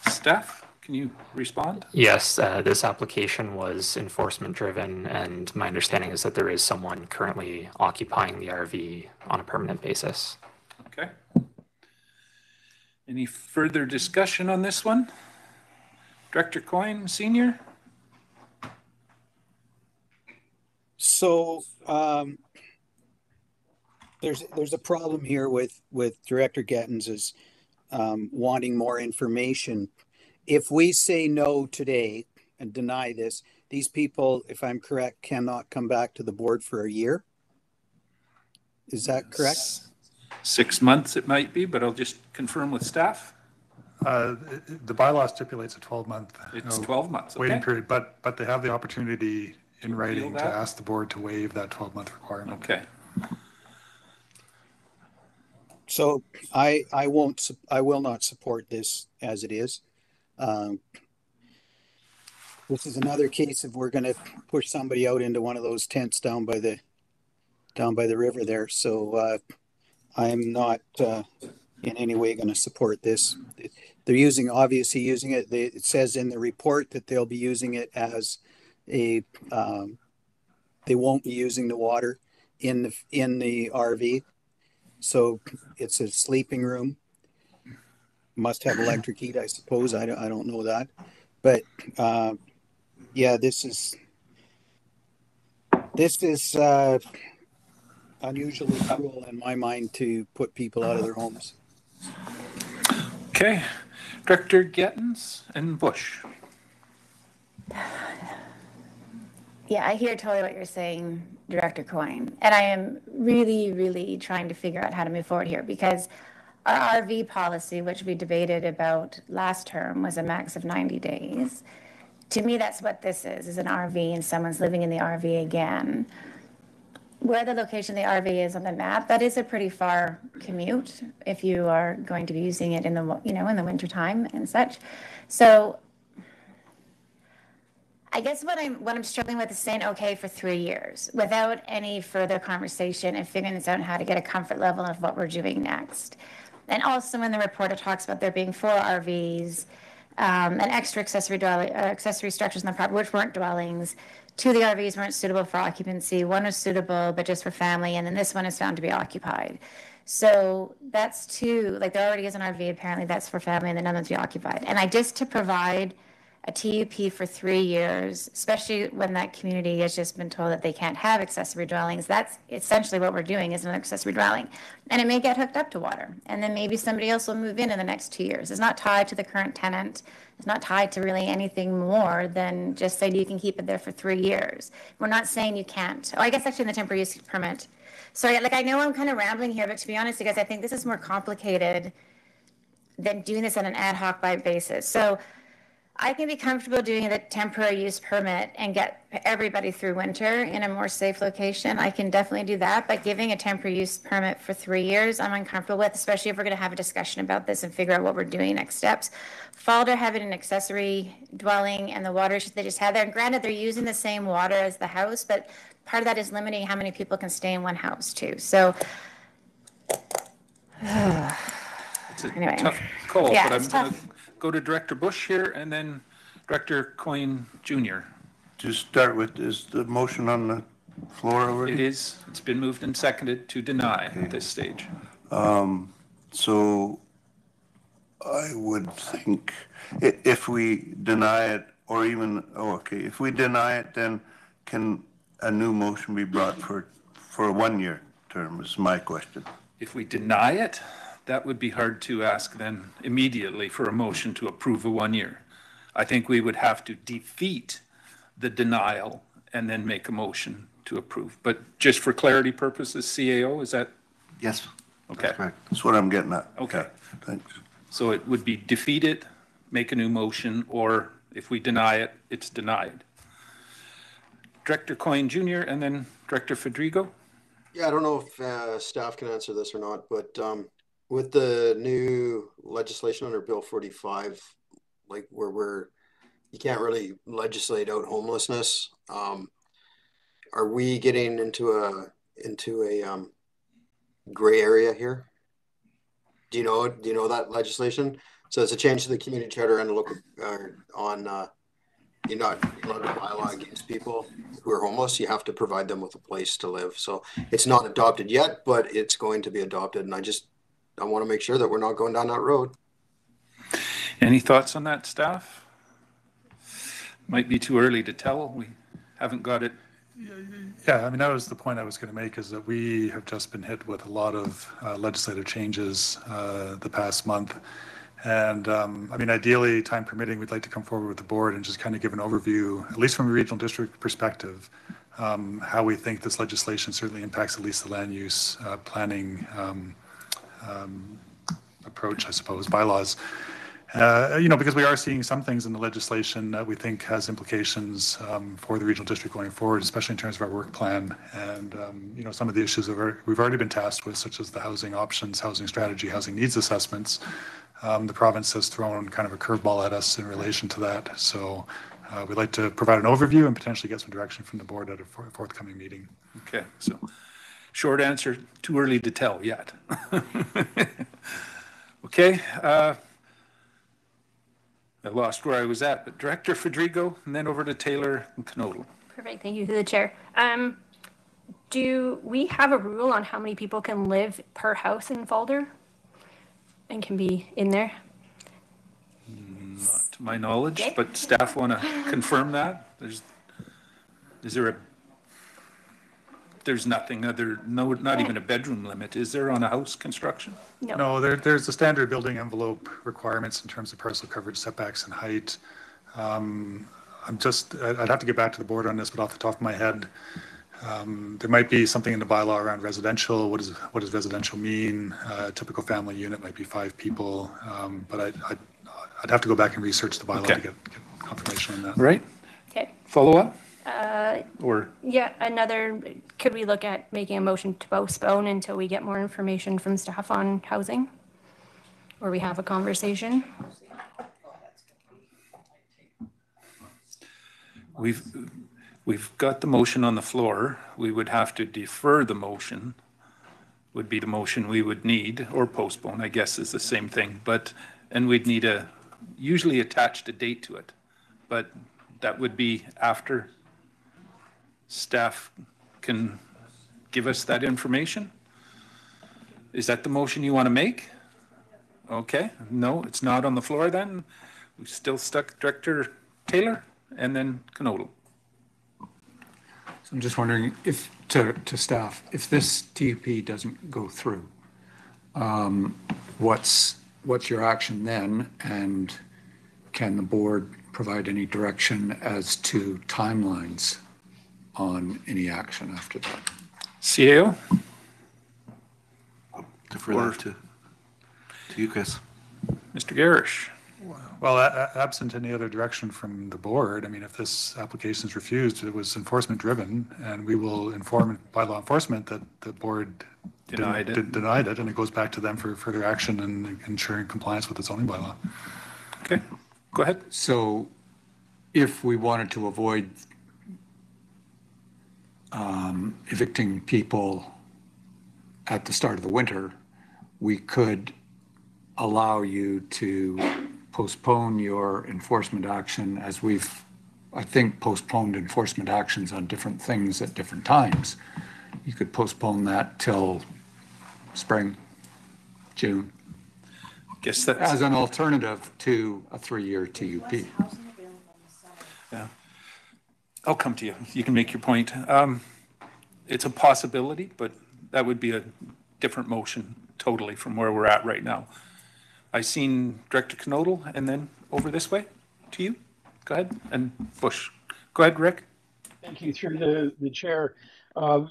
Steph, can you respond?
Yes, this application was enforcement driven, and my understanding is that there is someone currently occupying the RV on a permanent basis.
Okay. Any further discussion on this one? Director Coyne, Senior?
So there's a problem here with Director Gettins is wanting more information. If we say no today and deny this, these people, if I'm correct, cannot come back to the board for a year. Is that correct?
6 months it might be, but I'll just confirm with staff.
The bylaw stipulates a 12-month.
It's 12 months, okay.
Waiting period, but they have the opportunity in writing to
that?
ask the board to waive that 12-month requirement.
Okay.
So I will not support this as it is. This is another case of we're going to push somebody out into one of those tents down by the river there. So I'm not in any way going to support this. They're obviously using it. It says in the report that they'll be using it as a. They won't be using the water in the RV. So it's a sleeping room. Must have electric heat, I suppose. I don't know that, but yeah, this is unusually cruel in my mind to put people out of their homes.
Okay, Director Gettins and Bush.
Yeah, I hear totally what you're saying, Director Coyne. And I am really, really trying to figure out how to move forward here, because our RV policy, which we debated about last term, was a max of 90 days. To me, that's what this is an RV, and someone's living in the RV again. Where the location of the RV is on the map, that is a pretty far commute if you are going to be using it in the, in the wintertime and such. So I guess what I'm struggling with is saying okay for 3 years without any further conversation and figuring this out and how to get a comfort level of what we're doing next. And also in the report, it talks about there being 4 RVs and extra accessory structures on the property, which weren't dwellings. 2 of the RVs weren't suitable for occupancy. 1 was suitable, but just for family. And then this one is found to be occupied. So that's 2, like there already is an RV, apparently that's for family, and then another to be occupied. And to provide a TUP for 3 years, especially when that community has just been told that they can't have accessory dwellings. That's essentially what we're doing, is an accessory dwelling. And it may get hooked up to water. And then maybe somebody else will move in the next 2 years. It's not tied to the current tenant. It's not tied to really anything more than just saying you can keep it there for 3 years. We're not saying you can't. Oh, I guess actually in the temporary use permit. Sorry, I know I'm kind of rambling here, but to be honest, you guys, I think this is more complicated than doing this on an ad hoc basis. So I can be comfortable doing the temporary use permit and get everybody through winter in a more safe location. I can definitely do that, but giving a temporary use permit for 3 years, I'm uncomfortable with, especially if we're going to have a discussion about this and figure out what we're doing next steps. Falder having an accessory dwelling and the water issues they just had there, and granted, they're using the same water as the house, but part of that is limiting how many people can stay in one house too. So
It's a
anyway.
tough call,
Yeah,
but
it's
I'm going
tough.
to go to Director Bush here and then Director Coyne Jr.
To start with, is the motion on the floor already?
It is. It's been moved and seconded to deny at this stage.
So I would think if we deny it, or even, if we deny it, then can a new motion be brought for a 1-year term is my question.
If we deny it, that would be hard to ask then immediately for a motion to approve a 1 year. I think we would have to defeat the denial and then make a motion to approve. But just for clarity purposes, CAO, is that?
Yes.
Okay.
That's correct. That's what I'm getting at.
Okay.
Thanks.
So it would be defeat it, make a new motion, or if we deny it, it's denied. Director Coyne Jr. and then Director Fedrigo.
Yeah, I don't know if staff can answer this or not, but with the new legislation under Bill 45, like where you can't really legislate out homelessness, are we getting into a gray area here? Do you know that legislation? So it's a change to the community charter and local you're not allowed to bylaw against people who are homeless. You have to provide them with a place to live. So it's not adopted yet, but it's going to be adopted. And I want to make sure that we're not going down that road.
Any thoughts on that, staff? Might be too early to tell. We haven't got it.
Yeah, I mean, that was the point I was going to make, is that we have just been hit with a lot of legislative changes the past month. And I mean, ideally, time permitting, we'd like to come forward with the board and just kind of give an overview, at least from a regional district perspective, how we think this legislation certainly impacts at least the land use planning approach, I suppose, bylaws. Because we are seeing some things in the legislation that we think has implications for the regional district going forward, especially in terms of our work plan. And, some of the issues that we've already been tasked with, such as the housing options, housing strategy, housing needs assessments. The province has thrown kind of a curveball at us in relation to that. So we'd like to provide an overview and potentially get some direction from the board at a forthcoming meeting.
Okay, so short answer, too early to tell yet. Okay. I lost where I was at, but Director Fedrigo, and then over to Taylor and Knodel.
Perfect. Thank you to the chair. Do we have a rule on how many people can live per house in Falder and can be in there?
Not to my knowledge, but staff want to confirm that. There's nothing other, not even a bedroom limit. Is there on a house construction?
No, there's the standard building envelope requirements in terms of parcel coverage, setbacks, and height. I'd have to get back to the board on this, but off the top of my head, there might be something in the bylaw around residential. What does residential mean? A typical family unit might be 5 people, but I'd have to go back and research the bylaw to get confirmation on that.
Right.
Okay.
Follow up?
Could we look at making a motion to postpone until we get more information from staff on housing? Or we have a conversation?
We've got the motion on the floor. We would have to defer the motion, would be the motion we would need, or postpone, I guess is the same thing. And we'd need usually attached a date to it. But that would be after staff can give us that information. Is that the motion you want to make? Okay, no, it's not on the floor then. We still stuck Director Taylor and then Knodel.
So I'm just wondering if to staff, if this TUP doesn't go through, what's your action then? And can the board provide any direction as to timelines on any action after that?
CAO?
Defer that to you, Chris. Mr.
Garish.
Well, absent any other direction from the board, I mean, if this application is refused, it was enforcement driven, and we will inform by law enforcement that the board denied it, and it goes back to them for further action and ensuring compliance with the zoning bylaw.
Okay, go ahead.
So if we wanted to avoid evicting people at the start of the winter, we could allow you to postpone your enforcement action, as we've, I think, postponed enforcement actions on different things at different times. You could postpone that till spring, June.
Guess that's
as an alternative to a 3-year TUP.
Yeah, I'll come to you. You can make your point. It's a possibility, but that would be a different motion totally from where we're at right now. I seen Director Knodel and then over this way to you. Go ahead. And Bush. Go ahead, Rick.
Thank you through the chair.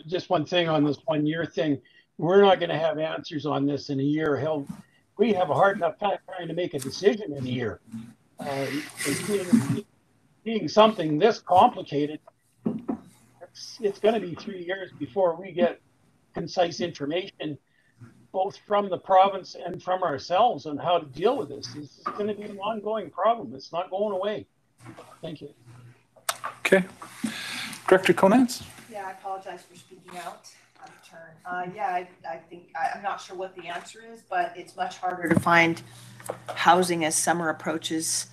Just one thing on this 1-year thing. We're not going to have answers on this in a year. Hell, we have a hard enough time trying to make a decision in a year. Being something this complicated, it's going to be 3 years before we get concise information, both from the province and from ourselves, on how to deal with this. This is going to be an ongoing problem. It's not going away. Thank you.
Okay. Director Conants?
Yeah, I apologize for speaking out of turn. I think, I'm not sure what the answer is, but it's much harder to find housing as summer approaches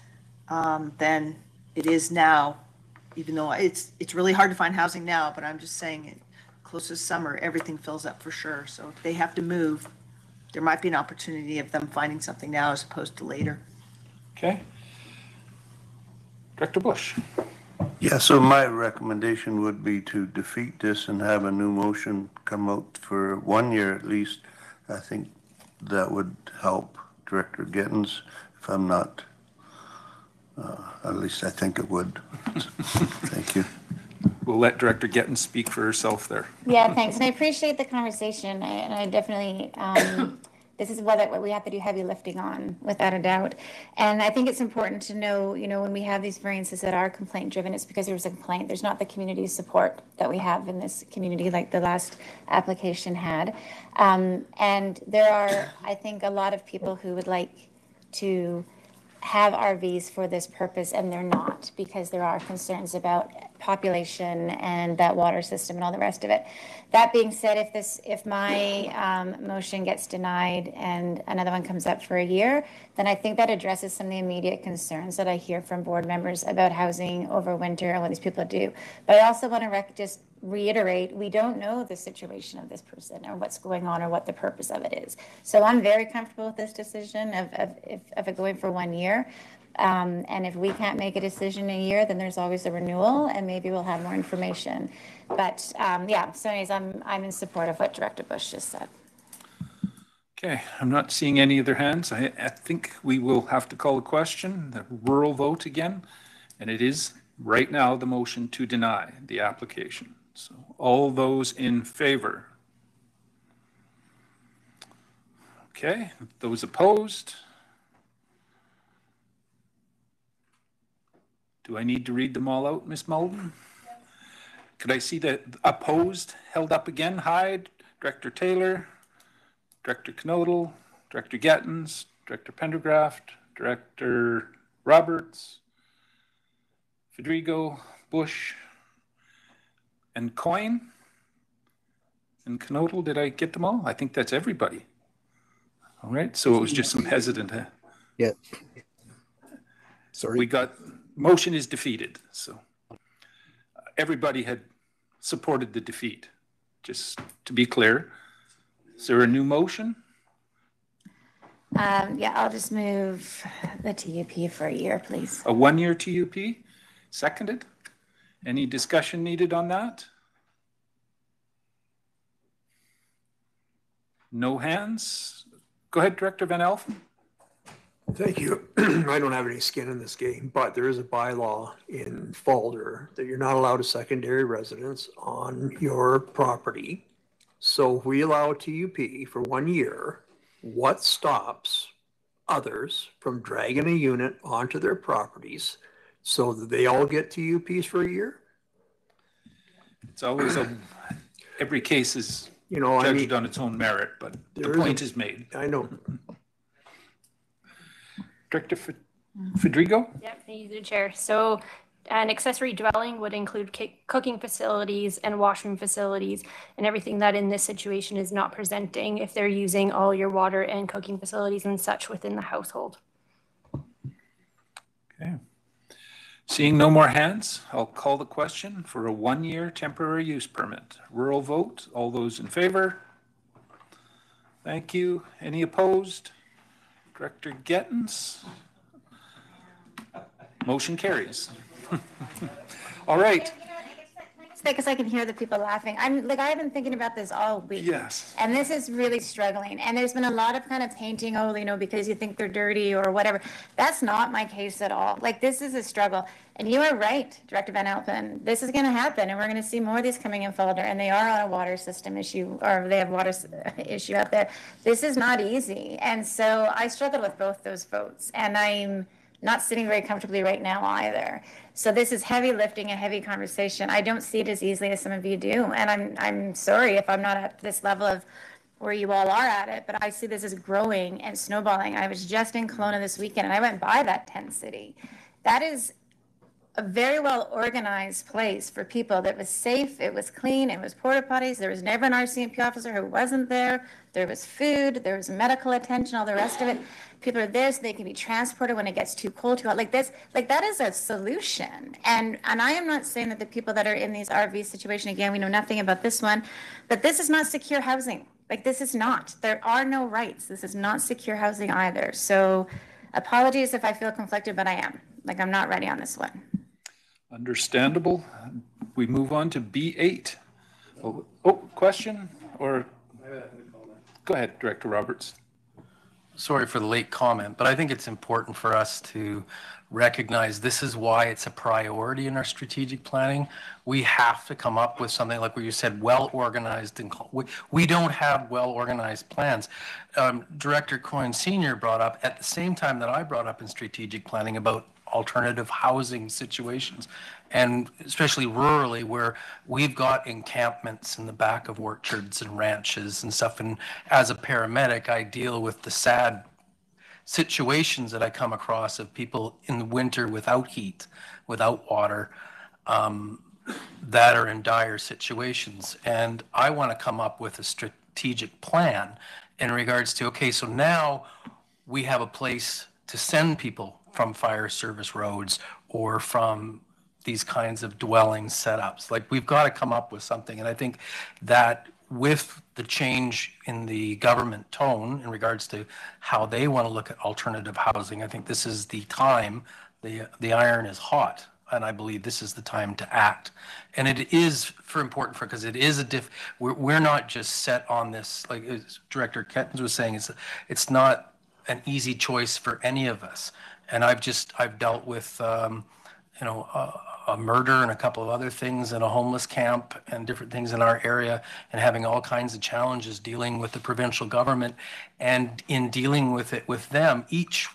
than it is now, even though it's really hard to find housing now, but I'm just saying it. Close to summer, everything fills up for sure. So if they have to move, there might be an opportunity of them finding something now as opposed to later.
Okay. Director Bush.
Yeah, so my recommendation would be to defeat this and have a new motion come out for 1 year at least. I think that would help Director Gittens. If I'm not, at least I think it would. Thank you.
We'll let Director Gittens speak for herself there.
Yeah, thanks. And I appreciate the conversation. And I definitely this is what we have to do heavy lifting on, without a doubt. And I think it's important to know, when we have these variances that are complaint driven, it's because there was a complaint. There's not the community support that we have in this community like the last application had. And there are, I think, a lot of people who would like to have RVs for this purpose, and they're not, because there are concerns about population and that water system and all the rest of it. That being said, if my motion gets denied and another one comes up for a year, then I think that addresses some of the immediate concerns that I hear from board members about housing over winter and what these people do. But I also want to just reiterate, we don't know the situation of this person or what's going on or what the purpose of it is. So I'm very comfortable with this decision of it going for 1 year. And if we can't make a decision in a year, then there's always a renewal, and maybe we'll have more information. But yeah, so anyways, I'm in support of what Director Bush just said.
Okay, I'm not seeing any other hands. I think we will have to call a question, the rural vote again, and it is right now the motion to deny the application. So all those in favor? Okay, those opposed? Do I need to read them all out, Ms. Mulden? Could I see the opposed held up again? Hyde, Director Taylor, Director Knodel, Director Gettens, Director Pendergraft, Director Roberts, Federico, Bush, and Coyne, and Knodel. Did I get them all? I think that's everybody. All right, so it was just some hesitant.
Yeah. Sorry.
We got, motion is defeated. So everybody had supported the defeat, just to be clear. Is there a new motion?
Yeah, I'll just move the TUP for a year, please.
A 1-year TUP, seconded. Any discussion needed on that? No hands? Go ahead, Director Van Elfen.
Thank you. I don't have any skin in this game, but there is a bylaw in Falder that you're not allowed a secondary residence on your property. So if we allow a TUP for 1 year, what stops others from dragging a unit onto their properties so that they all get TUPs for a year?
It's always every case is judged on its own merit, but the point is made.
I know.
Director Federico?
Yep, thank you, the chair. So an accessory dwelling would include cooking facilities and washroom facilities and everything that in this situation is not presenting if they're using all your water and cooking facilities and such within the household.
Okay. Seeing no more hands, I'll call the question for a 1-year temporary use permit. Rural vote, all those in favor? Thank you. Any opposed? Director Gettens? Motion carries. All right.
Because I can hear the people laughing. I've been thinking about this all week.
Yes.
And this is really struggling. And there's been a lot of kind of painting, because you think they're dirty or whatever. That's not my case at all. This is a struggle. And you are right, Director Van Elpen. This is going to happen, and we're going to see more of these coming in Falder. And they are on a water system issue, or they have water issue out there. This is not easy. And so I struggled with both those votes. And I'm not sitting very comfortably right now either. So this is heavy lifting, a heavy conversation. I don't see it as easily as some of you do. And I'm sorry if I'm not at this level of where you all are at it, but I see this as growing and snowballing. I was just in Kelowna this weekend, and I went by that tent city. That is a very well organized place for people. That was safe, it was clean, it was porta potties, there was never an RCMP officer who wasn't there, there was food, there was medical attention, all the rest of it. People are there so they can be transported when it gets too cold, too hot. That is a solution. And I am not saying that the people that are in these RV situation, again, we know nothing about this one, but this is not secure housing. This is not. There are no rights. This is not secure housing either. So apologies if I feel conflicted, but I am. I'm not ready on this one.
Understandable. We move on to B8. Oh, question? Or go ahead, Director Roberts.
sorry for the late comment, but I think it's important for us to recognize this is why it's a priority in our strategic planning. We have to come up with something like what you said, well-organized. And we don't have well-organized plans. Director Coyne Sr. brought up at the same time that I brought up in strategic planning about alternative housing situations, and especially rurally where we've got encampments in the back of orchards and ranches and stuff. And as a paramedic, I deal with the sad situations that I come across of people in the winter without heat, without water, that are in dire situations. And I want to come up with a strategic plan in regards to, okay, so now we have a place to send people from fire service roads or from these kinds of dwelling setups. Like, we've got to come up with something. And I think that with the change in the government tone in regards to how they want to look at alternative housing, I think this is the time, the iron is hot. And I believe this is the time to act. And it is important because it is we're not just set on this, like as Director Kettins was saying, it's not an easy choice for any of us. And I've dealt with, a murder and a couple of other things in a homeless camp and different things in our area, and having all kinds of challenges dealing with the provincial government. And in dealing with it with them, each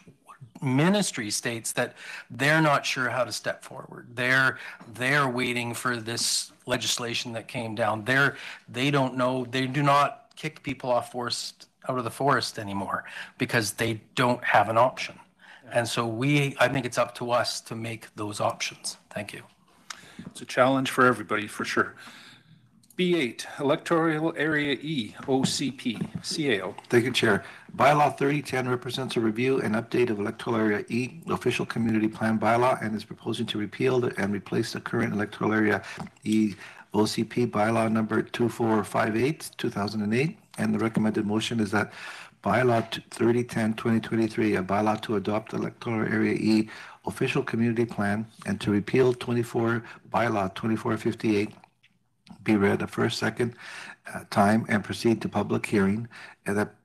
ministry states that they're not sure how to step forward. They're waiting for this legislation that came down. They don't know. They do not kick people out of the forest anymore because they don't have an option. And so I think it's up to us to make those options. Thank you.
It's a challenge for everybody, for sure. B8, Electoral Area E, OCP, CAO.
Thank you, Chair. Bylaw 3010 represents a review and update of Electoral Area E, official community plan bylaw, and is proposing to repeal and replace the current Electoral Area E OCP bylaw number 2458, 2008. And the recommended motion is that Bylaw 3010-2023, a bylaw to adopt Electoral Area E official community plan and to repeal Bylaw 2458 be read a first, second time and proceed to public hearing, and that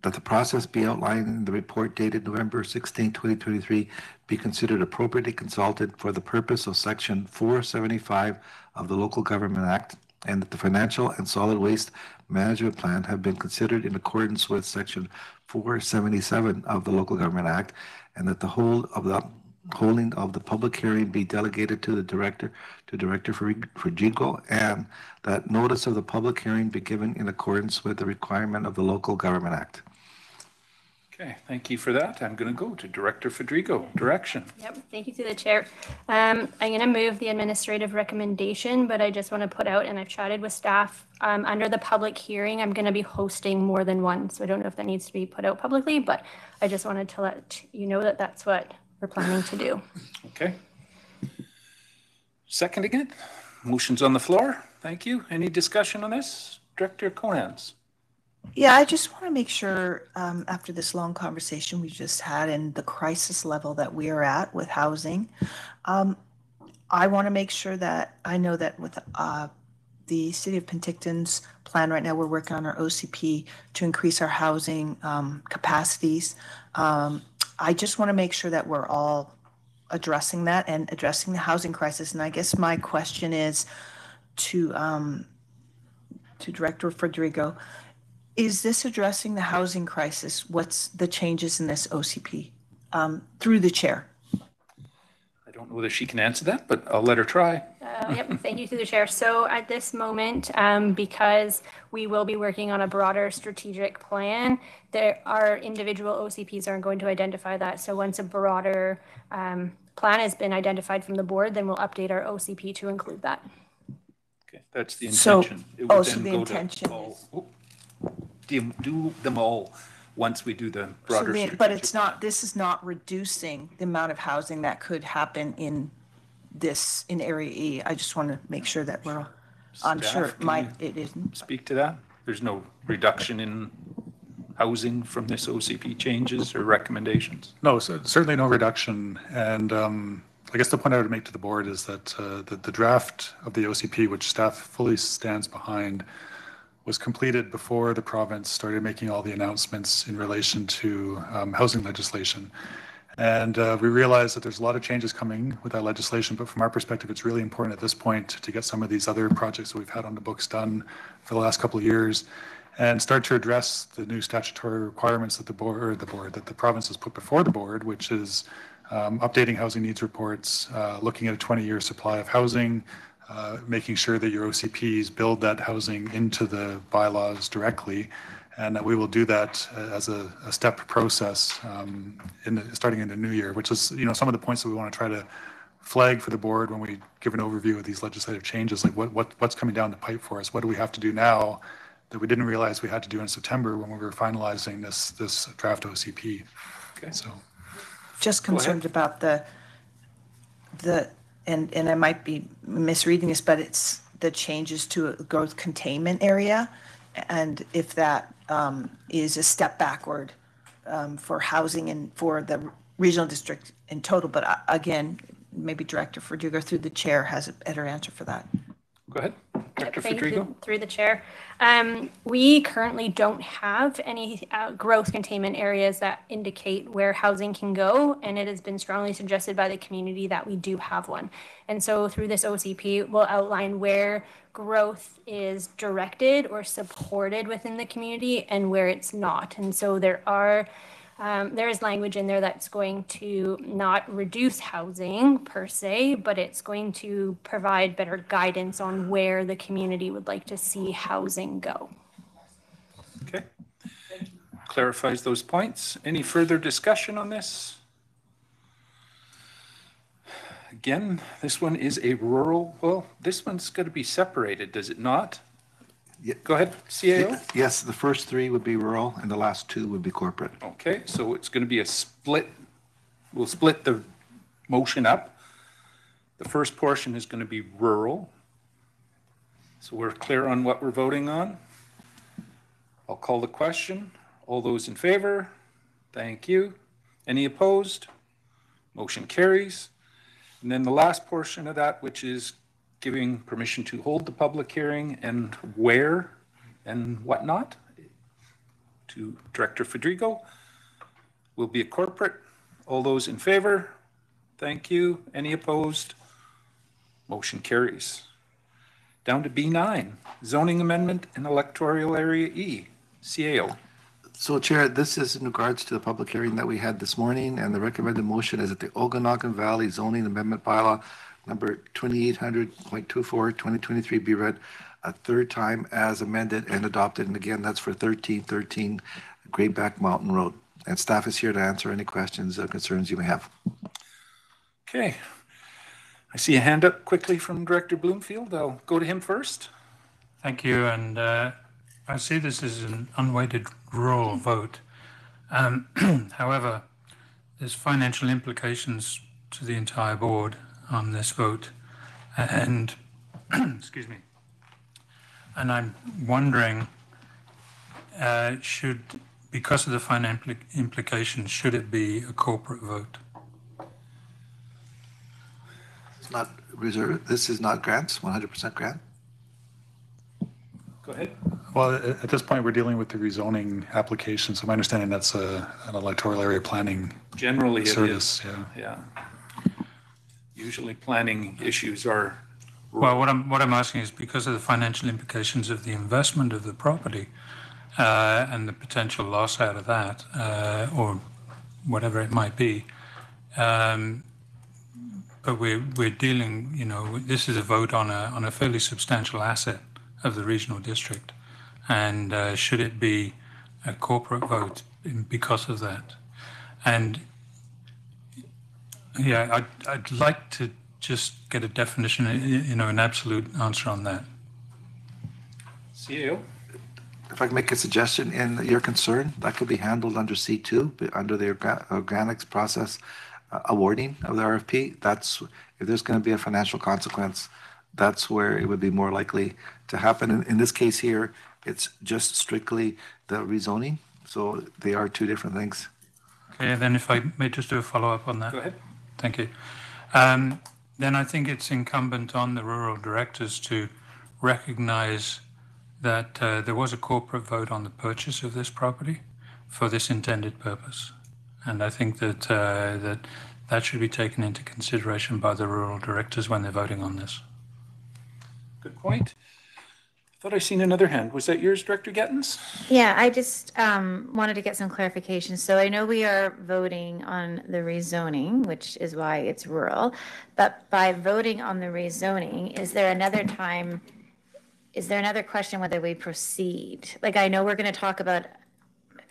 the process be outlined in the report dated November 16, 2023, be considered appropriately consulted for the purpose of Section 475 of the Local Government Act, and that the financial and solid waste management plan have been considered in accordance with Section 477 of the Local Government Act, and that the holding of the public hearing be delegated to Director Frigigo, and that notice of the public hearing be given in accordance with the requirement of the Local Government Act.
Okay, thank you for that. I'm going to go to Director Frigigo. Direction.
Yep, thank you to the chair. I'm going to move the administrative recommendation, but I just want to put out, and I've chatted with staff, under the public hearing, I'm going to be hosting more than one. So I don't know if that needs to be put out publicly, but I just wanted to let you know that that's what we're planning to do.
Okay. Seconding it. Motion's on the floor. Thank you. Any discussion on this? Director Cohans.
Yeah, I just want to make sure, after this long conversation we just had and the crisis level that we are at with housing, I want to make sure that I know that with the City of Penticton's plan right now, we're working on our OCP to increase our housing capacities. I just want to make sure that we're all addressing that and addressing the housing crisis. And I guess my question is to Director Frigigo, is this addressing the housing crisis? What's the changes in this OCP through the chair?
I don't know whether she can answer that, but I'll let her try.
Yep, thank you to the chair. So at this moment, because we will be working on a broader strategic plan, our individual OCPs aren't going to identify that. So once a broader plan has been identified from the board, then we'll update our OCP to include that.
Okay, that's the intention.
So the intention is...
do them all once we do the broader strategic.
But it's not, this is not reducing the amount of housing that could happen in Area E. I just want to make sure that I'm sure it isn't.
Speak to that. There's no reduction in housing from this OCP changes or recommendations?
No, certainly no reduction. And I guess the point I would make to the board is that the draft of the OCP, which staff fully stands behind, was completed before the province started making all the announcements in relation to housing legislation. And we realize that there's a lot of changes coming with that legislation, but from our perspective, it's really important at this point to get some of these other projects that we've had on the books done for the last couple of years and start to address the new statutory requirements that that the province has put before the board, which is updating housing needs reports, looking at a 20-year supply of housing, making sure that your OCPs build that housing into the bylaws directly, and that we will do that as a step process starting in the new year, which is some of the points that we want to try to flag for the board when we give an overview of these legislative changes, like what's coming down the pipe for us, what do we have to do now that we didn't realize we had to do in September when we were finalizing this draft OCP.
Okay.
So
just concerned about the and I might be misreading this, but it's the changes to a growth containment area, and if that is a step backward for housing and for the regional district in total. But again, maybe Director Verdugo through the chair has a better answer for that.
Go ahead, Director
Thank
Verdugo.
you, through the chair. We currently don't have any growth containment areas that indicate where housing can go, and it has been strongly suggested by the community that we do have one. And so through this OCP, we'll outline where growth is directed or supported within the community and where it's not. And so there is language in there that's going to not reduce housing per se, but it's going to provide better guidance on where the community would like to see housing go.
Okay. Clarifies those points. Any further discussion on this? Again, this one is a rural, well, this one's going to be separated, does it not?
Yeah.
Go ahead, CAO.
Yes, the first three would be rural and the last two would be corporate.
Okay, so it's going to be a split. We'll split the motion up. The first portion is going to be rural. So we're clear on what we're voting on. I'll call the question. All those in favor? Thank you. Any opposed? Motion carries. And then the last portion of that, which is giving permission to hold the public hearing and where and whatnot, to Director Federico, will be a corporate. All those in favor? Thank you. Any opposed? Motion carries. Down to B9, zoning amendment in electoral area E, CAO.
So, Chair, this is in regards to the public hearing that we had this morning, and the recommended motion is that the Okanagan Valley Zoning Amendment Bylaw number 2800.24 2023 be read a third time as amended and adopted. And again, that's for 1313 Greyback Mountain Road. And staff is here to answer any questions or concerns you may have.
Okay. I see a hand up quickly from Director Bloomfield. I'll go to him first.
Thank you. And I see this as an unweighted rural vote. However, there's financial implications to the entire board on this vote. And, excuse me, and I'm wondering, because of the financial implications, should it be a corporate vote?
It's not reserved. This is not grants, 100% grant.
Go ahead.
Well, at this point, we're dealing with the rezoning application. So my understanding that's an electoral area planning
Generally
service.
It is. Yeah. Usually planning issues are.
Well, what I'm asking is because of the financial implications of the investment of the property and the potential loss out of that, or whatever it might be. But we're dealing, this is a vote on a fairly substantial asset of the regional district. And should it be a corporate vote because of that? And yeah, I'd like to just get a definition, an absolute answer on that.
CEO?
If I can make a suggestion in your concern, that could be handled under C2, but under the organics process awarding of the RFP. That's, if there's going to be a financial consequence, that's where it would be more likely to happen. In this case here, it's just strictly the rezoning. So they are two different things.
Okay, then if I may just do a follow-up on that.
Go ahead.
Thank you. Then I think it's incumbent on the rural directors to recognize that there was a corporate vote on the purchase of this property for this intended purpose. And I think that that should be taken into consideration by the rural directors when they're voting on this.
Good point. I thought I seen another hand. Was that yours, Director Gettins?
Yeah, I just wanted to get some clarification. So I know we are voting on the rezoning, which is why it's rural. But by voting on the rezoning, is there another question whether we proceed? Like, I know we're going to talk about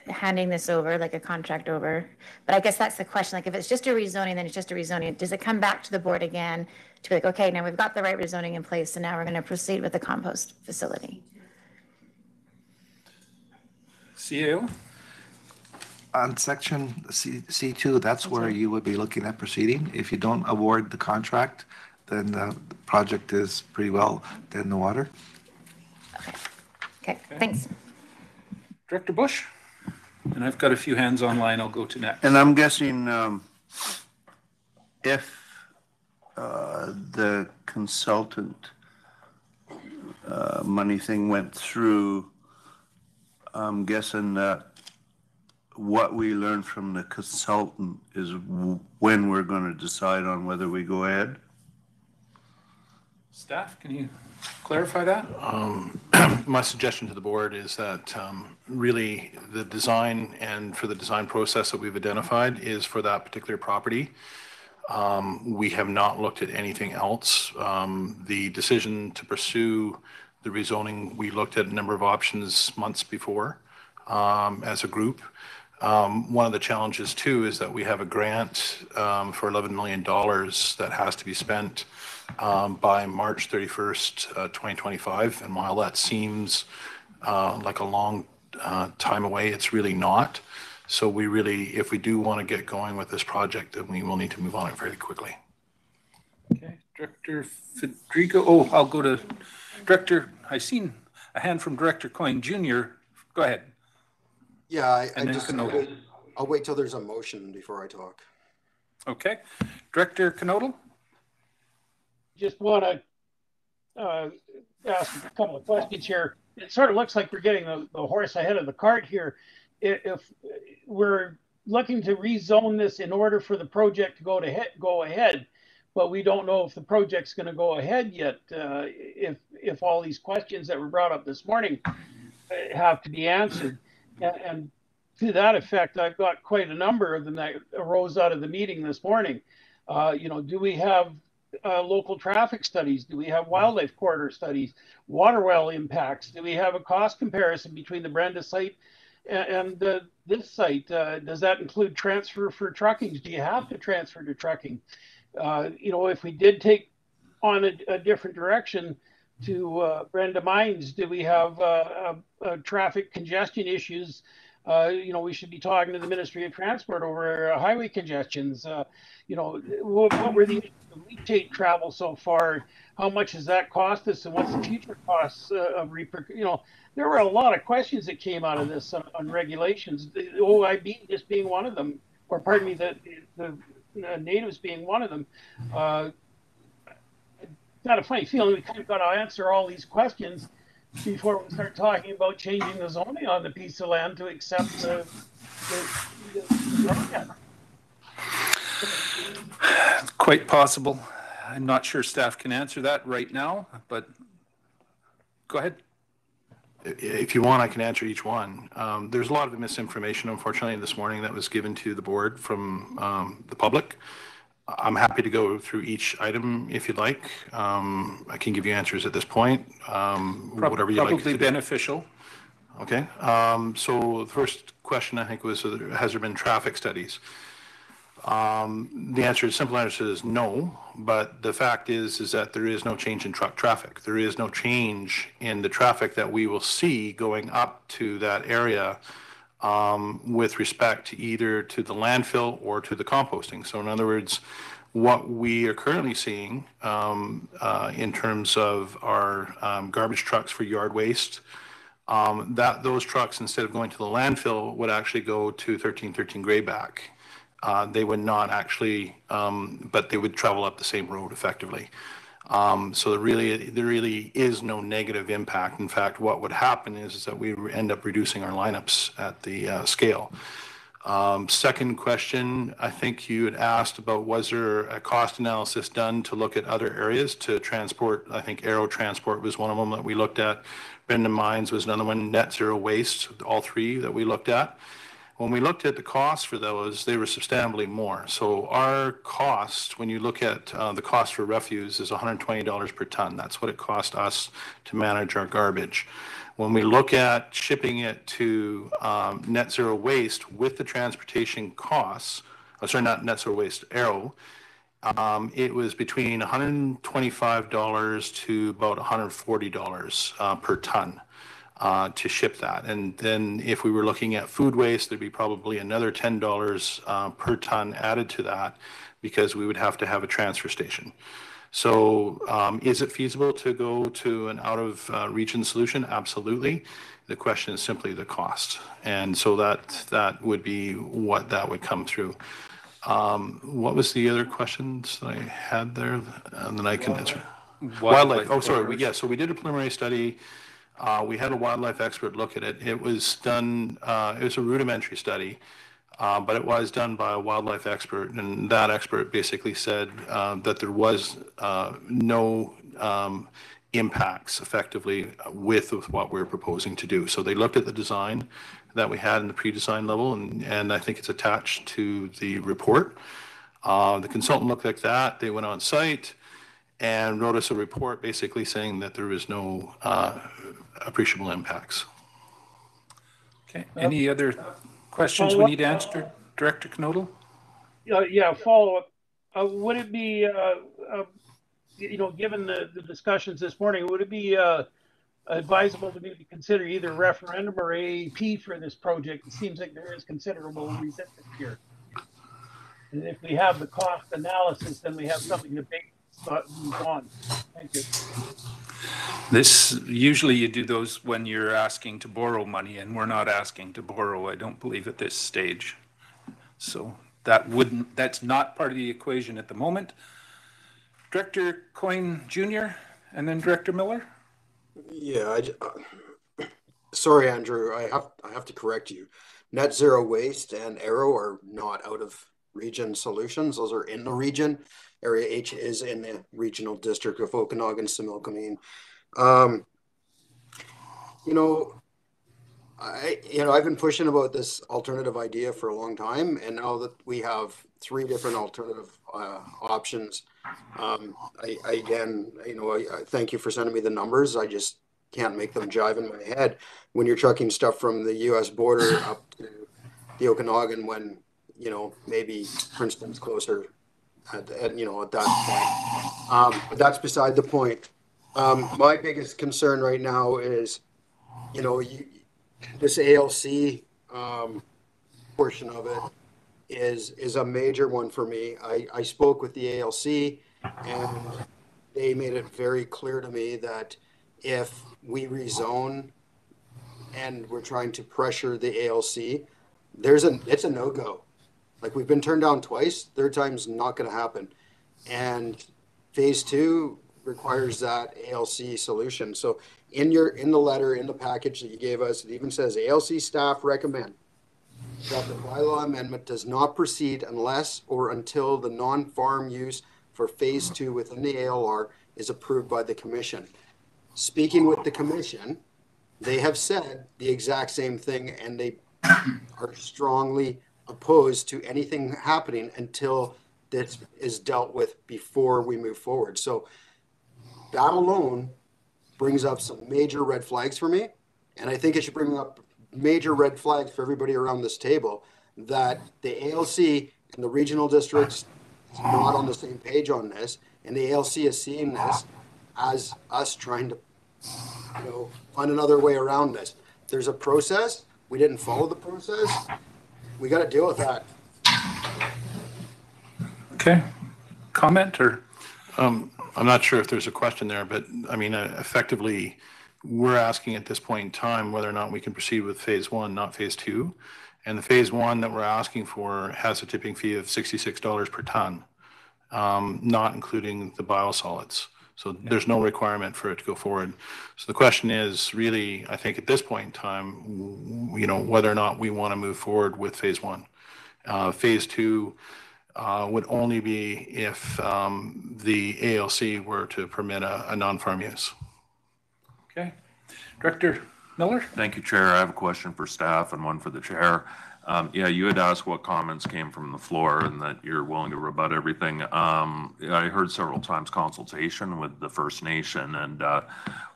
handing this over, like a contract over, but I guess that's the question. Like, if it's just a rezoning, then it's just a rezoning. Does it come back to the board again to be like, okay, now we've got the right rezoning in place, so now we're going to proceed with the compost facility?
CAO?
On section C2, that's where you would be looking at proceeding. If you don't award the contract, then the project is pretty well dead in the water.
Okay, thanks.
Director Bush? And I've got a few hands online I'll go to next.
And I'm guessing if the consultant money thing went through, I'm guessing that what we learned from the consultant is when we're going to decide on whether we go ahead.
Staff, can you clarify that?
My suggestion to the board is that really the design and for the design process that we've identified is for that particular property. We have not looked at anything else. The decision to pursue the rezoning, we looked at a number of options months before as a group. One of the challenges too is that we have a grant for $11 million that has to be spent by March 31st, 2025. And while that seems like a long time away, it's really not. So we really, if we do want to get going with this project, then we will need to move on it very quickly.
Okay, Director Federico. Oh, I'll go to Director. I seen a hand from Director Coyne Jr. Go ahead.
Yeah, I'll wait till there's a motion before I talk.
Okay, Director Knodel.
Just want to ask a couple of questions here. It sort of looks like we're getting the horse ahead of the cart here. If we're looking to rezone this in order for the project to go ahead, but we don't know if the project's going to go ahead yet, if all these questions that were brought up this morning have to be answered. And to that effect, I've got quite a number of them that arose out of the meeting this morning. Do we have local traffic studies? Do we have wildlife corridor studies? Water well impacts? Do we have a cost comparison between the Brenda site and this site? Does that include transfer for trucking? Do you have to transfer to trucking? If we did take on a different direction to Brenda Mines, do we have traffic congestion issues? We should be talking to the Ministry of Transport over highway congestions. What were the issues of leachate travel so far? How much has that cost us, and what's the future costs of there were a lot of questions that came out of this on regulations. The OIB just being one of them, or pardon me, the natives being one of them. Got a funny feeling we kind of got to answer all these questions before we start talking about changing the zoning on the piece of land to accept the
Quite possible. I'm not sure staff can answer that right now, but go ahead.
If you want, I can answer each one. There's a lot of misinformation, unfortunately, this morning that was given to the board from the public. I'm happy to go through each item if you'd like. I can give you answers at this point. Whatever you'd like to do.
Probably beneficial.
Okay. So the first question I think was, has there been traffic studies? The answer, simple answer is no, but the fact is that there is no change in truck traffic. There is no change in the traffic that we will see going up to that area with respect to either to the landfill or to the composting. So in other words, what we are currently seeing in terms of our garbage trucks for yard waste, that those trucks, instead of going to the landfill, would actually go to 1313 Grayback. They would not actually, but they would travel up the same road effectively. So there really is no negative impact. In fact, what would happen is that we end up reducing our lineups at the scale. Second question, I think you had asked about, was there a cost analysis done to look at other areas to transport? I think aero transport was one of them that we looked at. Brendan Mines was another one, net zero waste, all three that we looked at. When we looked at the costs for those, they were substantially more. So our cost, when you look at the cost for refuse, is $120 per ton. That's what it cost us to manage our garbage. When we look at shipping it to net zero waste with the transportation costs, sorry, not net zero waste, aero, it was between $125 to about $140 per ton to ship that. And then if we were looking at food waste, there'd be probably another $10 per ton added to that because we would have to have a transfer station. So is it feasible to go to an out-of-region solution? Absolutely. The question is simply the cost. And so that would be what that would come through. What was the other questions that I had there? And then I can answer. Wildlife. Oh, sorry. So we did a preliminary study. We had a wildlife expert look at it. It was done, it was a rudimentary study. But it was done by a wildlife expert, and that expert basically said that there was no impacts effectively with what we're proposing to do. So they looked at the design that we had in the pre-design level, and I think it's attached to the report. The consultant looked at that. They went on site and wrote us a report basically saying that there is no appreciable impacts.
Okay. Any other questions we need answered, Director Knodel?
Yeah, follow-up. Would it be, given the discussions this morning, would it be advisable to maybe consider either referendum or AAP for this project? It seems like there is considerable resistance here. And if we have the cost analysis, then we have something to move on. Thank you.
Usually you do those when you're asking to borrow money, and we're not asking to borrow, I don't believe, at this stage. So that's not part of the equation at the moment. Director Coyne Jr. and then Director Miller.
Yeah, sorry, Andrew, I have to correct you. Net zero waste and aero are not out of region solutions. Those are in the region. Area H is in the regional district of Okanagan, Similkameen. I've been pushing about this alternative idea for a long time, and now that we have 3 different alternative options, I thank you for sending me the numbers. I just can't make them jive in my head when you're trucking stuff from the U.S. border up to the Okanagan when, maybe Princeton's closer at that point. But that's beside the point. My biggest concern right now is, this ALC portion of it is a major one for me. I spoke with the ALC, and they made it very clear to me that if we rezone and we're trying to pressure the ALC, it's a no-go. Like, we've been turned down twice. Third time's not going to happen. And phase 2 requires that ALC solution. So in the letter, in the package that you gave us, it even says ALC staff recommend that the bylaw amendment does not proceed unless or until the non-farm use for phase 2 within the ALR is approved by the commission. Speaking with the commission, they have said the exact same thing, and they are strongly opposed to anything happening until this is dealt with before we move forward. So that alone brings up some major red flags for me. And I think it should bring up major red flags for everybody around this table that the ALC and the regional districts is not on the same page on this. And the ALC is seeing this as us trying to, find another way around this. There's a process. We didn't follow the process. We got to deal with that.
Okay. Comment or?
I'm not sure if there's a question there, but I mean, effectively, we're asking at this point in time whether or not we can proceed with phase 1, not phase 2. And the phase 1 that we're asking for has a tipping fee of $66 per ton, not including the biosolids. So there's no requirement for it to go forward. So the question is really, I think at this point in time, whether or not we want to move forward with phase one. Phase two would only be if the ALC were to permit a non-farm use.
Okay. Director Miller?
Thank you, Chair. I have a question for staff and one for the chair. Yeah, you had asked what comments came from the floor and that you're willing to rebut everything. I heard several times consultation with the First Nation and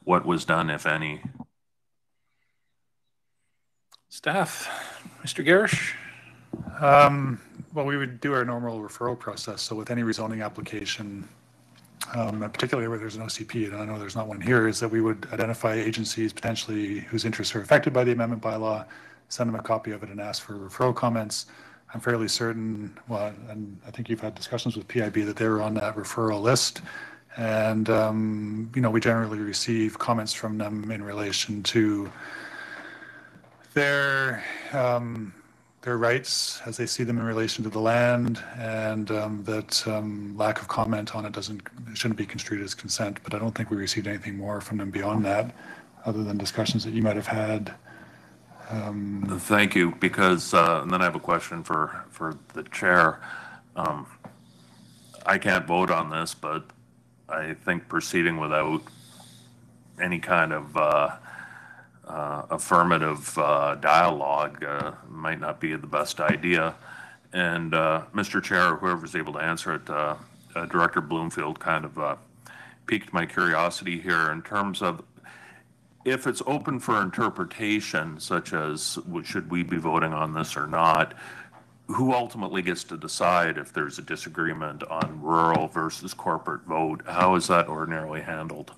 what was done, if any.
Staff, Mr. Garish?
Well, we would do our normal referral process. So with any rezoning application, particularly where there's an OCP, and I know there's not one here, is that we would identify agencies potentially whose interests are affected by the amendment bylaw, send them a copy of it and ask for referral comments. I'm fairly certain, well, and I think you've had discussions with PIB that they were on that referral list. And, we generally receive comments from them in relation to their rights as they see them in relation to the land, and that lack of comment on it shouldn't be construed as consent. But I don't think we received anything more from them beyond that, other than discussions that you might have had.
Thank you, because and then I have a question for the chair. I can't vote on this, but I think proceeding without any kind of affirmative dialogue might not be the best idea. And Mr. Chair, whoever's able to answer it, Director Bloomfield kind of piqued my curiosity here in terms of if it's open for interpretation, such as should we be voting on this or not, who ultimately gets to decide if there's a disagreement on rural versus corporate vote? How is that ordinarily handled?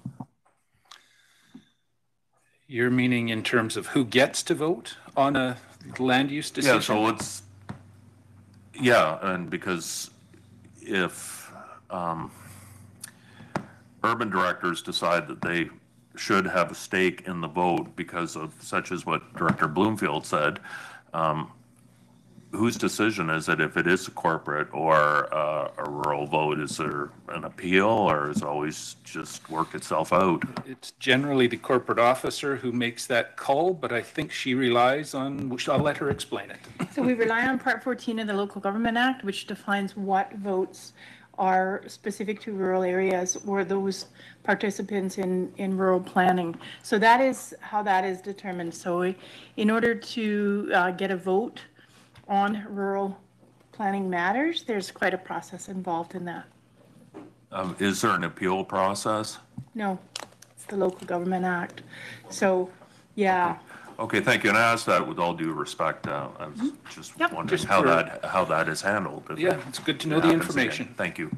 You're meaning in terms of who gets to vote on a land use decision?
Yeah, so and because if urban directors decide that they should have a stake in the vote because of such as what Director Bloomfield said, whose decision is it if it is a corporate or a rural vote? Is there an appeal, or is it always just work itself out?
It's generally the corporate officer who makes that call, but I think she relies on, I'll let her explain it.
So we rely on Part 14 of the Local Government Act, which defines what votes are specific to rural areas or those participants in rural planning. So that is how that is determined. So in order to get a vote on rural planning matters, there's quite a process involved in that.
Is there an appeal process?
No, it's the Local Government Act. So, yeah.
Okay, thank you. And I asked that with all due respect. I was just wondering how that is handled.
Yeah, it's good to know the information.
Again. Thank you.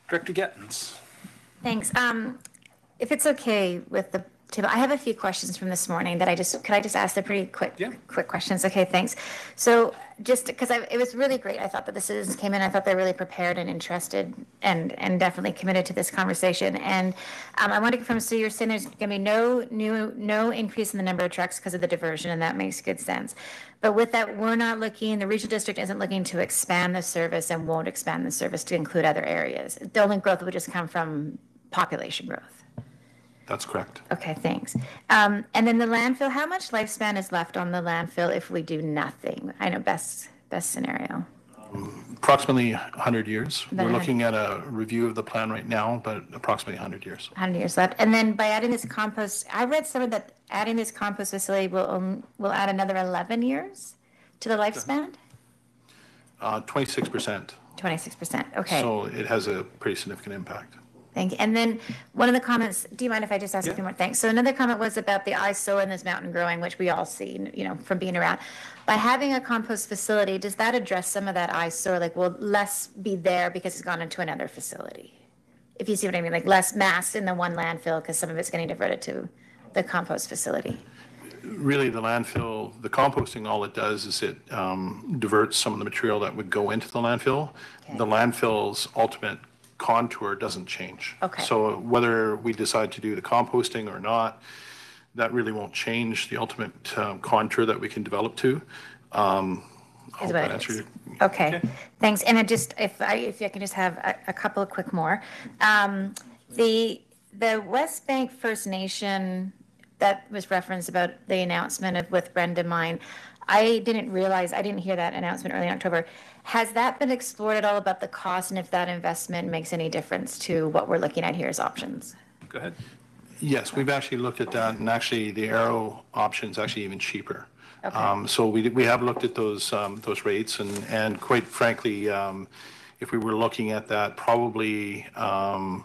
Director Gettins.
Thanks. If it's okay with the table, I have a few questions from this morning that could I just ask the pretty quick questions? Okay, thanks. So just because it was really great. I thought that the citizens came in, I thought they're really prepared and interested and definitely committed to this conversation. And I want to confirm, so you're saying there's going to be no increase in the number of trucks because of the diversion, and that makes good sense. But with that, the regional district isn't looking to expand the service and won't expand the service to include other areas. The only growth would just come from population growth.
That's correct.
Okay, thanks. And then the landfill, how much lifespan is left on the landfill if we do nothing? I know best scenario.
Approximately 100 years. We're looking at a review of the plan right now, but approximately 100 years.
100 years left. And then by adding this compost, I read somewhere that adding this compost facility will add another 11 years to the lifespan?
26%.
26%, okay.
So it has a pretty significant impact.
Thank you. And then one of the comments, do you mind if I just ask a few more? Thanks. So another comment was about the ISO and this mountain growing, which we all see, from being around. By having a compost facility, does that address some of that ISO? Like, will less be there because it's gone into another facility? If you see what I mean, like less mass in the one landfill because some of it's getting diverted to the compost facility.
Really, the landfill, the composting, all it does is it diverts some of the material that would go into the landfill. Okay. The landfill's ultimate contour doesn't change.
Okay.
So whether we decide to do the composting or not, that really won't change the ultimate contour that we can develop to. I hope that answers your...
Okay, thanks. And if I can just have a couple of quick more. The West Bank First Nation that was referenced about the announcement of with Brenda Mine, I didn't hear that announcement early in October. Has that been explored at all about the cost and if that investment makes any difference to what we're looking at here as options?
Go ahead.
Yes, we've actually looked at that, and actually the Arrow option is actually even cheaper.
Okay.
So we have looked at those rates, and quite frankly, if we were looking at that, probably the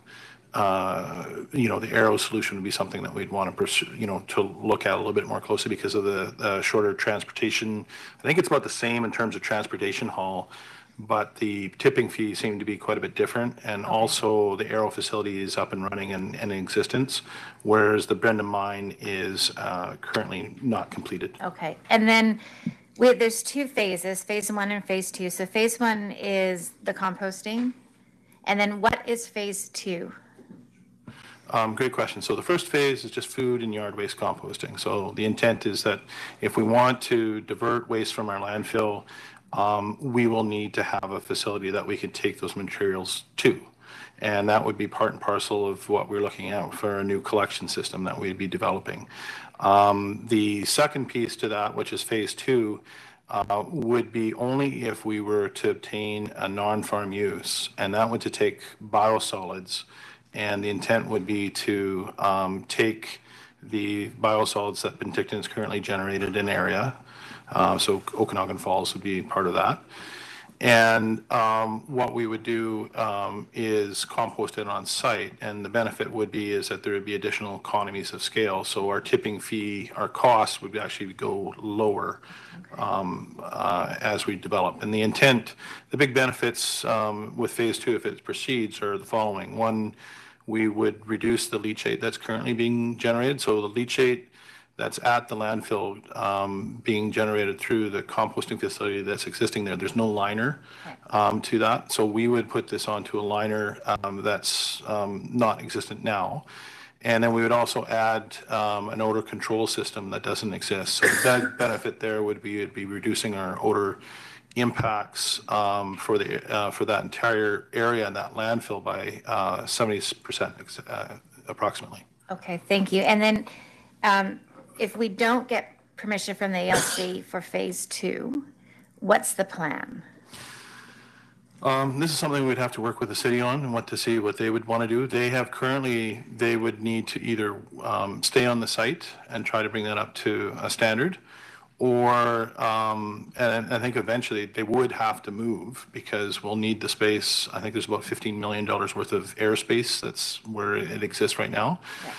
Arrow solution would be something that we'd want to pursue, to look at a little bit more closely because of the shorter transportation. I think it's about the same in terms of transportation haul, but the tipping fees seem to be quite a bit different. And also the Arrow facility is up and running and in existence, whereas the Brenda Mine is currently not completed.
Okay. And then there's two phases, phase 1 and phase 2. So phase 1 is the composting. And then what is phase 2?
Great question. So the first phase is just food and yard waste composting. So the intent is that if we want to divert waste from our landfill, we will need to have a facility that we can take those materials to. And that would be part and parcel of what we're looking at for a new collection system that we'd be developing. The second piece to that, which is phase 2, would be only if we were to obtain a non-farm use, and that would to take biosolids. And the intent would be to take the biosolids that Penticton is currently generated in area. So Okanagan Falls would be part of that. And what we would do is compost it on site. And the benefit would be is that there would be additional economies of scale. So our tipping fee, our costs would actually go lower as we develop. And the intent, the big benefits with phase 2, if it proceeds, are the following. One, we would reduce the leachate that's currently being generated. So the leachate that's at the landfill being generated through the composting facility that's existing there. There's no liner to that. So we would put this onto a liner that's not existent now. And then we would also add an odor control system that doesn't exist. So the benefit there would be reducing our odor impacts for that entire area and that landfill by 70% approximately.
Okay, thank you. And then if we don't get permission from the ALC for phase 2, what's the plan?
This is something we'd have to work with the city on and to see what they would want to do. They would need to either stay on the site and try to bring that up to a standard, or and I think eventually they would have to move because we'll need the space. I think there's about $15 million worth of airspace that's where it exists right now.
Yeah.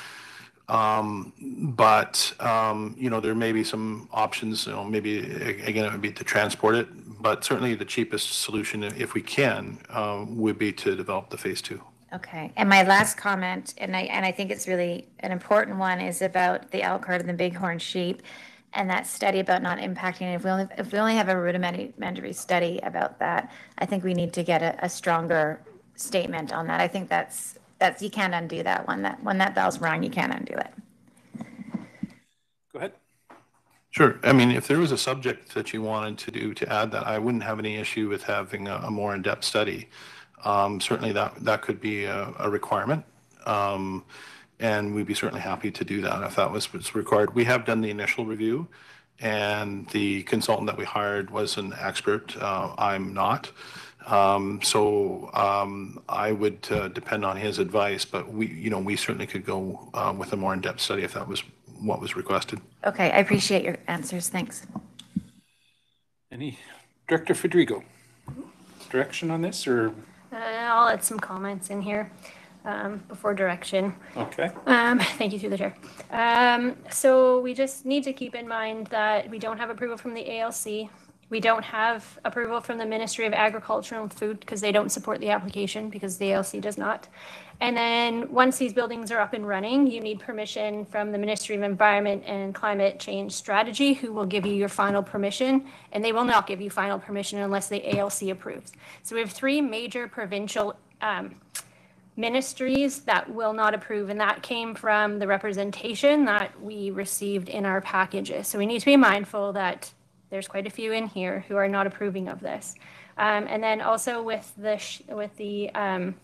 But there may be some options, maybe again, it would be to transport it, but certainly the cheapest solution, if we can, would be to develop the phase 2.
Okay. And my last comment, and I think it's really an important one, is about the Elkhart and the bighorn sheep and that study about not impacting. If we only have a rudimentary study about that, I think we need to get a stronger statement on that. I think that's you can't undo that one. When that bell's rung, you can't undo it.
Go ahead.
Sure. I mean, if there was a subject that you wanted to add that, I wouldn't have any issue with having a more in-depth study. Certainly that could be a requirement. And we'd be certainly happy to do that if that was what's required. We have done the initial review, and the consultant that we hired was an expert. I'm not. So I would depend on his advice, but we certainly could go with a more in-depth study if that was what was requested.
Okay, I appreciate your answers. Thanks.
Director Federico, direction on this, or?
I'll add some comments in here before direction.
Okay.
Thank you, through the chair. So we just need to keep in mind that we don't have approval from the ALC. We don't have approval from the Ministry of Agriculture and Food because they don't support the application because the ALC does not. And then once these buildings are up and running, you need permission from the Ministry of Environment and Climate Change Strategy, who will give you your final permission, and they will not give you final permission unless the ALC approves. So we have 3 major provincial ministries that will not approve, and that came from the representation that we received in our packages. So we need to be mindful that there's quite a few in here who are not approving of this. And then also with the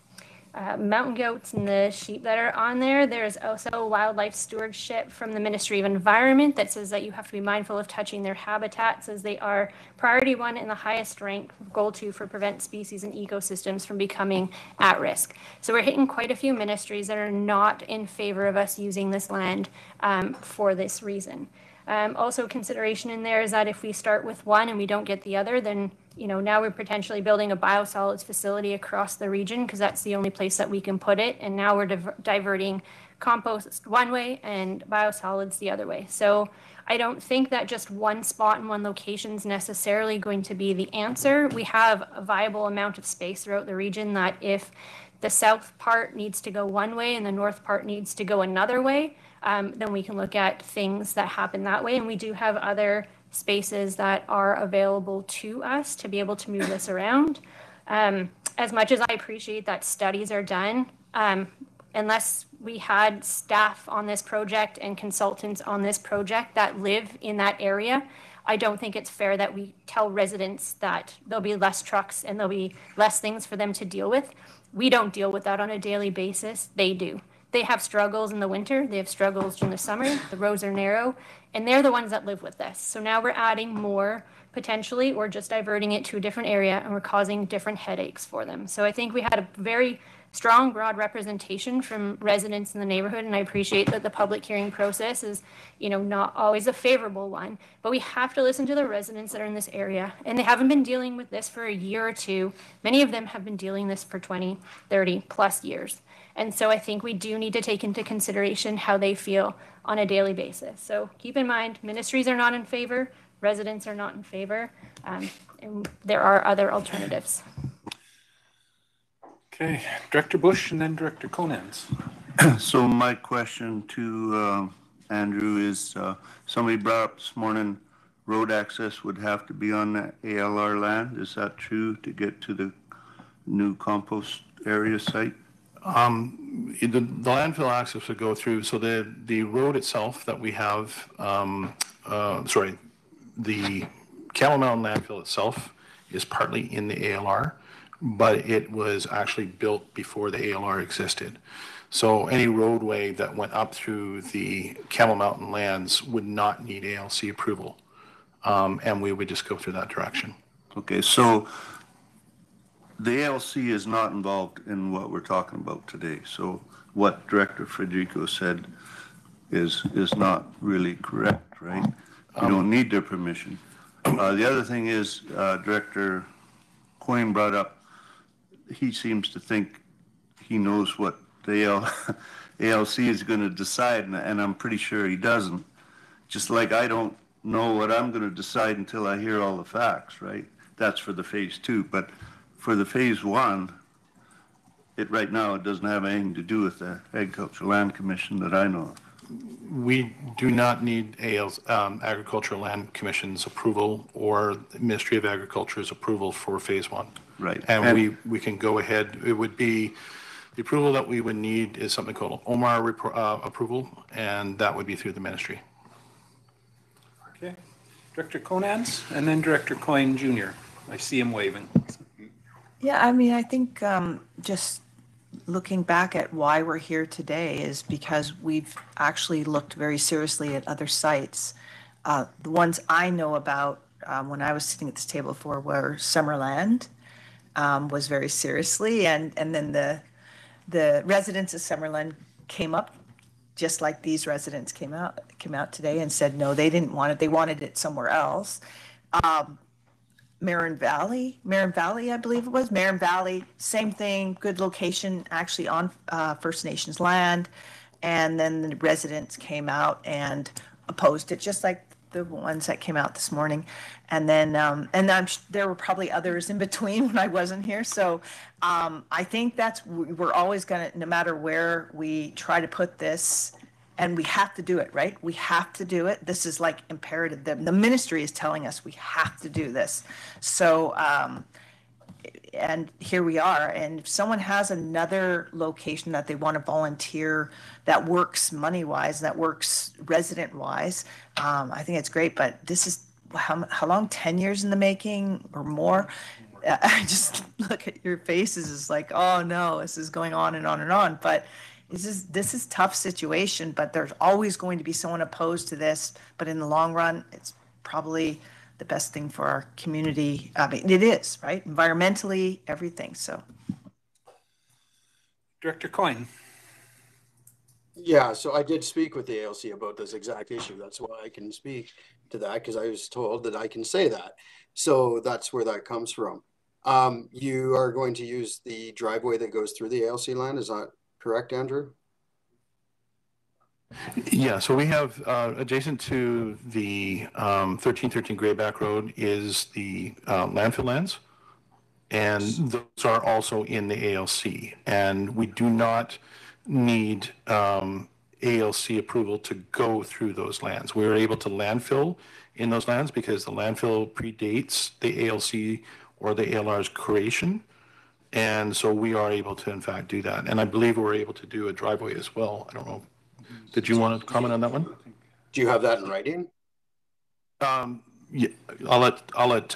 mountain goats and the sheep that are on there. There's also wildlife stewardship from the Ministry of Environment that says that you have to be mindful of touching their habitats, as they are priority 1 and the highest rank, goal 2 for prevent species and ecosystems from becoming at risk. So we're hitting quite a few ministries that are not in favor of us using this land for this reason. Also consideration in there is that if we start with one and we don't get the other, then now we're potentially building a biosolids facility across the region, because that's the only place that we can put it. And now we're diverting compost one way and biosolids the other way. So I don't think that just one spot and one location is necessarily going to be the answer. We have a viable amount of space throughout the region that if the south part needs to go one way and the north part needs to go another way, then we can look at things that happen that way. And we do have other spaces that are available to us to be able to move this around. As much as I appreciate that studies are done, unless we had staff on this project and consultants on this project that live in that area, I don't think it's fair that we tell residents that there'll be less trucks and there'll be less things for them to deal with. We don't deal with that on a daily basis. They do. They have struggles in the winter. They have struggles during the summer. The roads are narrow, and they're the ones that live with this. So now we're adding more potentially, or just diverting it to a different area, and we're causing different headaches for them. So I think we had a very strong, broad representation from residents in the neighborhood, and I appreciate that the public hearing process is, not always a favorable one, but we have to listen to the residents that are in this area, and they haven't been dealing with this for a year or two. Many of them have been dealing this for 20, 30 plus years. And so I think we do need to take into consideration how they feel on a daily basis. So keep in mind, ministries are not in favor, residents are not in favor, and there are other alternatives.
Okay, Director Bush and then Director Conans.
So my question to Andrew is, somebody brought up this morning, road access would have to be on the ALR land. Is that true to get to the new compost area site?
The landfill access would go through, so the road itself that we have, the Camel Mountain landfill itself is partly in the ALR, but it was actually built before the ALR existed. So any roadway that went up through the Camel Mountain lands would not need ALC approval, and we would just go through that direction.
Okay, so the ALC is not involved in what we're talking about today. So what Director Federico said is not really correct, right? You don't need their permission. The other thing is, Director Coyne brought up, he seems to think he knows what the ALC is going to decide, and I'm pretty sure he doesn't. Just like I don't know what I'm going to decide until I hear all the facts, right? That's for the phase 2. But for the phase 1, right now it doesn't have anything to do with the Agricultural Land Commission that I know of.
We do not need Agricultural Land Commission's approval or Ministry of Agriculture's approval for phase 1.
Right.
And we can go ahead. It would be, the approval that we would need is something called OMAR approval, and that would be through the ministry.
Okay. Director Conans and then Director Coyne Jr. I see him waving.
Yeah, I mean, I think just looking back at why we're here today is because we've actually looked very seriously at other sites. The ones I know about when I was sitting at this table before were Summerland, was very seriously, and then the residents of Summerland came up just like these residents came out today and said no, they didn't want it, they wanted it somewhere else. Marin Valley, I believe it was. Marin Valley, same thing, good location, actually on First Nations land. And then the residents came out and opposed it, just like the ones that came out this morning. And then, there were probably others in between when I wasn't here. So I think we're always going to, no matter where we try to put this, and we have to do it, right? We have to do it. This is like imperative. The ministry is telling us we have to do this. So, and here we are. And if someone has another location that they want to volunteer that works money-wise, that works resident-wise, I think it's great. But this is how long? 10 years in the making or more? I just look at your faces, it's like, oh no, this is going on and on and on. But this is tough situation, but there's always going to be someone opposed to this. But in the long run, it's probably the best thing for our community. I mean, it is, right? Environmentally, everything, so.
Director Coyne.
Yeah, so I did speak with the ALC about this exact issue. That's why I can speak to that, because I was told that I can say that. So that's where that comes from. You are going to use the driveway that goes through the ALC land, is that correct, Andrew?
Yeah, so we have adjacent to the 1313 Grayback Road is the landfill lands, and those are also in the ALC. And we do not need ALC approval to go through those lands. We're able to landfill in those lands because the landfill predates the ALC or the ALR's creation. And so we are able to, in fact, do that. And I believe we're able to do a driveway as well. I don't know. Did you want to comment on that one?
Do you have that in writing?
Yeah, I'll let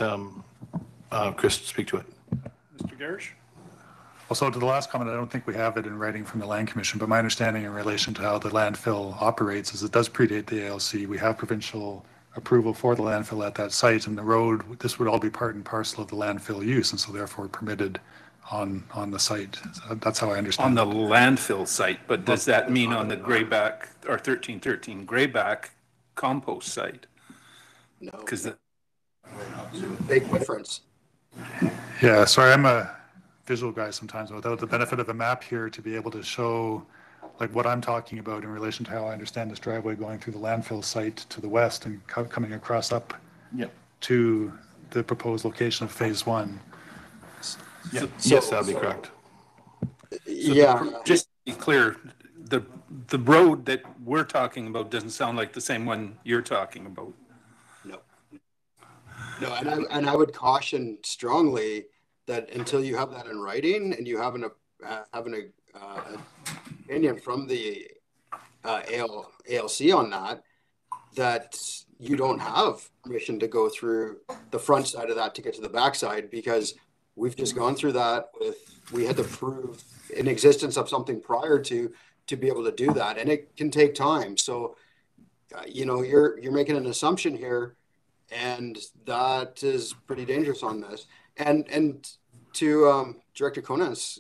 Chris speak to it.
Mr. Garish?
Also, to the last comment, I don't think we have it in writing from the Land Commission, but my understanding in relation to how the landfill operates is it does predate the ALC. We have provincial approval for the landfill at that site, and the road, this would all be part and parcel of the landfill use, and so therefore permitted on the site. So that's how I understand
On the landfill site, but does that mean on the Grayback or 1313 Grayback compost site?
No.
Because
big difference.
Yeah, sorry, I'm a visual guy sometimes without the benefit of a map here to be able to show like what I'm talking about in relation to how I understand this driveway going through the landfill site to the west and coming across up to the proposed location of phase one.
Yeah. Yes, that'd be correct.
So just to be clear, the road that we're talking about doesn't sound like the same one you're talking about.
No, and I would caution strongly that until you have that in writing and you have an opinion from the ALC on that you don't have permission to go through the front side of that to get to the back side, because we've just gone through that we had to prove an existence of something prior to be able to do that, and it can take time. So, you're making an assumption here, and that is pretty dangerous on this. And to Director Conant's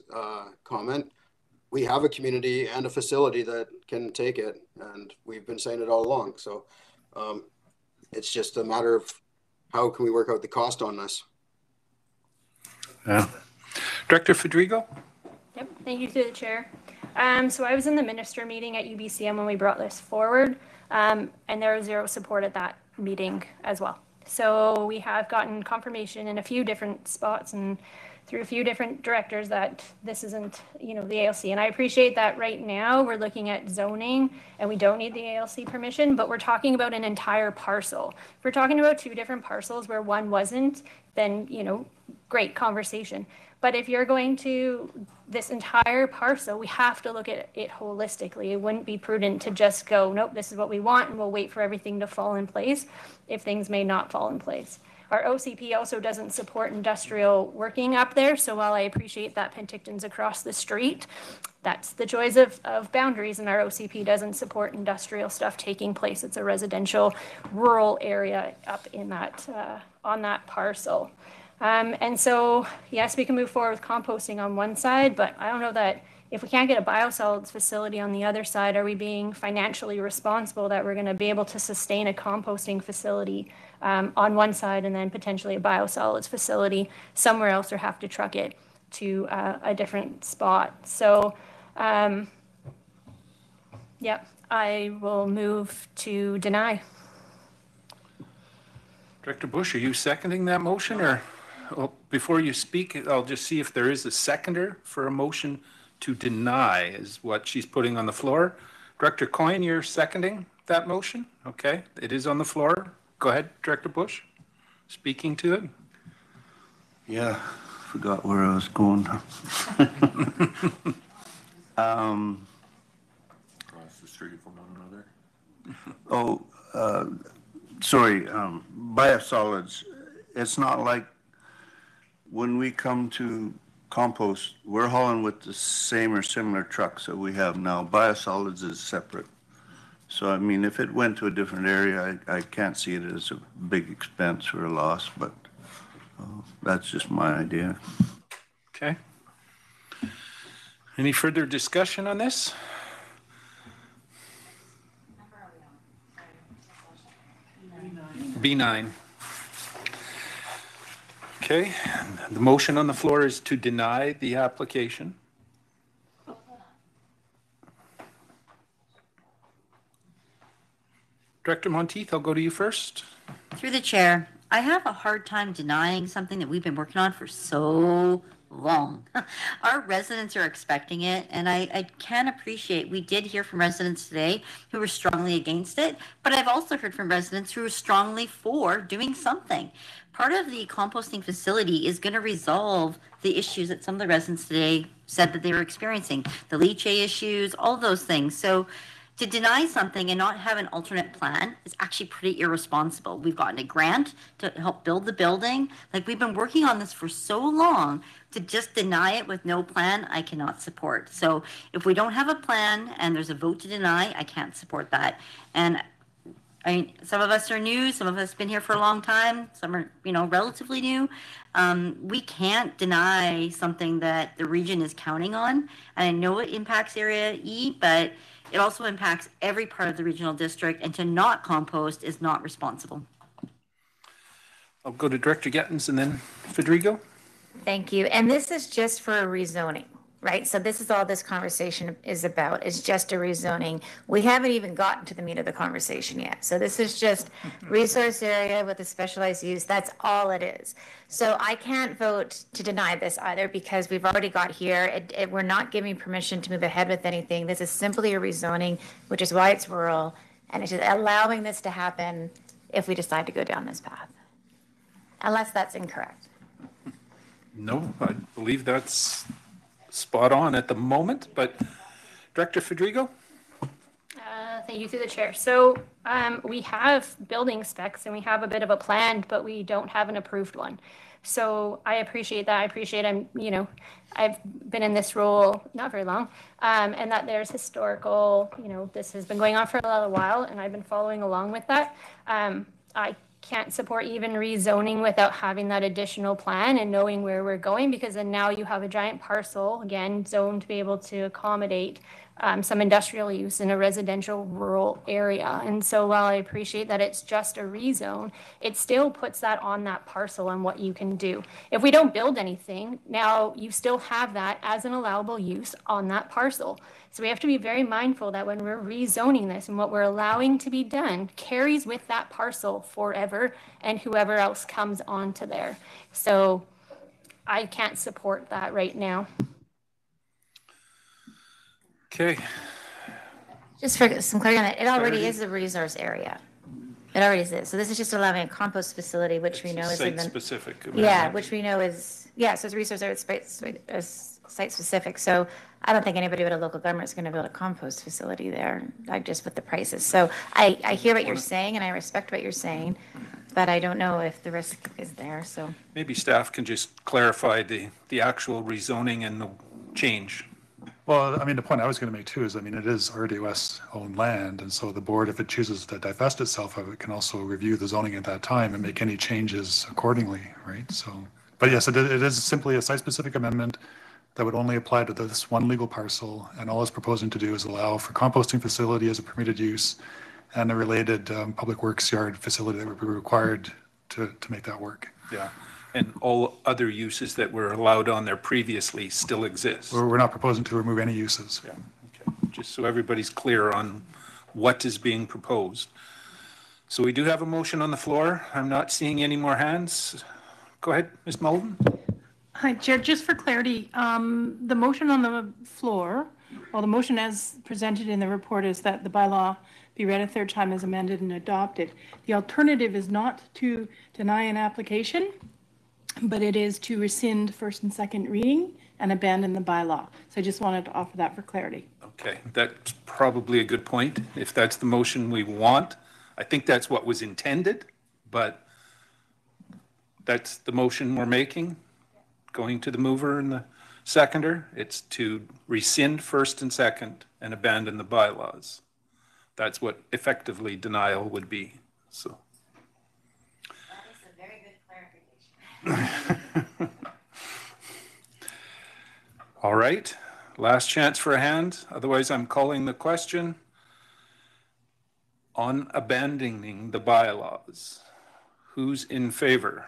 comment, we have a community and a facility that can take it, and we've been saying it all along. So it's just a matter of how can we work out the cost on this.
Yeah. Director Federico?
Yep, thank you through the chair. So I was in the minister meeting at UBCM when we brought this forward, and there was zero support at that meeting as well. So we have gotten confirmation in a few different spots and through a few different directors that this isn't, the ALC. And I appreciate that right now we're looking at zoning and we don't need the ALC permission, but we're talking about an entire parcel. If we're talking about two different parcels where one wasn't, then, great conversation. But if you're going to this entire parcel, we have to look at it holistically. It wouldn't be prudent to just go, nope, this is what we want, and we'll wait for everything to fall in place if things may not fall in place. Our OCP also doesn't support industrial working up there. So while I appreciate that Penticton's across the street, that's the joys of boundaries, and our OCP doesn't support industrial stuff taking place. It's a residential rural area up in that on that parcel. And so, yes, we can move forward with composting on one side, but I don't know that if we can't get a biosolids facility on the other side, are we being financially responsible that we're going to be able to sustain a composting facility on one side and then potentially a biosolids facility somewhere else, or have to truck it to a different spot? So, yep, I will move to deny.
Director Bush, are you seconding that motion, or before you speak, I'll just see if there is a seconder for a motion to deny is what she's putting on the floor. Director Coyne, you're seconding that motion? Okay, it is on the floor. Go ahead, Director Bush, speaking to it.
Yeah, forgot where I was going.
Across the street from one another.
Sorry, biosolids. It's not like when we come to compost, we're hauling with the same or similar trucks that we have now. Biosolids is separate. So, I mean, if it went to a different area, I can't see it as a big expense or a loss, but that's just my idea.
Okay. Any further discussion on this? B9. Okay, the motion on the floor is to deny the application. Director Monteith, I'll go to you first.
Through the chair, I have a hard time denying something that we've been working on for so long. Our residents are expecting it, and I can appreciate, we did hear from residents today who were strongly against it, but I've also heard from residents who are strongly for doing something. Part of the composting facility is going to resolve the issues that some of the residents today said that they were experiencing, the leachate issues, all those things. So to deny something and not have an alternate plan is actually pretty irresponsible. We've gotten a grant to help build the building. Like, we've been working on this for so long. To just deny it with no plan, I cannot support. So if we don't have a plan and there's a vote to deny, I can't support that. And I mean, some of us are new, some of us have been here for a long time, some are, relatively new. We can't deny something that the region is counting on. And I know it impacts Area E, but it also impacts every part of the regional district, and to not compost is not responsible.
I'll go to Director Gettins and then Federico.
Thank you. And this is just for a rezoning, right? So this is all this conversation is about, is just a rezoning. We haven't even gotten to the meat of the conversation yet. So this is just resource area with a specialized use. That's all it is. So I can't vote to deny this either, because we've already got here. We're not giving permission to move ahead with anything. This is simply a rezoning, which is why it's rural. And it's just allowing this to happen if we decide to go down this path. Unless that's incorrect.
No, I believe that's spot on at the moment, but Director Federico?
Thank you, through the chair. So we have building specs and we have a bit of a plan, but we don't have an approved one. So I appreciate that. I appreciate I've been in this role not very long, and that there's historical, this has been going on for a little while, and I've been following along with that. I can't support even rezoning without having that additional plan and knowing where we're going, because then now you have a giant parcel, again, zoned to be able to accommodate some industrial use in a residential rural area. And so while I appreciate that it's just a rezone, it still puts that on that parcel and what you can do. If we don't build anything, now you still have that as an allowable use on that parcel. So we have to be very mindful that when we're rezoning this and what we're allowing to be done carries with that parcel forever and whoever else comes onto there. So I can't support that right now.
Okay.
Just for some clarity on that, it already is a resource area. It already is. So this is just allowing a compost facility, which we know is in the
site-specific.
Yeah, which we know is, so it's a resource area, it's site-specific. So I don't think anybody but a local government is going to build a compost facility there, just with the prices. So I hear what you're saying and I respect what you're saying, but I don't know if the risk is there. So
maybe staff can just clarify the actual rezoning and the change.
Well, I mean, the point I was going to make too is, I mean, it is RDOS owned land. And so the board, if it chooses to divest itself of it, can also review the zoning at that time and make any changes accordingly, right? So, but yes, it is simply a site-specific amendment that would only apply to this one legal parcel. And all it's proposing to do is allow for composting facility as a permitted use and a related public works yard facility that would be required to make that work.
Yeah. And all other uses that were allowed on there previously still exist.
We're not proposing to remove any uses.
Yeah. Okay. Just so everybody's clear on what is being proposed. So we do have a motion on the floor. I'm not seeing any more hands. Go ahead, Ms. Mullen.
Hi, Chair. Just for clarity, the motion on the floor, the motion as presented in the report is that the bylaw be read a third time as amended and adopted. The alternative is not to deny an application, but it is to rescind first and second reading and abandon the bylaw. So I just wanted to offer that for clarity.
Okay, that's probably a good point. If that's the motion we want, I think that's what was intended, but that's the motion we're making. going to the mover and the seconder. It's to rescind first and second and abandon the bylaws. That's what effectively denial would be. So.
That is a very good clarification.
All right, last chance for a hand. Otherwise, I'm calling the question on abandoning the bylaws. Who's in favor?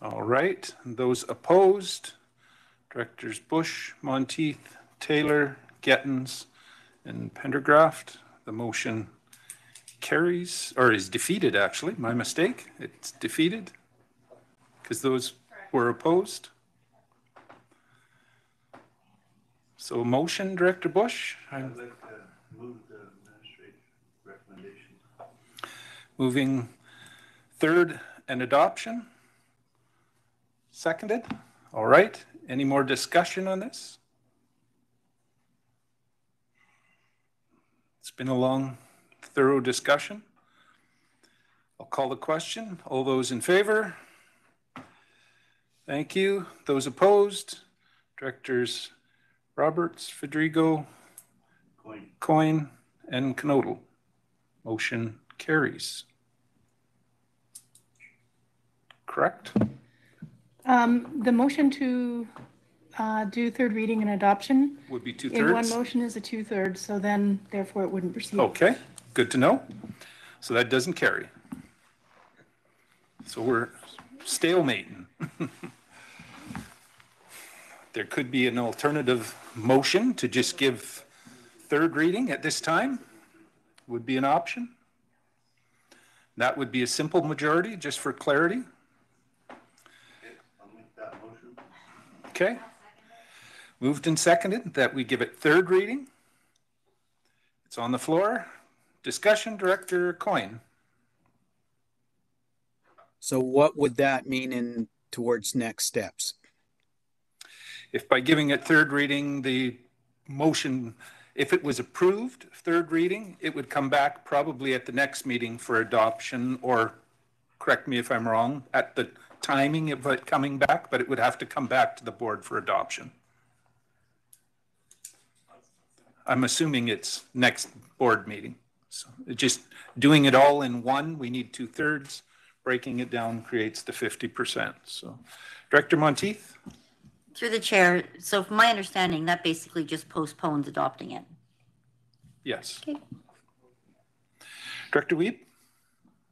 All right, those opposed, Directors Bush, Monteith, Taylor, Gettins, and Pendergraft. The motion carries, or is defeated actually, my mistake. It's defeated because those were opposed. So motion, Director Bush?
I'd like to move the administrative recommendation.
Moving third and adoption. Seconded. All right. Any more discussion on this? It's been a long, thorough discussion. I'll call the question. All those in favor? Thank you. Those opposed? Directors Roberts, Fedrigo, Coyne, and Knodel. Motion carries. Correct?
The motion to do third reading and adoption
would be 2/3.
in one motion is a 2/3, so then therefore it wouldn't proceed.
Okay, good to know. So that doesn't carry. So we're stalemating. There could be an alternative motion to just give third reading at this time. Would be an option. That would be a simple majority, just for clarity.
I'll make that motion.
Okay. Moved and seconded that we give it third reading. It's on the floor. Discussion, Director Coyne.
So what would that mean towards next steps?
If by giving it third reading, the motion, if it was approved, third reading, it would come back probably at the next meeting for adoption, or correct me if I'm wrong, at the timing of it coming back, but it would have to come back to the board for adoption. I'm assuming it's next board meeting. So just doing it all in one, we need 2/3. Breaking it down creates the 50%. So Director Monteith?
Through the chair, so from my understanding, that basically just postpones adopting it.
Yes.
Okay.
Director Wiebe?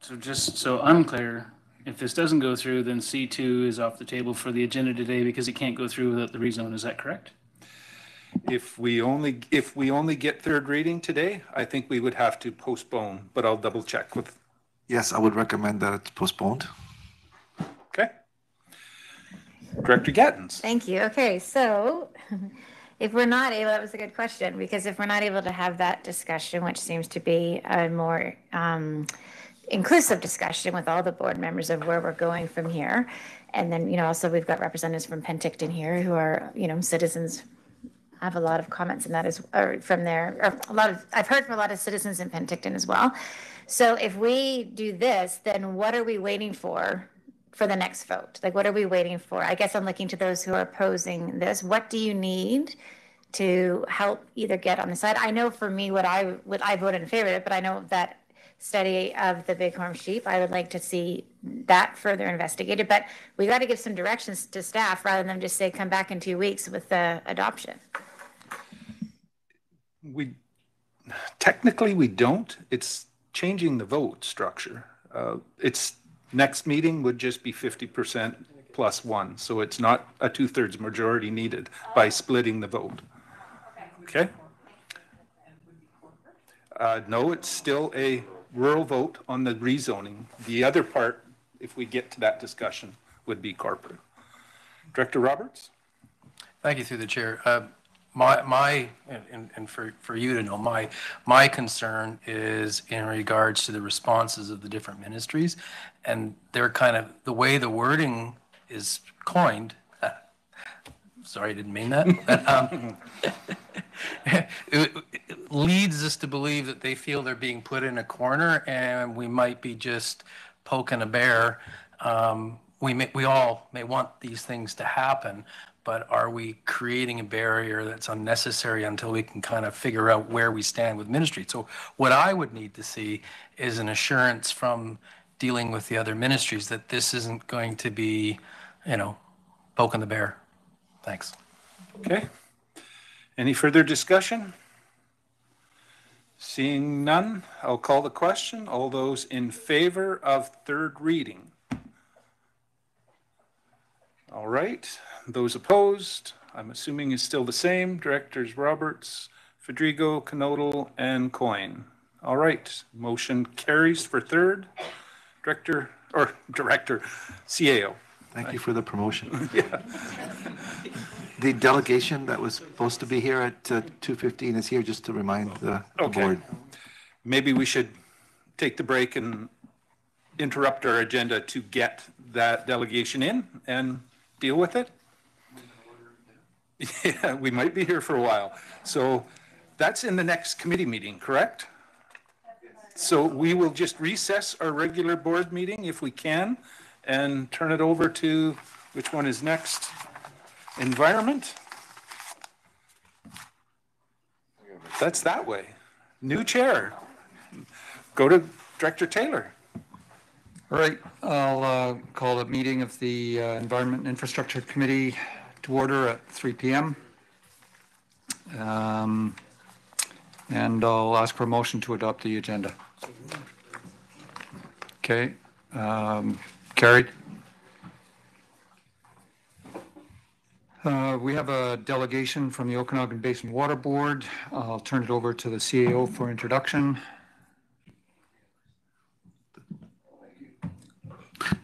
So just so I'm clear, if this doesn't go through, then C2 is off the table for the agenda today because it can't go through without the rezone. Is that correct?
If we only get third reading today, I think we would have to postpone, but I'll double check with.
Yes, I would recommend that it's postponed.
Okay. Director Gettins.
Thank you. Okay, so if we're not able, that was a good question, because if we're not able to have that discussion, which seems to be a more inclusive discussion with all the board members of where we're going from here, and then, also we've got representatives from Penticton here who are, citizens. I have a lot of comments in that I've heard from a lot of citizens in Penticton as well. So if we do this, then what are we waiting for the next vote? Like, what are we waiting for? I guess I'm looking to those who are opposing this. What do you need to help either get on the side? I know for me, I voted in favor of it, but I know that study of the bighorn sheep, I would like to see that further investigated, but we got to give some directions to staff rather than just say, come back in 2 weeks with the adoption.
Technically we don't. It's changing the vote structure. It's next meeting would just be 50% plus one. So it's not a 2/3 majority needed by splitting the vote. Okay. No, it's still a rural vote on the rezoning. The other part, if we get to that discussion, would be corporate. Director Roberts?
Thank you, through the chair. For you to know, my concern is in regards to the responses of the different ministries, and they're kind of, the way the wording is coined, sorry, I didn't mean that, it leads us to believe that they feel they're being put in a corner, and we might be just poking a bear. We all may want these things to happen, but are we creating a barrier that's unnecessary until we can kind of figure out where we stand with ministry? So what I would need to see is an assurance from dealing with the other ministries that this isn't going to be, poking the bear. Thanks.
Okay. Any further discussion? Seeing none, I'll call the question. All those in favor of third reading? All right. Those opposed, I'm assuming is still the same. Directors Roberts, Fedrigo, Canodal, and Coyne. All right. Motion carries for third. Director, CAO.
Thank you for the promotion.
Yeah.
The delegation that was supposed to be here at 2:15 is here, just to remind the board.
Maybe we should take the break and interrupt our agenda to get that delegation in and deal with it. Yeah, we might be here for a while. So that's in the next committee meeting, correct? So we will just recess our regular board meeting if we can and turn it over to, which one is next? Environment? That's that way. New chair. Go to Director Taylor.
All right, I'll call the meeting of the Environment and Infrastructure Committee to order at 3 p.m. And I'll ask for a motion to adopt the agenda. Okay, carried. We have a delegation from the Okanagan Basin Water Board. I'll turn it over to the CAO for introduction.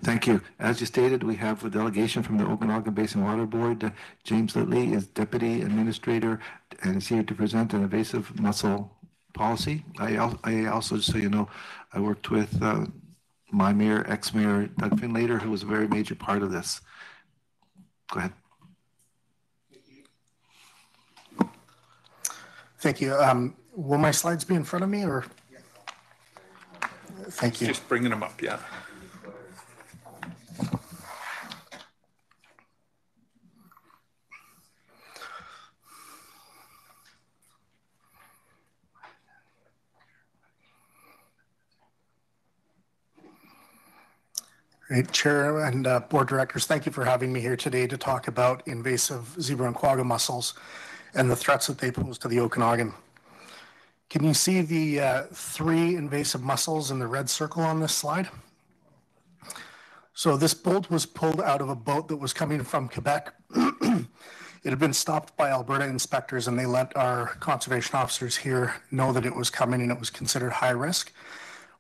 Thank you. As you stated, we have a delegation from the Okanagan Basin Water Board. James Litley is Deputy Administrator and is here to present an invasive mussel policy. I also, just so you know, I worked with my mayor, ex-mayor Doug Finlater, who was a very major part of this. Go ahead.
Thank you. Will my slides be in front of me, or? Thank you.
Just bringing them up, yeah.
Great, Chair and Board Directors, thank you for having me here today to talk about invasive zebra and quagga mussels and the threats that they pose to the Okanagan. Can you see the 3 invasive mussels in the red circle on this slide? So this bolt was pulled out of a boat that was coming from Quebec. It had been stopped by Alberta inspectors, and they let our conservation officers here know that it was coming and it was considered high risk.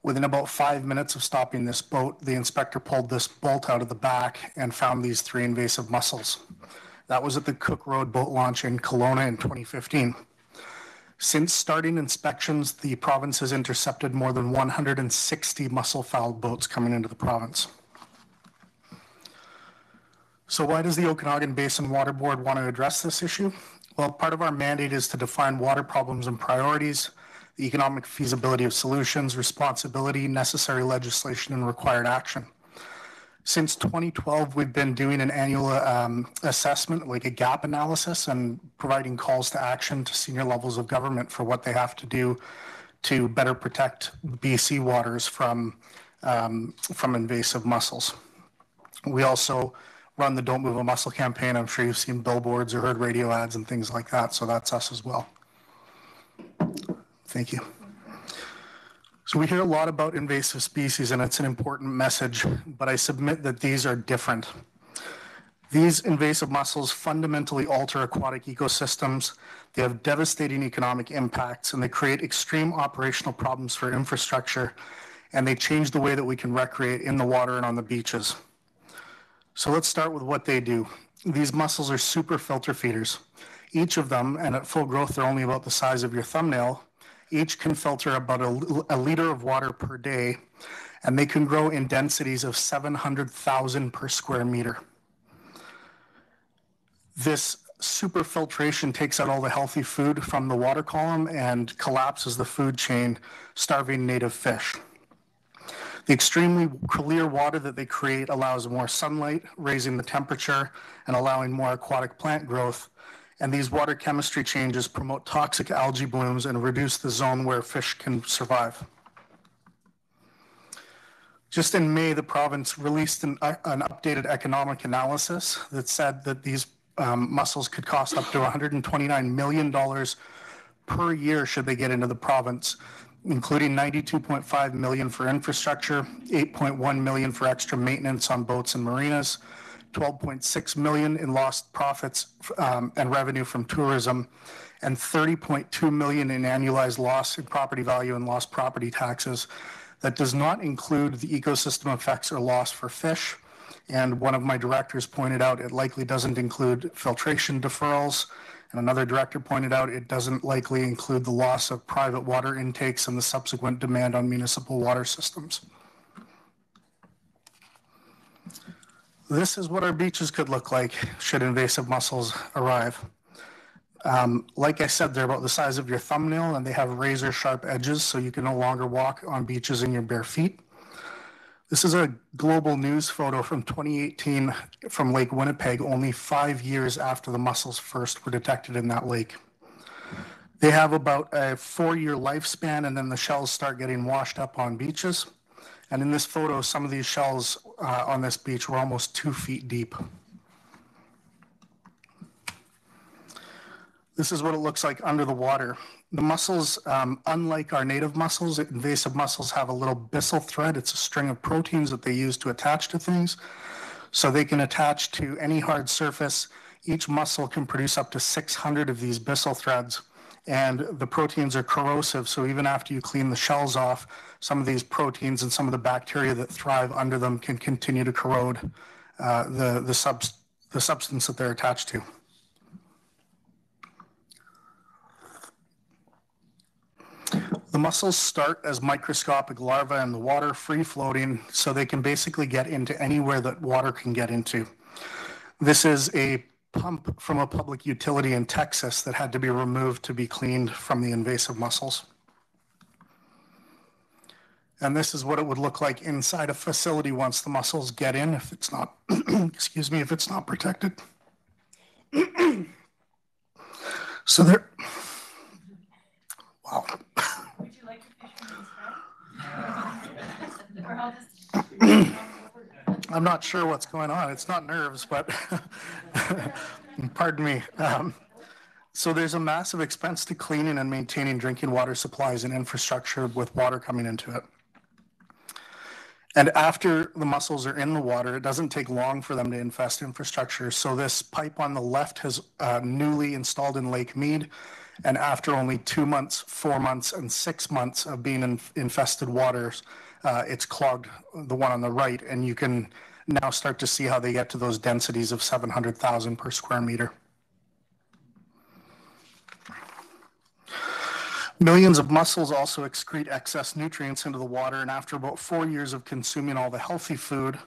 Within about 5 minutes of stopping this boat, the inspector pulled this bolt out of the back and found these 3 invasive mussels. That was at the Cook Road boat launch in Kelowna in 2015. Since starting inspections, the province has intercepted more than 160 mussel-fouled boats coming into the province. So why does the Okanagan Basin Water Board want to address this issue? Well, part of our mandate is to define water problems and priorities, the economic feasibility of solutions, responsibility, necessary legislation, and required action. Since 2012, we've been doing an annual assessment, like a gap analysis, and providing calls to action to senior levels of government for what they have to do to better protect BC waters from invasive mussels. We also run the Don't Move a Mussel campaign. I'm sure you've seen billboards or heard radio ads and things like that, so that's us as well. Thank you. So we hear a lot about invasive species, and it's an important message, but I submit that these are different. These invasive mussels fundamentally alter aquatic ecosystems. They have devastating economic impacts, and they create extreme operational problems for infrastructure, and they change the way that we can recreate in the water and on the beaches. So let's start with what they do. These mussels are super filter feeders. Each of them, and at full growth, they're only about the size of your thumbnail, each can filter about a liter of water per day, and they can grow in densities of 700,000 per square meter. This superfiltration takes out all the healthy food from the water column and collapses the food chain, starving native fish. The extremely clear water that they create allows more sunlight, raising the temperature and allowing more aquatic plant growth. And these water chemistry changes promote toxic algae blooms and reduce the zone where fish can survive. Just in May, the province released an updated economic analysis that said that these mussels could cost up to $129 million per year should they get into the province, including $92.5 million for infrastructure, $8.1 million for extra maintenance on boats and marinas, $12.6 million in lost profits and revenue from tourism, and $30.2 million in annualized loss in property value and lost property taxes. That does not include the ecosystem effects or loss for fish. And one of my directors pointed out it likely doesn't include filtration deferrals. And another director pointed out it doesn't likely include the loss of private water intakes and the subsequent demand on municipal water systems. This is what our beaches could look like should invasive mussels arrive. Like I said, they're about the size of your thumbnail and they have razor sharp edges, so you can no longer walk on beaches in your bare feet. This is a global news photo from 2018 from Lake Winnipeg, only 5 years after the mussels first were detected in that lake. They have about a 4-year lifespan, and then the shells start getting washed up on beaches. And in this photo, some of these shells on this beach were almost 2 feet deep. This is what it looks like under the water. The mussels, unlike our native mussels, invasive mussels have a little byssal thread. It's a string of proteins that they use to attach to things. So they can attach to any hard surface. Each mussel can produce up to 600 of these byssal threads. And the proteins are corrosive, so even after you clean the shells off, some of these proteins and some of the bacteria that thrive under them can continue to corrode the substance that they're attached to. The mussels start as microscopic larvae in the water, free-floating, so they can basically get into anywhere that water can get into. This is a pump from a public utility in Texas that had to be removed to be cleaned from the invasive mussels. And this is what it would look like inside a facility once the mussels get in, if it's not, excuse me, if it's not protected. So they're, wow.
Would you like to fish
I'm not sure what's going on. It's not nerves, but pardon me. So there's a massive expense to cleaning and maintaining drinking water supplies and infrastructure with water coming into it. And after the mussels are in the water, it doesn't take long for them to infest infrastructure. So this pipe on the left has newly installed in Lake Mead. And after only 2 months, 4 months, and 6 months of being in infested waters, it's clogged, the one on the right. And you can now start to see how they get to those densities of 700,000 per square meter. Millions of mussels also excrete excess nutrients into the water, and after about 4 years of consuming all the healthy food,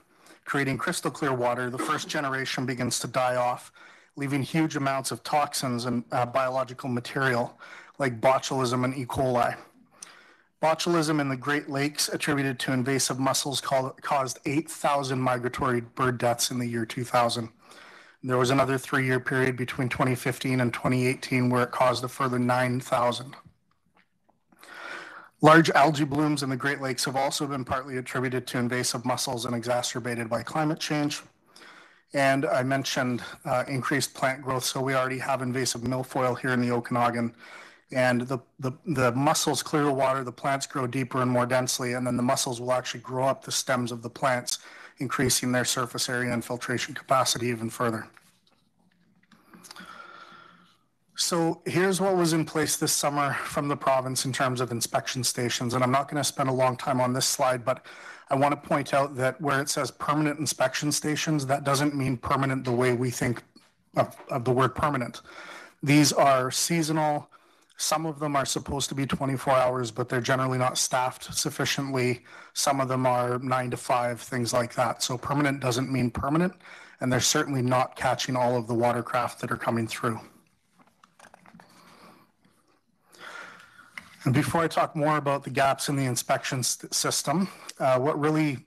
creating crystal clear water, the first generation begins to die off, leaving huge amounts of toxins and biological material like botulism and E. coli. Botulism in the Great Lakes attributed to invasive mussels caused 8,000 migratory bird deaths in the year 2000. There was another 3-year period between 2015 and 2018 where it caused a further 9,000. Large algae blooms in the Great Lakes have also been partly attributed to invasive mussels and exacerbated by climate change. And I mentioned increased plant growth, so we already have invasive milfoil here in the Okanagan. And the mussels clear the water, the plants grow deeper and more densely, and then the mussels will actually grow up the stems of the plants, increasing their surface area and filtration capacity even further. So here's what was in place this summer from the province in terms of inspection stations. And I'm not going to spend a long time on this slide, but I want to point out that where it says permanent inspection stations, that doesn't mean permanent the way we think of the word permanent. These are seasonal. Some of them are supposed to be 24 hours, but they're generally not staffed sufficiently. Some of them are 9 to 5, things like that. So permanent doesn't mean permanent, and they're certainly not catching all of the watercraft that are coming through. And before I talk more about the gaps in the inspection system, what really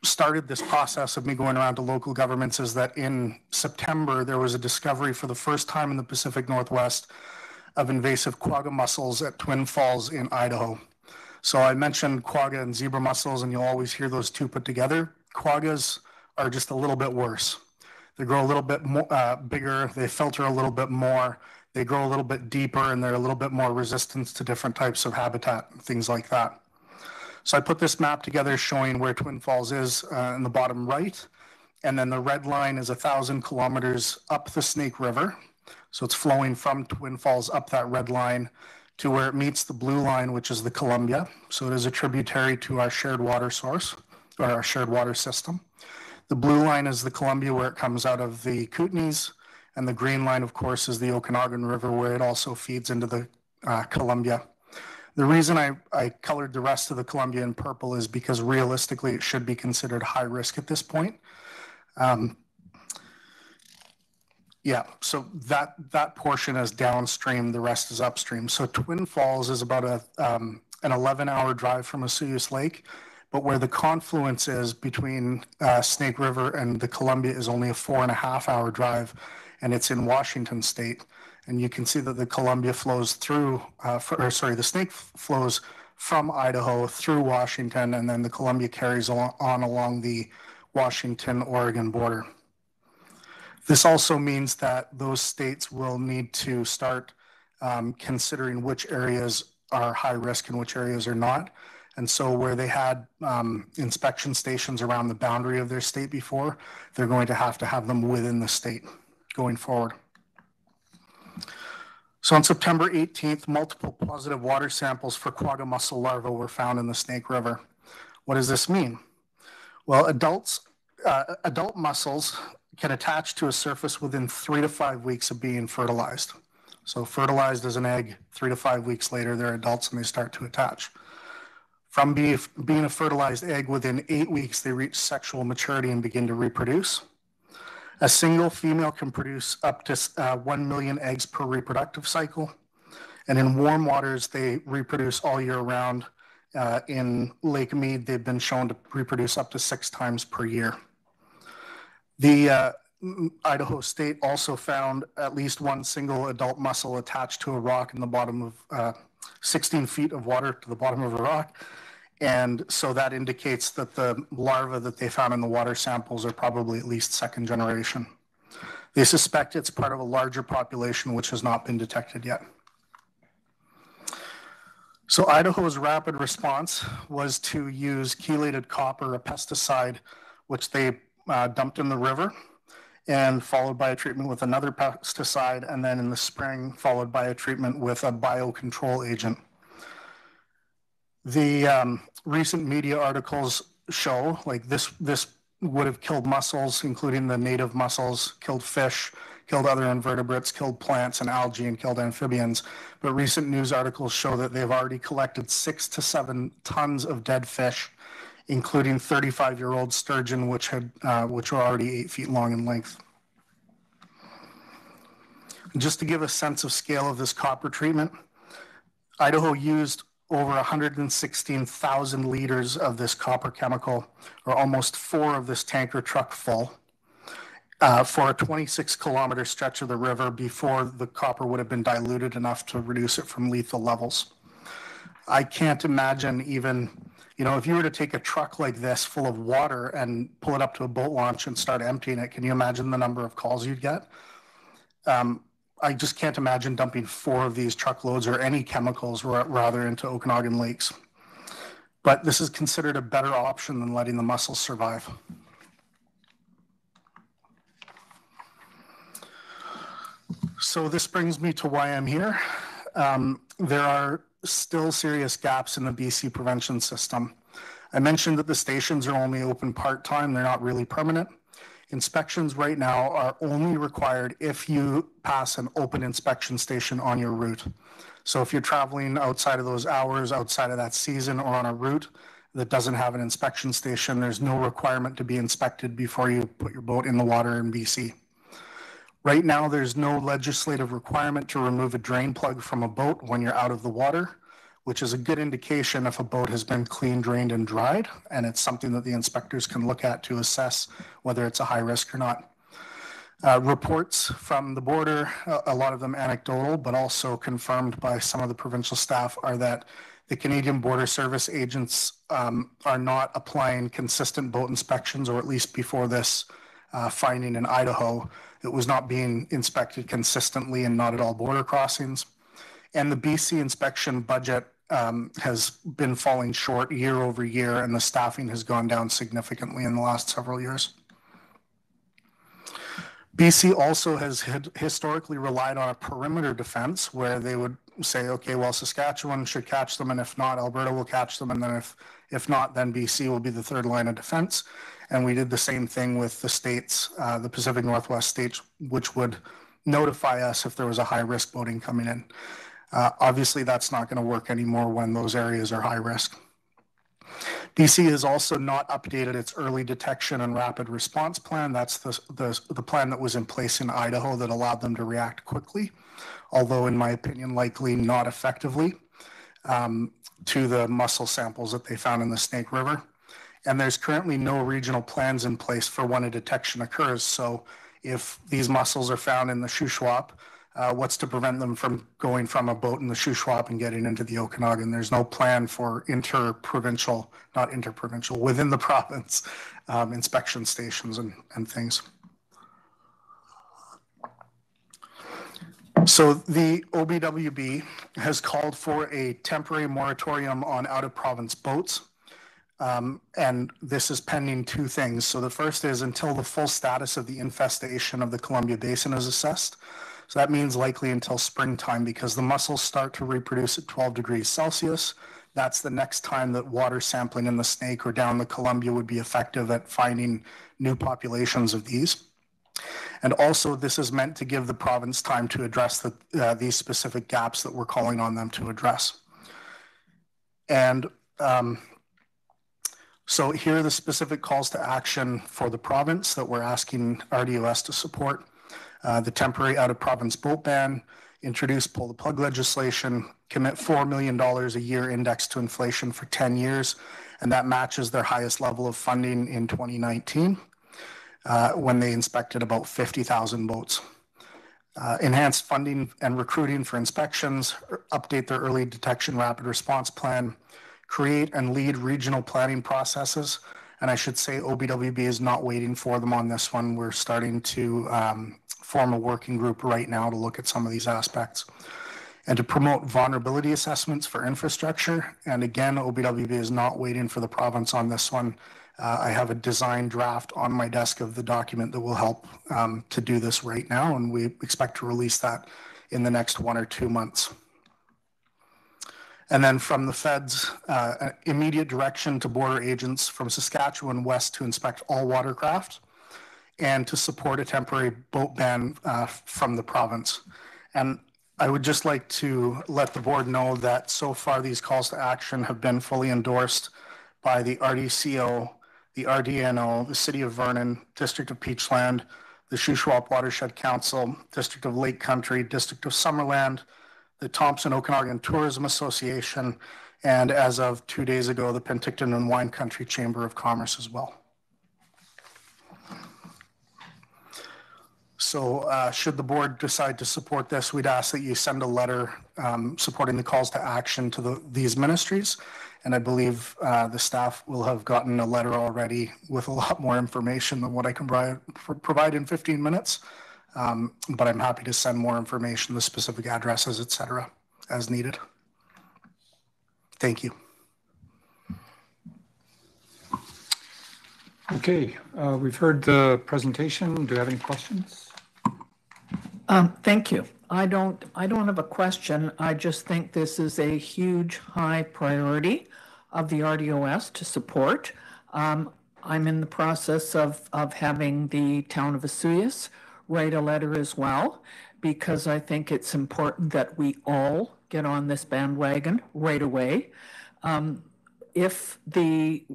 started this process of me going around to local governments is that in September, there was a discovery for the first time in the Pacific Northwest of invasive quagga mussels at Twin Falls in Idaho. So I mentioned quagga and zebra mussels, and you'll always hear those two put together. Quaggas are just a little bit worse. They grow a little bit more, bigger, they filter a little bit more, they grow a little bit deeper, and they're a little bit more resistant to different types of habitat, things like that. So I put this map together showing where Twin Falls is in the bottom right, and then the red line is 1,000 kilometers up the Snake River. So it's flowing from Twin Falls up that red line to where it meets the blue line, which is the Columbia. So it is a tributary to our shared water source, or our shared water system. The blue line is the Columbia, where it comes out of the Kootenays, and the green line, of course, is the Okanagan River, where it also feeds into the Columbia. The reason I colored the rest of the Columbia in purple is because realistically it should be considered high risk at this point. Yeah, so that portion is downstream, the rest is upstream. So Twin Falls is about an 11-hour drive from Osoyoos Lake, but where the confluence is between Snake River and the Columbia is only a 4.5-hour drive, and it's in Washington State. And you can see that the Columbia flows through, the Snake flows from Idaho through Washington, and then the Columbia carries on along the Washington-Oregon border. This also means that those states will need to start considering which areas are high risk and which areas are not. And so where they had inspection stations around the boundary of their state before, they're going to have them within the state going forward. So on September 18th, multiple positive water samples for quagga mussel larvae were found in the Snake River. What does this mean? Well, adult mussels can attach to a surface within 3 to 5 weeks of being fertilized. So fertilized as an egg, 3 to 5 weeks later, they're adults and they start to attach. From being a fertilized egg, within 8 weeks, they reach sexual maturity and begin to reproduce. A single female can produce up to 1 million eggs per reproductive cycle. And in warm waters, they reproduce all year round. In Lake Mead, they've been shown to reproduce up to 6 times per year. The Idaho State also found at least one single adult mussel attached to a rock in the bottom of 16 feet of water to the bottom of a rock. And so that indicates that the larvae that they found in the water samples are probably at least second generation. They suspect it's part of a larger population which has not been detected yet. So Idaho's rapid response was to use chelated copper, a pesticide, which they dumped in the river, and followed by a treatment with another pesticide, and then in the spring, followed by a treatment with a biocontrol agent. The recent media articles show like this would have killed mussels, including the native mussels, killed fish, killed other invertebrates, killed plants and algae, and killed amphibians. But recent news articles show that they've already collected 6 to 7 tons of dead fish, including 35-year-old sturgeon, which were already 8 feet long in length. Just to give a sense of scale of this copper treatment, Idaho used over 116,000 liters of this copper chemical, or almost 4 of this tanker truck full, for a 26-kilometer stretch of the river before the copper would have been diluted enough to reduce it from lethal levels. I can't imagine even, if you were to take a truck like this full of water and pull it up to a boat launch and start emptying it, can you imagine the number of calls you'd get? I just can't imagine dumping 4 of these truckloads or any chemicals rather into Okanagan lakes. But this is considered a better option than letting the mussels survive. So this brings me to why I'm here. There are still serious gaps in the BC prevention system. I mentioned that the stations are only open part-time, they're not really permanent. Inspections right now are only required if you pass an open inspection station on your route. So if you're traveling outside of those hours, outside of that season, or on a route that doesn't have an inspection station, there's no requirement to be inspected before you put your boat in the water in BC. Right now, there's no legislative requirement to remove a drain plug from a boat when you're out of the water, which is a good indication if a boat has been clean, drained, and dried, and it's something that the inspectors can look at to assess whether it's a high risk or not. Reports from the border, a lot of them anecdotal, but also confirmed by some of the provincial staff, are that the Canadian Border Service agents are not applying consistent boat inspections, or at least before this finding in Idaho, it was not being inspected consistently and not at all border crossings. And the BC inspection budget has been falling short year over year, and the staffing has gone down significantly in the last several years. BC also has historically relied on a perimeter defense where they would say, okay, well, Saskatchewan should catch them, and if not, Alberta will catch them, and then if not, then BC will be the third line of defense. And we did the same thing with the states, the Pacific Northwest states, which would notify us if there was a high-risk boating coming in. Obviously, that's not going to work anymore when those areas are high risk. BC has also not updated its early detection and rapid response plan. That's the plan that was in place in Idaho that allowed them to react quickly, although in my opinion, likely not effectively, to the mussel samples that they found in the Snake River. And there's currently no regional plans in place for when a detection occurs. So if these mussels are found in the Shuswap, what's to prevent them from going from a boat in the Shuswap and getting into the Okanagan? There's no plan for within the province inspection stations and things. So the OBWB has called for a temporary moratorium on out-of-province boats. And this is pending two things. So the first is until the full status of the infestation of the Columbia Basin is assessed. So that means likely until springtime, because the mussels start to reproduce at 12 degrees Celsius. That's the next time that water sampling in the Snake or down the Columbia would be effective at finding new populations of these. And also, this is meant to give the province time to address these specific gaps that we're calling on them to address. And so here are the specific calls to action for the province that we're asking RDOS to support. The temporary out-of-province boat ban, introduce pull-the-plug legislation, commit $4 million a year indexed to inflation for 10 years, and that matches their highest level of funding in 2019 when they inspected about 50,000 boats. Enhanced funding and recruiting for inspections, update their early detection rapid response plan, create and lead regional planning processes. And I should say OBWB is not waiting for them on this one. We're starting to form a working group right now to look at some of these aspects. And to promote vulnerability assessments for infrastructure. And again, OBWB is not waiting for the province on this one. I have a design draft on my desk of the document that will help to do this right now, and we expect to release that in the next 1 or 2 months. And then from the feds, immediate direction to border agents from Saskatchewan west to inspect all watercraft and to support a temporary boat ban from the province. And I would just like to let the board know that so far these calls to action have been fully endorsed by the RDCO, the RDNO, the City of Vernon, District of Peachland, the Shuswap Watershed Council, District of Lake Country, District of Summerland, the Thompson Okanagan Tourism Association, and as of 2 days ago, the Penticton and Wine Country Chamber of Commerce as well. So should the board decide to support this, we'd ask that you send a letter supporting the calls to action to these ministries. And I believe the staff will have gotten a letter already with a lot more information than what I can provide in 15 minutes. But I'm happy to send more information, the specific addresses, et cetera, as needed. Thank you.
Okay, we've heard the presentation. Do you have any questions?
Thank you. I don't have a question. I just think this is a huge, high priority of the RDOS to support. I'm in the process of having the town of Vesuvius write a letter as well, because I think it's important that we all get on this bandwagon right away. if the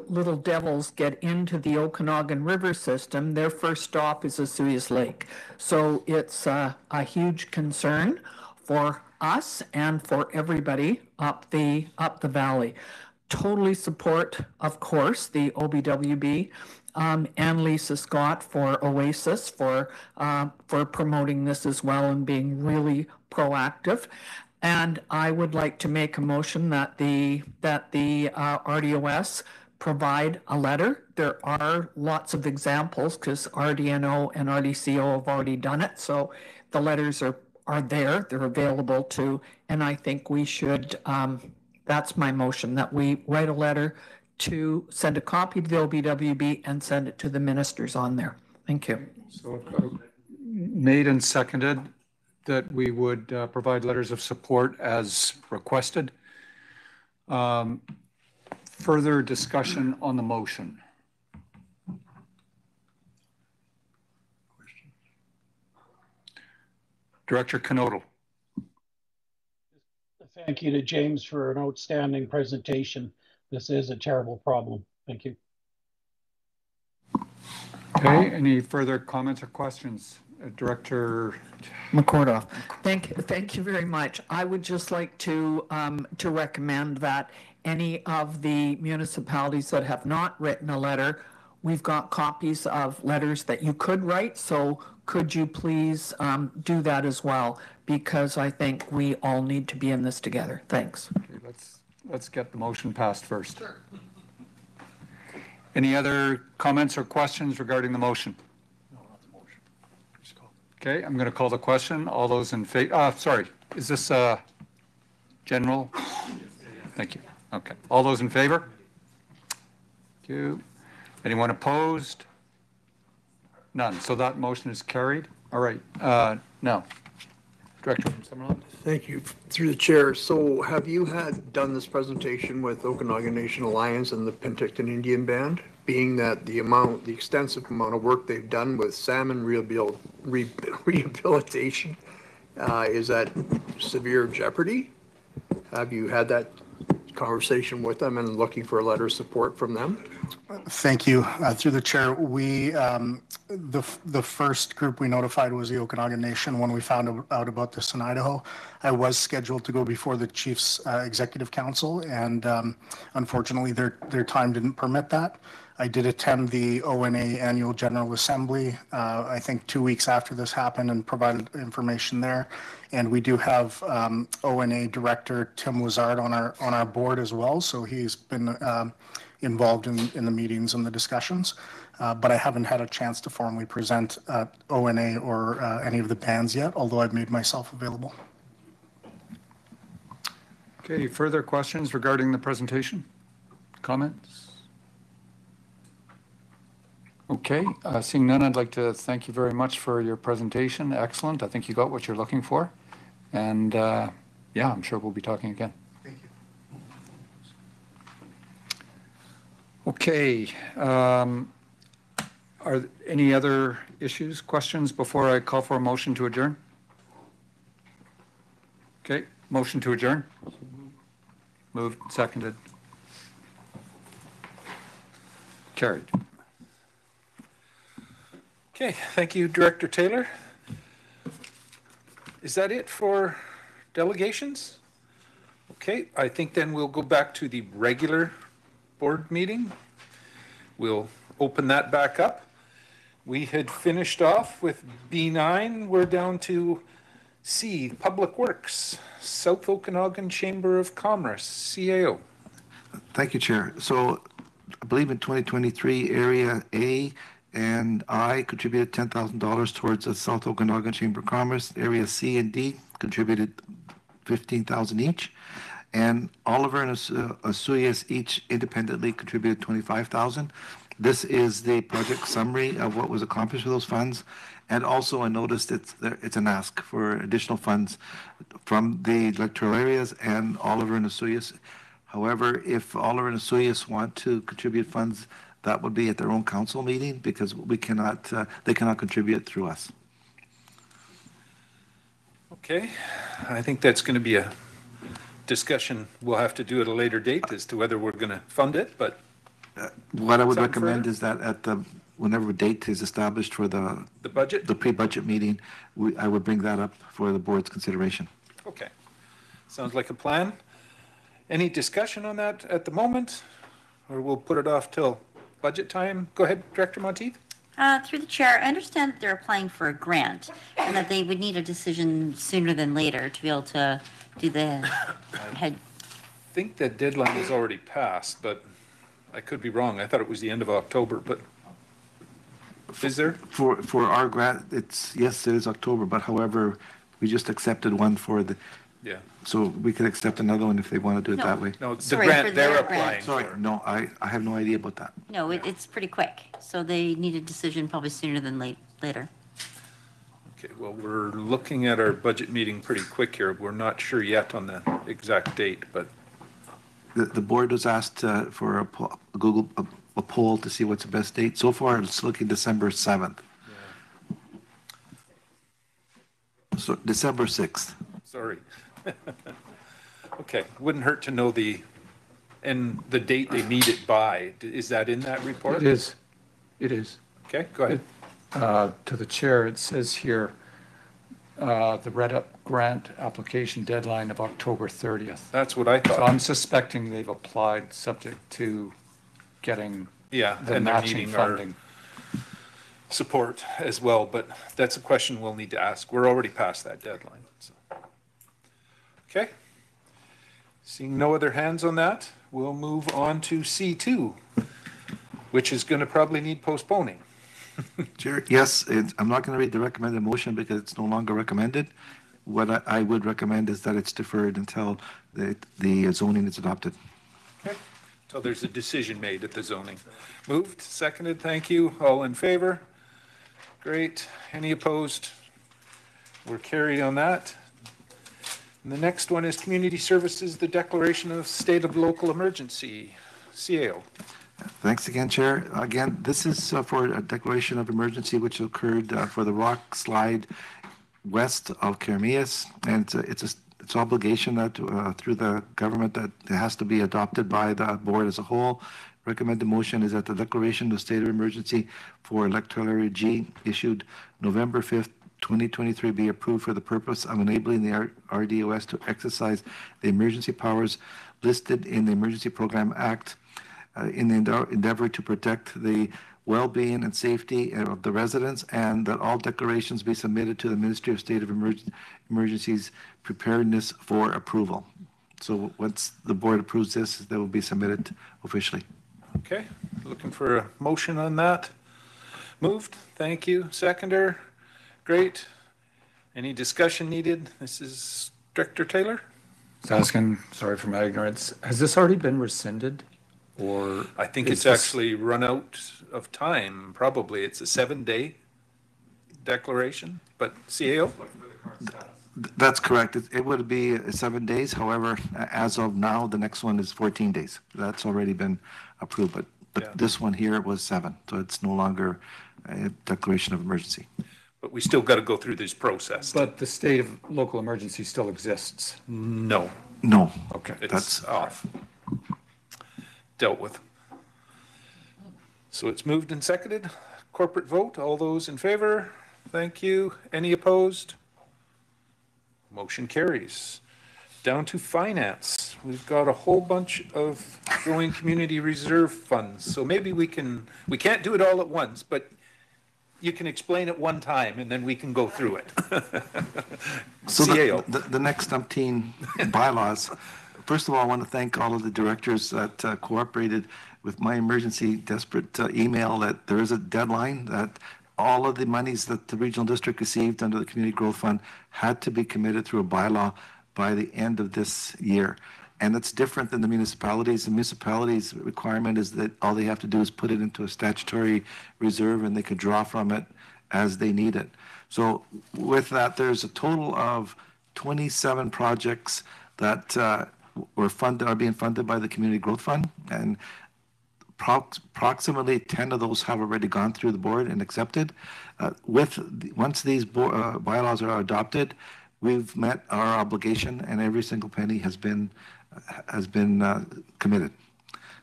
little devils get into the Okanagan River system, their first stop is Osoyoos Lake. So it's a huge concern for us and for everybody up the valley. Totally support, of course, the OBWB and Lisa Scott for Oasis for promoting this as well and being really proactive. And I would like to make a motion that the RDOS provide a letter. There are lots of examples because RDNO and RDCO have already done it. So the letters are there, they're available to, and I think we should, that's my motion, that we write a letter to send a copy to the OBWB and send it to the ministers on there. Thank you.
So made and seconded that we would provide letters of support as requested. Further discussion on the motion. Director Knodel.
Thank you to James for an outstanding presentation. This is a terrible problem. Thank you.
Okay, any further comments or questions? Director
McCordoff. Thank you very much. I would just like to recommend that any of the municipalities that have not written a letter, we've got copies of letters that you could write. So could you please do that as well? Because I think we all need to be in this together. Thanks.
Okay, let's get the motion passed first. Sure. Any other comments or questions regarding the motion? No, not the motion. Just call. Okay, I'm going to call the question. All those in favor? Sorry, is this general? Thank you. Okay, all those in favor? Thank you. Anyone opposed? None. So that motion is carried. All right. Now, Director Summerlin.
Thank you. Through the chair. So have you done this presentation with Okanagan Nation Alliance and the Penticton Indian Band, being that the extensive amount of work they've done with salmon rehabilitation is at severe jeopardy? Have you had that conversation with them and looking for a letter of support from them?
Thank you. Through the chair, we the first group we notified was the Okanagan Nation when we found out about this in Idaho. I was scheduled to go before the Chiefs Executive Council, and unfortunately their time didn't permit that. I did attend the ONA Annual General Assembly, I think 2 weeks after this happened, and provided information there. And we do have ONA Director Tim Lazard on our board as well, so he's been involved in the meetings and the discussions. But I haven't had a chance to formally present ONA or any of the bands yet, although I've made myself available.
Okay, further questions regarding the presentation? Comments? Okay, seeing none, I'd like to thank you very much for your presentation. Excellent. I think you got what you're looking for. And yeah, I'm sure we'll be talking again.
Thank you.
Okay. Are any other issues, questions before I call for a motion to adjourn? Okay, motion to adjourn. Moved, seconded. Carried.
Okay, thank you, Director Taylor. Is that it for delegations? Okay, I think then we'll go back to the regular board meeting. We'll open that back up. We had finished off with B9. We're down to C, Public Works, South Okanagan Chamber of Commerce, CAO.
Thank you, Chair. So I believe in 2023, Area A and I contributed $10,000 towards the South Okanagan Chamber of Commerce. Area C and D contributed $15,000 each. And Oliver and Osoyoos each independently contributed $25,000. This is the project summary of what was accomplished with those funds. And also I noticed it's an ask for additional funds from the electoral areas and Oliver and Osoyoos. However, if Oliver and Osoyoos want to contribute funds, that would be at their own council meeting because we cannot, they cannot contribute through us.
Okay, I think that's going to be a discussion we'll have to do at a later date as to whether we're going to fund it, but.
What I would
Something
recommend
further?
is that whenever a date is established for the
budget?
the pre-budget meeting, I would bring that up for the board's consideration.
Okay. Sounds like a plan. Any discussion on that at the moment? Or we'll put it off till budget time? Go ahead, Director Monteith.
Through the chair, I understand that they're applying for a grant and that they would need a decision sooner than later to be able to do the head.
I think the deadline is already passed, but I could be wrong. I thought it was the end of October, but is there?
For our grant, yes, it is October, but however, we just accepted one for the,
Yeah.
so we could accept another one if they want to do it that way.
No, the
Sorry,
grant
for
they're
their
applying
grant.
for.
No, I have no idea about that.
No, it's pretty quick, so they need a decision probably sooner than later.
Okay, well, we're looking at our budget meeting pretty quick here. We're not sure yet on the exact date, but.
The board was asked for a poll to see what's the best date. So far, it's looking December 7th. So December 6th.
Sorry. Okay, wouldn't hurt to know the date they need it by. Is that in that report?
It is. It is.
Okay, go ahead.
To the chair, it says here, the REDUP grant application deadline of October 30th.
That's what I thought.
So I'm suspecting they've applied subject to getting
Yeah,
the
and they're
matching
needing our
funding.
support as well, but that's a question we'll need to ask. We're already past that deadline. So. Okay. Seeing no other hands on that, we'll move on to C2, which is going to probably need postponing.
Chair, yes, I'm not going to read the recommended motion because it's no longer recommended. What I would recommend is that it's deferred until the zoning is adopted.
Okay. So there's a decision made at the zoning. Moved, seconded, thank you. All in favor? Great. Any opposed? We're carried on that. And the next one is Community Services, the declaration of state of local emergency. CAO.
Thanks again, Chair. Again, this is for a declaration of emergency which occurred for the rock slide west of Kermias, and it's obligation that through the government that it has to be adopted by the board as a whole. Recommended motion is that the declaration of state of emergency for electoral area G issued November 5th, 2023 be approved for the purpose of enabling the RDOS to exercise the emergency powers listed in the Emergency Program Act in the endeavor to protect the well-being and safety of the residents, and that all declarations be submitted to the Ministry of State of Emergencies preparedness for approval. So once the board approves this, they will be submitted officially.
Okay, looking for a motion on that. Moved, thank you. Seconder, great. Any discussion needed? This is Director Taylor.
Asking, sorry for my ignorance, has this already been rescinded? Or
I think it's actually run out of time, probably. It's a 7-day declaration, but CAO?
That's correct. It would be 7 days. However, as of now, the next one is 14 days. That's already been approved, but
Yeah.
this one here was 7, so it's no longer a declaration of emergency.
But we still got to go through this process.
But the state of local emergency still exists?
No.
No.
Okay.
It's off. Dealt with. So it's moved and seconded. Corporate vote. All those in favor? Thank you. Any opposed? Motion carries. Down to finance. We've got a whole bunch of growing community reserve funds. So maybe we can't do it all at once, but you can explain it one time and then we can go through it.
So
CAO.
the next umpteen bylaws. First of all, I want to thank all of the directors that cooperated with my emergency desperate email that there is a deadline that all of the monies that the regional district received under the Community Growth Fund had to be committed through a bylaw by the end of this year. And it's different than the municipalities. The municipalities' requirement is that all they have to do is put it into a statutory reserve and they could draw from it as they need it. So with that, there's a total of 27 projects that are being funded by the Community Growth Fund, and approximately 10 of those have already gone through the board and accepted. Once these bylaws are adopted, we've met our obligation and every single penny has been committed.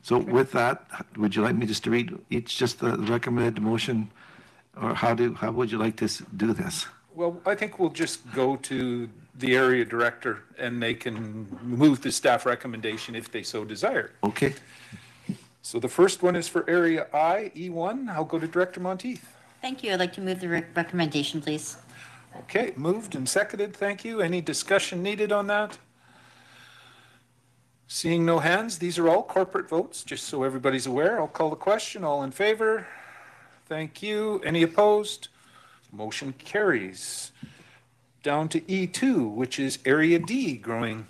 So with that, would you like me just to read just the recommended motion, or how would you like to do this?
Well, I think we'll just go to the area director and they can move the staff recommendation if they so desire.
Okay.
So the first one is for area I, E1. I'll go to Director Monteith.
Thank you. I'd like to move the recommendation, please.
Okay, moved and seconded. Thank you. Any discussion needed on that? Seeing no hands, these are all corporate votes, just so everybody's aware. I'll call the question. All in favor? Thank you. Any opposed? Motion carries. Down to E2, which is Area D, growing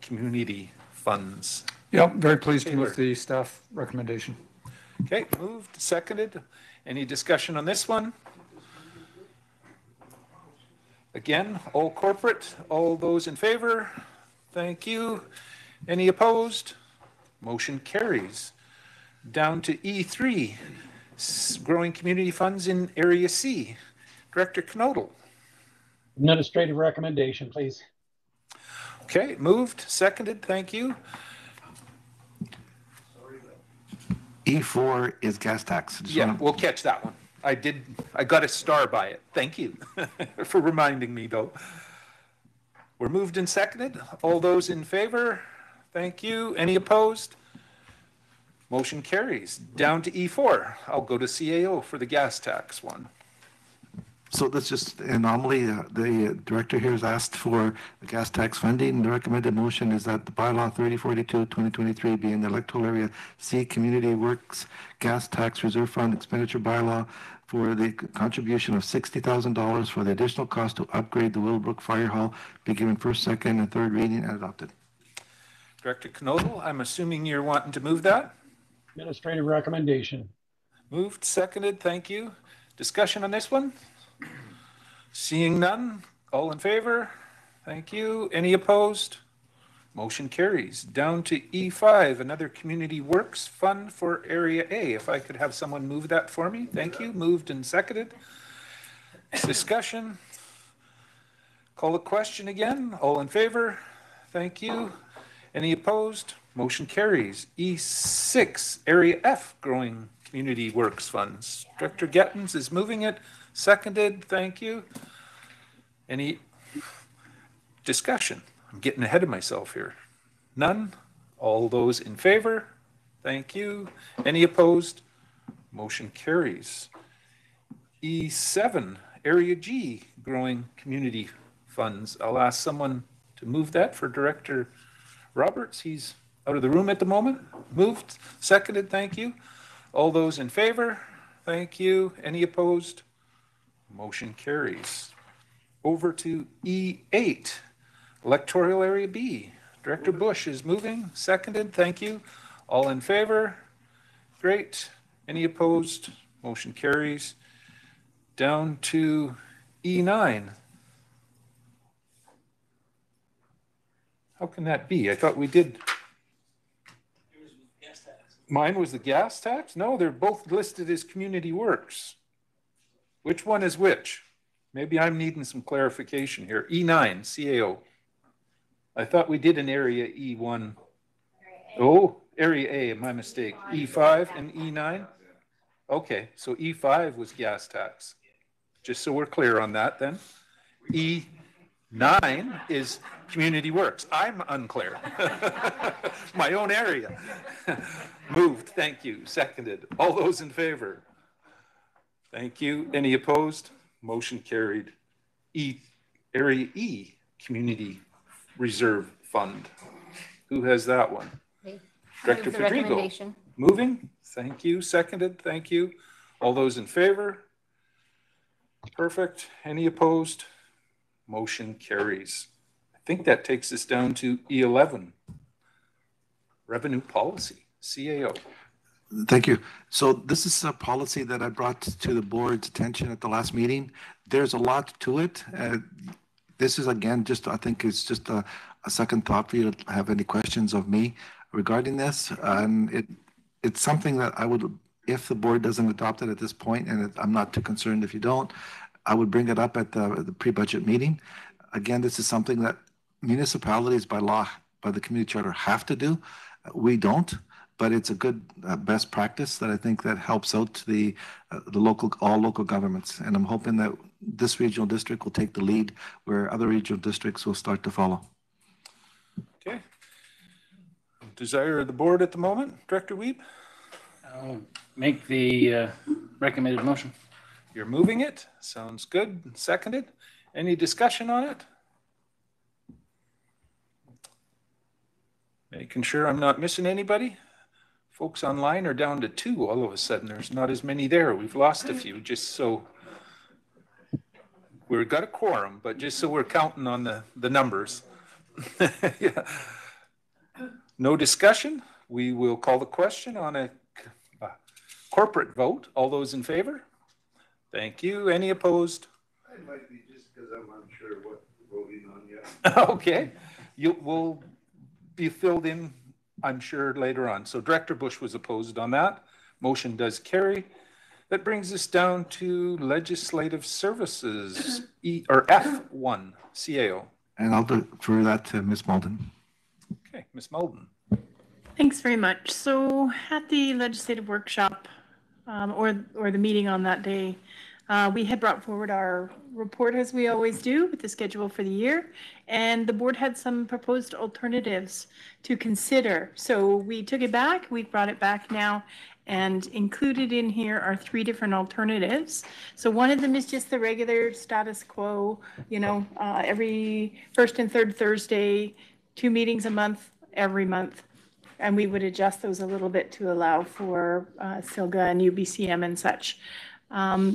community funds.
Yep, very pleased with the staff recommendation.
Okay, moved, seconded. Any discussion on this one? Again, all corporate. All those in favor? Thank you. Any opposed? Motion carries. Down to E3, growing community funds in Area C. Director Knodel.
Administrative recommendation, please.
Okay, moved, seconded, thank you.
E4 is gas tax.
Yeah, we'll catch that one. I got a star by it. Thank you for reminding me, though. We're moved and seconded. All those in favor? Thank you. Any opposed? Motion carries. Down to E4. I'll go to CAO for the gas tax one.
So that's just an anomaly. The director here has asked for the gas tax funding. The recommended motion is that the bylaw 3042-2023 be in the electoral area C Community Works Gas Tax Reserve Fund expenditure bylaw for the contribution of $60,000 for the additional cost to upgrade the Willowbrook Fire Hall be given first, second, and third reading and adopted.
Director Knodel, I'm assuming you're wanting to move that?
Administrative recommendation.
Moved, seconded, thank you. Discussion on this one? Seeing none, all in favor? Thank you. Any opposed? Motion carries. Down to E5, another community works fund for Area A. If I could have someone move that for me. Thank you. Moved and seconded. Discussion. Call the question again. All in favor? Thank you. Any opposed? Motion carries. E6, Area F, growing community works funds. Director Gettens is moving it. Seconded. Thank you. Any discussion? I'm getting ahead of myself here. None? All those in favor? Thank you. Any opposed? Motion carries. E7, Area G, growing community funds. I'll ask someone to move that for Director Roberts. He's out of the room at the moment. Moved, seconded, thank you. All those in favor? Thank you. Any opposed? Motion carries. Over to E8, Electoral Area B. Director Bush is moving, seconded, thank you. All in favor? Great. Any opposed? Motion carries. Down to E9. How can that be? I thought we did. Mine was the gas tax? No, they're both listed as community works. Which one is which? Maybe I'm needing some clarification here. E9, CAO. I thought we did an Area E1. Oh, Area A, my mistake. E5 and E9? Okay, so E5 was gas tax. Just so we're clear on that then. E9 is community works. I'm unclear. My own area. Moved, thank you. Seconded. All those in favor? Thank you. Any opposed? Motion carried. Area E, Community Reserve Fund. Who has that one?
Me.
Director Federico. Moving. Thank you. Seconded. Thank you. All those in favor? Perfect. Any opposed? Motion carries. I think that takes us down to E11. Revenue Policy, CAO.
Thank you. So this is a policy that I brought to the board's attention at the last meeting. There's a lot to it. This is, again, I think it's just a second thought for you to have any questions of me regarding this. It's something that I would, if the board doesn't adopt it at this point, and I'm not too concerned if you don't, I would bring it up at the pre-budget meeting. Again, this is something that municipalities by law, by the community charter, have to do. We don't, but it's a good best practice that I think that helps out the all local governments. And I'm hoping that this regional district will take the lead where other regional districts will start to follow.
Okay. Desire of the board at the moment, Director Wiebe?
I'll make the recommended motion.
You're moving it. Sounds good. Seconded. Any discussion on it? Making sure I'm not missing anybody. Folks online are down to 2 all of a sudden. There's not as many there. We've lost a few just so we've got a quorum, but just so we're counting on the numbers. Yeah. No discussion. We will call the question on a corporate vote. All those in favor? Thank you. Any opposed?
I might be just because I'm unsure what we're voting on yet.
Okay. You will be filled in, I'm sure, later on. So Director Bush was opposed on that. Motion does carry. That brings us down to Legislative Services, or F1, CAO.
And I'll defer that to Ms. Malden.
Okay, Ms. Malden.
Thanks very much. So at the legislative workshop, or the meeting on that day, we had brought forward our report, as we always do, with the schedule for the year, and the board had some proposed alternatives to consider. So we took it back, we brought it back now, and included in here are 3 different alternatives. So one of them is just the regular status quo, every first and third Thursday, 2 meetings a month, every month. And we would adjust those a little bit to allow for SILGA and UBCM and such.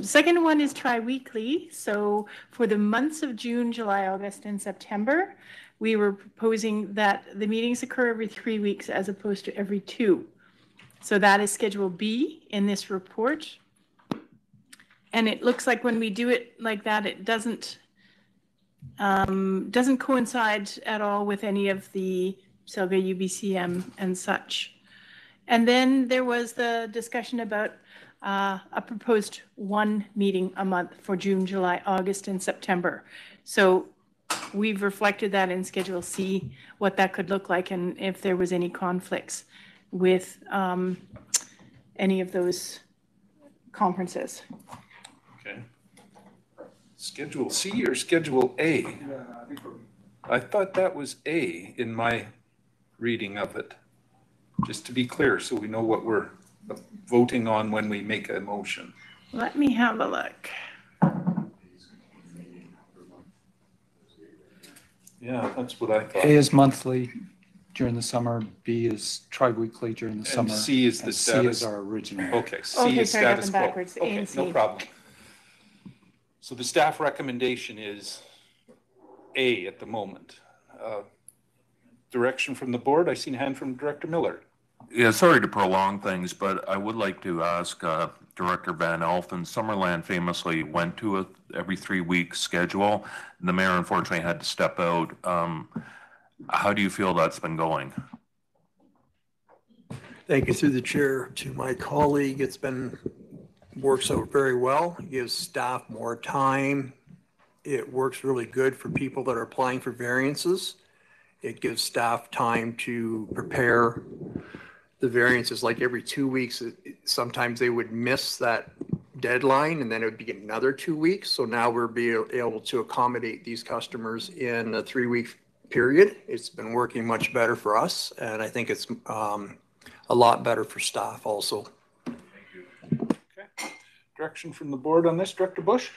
Second one is tri-weekly. So for the months of June, July, August, and September, we were proposing that the meetings occur every 3 weeks as opposed to every 2. So that is Schedule B in this report. And it looks like when we do it like that, it doesn't coincide at all with any of the SILGA, UBCM, and such. And then there was the discussion about a proposed 1 meeting a month for June, July, August, and September. So we've reflected that in Schedule C, what that could look like, and if there was any conflicts with any of those conferences.
Okay. Schedule C or Schedule A? I thought that was A in my reading of it. Just to be clear, so we know what we're voting on when we make a motion.
Let me have a look.
Yeah, that's what I thought.
A is monthly during the summer, B is tri-weekly during the summer.
C is the status.
C is our original.
Okay, C is
sorry, I got
status
them
quo.
backwards. A
Okay,
and
no
C.
problem. So the staff recommendation is A at the moment. Direction from the board. I seen a hand from Director Miller.
Yeah, sorry to prolong things, but I would like to ask Director Van Alphen. Summerland famously went to a every 3 week schedule. And the mayor unfortunately had to step out. How do you feel that's been going?
Thank you through the chair to my colleague. It's been, works out very well. It gives staff more time. It works really good for people that are applying for variances. It gives staff time to prepare the variances. Like every 2 weeks, sometimes they would miss that deadline and then it would be another 2 weeks. So now we're being able to accommodate these customers in a 3 week period. It's been working much better for us. And I think it's a lot better for staff also.
Thank you. Okay. Direction from the board on this, Director Bush?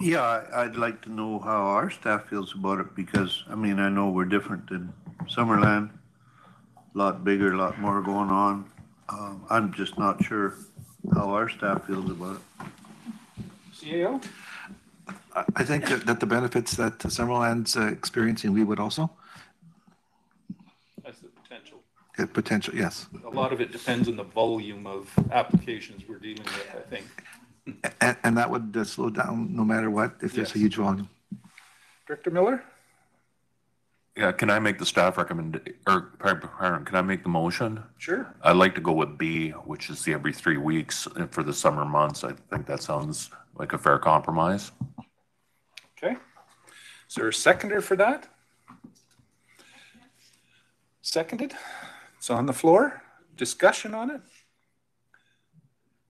Yeah, I'd like to know how our staff feels about it because, I mean, I know we're different than Summerland. A lot bigger, a lot more going on. I'm just not sure how our staff feels about it.
CAO?
I think that the benefits that Summerland's experiencing, we would also.
That's the potential.
Potential, yes.
A lot of it depends on the volume of applications we're dealing with, I think.
And that would slow down no matter what if there's a huge volume.
Director Miller?
Yeah, can I make the staff recommendation, or can I make the motion?
Sure.
I'd like to go with B, which is the every 3 weeks for the summer months. I think that sounds like a fair compromise.
Okay. Is there a seconder for that? Seconded. It's on the floor. Discussion on it.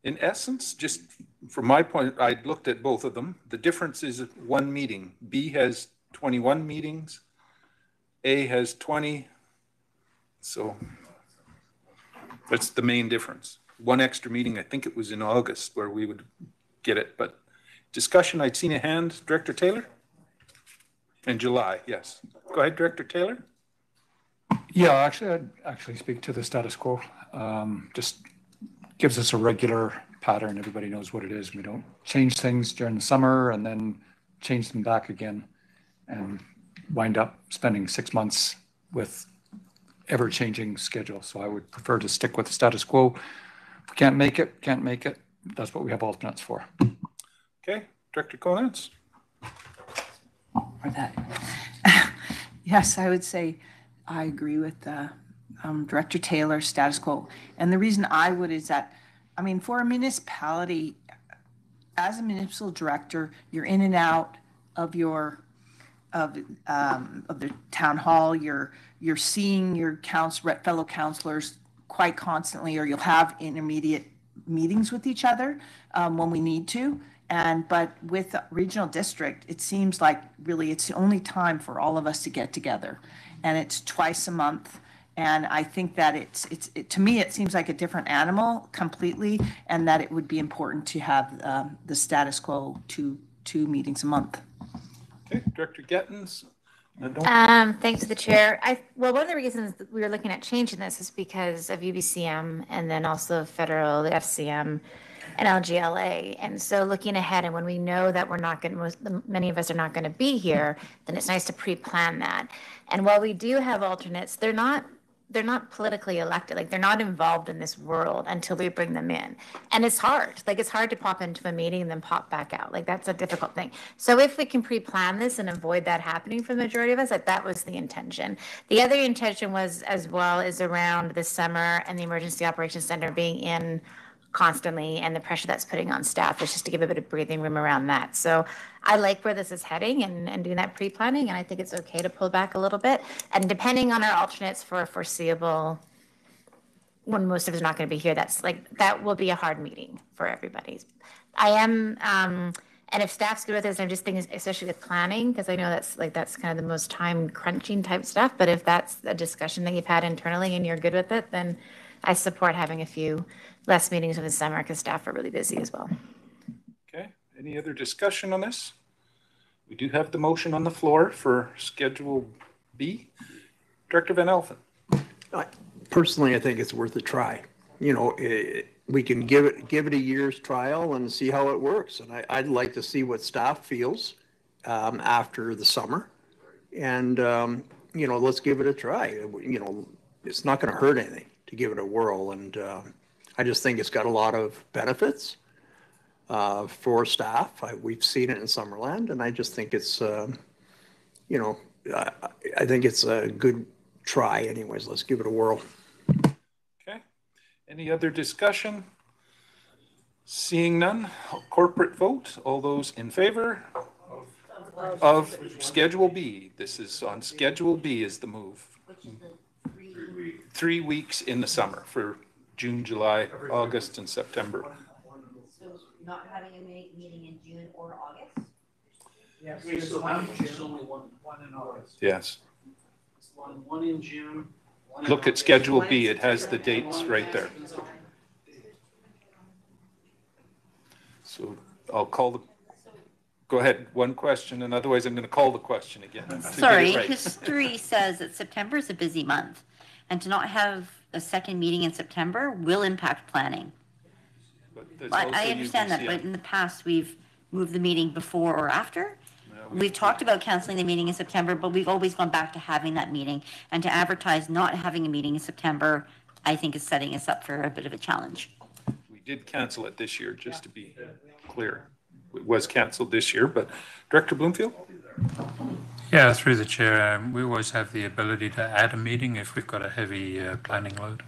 In essence, just from my point, I looked at both of them. The difference is one meeting. B has 21 meetings. A has 20. So that's the main difference. One extra meeting, I think it was in August where we would get it, but discussion, I'd seen a hand. Director Taylor? In July, yes. Go ahead, Director Taylor.
Yeah, actually, I'd actually speak to the status quo. Just gives us a regular pattern. Everybody knows what it is. We don't change things during the summer and then change them back again and wind up spending 6 months with ever-changing schedule. So I would prefer to stick with the status quo. If we can't make it, can't make it. That's what we have alternates for.
Okay, Director Konitz.
For that. Yes, I would say I agree with Director Taylor, status quo. And the reason I would is that, I mean, for a municipality, as a municipal director, you're in and out of your of the town hall. You're seeing your fellow councillors quite constantly, or you'll have intermediate meetings with each other when we need to. But with regional district, it seems like really it's the only time for all of us to get together, and it's twice a month. And I think that to me, it seems like a different animal completely, and that it would be important to have the status quo two meetings a month.
Okay, Director Gettins.
Thanks to the chair. Well, one of the reasons that we were looking at changing this is because of UBCM and then also federal, the FCM and LGLA. And so looking ahead, and when we know that we're not going to, many of us are not going to be here, then it's nice to pre-plan that. And while we do have alternates, they're not politically elected. Like, they're not involved in this world until we bring them in. And it's hard. Like, it's hard to pop into a meeting and then pop back out. Like, that's a difficult thing. So if we can pre-plan this and avoid that happening for the majority of us, like, that was the intention. The other intention was, as well, is around the summer and the Emergency Operations Center being in constantly, and the pressure that's putting on staff is just to give a bit of breathing room around that. So I like where this is heading and doing that pre-planning, and I think it's okay to pull back a little bit. And depending on our alternates for a foreseeable, when most of us are not going to be here, that will be a hard meeting for everybody. I am, and if staff's good with this, I'm just thinking, especially with planning, because I know that's kind of the most time crunching type stuff. But if that's a discussion that you've had internally and you're good with it, then I support having a few less meetings in the summer because staff are really busy as well.
Okay, any other discussion on this? We do have the motion on the floor for Schedule B. Director Van Elfen.
Personally, I think it's worth a try. You know, we can give it a year's trial and see how it works. And I'd like to see what staff feels after the summer. And, you know, let's give it a try. You know, it's not going to hurt anything to give it a whirl. And I just think it's got a lot of benefits for staff. We've seen it in Summerland, and I just think it's, you know, I think it's a good try anyways. Let's give it a whirl.
Okay. Any other discussion? Seeing none, corporate vote. All those in favor of Schedule B. This is on Schedule B is the move.
Which is the
3 weeks in the summer for June, July, August, and September.
So not having a meeting in June or August?
Yes, there's one in August.
Yes.
One in June.
Look at Schedule B. It has the dates right there. So I'll call the, go ahead, one question, and otherwise I'm going to call the question again.
Sorry, history says that September is a busy month, and to not have a second meeting in September will impact planning. I understand that, but in the past we've moved the meeting before or after. We've talked about canceling the meeting in September, but we've always gone back to having that meeting. And to advertise not having a meeting in September, I think is setting us up for a bit of a challenge.
We did cancel it this year, just to be clear. It was canceled this year, but Director Bloomfield?
Yeah, through the chair, we always have the ability to add a meeting if we've got a heavy planning load.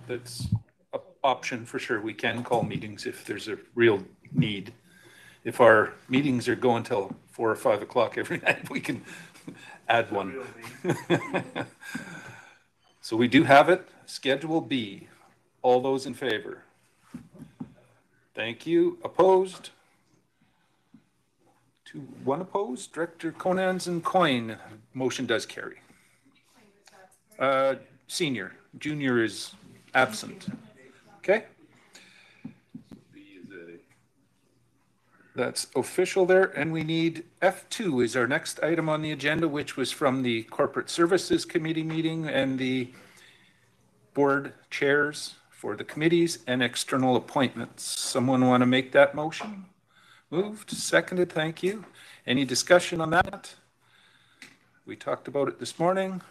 That's an option for sure. We can call meetings if there's a real need. if our meetings are going till 4 or 5 o'clock every night, we can add one. So we do have it, Schedule B. All those in favor? Thank you. Opposed? 1 opposed. Director Conans and Coyne. Motion does carry. Senior. Junior is absent. Okay. That's official there. And we need F2 is our next item on the agenda, which was from the Corporate Services Committee meeting and the board chairs for the committees and external appointments. Someone want to make that motion? Moved, seconded, thank you. Any discussion on that? We talked about it this morning.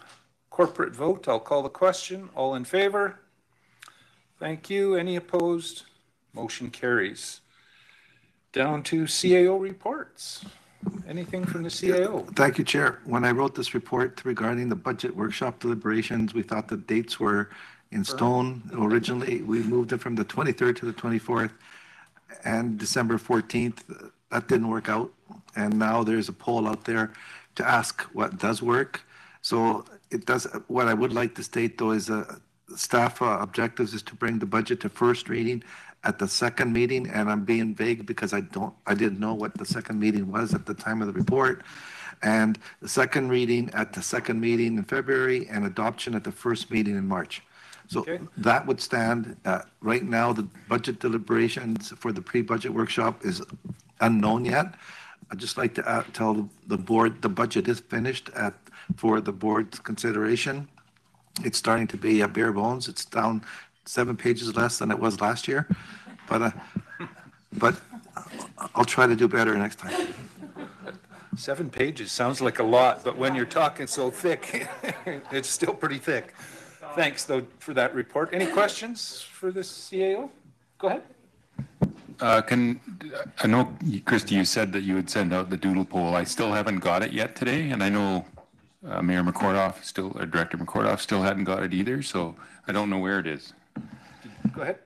Corporate vote, I'll call the question. All in favor? Thank you. Any opposed? Motion carries. Down to CAO reports. Anything from the CAO?
Thank you, Chair. When I wrote this report regarding the budget workshop deliberations, we thought the dates were in stone. Originally, we moved it from the 23rd to the 24th and December 14th. That didn't work out. And now there's a poll out there to ask what does work. So it does. What I would like to state, though, is staff objectives is to bring the budget to first reading at the second meeting, and I'm being vague because I didn't know what the second meeting was at the time of the report. And the second reading at the second meeting in February and adoption at the first meeting in March. So that would stand. Right now, the budget deliberations for the pre-budget workshop is unknown yet. I'd just like to tell the board the budget is finished for the board's consideration. It's starting to be bare bones. It's down 7 pages less than it was last year, but I'll try to do better next time.
7 pages sounds like a lot, but when you're talking so thick, it's still pretty thick. Thanks, though, for that report. Any questions for the CAO? Go ahead.
I know, Christy, you said that you would send out the doodle poll. I still haven't got it yet today, and I know Mayor McCordoff Director McCordoff still hadn't got it either, so I don't know where it is.
Go ahead.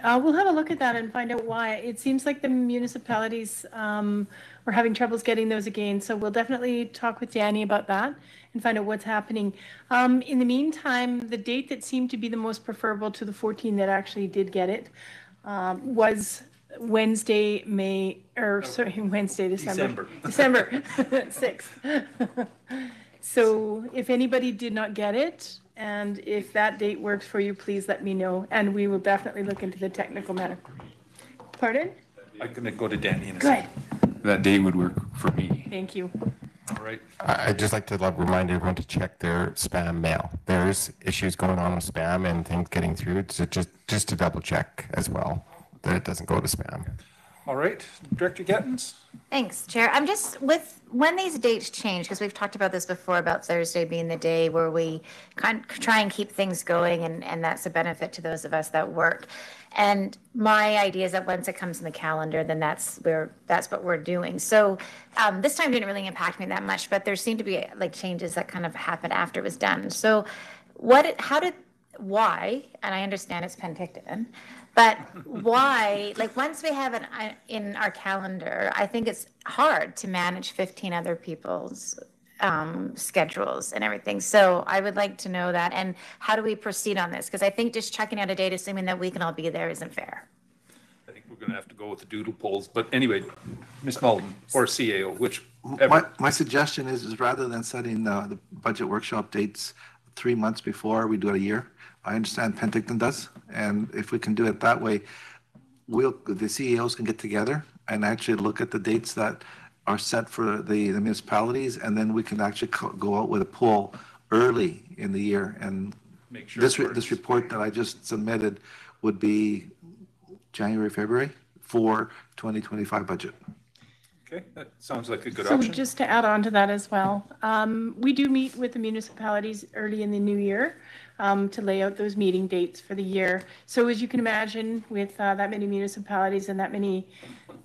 We'll have a look at that and find out why. It seems like the municipalities were having troubles getting those again, so we'll definitely talk with Danny about that and find out what's happening. In the meantime, the date that seemed to be the most preferable to the 14 that actually did get it was Wednesday, December 6th. So if anybody did not get it, and if that date works for you, please let me know, and we will definitely look into the technical matter. Pardon?
I'm going to go to Danny in a second.
That date would work for me.
Thank you.
All right.
I'd just like to remind everyone to check their spam mail. There's issues going on with spam and things getting through, so just to double check as well that it doesn't go to spam.
All right, Director Gettins.
Thanks, Chair. I'm just when these dates change, because we've talked about this before about Thursday being the day where we try and keep things going, and that's a benefit to those of us that work. And my idea is that once it comes in the calendar, then that's what we're doing. So this time didn't really impact me that much, but there seemed to be like changes that kind of happened after it was done. So why, and I understand it's Penticton, but why, like once we have it in our calendar, I think it's hard to manage 15 other people's schedules and everything. So I would like to know that, and how do we proceed on this? Because I think just checking out a date, assuming that we can all be there, isn't fair.
I think we're going to have to go with the doodle polls, but anyway, Ms. Malden or CAO, which.
My suggestion is rather than setting the budget workshop dates 3 months before, we do it a year. I understand Penticton does, and if we can do it that way, the CEOs can get together and actually look at the dates that are set for the municipalities, and then we can actually go out with a poll early in the year. And
make sure
this report that I just submitted would be January, February for 2025 budget.
Okay, that sounds like a good
option.
option.
So just to add on to that as well, we do meet with the municipalities early in the new year to lay out those meeting dates for the year. So as you can imagine, with that many municipalities and that many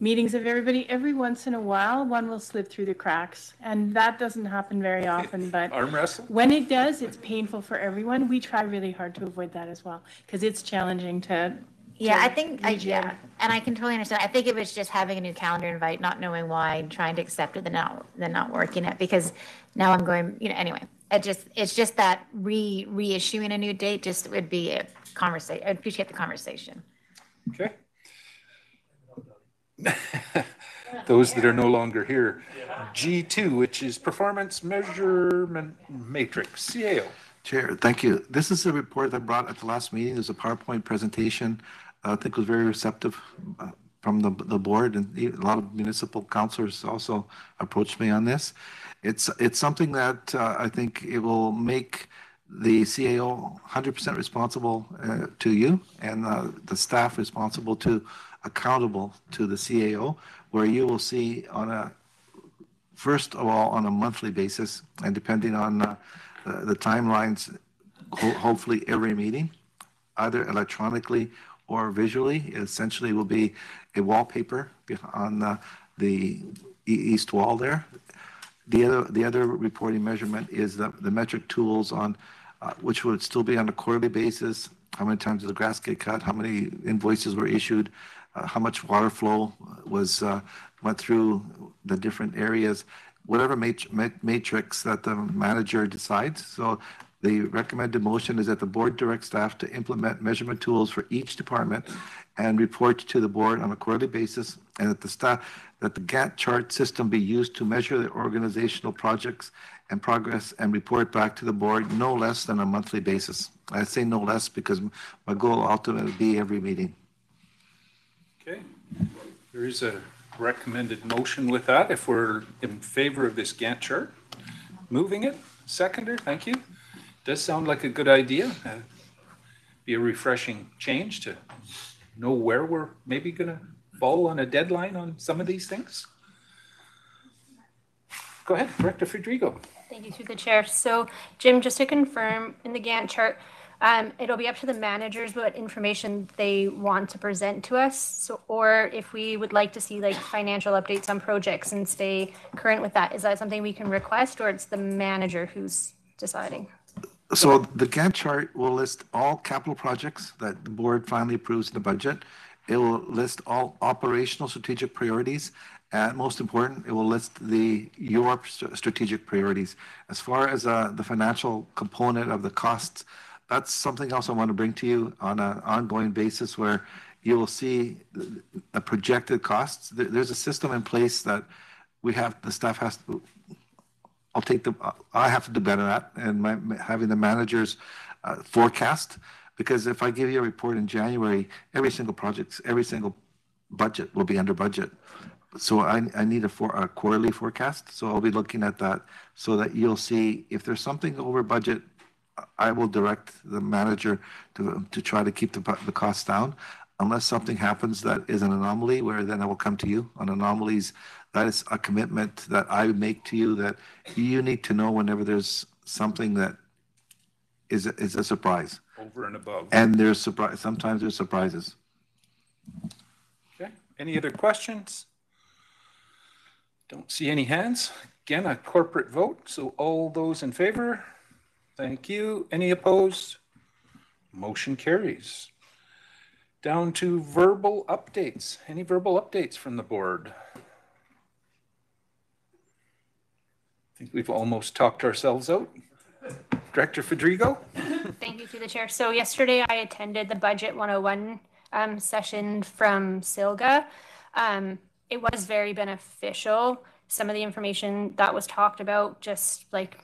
meetings of everybody, every once in a while, one will slip through the cracks. And that doesn't happen very often, but
arm wrestle?
When it does, it's painful for everyone. We try really hard to avoid that as well, because it's challenging to
Yeah, I think,
region.
and I can totally understand. I think it was just having a new calendar invite, not knowing why, and trying to accept it, then not working it, because now I'm going, anyway, it's just that reissuing a new date just would be a conversation. I appreciate the conversation.
Okay. Those that are no longer here. G2, which is Performance Measurement Matrix, CAO.
Chair, thank you. This is a report that I brought at the last meeting. There's a PowerPoint presentation. I think was very receptive from the board, and a lot of municipal councilors also approached me on this. It's something that I think it will make the CAO 100% responsible to you, and the staff responsible accountable to the CAO, where you will see first of all, on a monthly basis, and depending on the timelines, hopefully every meeting, either electronically or visually. Essentially will be a wallpaper on the east wall there. The other reporting measurement is the metric tools on which would still be on a quarterly basis. How many times did the grass get cut? How many invoices were issued? How much water flow went through the different areas? Whatever matrix that the manager decides. So the recommended motion is that the board directs staff to implement measurement tools for each department and report to the board on a quarterly basis, and that the Gantt chart system be used to measure the organizational projects and progress and report back to the board no less than a monthly basis. I say no less because my goal ultimately would be every meeting.
Okay. There is a recommended motion with that. If we're in favor of this Gantt chart, moving it. Seconder, thank you. Does sound like a good idea. Be a refreshing change to know where we're maybe going to fall on a deadline on some of these things. Go ahead, Director Federico.
Thank you, through the chair. So, Jim, just to confirm, in the Gantt chart, it'll be up to the managers what information they want to present to us. So, or if we would like to see like financial updates on projects and stay current with that, is that something we can request, or it's the manager who's deciding?
So the Gantt chart will list all capital projects that the board finally approves in the budget. It will list all operational strategic priorities. And most important, it will list your strategic priorities. As far as the financial component of the costs, that's something else I want to bring to you on an ongoing basis, where you will see the projected costs. There's a system in place that the staff has to, I have to do better at, and having the managers forecast, because if I give you a report in January, every single budget will be under budget. So I need a quarterly forecast. So I'll be looking at that so that you'll see if there's something over budget. I will direct the manager to try to keep the costs down, unless something happens that is an anomaly, where then I will come to you on anomalies. That is a commitment that I make to you, that you need to know whenever there's something that is a surprise.
Over and above.
And sometimes there's surprises.
Okay. Any other questions? Don't see any hands. Again, a corporate vote. So all those in favor? Thank you. Any opposed? Motion carries. Down to verbal updates. Any verbal updates from the board? I think we've almost talked ourselves out. Director Federico?
Thank you, through the chair. So yesterday I attended the Budget 101 session from SILGA. It was very beneficial. Some of the information that was talked about, just like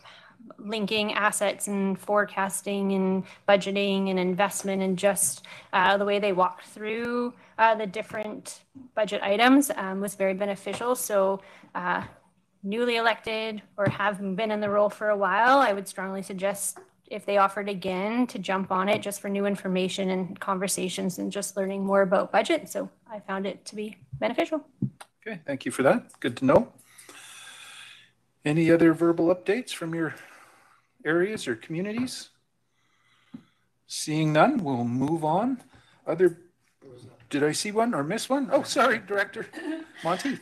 linking assets and forecasting and budgeting and investment, and just the way they walked through the different budget items was very beneficial. So newly elected or have been in the role for a while, I would strongly suggest, if they offered again, to jump on it just for new information and conversations and just learning more about budget. So I found it to be beneficial.
Okay, thank you for that. Good to know. Any other verbal updates from your areas or communities? Seeing none, we'll move on. did I see one or miss one? Oh, sorry, Director Monty.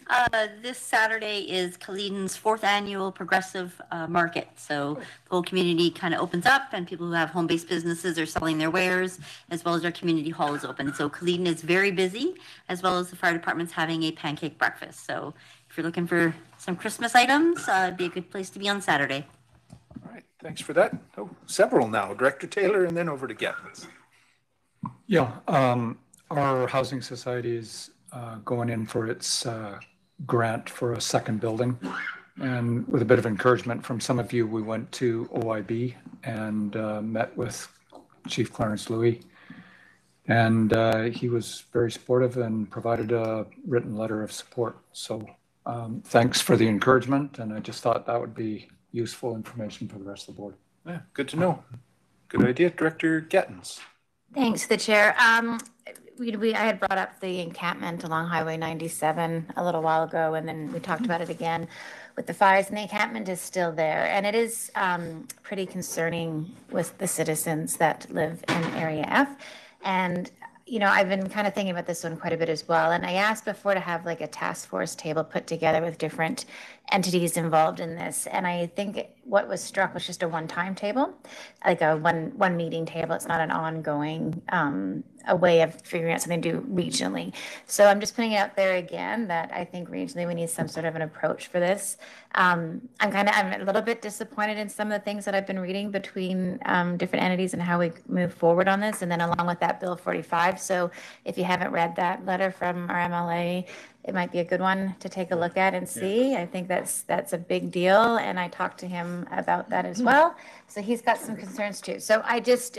This Saturday is Caledon's 4th annual progressive market. So the whole community kind of opens up, and people who have home-based businesses are selling their wares, as well as our community hall is open. So Caledon is very busy, as well as the fire department's having a pancake breakfast. So if you're looking for some Christmas items, it'd be a good place to be on Saturday.
All right, thanks for that. Oh, several now. Director Taylor, and then over to Gettins.
Yeah, our housing society is going in for its grant for a second building. And with a bit of encouragement from some of you, we went to OIB and met with Chief Clarence Louis. And he was very supportive and provided a written letter of support. So thanks for the encouragement. And I just thought that would be useful information for the rest of the board.
Yeah, good to know. Good idea. Director Gettins.
Thanks, the chair. I had brought up the encampment along Highway 97 a little while ago, and then we talked about it again with the fires, and the encampment is still there. And it is pretty concerning with the citizens that live in Area F. And, you know, I've been kind of thinking about this one quite a bit as well. And I asked before to have like a task force table put together with different entities involved in this. And I think what was struck was just a one-time table, like a one meeting table. It's not an ongoing a way of figuring out something to do regionally. So I'm just putting it out there again that I think regionally we need some sort of an approach for this. I'm a little bit disappointed in some of the things that I've been reading between different entities and how we move forward on this. And then along with that, Bill 45. So if you haven't read that letter from our MLA, it might be a good one to take a look at and see. I think that's a big deal. And I talked to him about that as well. So he's got some concerns too. So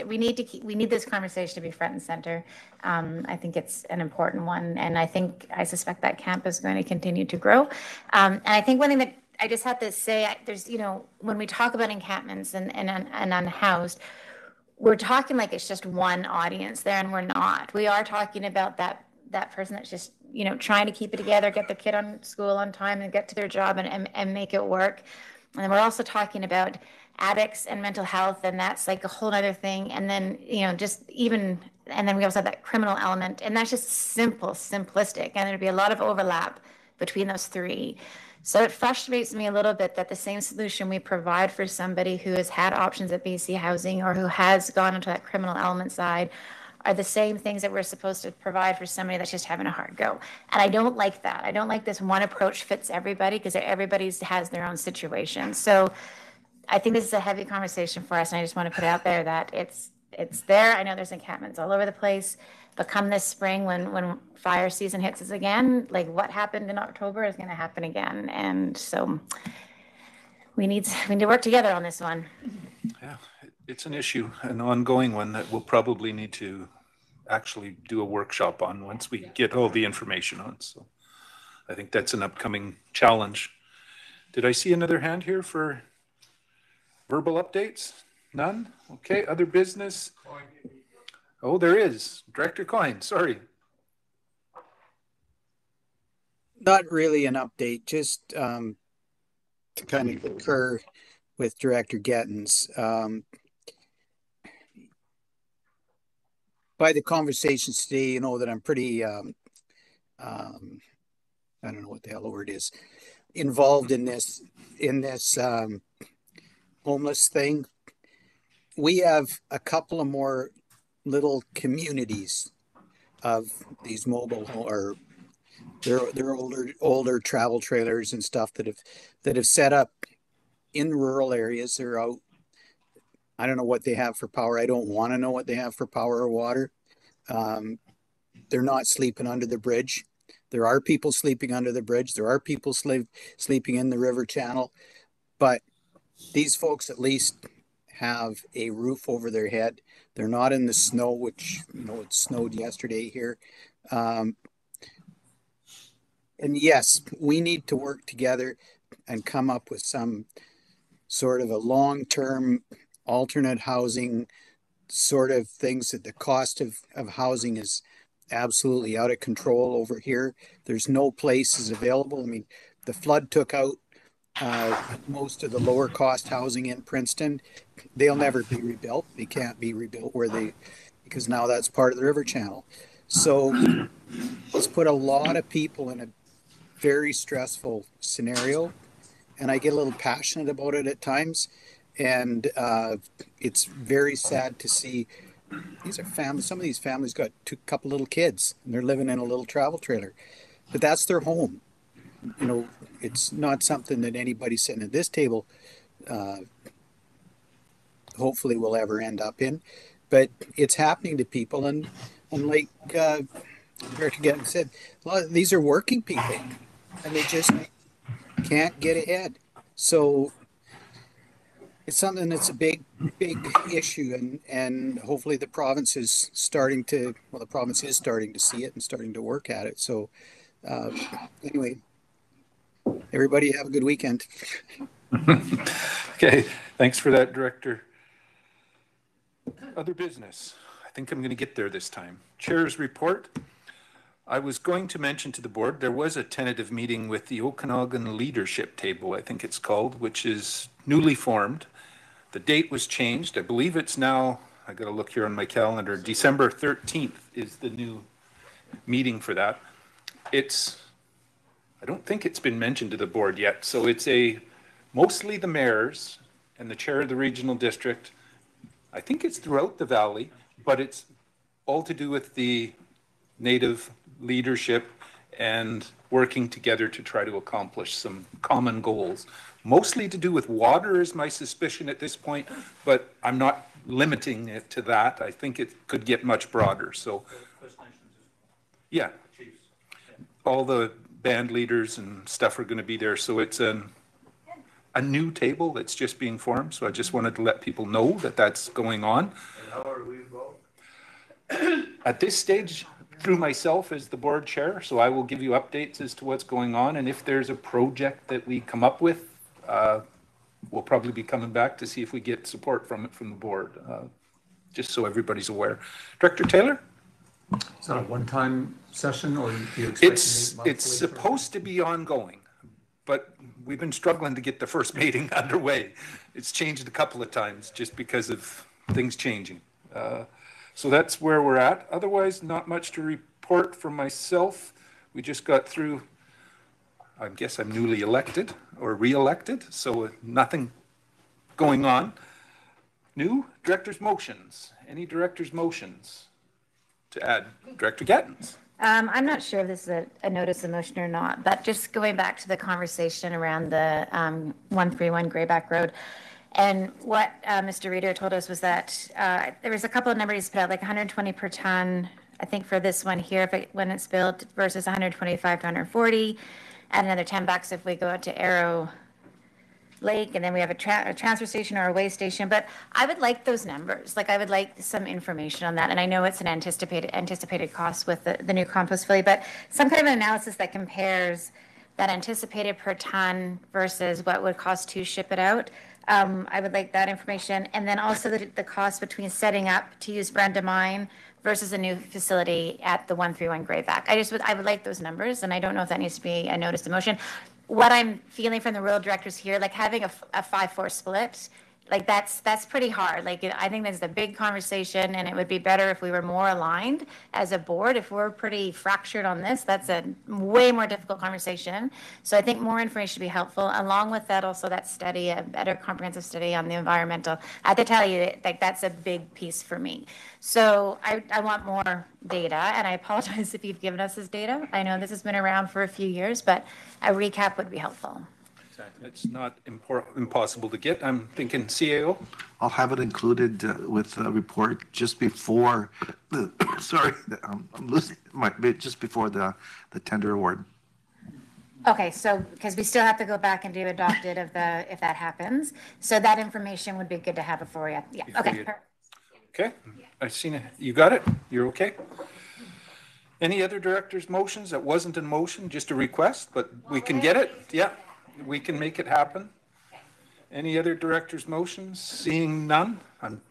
we need this conversation to be front and center. I think it's an important one. And I suspect that camp is going to continue to grow. And I think one thing that I just have to say, there's, you know, when we talk about encampments and unhoused, we're talking like it's just one audience there, and we're not. We are talking about that person that's just, you know, trying to keep it together, get their kid on school on time and get to their job and make it work. And then we're also talking about addicts and mental health, and that's like a whole other thing. And then, you know, and then we also have that criminal element, and that's just simplistic. And there'd be a lot of overlap between those three. So it frustrates me a little bit that the same solution we provide for somebody who has had options at BC Housing or who has gone into that criminal element side are the same things that we're supposed to provide for somebody that's just having a hard go. And I don't like that. I don't like this one approach fits everybody, because everybody has their own situation. So I think this is a heavy conversation for us, and I just want to put it out there that it's there. I know there's encampments all over the place, but come this spring when fire season hits us again, like what happened in October is going to happen again. And so we need to work together on this one.
Yeah, it's an issue, an ongoing one that we'll probably need to actually do a workshop on once we get all the information on. So I think that's an upcoming challenge. Did I see another hand here for verbal updates? None? Okay, other business? Oh, there is. Director Coyne, sorry.
Not really an update, just to kind of concur with Director Gettins. By the conversations today, you know that I'm pretty, I don't know what the hell the word is, involved in this homeless thing. We have a couple of more little communities of these mobile or they're older travel trailers and stuff that have set up in rural areas. They're out. I don't know what they have for power. I don't want to know what they have for power or water. They're not sleeping under the bridge. There are people sleeping under the bridge. There are people sleeping in the river channel, but these folks at least have a roof over their head. They're not in the snow, which, you know, it snowed yesterday here. And yes, we need to work together and come up with some sort of a long-term alternate housing sort of things. That the cost of housing is absolutely out of control over here. There's no places available. I mean, the flood took out most of the lower cost housing in Princeton. They'll never be rebuilt. They can't be rebuilt because now that's part of the river channel. So it's put a lot of people in a very stressful scenario, and I get a little passionate about it at times. And it's very sad to see these are families. Some of these families got a couple little kids, and they're living in a little travel trailer, but that's their home. You know, it's not something that anybody sitting at this table hopefully will ever end up in, but it's happening to people. And like Director Gettin said, a lot of these are working people, and they just can't get ahead. So it's something that's a big issue, and hopefully the province is starting to, well, the province is starting to see it and starting to work at it. So anyway, everybody have a good weekend.
Okay, thanks for that, Director. Other business. I think I'm going to get there this time. Chair's report. I was going to mention to the board, there was a tentative meeting with the Okanagan Leadership Table, I think it's called, which is newly formed. The date was changed. I believe it's now, I got to look here on my calendar, December 13th is the new meeting for that. I don't think it's been mentioned to the board yet. So it's mostly the mayors and the chair of the regional district. I think it's throughout the valley, but it's all to do with the Native leadership and working together to try to accomplish some common goals. Mostly to do with water is my suspicion at this point, but I'm not limiting it to that. I think it could get much broader. So, yeah, all the band leaders and stuff are going to be there. So it's a new table that's just being formed. So I just wanted to let people know that that's going on.
And how are we involved?
At this stage, through myself as the board chair, so I will give you updates as to what's going on. And if there's a project that we come up with, we'll probably be coming back to see if we get support from it from the board, just so everybody's aware. Director Taylor?
Is that a one-time session, or do you expect to meet monthly?
It's supposed to be ongoing, but we've been struggling to get the first meeting underway. It's changed a couple of times just because of things changing. So that's where we're at. Otherwise, not much to report from myself. We just got through, I guess I'm newly elected or re-elected, so nothing going on. New director's motions. Any director's motions to add? Director Gattens.
I'm not sure if this is a notice of motion or not, but just going back to the conversation around the 131 Grayback Road. And what Mr. Reader told us was that there was a couple of numbers put out, like 120 per ton, I think for this one here, when it's built, versus 125 to 140, and another $10 if we go out to Arrow Lake, and then we have a transfer station or a way station. But I would like those numbers. Like, I would like some information on that. And I know it's an anticipated cost with the new compost facility, but some kind of an analysis that compares that anticipated per ton versus what would cost to ship it out. I would like that information. And then also the cost between setting up to use Brenda Mine versus a new facility at the 131 Grayback. I would like those numbers, and I don't know if that needs to be a notice of motion. What I'm feeling from the rural directors here, like having a 5-4 split, like that's pretty hard. Like, I think that's a big conversation, and it would be better if we were more aligned as a board. If we're pretty fractured on this, that's a way more difficult conversation. So I think more information would be helpful. Along with that, also that study, a better comprehensive study on the environmental. I have to tell you, like, that's a big piece for me. So I want more data, and I apologize if you've given us this data. I know this has been around for a few years, but a recap would be helpful.
It's not impossible to get. I'm thinking CAO.
I'll have it included with a report just before the, sorry, I'm losing my bit, just before the tender award.
Okay, so because we still have to go back and do adopted if that happens. So that information would be good to have before you. Yeah, okay.
Okay, I've seen it. You got it? You're okay? Any other director's motions? That wasn't in motion, just a request, but we can get it. Yeah. We can make it happen. Any other director's motions? Seeing none. I'm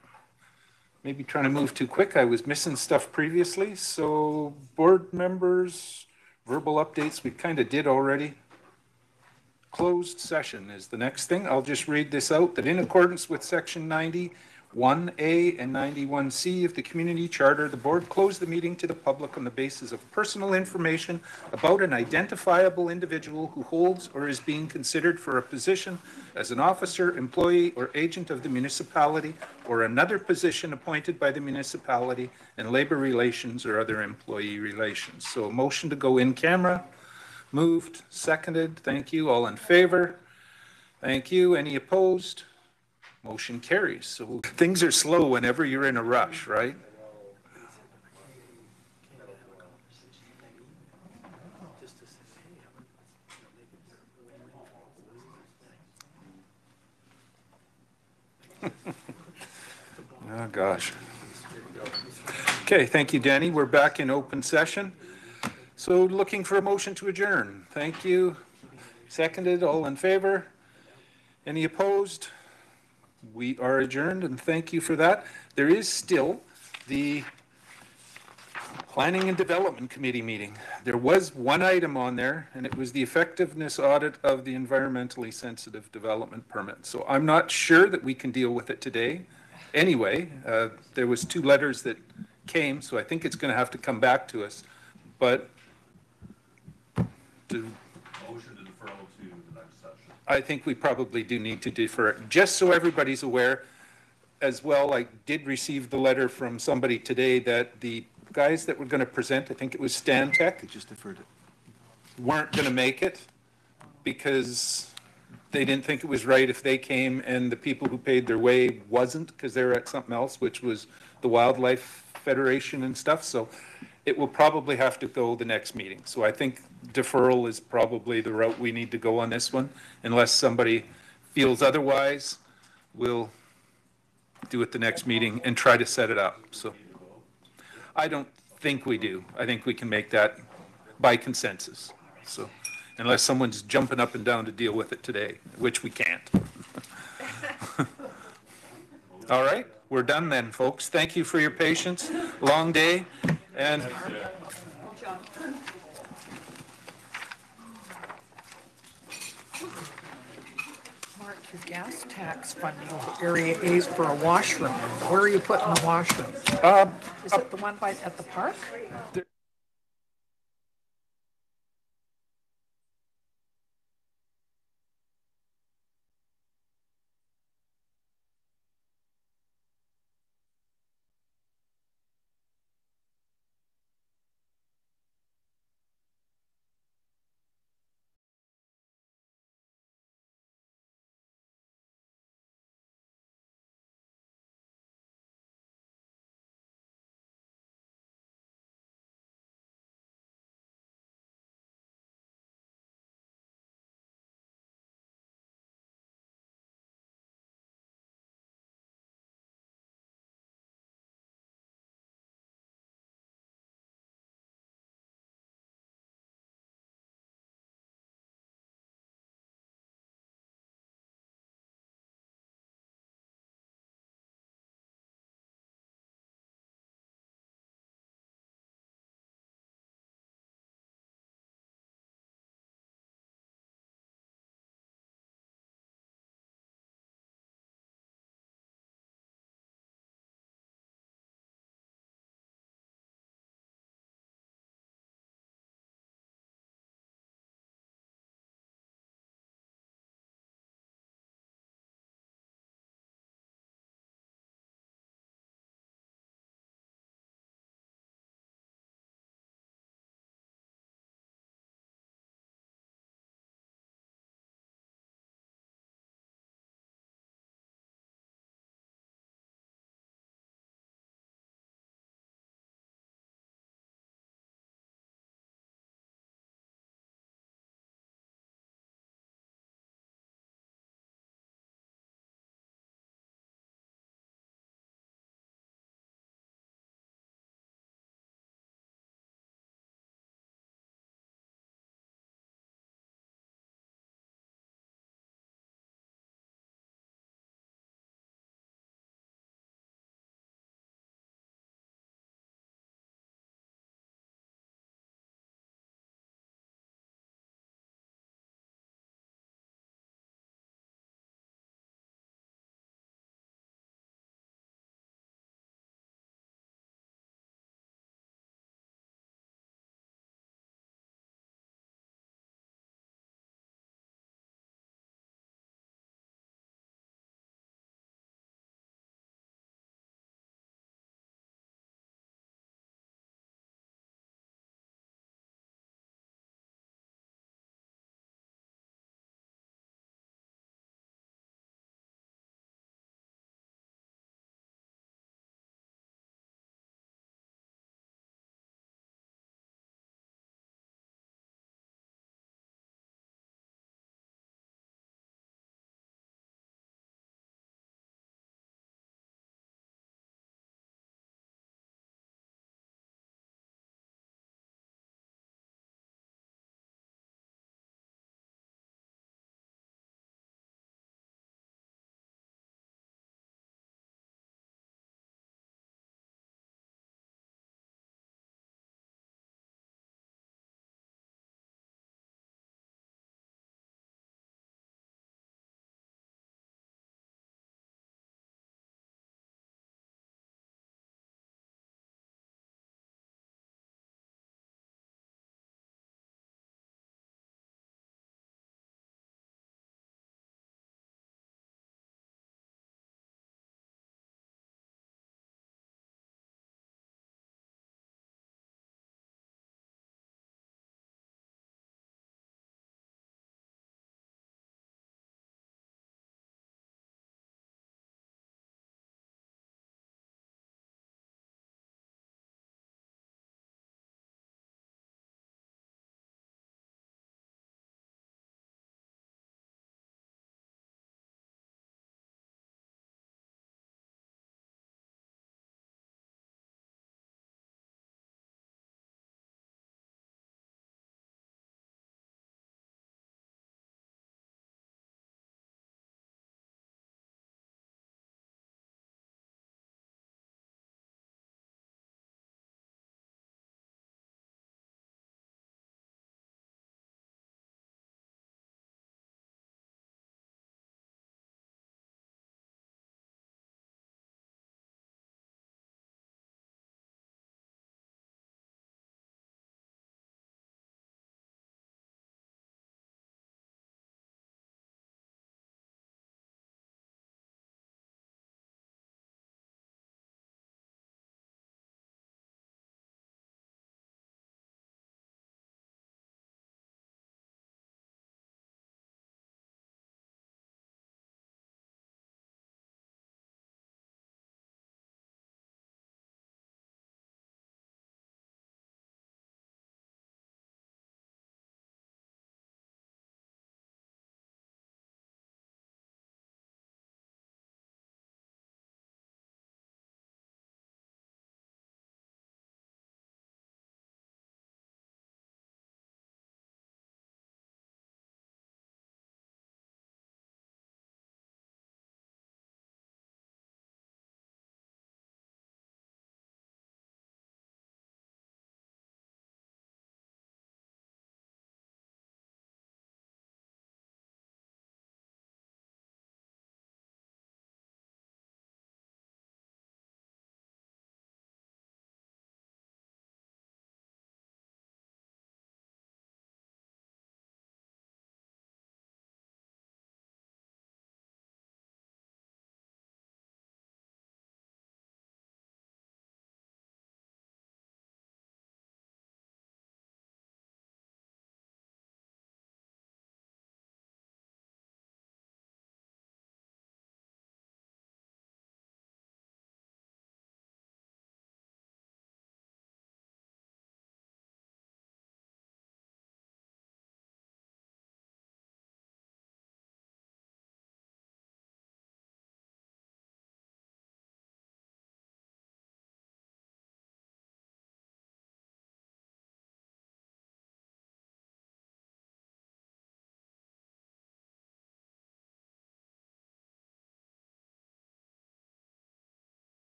maybe trying to move too quick. I was missing stuff previously. So board members, verbal updates, we kind of did already. Closed session is the next thing. I'll just read this out, that in accordance with section 90, 1A and 91C of the Community Charter, the board closed the meeting to the public on the basis of personal information about an identifiable individual who holds or is being considered for a position as an officer, employee, or agent of the municipality, or another position appointed by the municipality in labor relations or other employee relations. So a motion to go in camera. Moved, seconded. Thank you. All in favor? Thank you. Any opposed? Motion carries. So things are slow whenever you're in a rush, right? Oh, gosh. Okay, thank you, Danny. We're back in open session. So looking for a motion to adjourn. Thank you. Seconded. All in favor? Any opposed? We are adjourned, and thank you for that. There is still the Planning and Development Committee meeting. There was one item on there, and it was the effectiveness audit of the environmentally sensitive development permit. So I'm not sure that we can deal with it today. Anyway, there was 2 letters that came, so I think it's going to have to come back to us. But I think we probably do need to defer it, just so everybody's aware. As well, I did receive the letter from somebody today that the guys that were going to present, I think it was Stantec,
just deferred it,
weren't going to make it because they didn't think it was right if they came and the people who paid their way wasn't, because they were at something else, which was the Wildlife Federation and stuff. So it will probably have to go the next meeting. So I think deferral is probably the route we need to go on this one. Unless somebody feels otherwise, we'll do it the next meeting and try to set it up. So I don't think we do. I think we can make that by consensus. So unless someone's jumping up and down to deal with it today, which we can't. All right, we're done then, folks. Thank you for your patience. Long day. And
Mark, your gas tax funding area A is for a washroom. Where are you putting the washroom? Is it the one at the park?